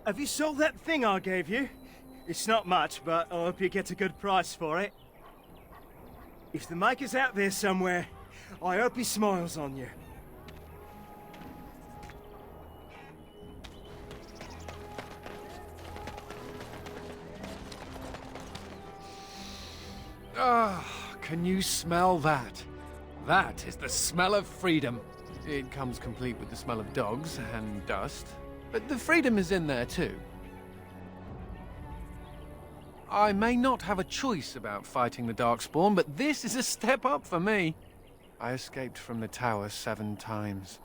Have you sold that thing I gave you? It's not much, but I hope you get a good price for it. If the maker's out there somewhere, I hope he smiles on you. Ah, can you smell that? That is the smell of freedom. It comes complete with the smell of dogs and dust, but the freedom is in there too. I may not have a choice about fighting the Darkspawn, but this is a step up for me. I escaped from the tower 7 times.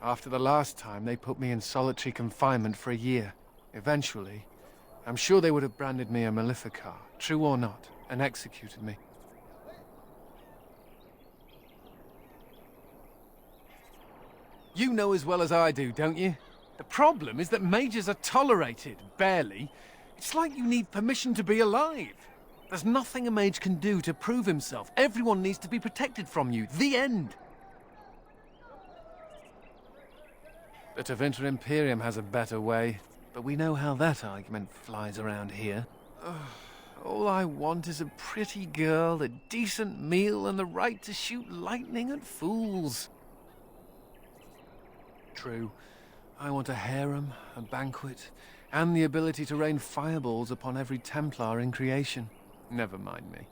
After the last time, they put me in solitary confinement for a year. Eventually, I'm sure they would have branded me a Maleficar, true or not, and executed me. You know as well as I do, don't you? The problem is that mages are tolerated, barely. It's like you need permission to be alive. There's nothing a mage can do to prove himself. Everyone needs to be protected from you. The end. The Tevinter Imperium has a better way, but we know how that argument flies around here. All I want is a pretty girl, a decent meal, and the right to shoot lightning at fools. True. I want a harem, a banquet, and the ability to rain fireballs upon every Templar in creation. Never mind me.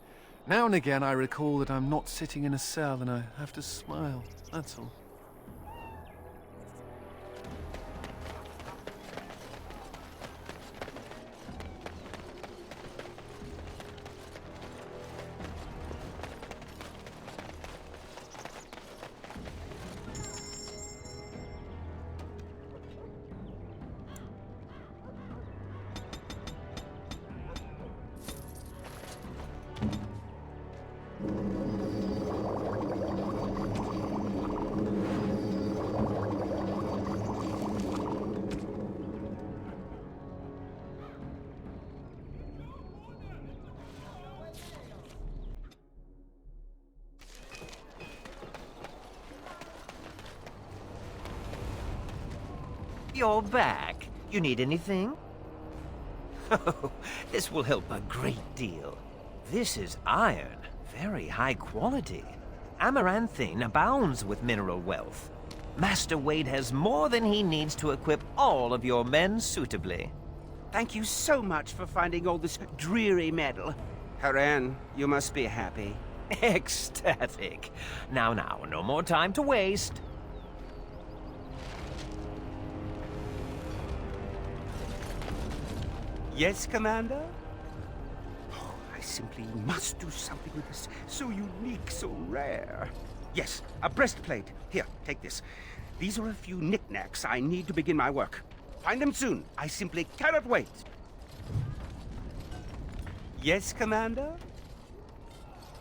Now and again I recall that I'm not sitting in a cell and I have to smile, that's all. You're back. You need anything? Oh, this will help a great deal. This is iron. Very high quality. Amaranthine abounds with mineral wealth. Master Wade has more than he needs to equip all of your men suitably. Thank you so much for finding all this dreary metal. Haran, you must be happy. Ecstatic. Now, no more time to waste. Yes, Commander? Oh, I simply must do something with this. So unique, so rare. Yes, a breastplate. Here, take this. These are a few knickknacks I need to begin my work. Find them soon. I simply cannot wait. Yes, Commander?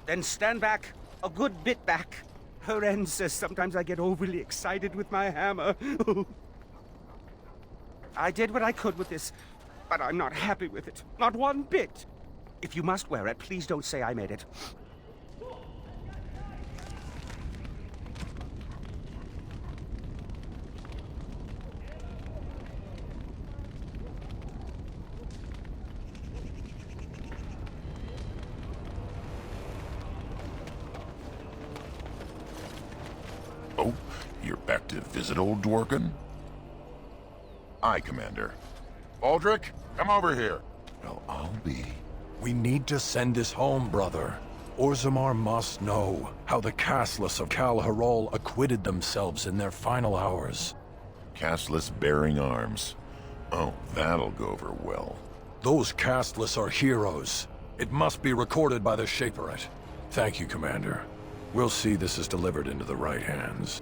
Then stand back. A good bit back. Haran says sometimes I get overly excited with my hammer. I did what I could with this. But I'm not happy with it. Not one bit. If you must wear it, please don't say I made it. Oh, you're back to visit old Dworkin? Aye, Commander. Baldric, come over here. Well, I'll be. We need to send this home, brother. Orzammar must know how the casteless of Kal Harol acquitted themselves in their final hours. Casteless bearing arms. Oh, that'll go over well. Those casteless are heroes. It must be recorded by the Shaperate. Thank you, Commander. We'll see this is delivered into the right hands.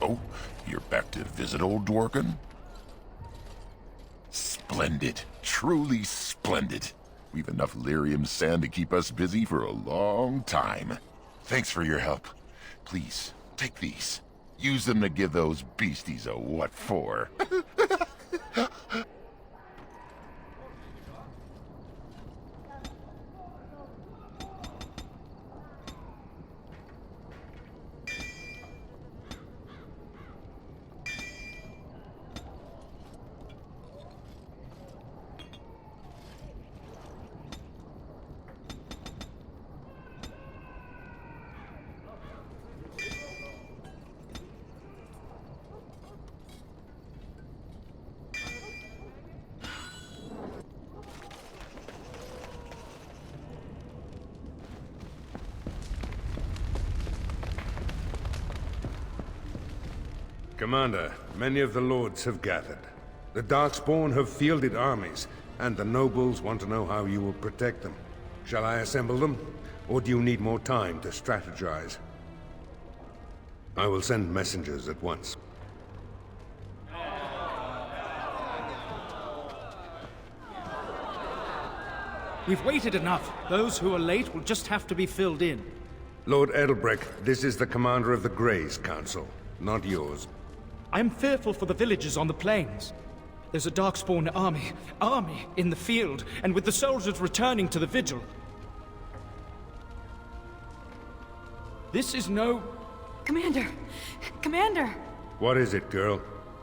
Oh, you're back to visit old Dworkin? Splendid. Truly splendid. We've enough lyrium sand to keep us busy for a long time. Thanks for your help. Please, take these. Use them to give those beasties a what for. Commander, many of the lords have gathered. The Darkspawn have fielded armies, and the nobles want to know how you will protect them. Shall I assemble them, or do you need more time to strategize? I will send messengers at once. We've waited enough. Those who are late will just have to be filled in. Lord Edelbrecht, this is the commander of the Greys Council, not yours. I am fearful for the villagers on the plains. There's a Darkspawn army in the field, and with the soldiers returning to the vigil. This is no... Commander! Commander! What is it, girl?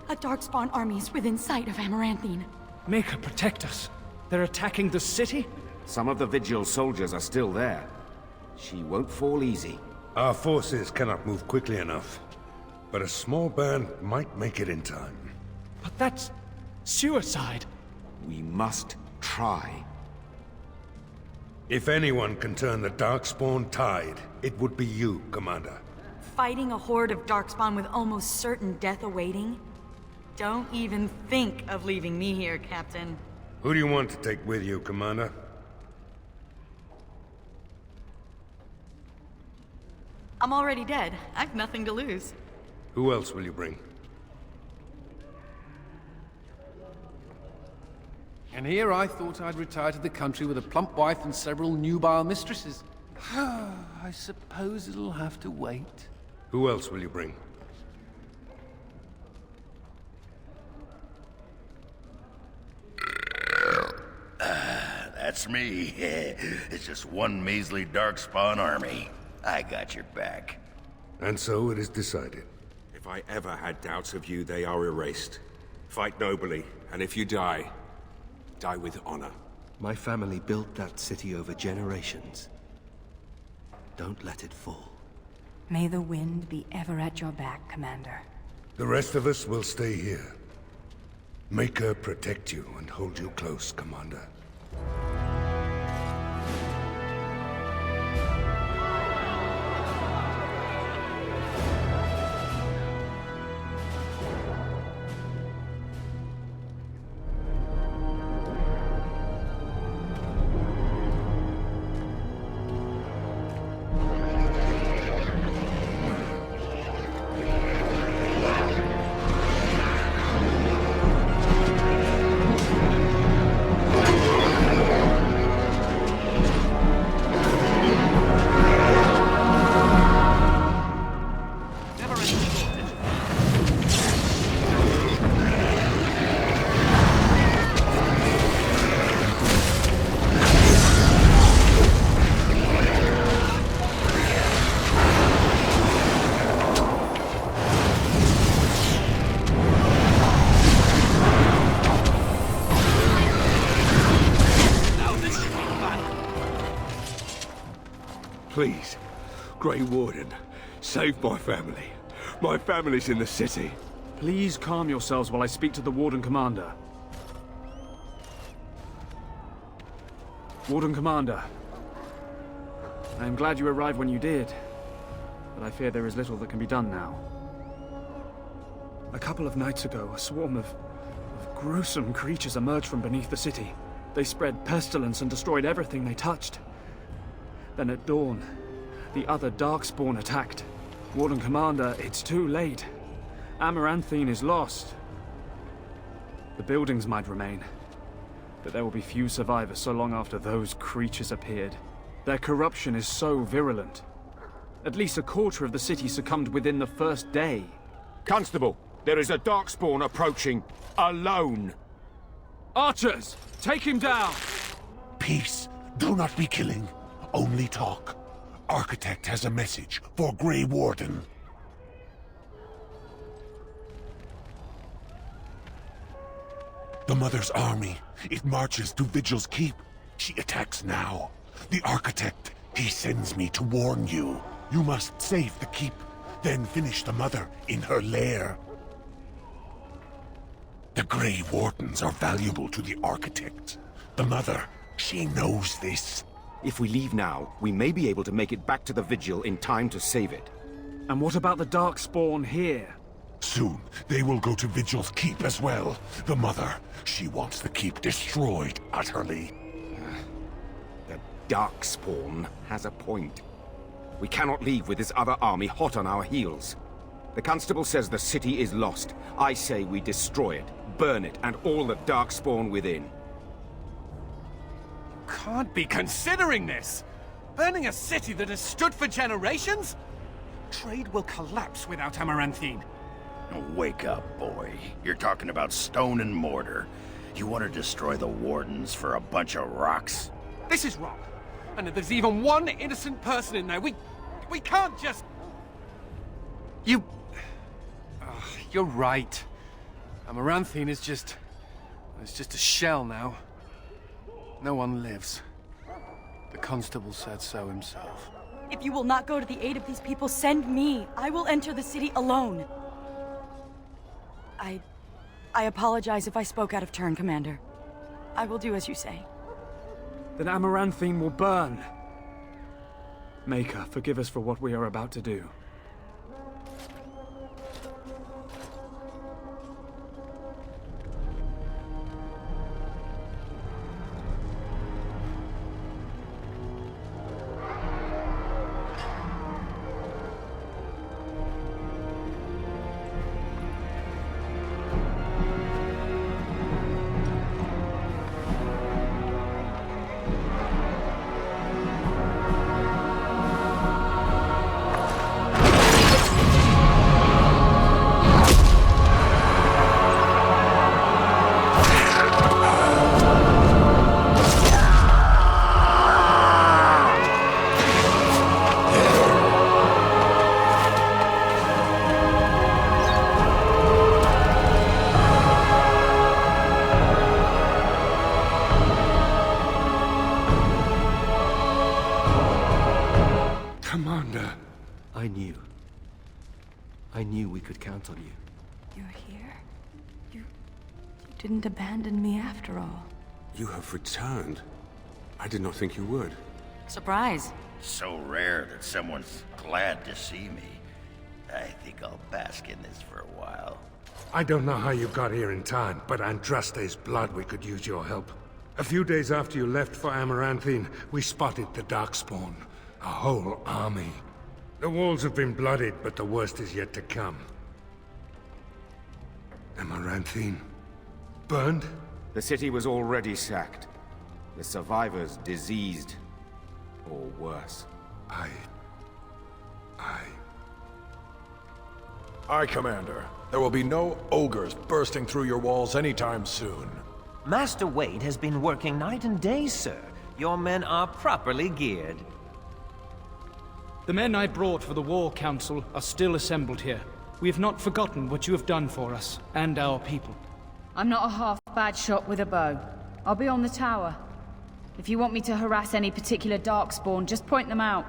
A Darkspawn army is within sight of Amaranthine. Make her protect us. They're attacking the city? Some of the Vigil soldiers are still there. She won't fall easy. Our forces cannot move quickly enough, but a small band might make it in time. But that's... suicide. We must try. If anyone can turn the Darkspawn tide, it would be you, Commander. Fighting a horde of Darkspawn with almost certain death awaiting? Don't even think of leaving me here, Captain. Who do you want to take with you, Commander? I'm already dead. I've nothing to lose. Who else will you bring? And here I thought I'd retire to the country with a plump wife and several nubile mistresses. I suppose it'll have to wait. Who else will you bring? That's me. It's just one measly Darkspawn army. I got your back. And so it is decided. If I ever had doubts of you, they are erased. Fight nobly, and if you die, die with honor. My family built that city over generations. Don't let it fall. May the wind be ever at your back, Commander. The rest of us will stay here. Make her protect you and hold you close, Commander. Please, Grey Warden, save my family. My family's in the city. Please calm yourselves while I speak to the Warden Commander. Warden Commander, I am glad you arrived when you did, but I fear there is little that can be done now. A couple of nights ago, a swarm of gruesome creatures emerged from beneath the city. They spread pestilence and destroyed everything they touched. Then at dawn, the other Darkspawn attacked. Warden Commander, it's too late. Amaranthine is lost. The buildings might remain, but there will be few survivors so long after those creatures appeared. Their corruption is so virulent. At least a quarter of the city succumbed within the first day. Constable, there is a Darkspawn approaching, alone. Archers, take him down! Peace. Do not be killing. Only talk. Architect has a message for Grey Warden. The Mother's army. It marches to Vigil's Keep. She attacks now. The Architect, he sends me to warn you. You must save the Keep, then finish the Mother in her lair. The Grey Wardens are valuable to the Architect. The Mother, she knows this. If we leave now, we may be able to make it back to the Vigil in time to save it. And what about the Darkspawn here? Soon, they will go to Vigil's keep as well. The mother, she wants the keep destroyed utterly. The Darkspawn has a point. We cannot leave with this other army hot on our heels. The Constable says the city is lost. I say we destroy it, burn it, and all the Darkspawn within. Can't be considering this! Burning a city that has stood for generations? Trade will collapse without Amaranthine. Wake up, boy. You're talking about stone and mortar. You want to destroy the Wardens for a bunch of rocks? This is wrong. And if there's even one innocent person in there, we can't just... You're right. Amaranthine is just... It's just a shell now. No one lives. The Constable said so himself. If you will not go to the aid of these people, send me. I will enter the city alone. I apologize if I spoke out of turn, Commander. I will do as you say. Then Amaranthine will burn. Maker, forgive us for what we are about to do. I knew we could count on you. You're here? You didn't abandon me after all. You have returned. I did not think you would. Surprise. So rare that someone's glad to see me. I think I'll bask in this for a while. I don't know how you got here in time, but Andraste's blood, we could use your help. A few days after you left for Amaranthine, we spotted the Darkspawn. A whole army. The walls have been bloodied, but the worst is yet to come. Amaranthine burned? The city was already sacked. The survivors diseased. Or worse. Aye, Commander. There will be no ogres bursting through your walls anytime soon. Master Wade has been working night and day, sir. Your men are properly geared. The men I brought for the War Council are still assembled here. We have not forgotten what you have done for us, and our people. I'm not a half-bad shot with a bow. I'll be on the tower. If you want me to harass any particular Darkspawn, just point them out.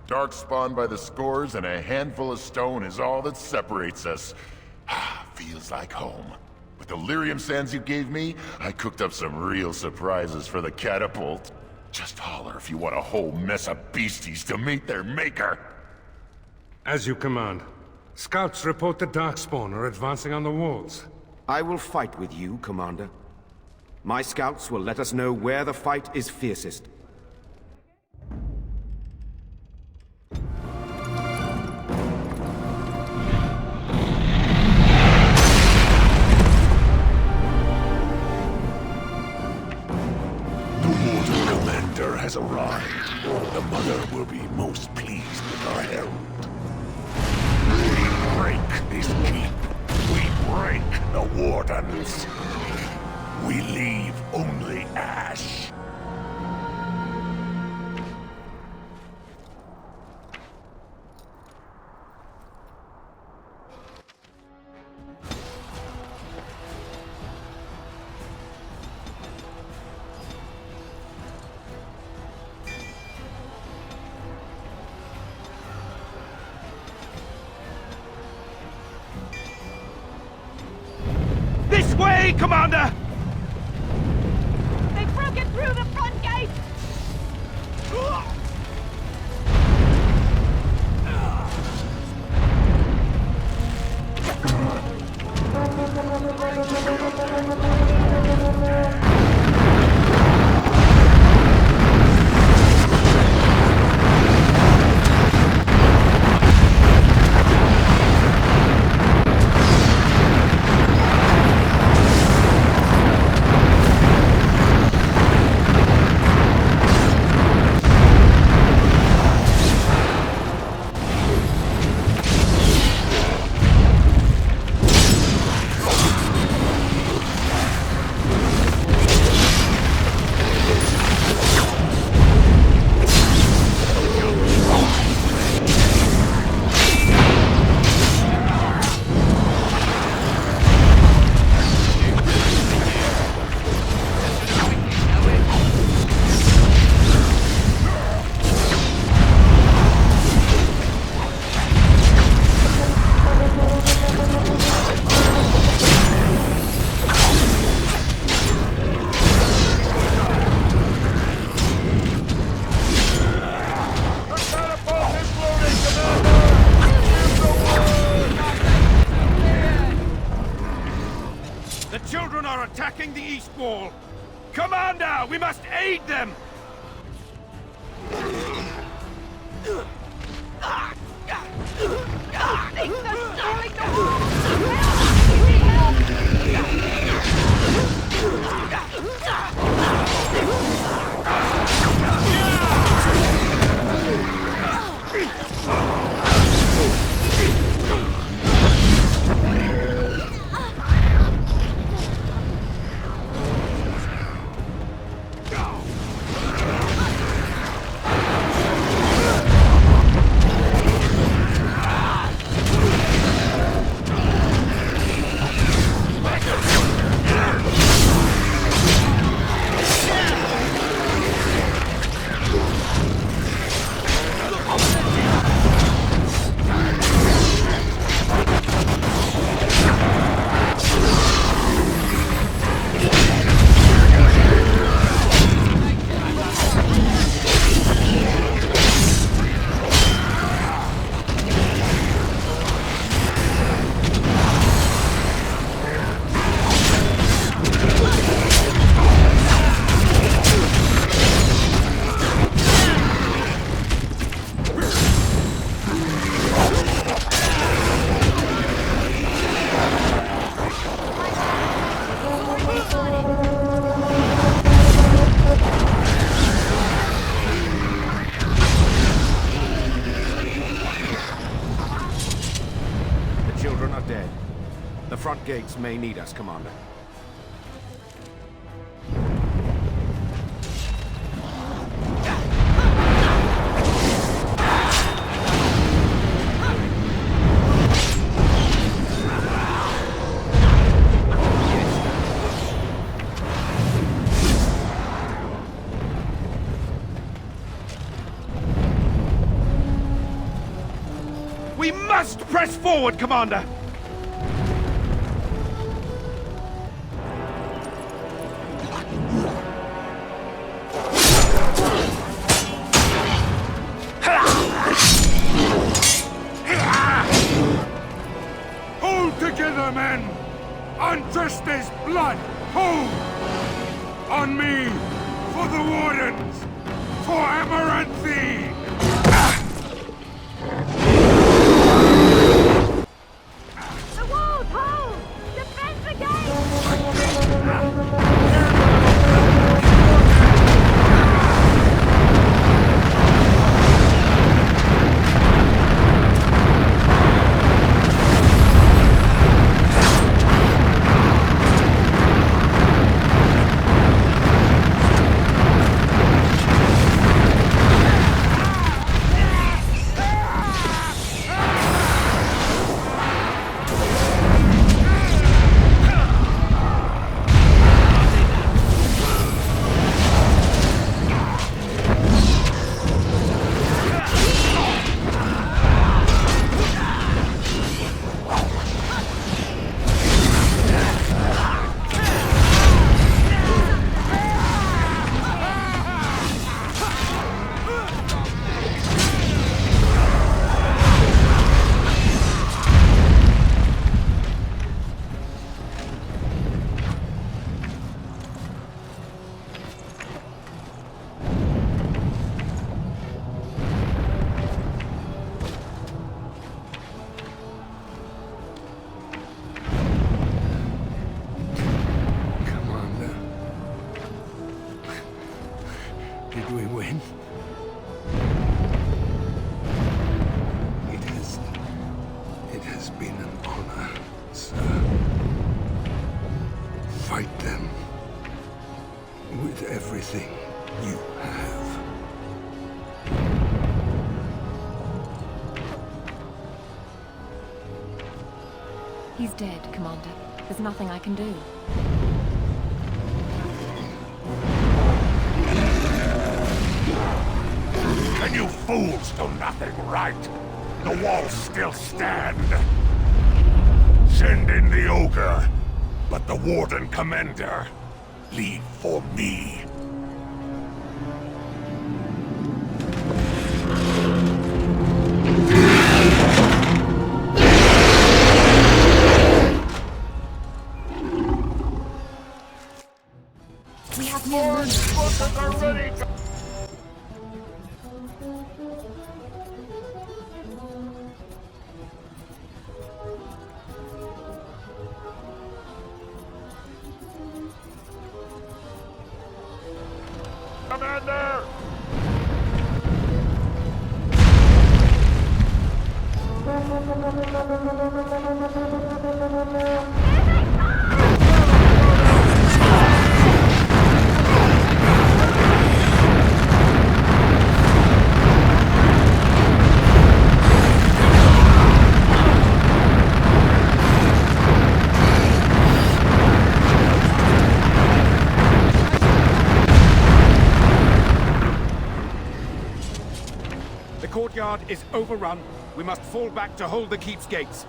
Darkspawn by the scores and a handful of stone is all that separates us. Feels like home. With the lyrium sands you gave me, I cooked up some real surprises for the catapult. Just holler if you want a whole mess of beasties to meet their maker. As you command. Scouts report the Darkspawn are advancing on the walls. I will fight with you, Commander. My scouts will let us know where the fight is fiercest. Has arrived. The mother will be most pleased with our herald. We break this keep. We break the Wardens. We leave only ash. This way, Commander! They've broken through the front gate! beast wall! Commander, we must aid them! The front gates may need us, Commander. We must press forward, Commander! Hold together, men! Undress this blood! Hold! On me! For the Wardens! For Amaranthi! The walls hold! Defend the gate! Did we win? It has been an honor, sir. Fight them with everything you have. He's dead, Commander. There's nothing I can do. And you fools do nothing right. The walls still stand. Send in the ogre, but the Warden Commander, leave for me. We have more movement. Commander! The courtyard is overrun. We must fall back to hold the keep's gates.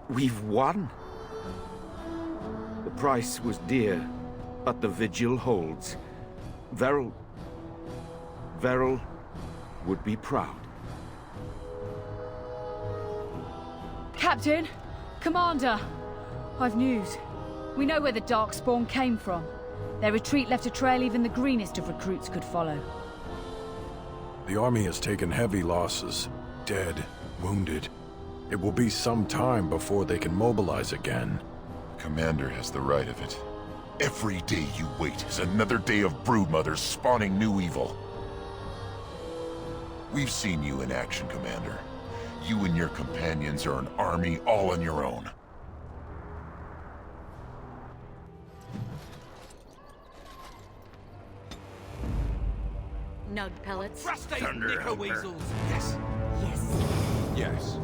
We've won. The price was dear, but the vigil holds. Veril would be proud. Captain! Commander! I've news. We know where the Darkspawn came from. Their retreat left a trail even the greenest of recruits could follow. The army has taken heavy losses. Dead, wounded. It will be some time before they can mobilize again. Commander has the right of it. Every day you wait is another day of broodmothers spawning new evil. We've seen you in action, Commander. You and your companions are an army all on your own. Nug pellets. Thunder weasels. Yes. Yes. Yes.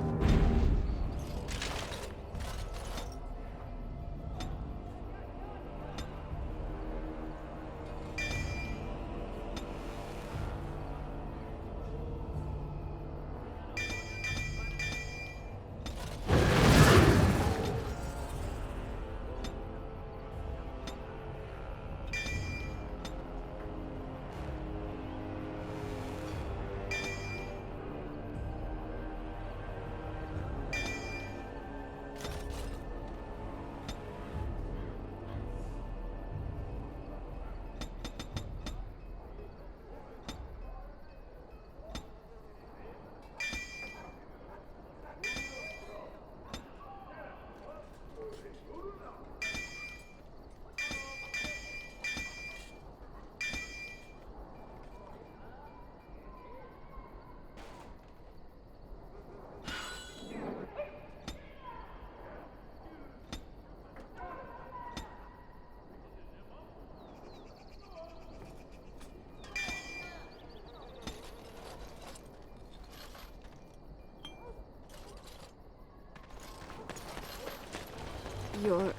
Your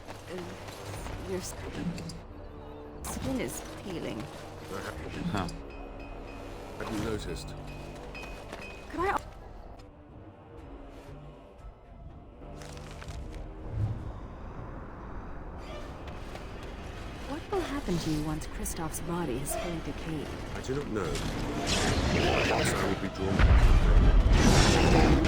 skin is peeling. Huh. Have you noticed? Could I... What will happen to you once Kristoff's body is fully decayed? I do not know. Perhaps I will be drawn back to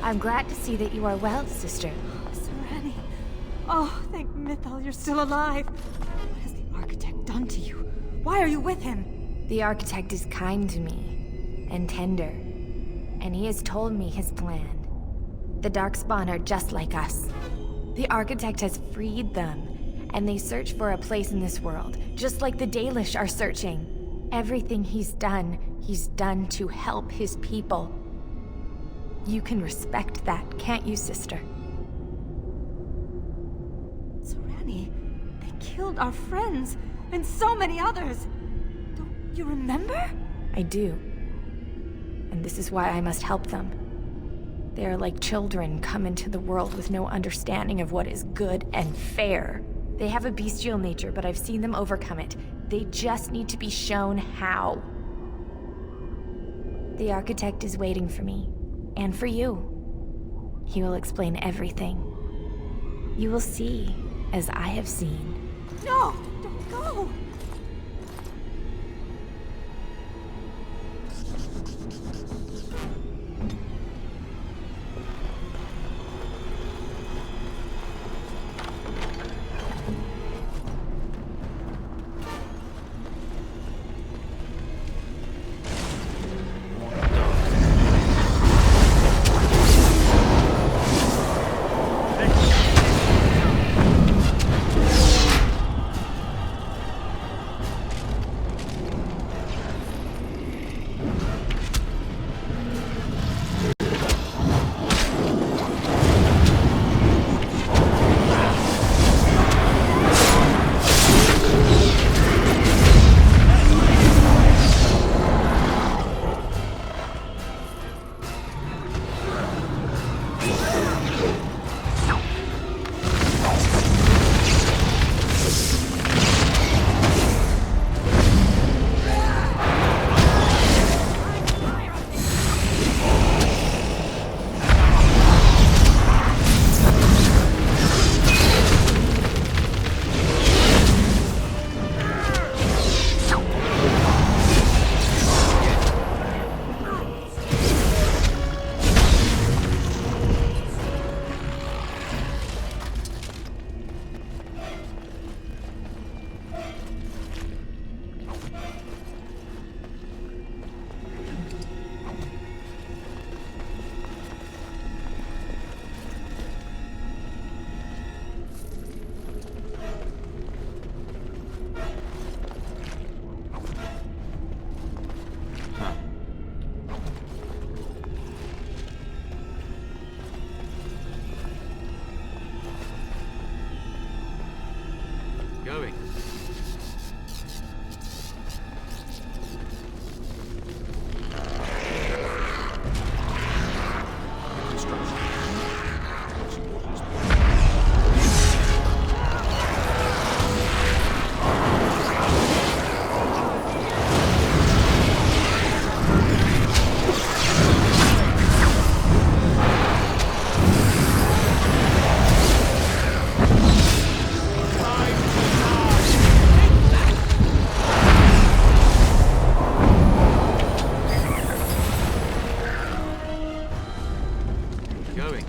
I'm glad to see that you are well, sister. Sereni. Oh, thank Mythal you're still alive. What has the Architect done to you? Why are you with him? The Architect is kind to me, and tender, and he has told me his plan. The Darkspawn are just like us. The Architect has freed them, and they search for a place in this world, just like the Dalish are searching. Everything he's done to help his people. You can respect that, can't you, sister? Serani, they killed our friends, and so many others. Don't you remember? I do. And this is why I must help them. They are like children come into the world with no understanding of what is good and fair. They have a bestial nature, but I've seen them overcome it. They just need to be shown how. The Architect is waiting for me. And for you. He will explain everything. You will see, as I have seen. No! Don't go! Going. Going.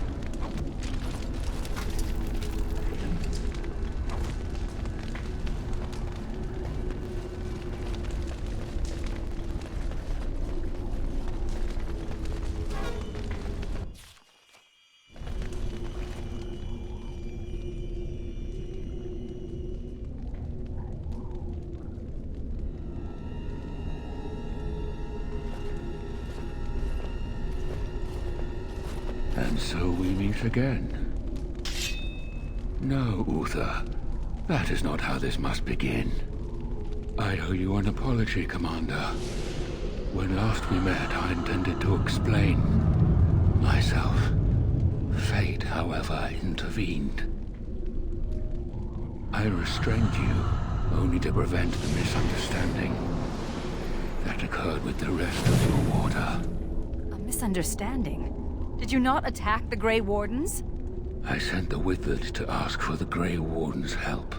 And so we meet again. No, Uther. That is not how this must begin. I owe you an apology, Commander. When last we met, I intended to explain myself. Fate, however, intervened. I restrained you, only to prevent the misunderstanding that occurred with the rest of your order. A misunderstanding? Did you not attack the Grey Wardens? I sent the Wizards to ask for the Grey Warden's help.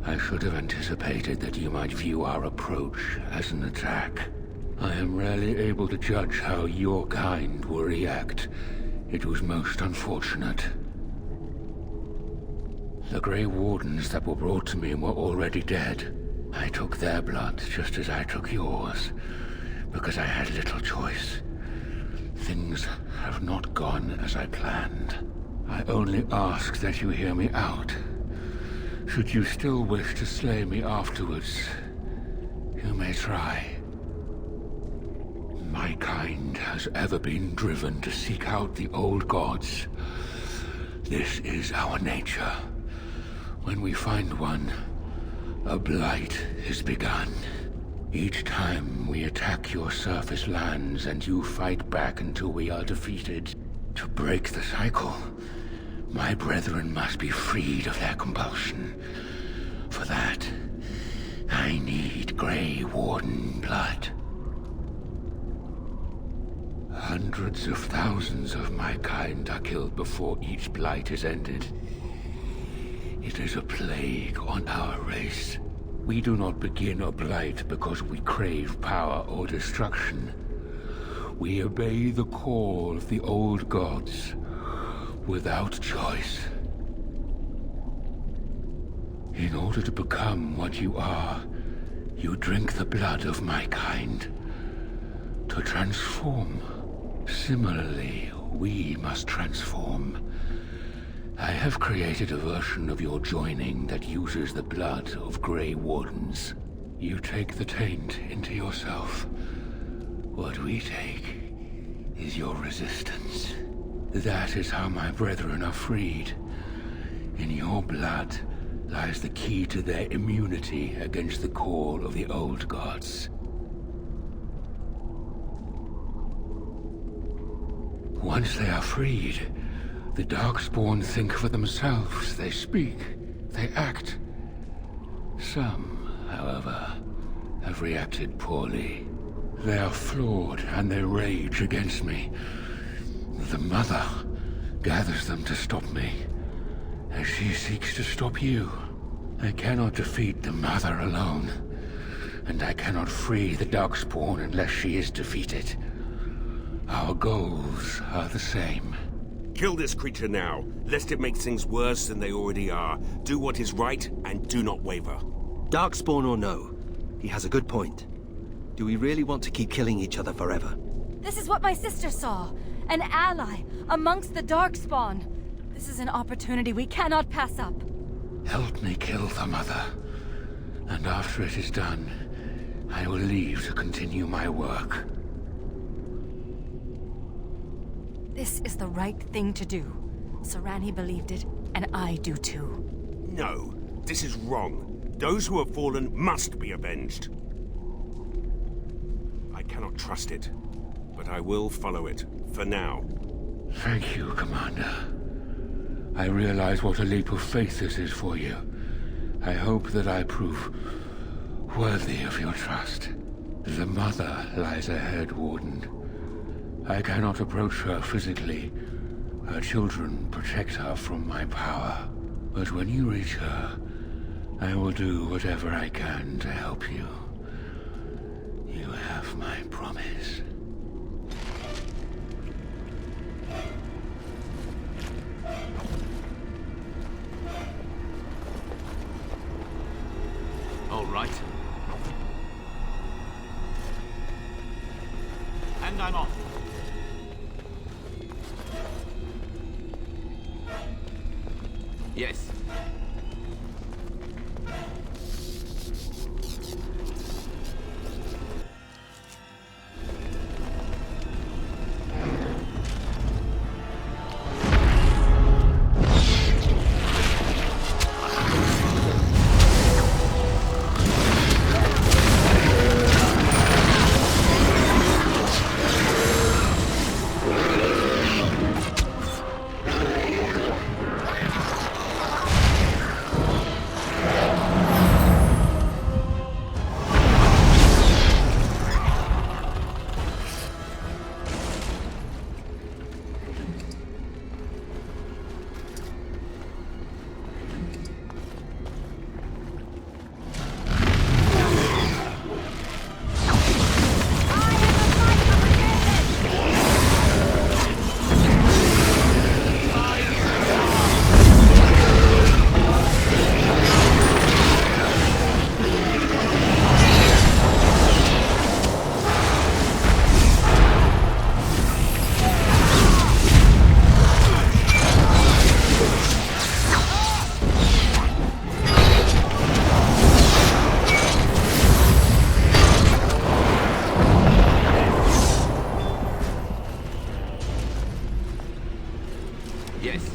I should have anticipated that you might view our approach as an attack. I am rarely able to judge how your kind will react. It was most unfortunate. The Grey Wardens that were brought to me were already dead. I took their blood just as I took yours, because I had little choice. Things have not gone as I planned. I only ask that you hear me out. Should you still wish to slay me afterwards, you may try. my kind has ever been driven to seek out the old gods. This is our nature. When we find one, a blight is begun. Each time we attack your surface lands and you fight back until we are defeated. To break the cycle, my brethren must be freed of their compulsion. For that, I need Grey Warden blood. Hundreds of thousands of my kind are killed before each blight is ended. It is a plague on our race. We do not begin a blight because we crave power or destruction. We obey the call of the old gods, without choice. In order to become what you are, you drink the blood of my kind. To transform. Similarly, we must transform. I have created a version of your joining that uses the blood of Grey Wardens. You take the taint into yourself. What we take is your resistance. That is how my brethren are freed. In your blood lies the key to their immunity against the call of the old gods. Once they are freed, the Darkspawn think for themselves. They speak, they act. Some, however, have reacted poorly. They are flawed and they rage against me. The Mother gathers them to stop me, as she seeks to stop you. I cannot defeat the Mother alone, and I cannot free the Darkspawn unless she is defeated. Our goals are the same. Kill this creature now, lest it makes things worse than they already are. Do what is right, and do not waver. Darkspawn or no, he has a good point. Do we really want to keep killing each other forever? This is what my sister saw. An ally amongst the Darkspawn. This is an opportunity we cannot pass up. Help me kill the Mother, and after it is done, I will leave to continue my work. This is the right thing to do. Sarani believed it, and I do too. No, this is wrong. Those who have fallen must be avenged. I cannot trust it, but I will follow it, for now. Thank you, Commander. I realize what a leap of faith this is for you. I hope that I prove worthy of your trust. The Mother lies ahead, Warden. I cannot approach her physically. Her children protect her from my power. But when you reach her, I will do whatever I can to help you. You have my promise. All right. And I'm off. Yes. Yes.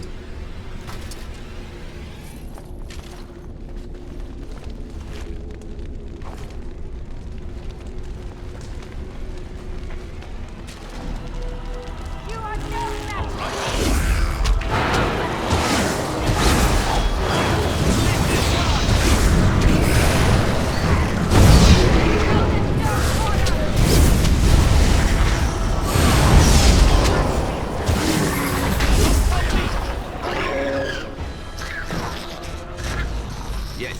Yes.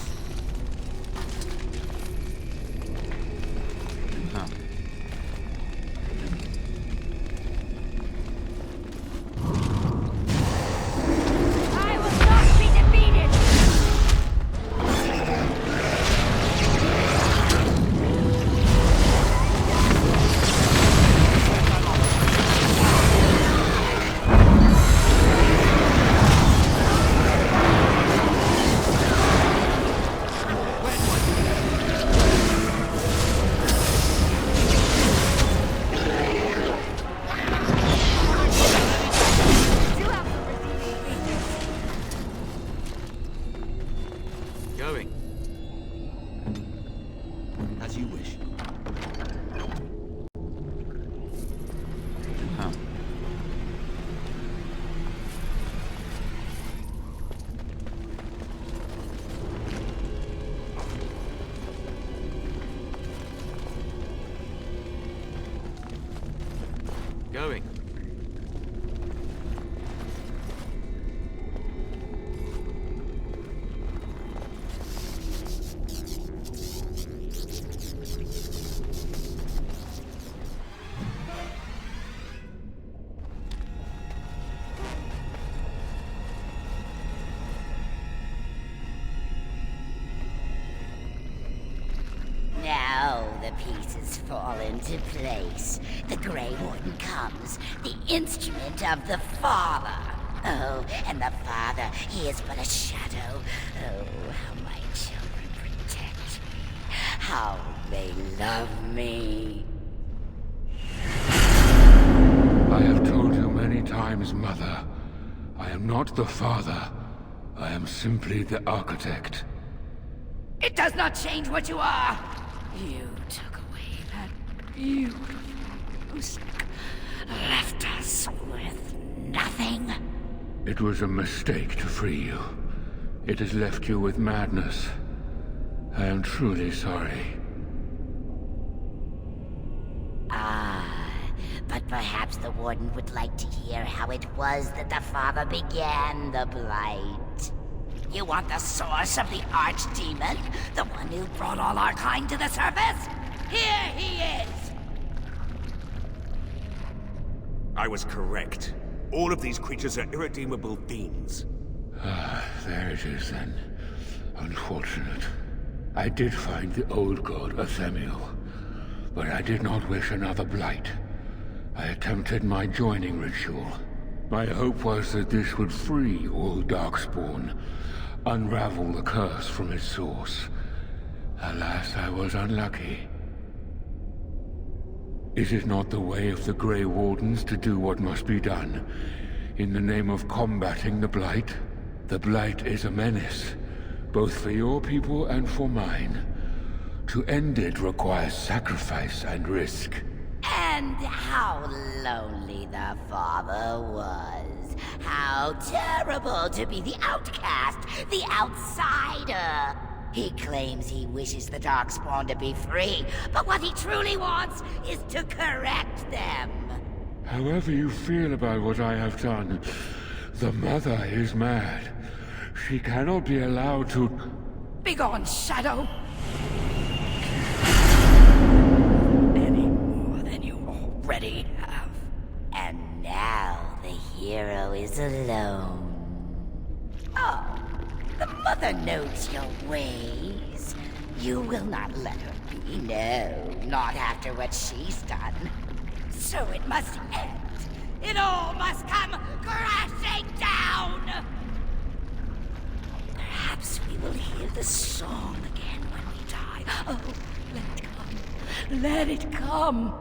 Huh. I will not be defeated! Going. As you wish. Huh. Going. Now the pieces fall into place. The Grey Warden comes, the instrument of the Father. Oh, and the Father, he is but a shadow. Oh, how my children protect me. How they love me. I have told you many times, Mother. I am not the Father. I am simply the Architect. It does not change what you are. You took away that beautiful music, left us with nothing. It was a mistake to free you. It has left you with madness. I am truly sorry. Ah, but perhaps the Warden would like to hear how it was that the Father began the Blight. You want the source of the Archdemon? The one who brought all our kind to the surface? Here he is! I was correct. All of these creatures are irredeemable fiends. Ah, there it is then. Unfortunate. I did find the old god Athemiel, but I did not wish another blight. I attempted my joining ritual. My hope was that this would free all Darkspawn, unravel the curse from its source. Alas, I was unlucky. Is it not the way of the Grey Wardens to do what must be done, in the name of combating the Blight? The Blight is a menace, both for your people and for mine. To end it requires sacrifice and risk. And how lonely the Father was. How terrible to be the outcast, the outsider. He claims he wishes the Darkspawn to be free, but what he truly wants is to correct them. However you feel about what I have done, the Mother is mad. She cannot be allowed to... Begone, Shadow! Already have. And now the hero is alone. Oh, the Mother knows your ways. You will not let her be, no, not after what she's done. So it must end. It all must come crashing down! Perhaps we will hear the song again when we die. Oh, let it come. Let it come!